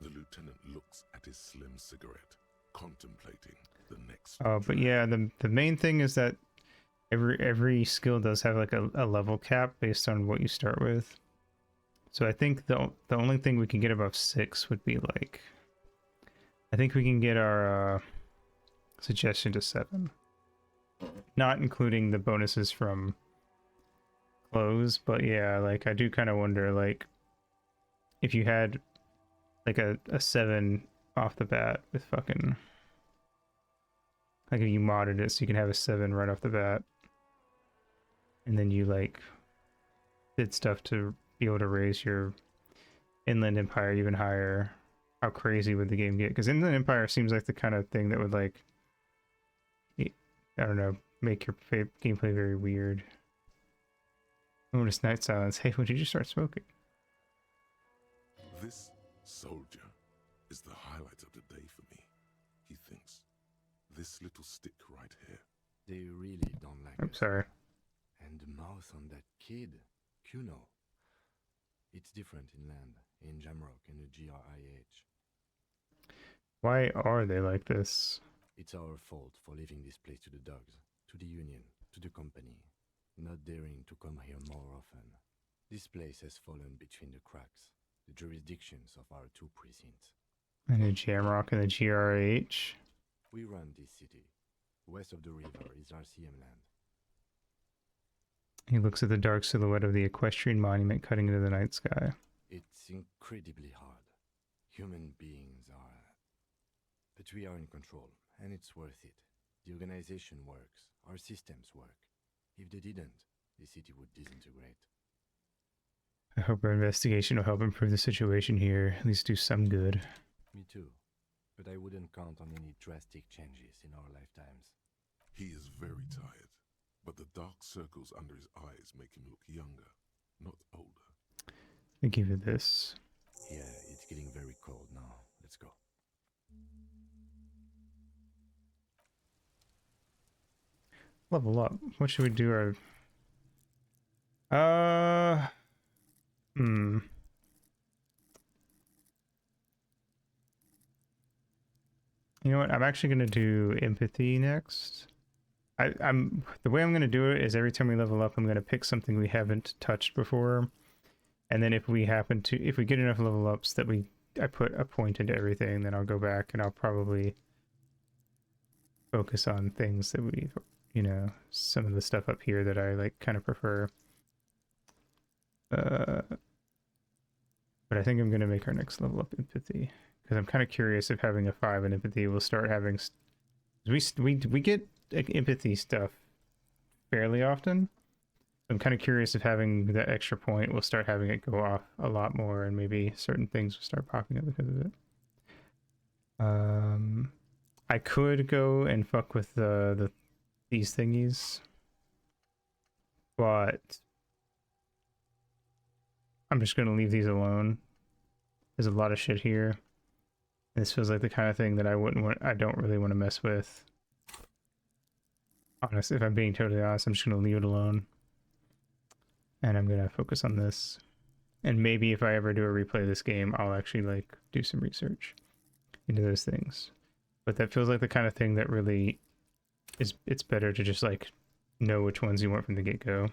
C: The lieutenant looks at his slim cigarette, contemplating the next.
A: But yeah, the main thing is that every skill does have like a level cap based on what you start with. So I think the only thing we can get above 6 would be like, I think we can get our suggestion to 7, not including the bonuses from clothes. But yeah, like I do kind of wonder, like, if you had like a 7 off the bat with fucking, like if you modded it so you can have a 7 right off the bat, and then you like did stuff to be able to raise your Inland Empire even higher, how crazy would the game get? Because Inland Empire seems like the kind of thing that would, like, I don't know, make your gameplay very weird. Notice night silence. Hey, when did you start smoking?
C: This soldier is the highlight of the day for me, he thinks. This little stick right here.
D: They really don't like
A: I'm
D: us.
A: sorry.
D: And the mouth on that kid, Kuno. It's different inland, in Jamrock and the GRIH.
A: Why are they like this?
D: It's our fault for leaving this place to the dogs, to the Union, to the company, not daring to come here more often. This place has fallen between the cracks, the jurisdictions of our two precincts.
A: And the Jamrock and the GRH.
D: We run this city. West of the river is RCM land.
A: He looks at the dark silhouette of the equestrian monument cutting into the night sky.
D: It's incredibly hard. Human beings are... But we are in control, and it's worth it. The organization works. Our systems work. If they didn't, the city would disintegrate.
A: I hope our investigation will help improve the situation here, at least do some good.
D: Me too. But I wouldn't count on any drastic changes in our lifetimes.
C: He is very tired, but the dark circles under his eyes make him look younger, not older.
A: I give you this.
D: Yeah, it's getting very cold now. Let's go.
A: Level up. What should we do? You know what? I'm actually gonna do empathy next. I'm the way I'm gonna do it is every time we level up, I'm gonna pick something we haven't touched before, and then if we get enough level ups that I put a point into everything, then I'll go back and I'll probably focus on things that we've, you know, some of the stuff up here that I like kind of prefer. But I think I'm gonna make our next level up empathy because I'm kind of curious if having a 5 in empathy will start having. We get like, empathy stuff fairly often. I'm kind of curious if having that extra point will start having it go off a lot more, and maybe certain things will start popping up because of it. I could go and fuck with these thingies, but I'm just gonna leave these alone. There's a lot of shit here. This feels like the kind of thing that I don't really want to mess with. Honestly, if I'm being totally honest, I'm just gonna leave it alone. And I'm gonna focus on this. And maybe if I ever do a replay of this game, I'll actually like do some research into those things. But that feels like the kind of thing that really it's better to just like know which ones you want from the get-go.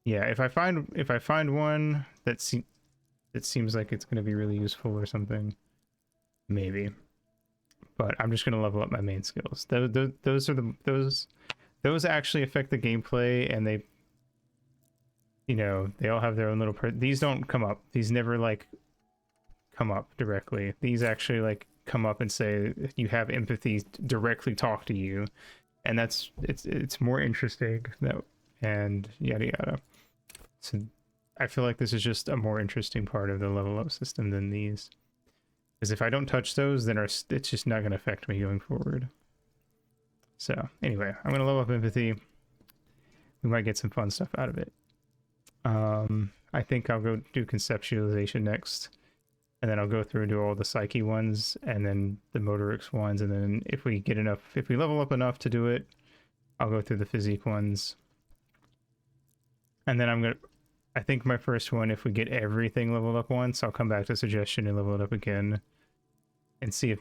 A: Yeah, if I find one that seems like it's gonna be really useful or something, maybe. But I'm just gonna level up my main skills. Those actually affect the gameplay, and they, you know, they all have their own little. These don't come up. These never like come up directly. These actually like come up and say you have empathy directly talk to you, and it's more interesting. And yada yada. So I feel like this is just a more interesting part of the level up system than these. Because if I don't touch those, then it's just not going to affect me going forward. So anyway, I'm going to level up empathy. We might get some fun stuff out of it. I think I'll go do conceptualization next. And then I'll go through and do all the psyche ones and then the motorics ones. And then if we level up enough to do it, I'll go through the physique ones. And then I think my first one, if we get everything leveled up once, I'll come back to suggestion and level it up again. And see if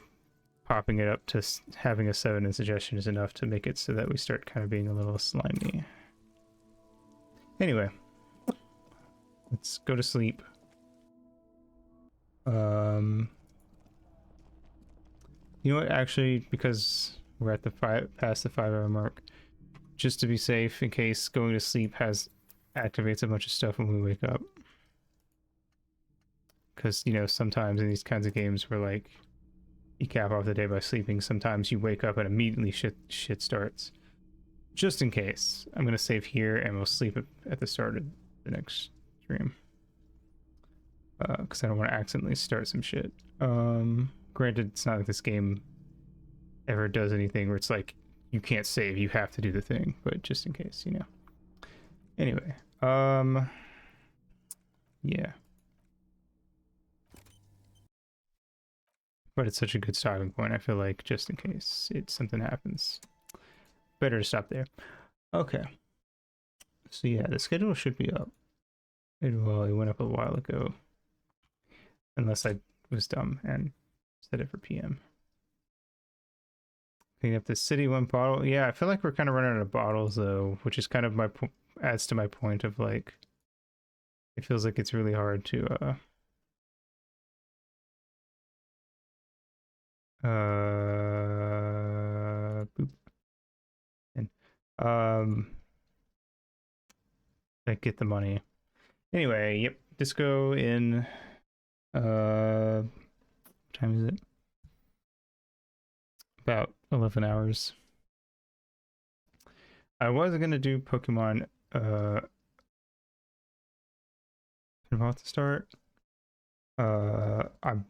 A: popping it up to having a 7 in suggestion is enough to make it so that we start kind of being a little slimy. Anyway, let's go to sleep. You know what, actually, because we're at past the 5-hour mark, just to be safe in case going to sleep activates a bunch of stuff when we wake up. Because, you know, sometimes in these kinds of games where like you cap off the day by sleeping, sometimes you wake up and immediately shit starts. just in case, I'm gonna save here and we'll sleep at the start of the next stream. Because I don't want to accidentally start some shit. Granted, it's not like this game ever does anything where it's like you can't save, you have to do the thing, but just in case, you know. Anyway, yeah. But it's such a good stopping point, I feel like, just in case something happens. Better to stop there. Okay. So yeah, the schedule should be up. It went up a while ago. Unless I was dumb and set it for PM. Clean up the city, 1 bottle. Yeah, I feel like we're kind of running out of bottles though, which is kind of adds to my point of like, it feels like it's really hard to boop. And like get the money. Anyway, yep, disco in what time is it? About 11 hours. I was gonna do Pokemon about to start. I'm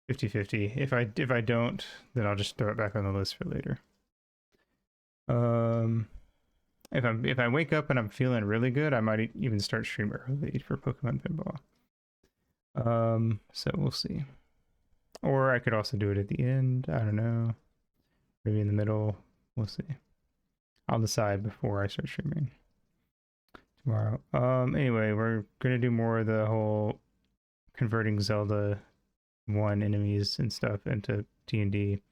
A: 50-50. If I don't, then I'll just throw it back on the list for later. If I wake up and I'm feeling really good, I might even start stream early for Pokemon Pinball. So we'll see. Or I could also do it at the end. I don't know. Maybe in the middle. We'll see. I'll decide before I start streaming tomorrow. Anyway, we're gonna do more of the whole converting Zelda 1 enemies and stuff into D&D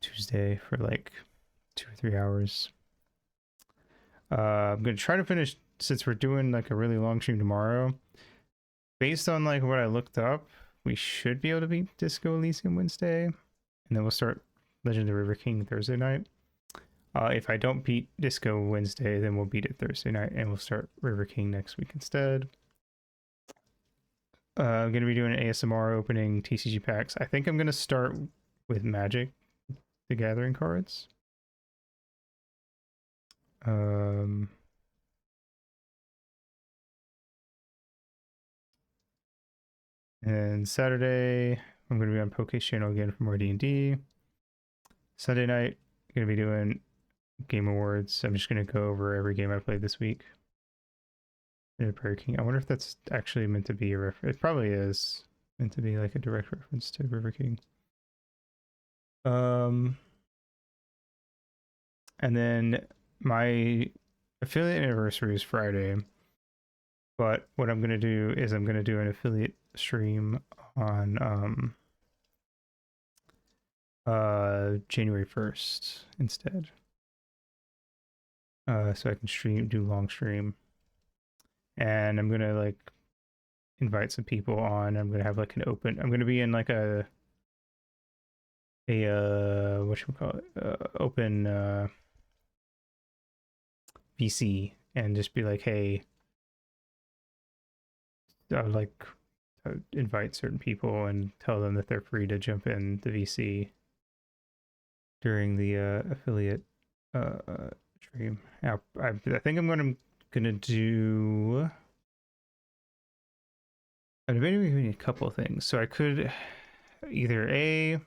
A: Tuesday for like 2 or 3 hours. I'm gonna try to finish, since we're doing like a really long stream tomorrow. Based on like what I looked up, we should be able to beat Disco Elysium Wednesday, and then we'll start Legend of the River King Thursday night. If I don't beat Disco Wednesday, then we'll beat it Thursday night, and we'll start River King next week instead. I'm going to be doing an ASMR opening TCG packs. I think I'm going to start with Magic the Gathering cards. And Saturday, I'm going to be on Poke's channel again for more D&D. Sunday night, I'm going to be doing Game Awards. I'm just going to go over every game I played this week. Prairie King. I wonder if that's actually meant to be a reference. It probably is meant to be like a direct reference to River King. And then my affiliate anniversary is Friday. But what I'm going to do is I'm going to do an affiliate stream on January 1st instead. So I can do long stream. And I'm gonna like invite some people on. I'm gonna have like an open. I'm gonna be in like a whatchamacallit, open VC, and just be like, hey, I would like to invite certain people and tell them that they're free to jump in the VC during the affiliate stream. Now, I think I'm gonna do. I'm debating a couple of things. So I could either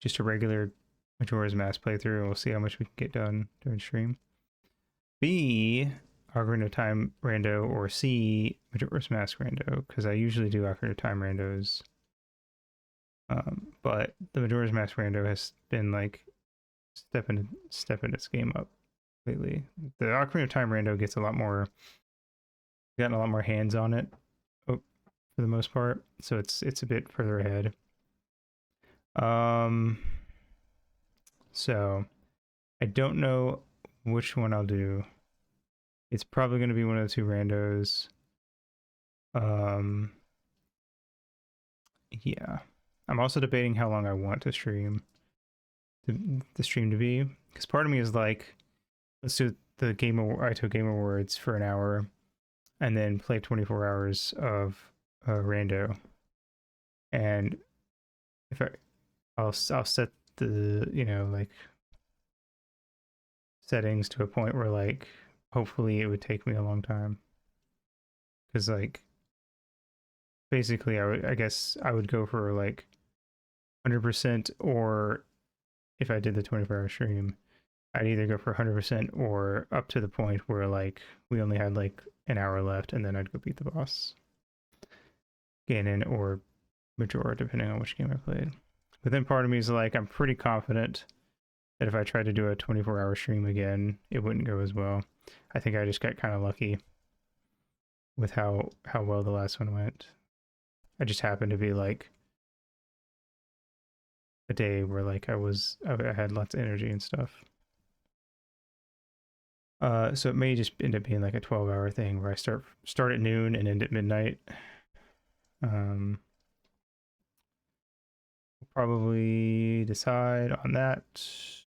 A: just a regular Majora's Mask playthrough, and we'll see how much we can get done during stream. B, Ocarina of Time rando, or C, Majora's Mask rando, because I usually do Ocarina of Time randos. But the Majora's Mask rando has been like stepping its game up lately. The Ocarina of Time rando gets gotten a lot more hands on it for the most part, so it's a bit further ahead. So I don't know which one I'll do. It's probably going to be one of the two randos. Yeah. I'm also debating how long I want to stream the stream to be, because part of me is like, let's do the Game Awards for an hour, and then play 24 hours of rando. And if I'll set the, like settings to a point where like hopefully it would take me a long time. Because like basically I guess I would go for like 100%, or if I did the 24-hour stream, I'd either go for 100% or up to the point where like we only had like an hour left, and then I'd go beat the boss. Ganon or Majora, depending on which game I played. But then part of me is like, I'm pretty confident that if I tried to do a 24-hour stream again, it wouldn't go as well. I think I just got kind of lucky with how well the last one went. I just happened to be like a day where like I had lots of energy and stuff. So it may just end up being like a 12-hour thing where I start at noon and end at midnight. We'll probably decide on that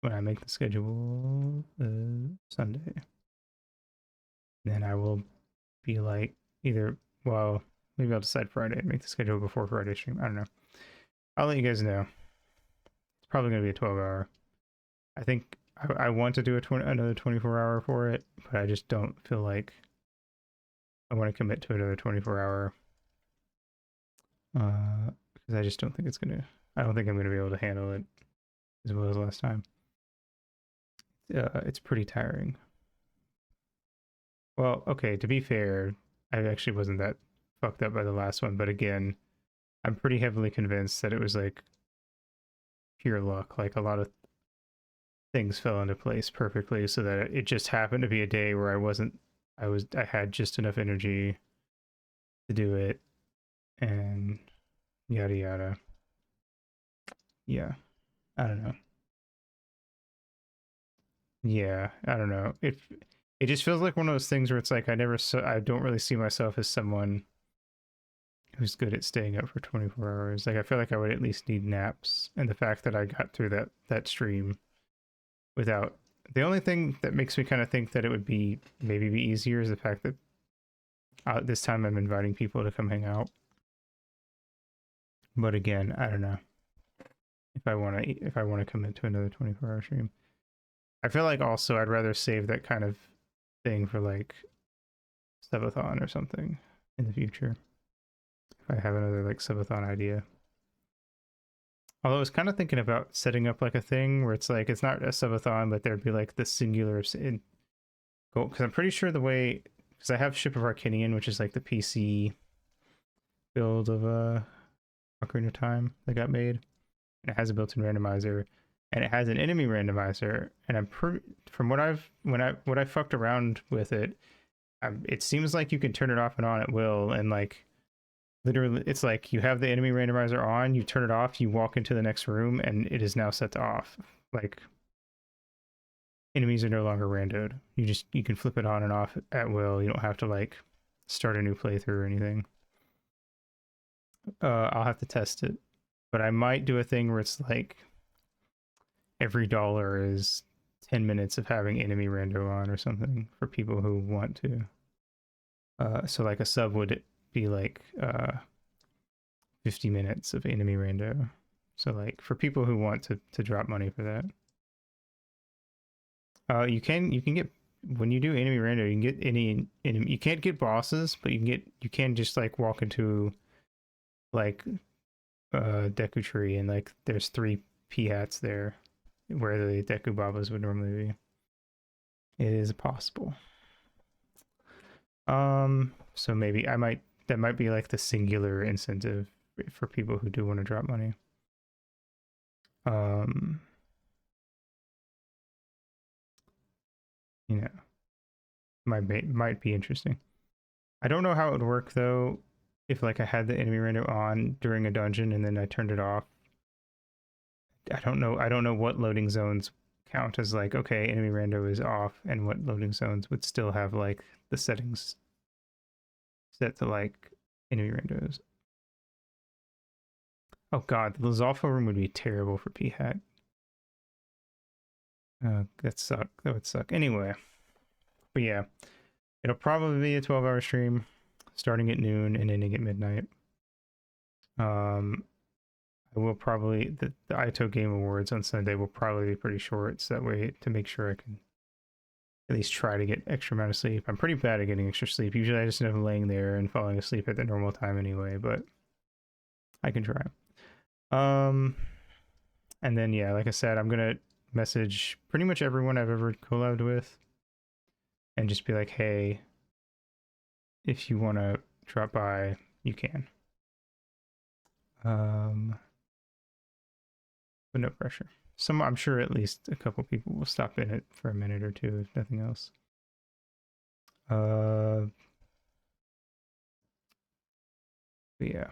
A: when I make the schedule Sunday. Then I will be like maybe I'll decide Friday and make the schedule before Friday stream. I don't know. I'll let you guys know. It's probably going to be a 12-hour. I think I want to do another 24-hour for it, but I just don't feel like I want to commit to another 24-hour. Because I just don't think I don't think I'm going to be able to handle it as well as last time. It's pretty tiring. Well, okay, to be fair, I actually wasn't that fucked up by the last one, but again, I'm pretty heavily convinced that it was like pure luck. Like a lot of things fell into place perfectly so that it just happened to be a day where I had just enough energy to do it, and yada yada. Yeah, I don't know. Yeah, I don't know. It just feels like one of those things where it's like I don't really see myself as someone who's good at staying up for 24 hours. Like I feel like I would at least need naps, and the fact that I got through that stream without, the only thing that makes me kind of think that it would maybe be easier is the fact that this time I'm inviting people to come hang out. But again, I don't know if I want to commit to another 24-hour stream. I feel like also I'd rather save that kind of thing for like subathon or something in the future. If I have another like subathon idea. Although I was kind of thinking about setting up like a thing where it's like it's not a subathon, but there'd be like the singular goal. Because I'm pretty sure because I have Ship of Arcanian, which is like the PC build of Ocarina of Time that got made, and it has a built-in randomizer, and it has an enemy randomizer. And I'm from what I fucked around with it, it seems like you can turn it off and on at will, and like. Literally, it's like you have the enemy randomizer on, you turn it off, you walk into the next room, and it is now set to off. Like, enemies are no longer randoed. You can flip it on and off at will. You don't have to, like, start a new playthrough or anything. I'll have to test it. But I might do a thing where it's like, every dollar is 10 minutes of having enemy rando on or something for people who want to. So, like, a sub would be like 50 minutes of enemy rando. So like for people who want to drop money for that, you can get, when you do enemy rando, you can get any enemy. You can't get bosses, but you can just like walk into like Deku Tree, and like there's 3 P-hats there where the Deku Babas would normally be. It is possible. So maybe that might be like the singular incentive for people who do want to drop money. You know, might be interesting. I don't know how it would work though if like I had the enemy rando on during a dungeon and then I turned it off. I don't know what loading zones count as like, okay, enemy rando is off, and what loading zones would still have like the settings set to like enemy randos. Oh god, the Lizalfo room would be terrible for P-Hat. That would suck. Anyway, but yeah, it'll probably be a 12-hour stream, starting at noon and ending at midnight. I will probably, the Ito Game Awards on Sunday will probably be pretty short, so that way to make sure I can at least try to get extra amount of sleep. I'm pretty bad at getting extra sleep. Usually I just end up laying there and falling asleep at the normal time anyway, but I can try. And then, yeah, like I said, I'm going to message pretty much everyone I've ever collabed with and just be like, hey, if you want to drop by, you can. But no pressure. I'm sure at least a couple people will stop in it for a minute or two, if nothing else. But yeah.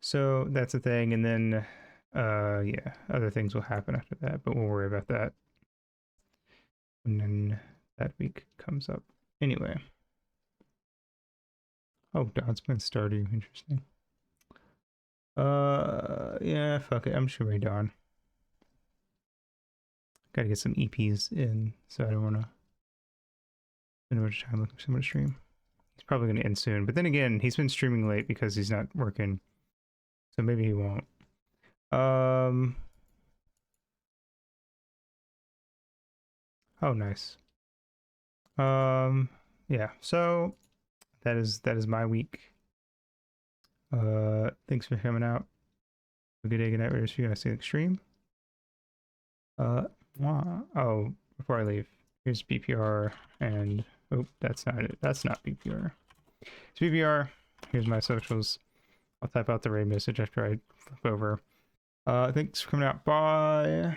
A: So that's the thing, and then yeah, other things will happen after that, but we'll worry about that when then that week comes up. Anyway. Oh, Dawn's been starting. Interesting. Yeah, fuck it. I'm sure Dawn. Gotta get some EPs in, so I don't want to spend much time looking for someone to stream. He's probably going to end soon, but then again, he's been streaming late because he's not working, so maybe he won't. Oh, nice. Yeah. So that is my week. Thanks for coming out. Have a good day, good night, whatever you're gonna see the stream. Oh, before I leave, here's BPR, and oh, that's not it. That's not BPR. It's BPR. Here's my socials. I'll type out the raid message after I flip over. Thanks for coming out. Bye.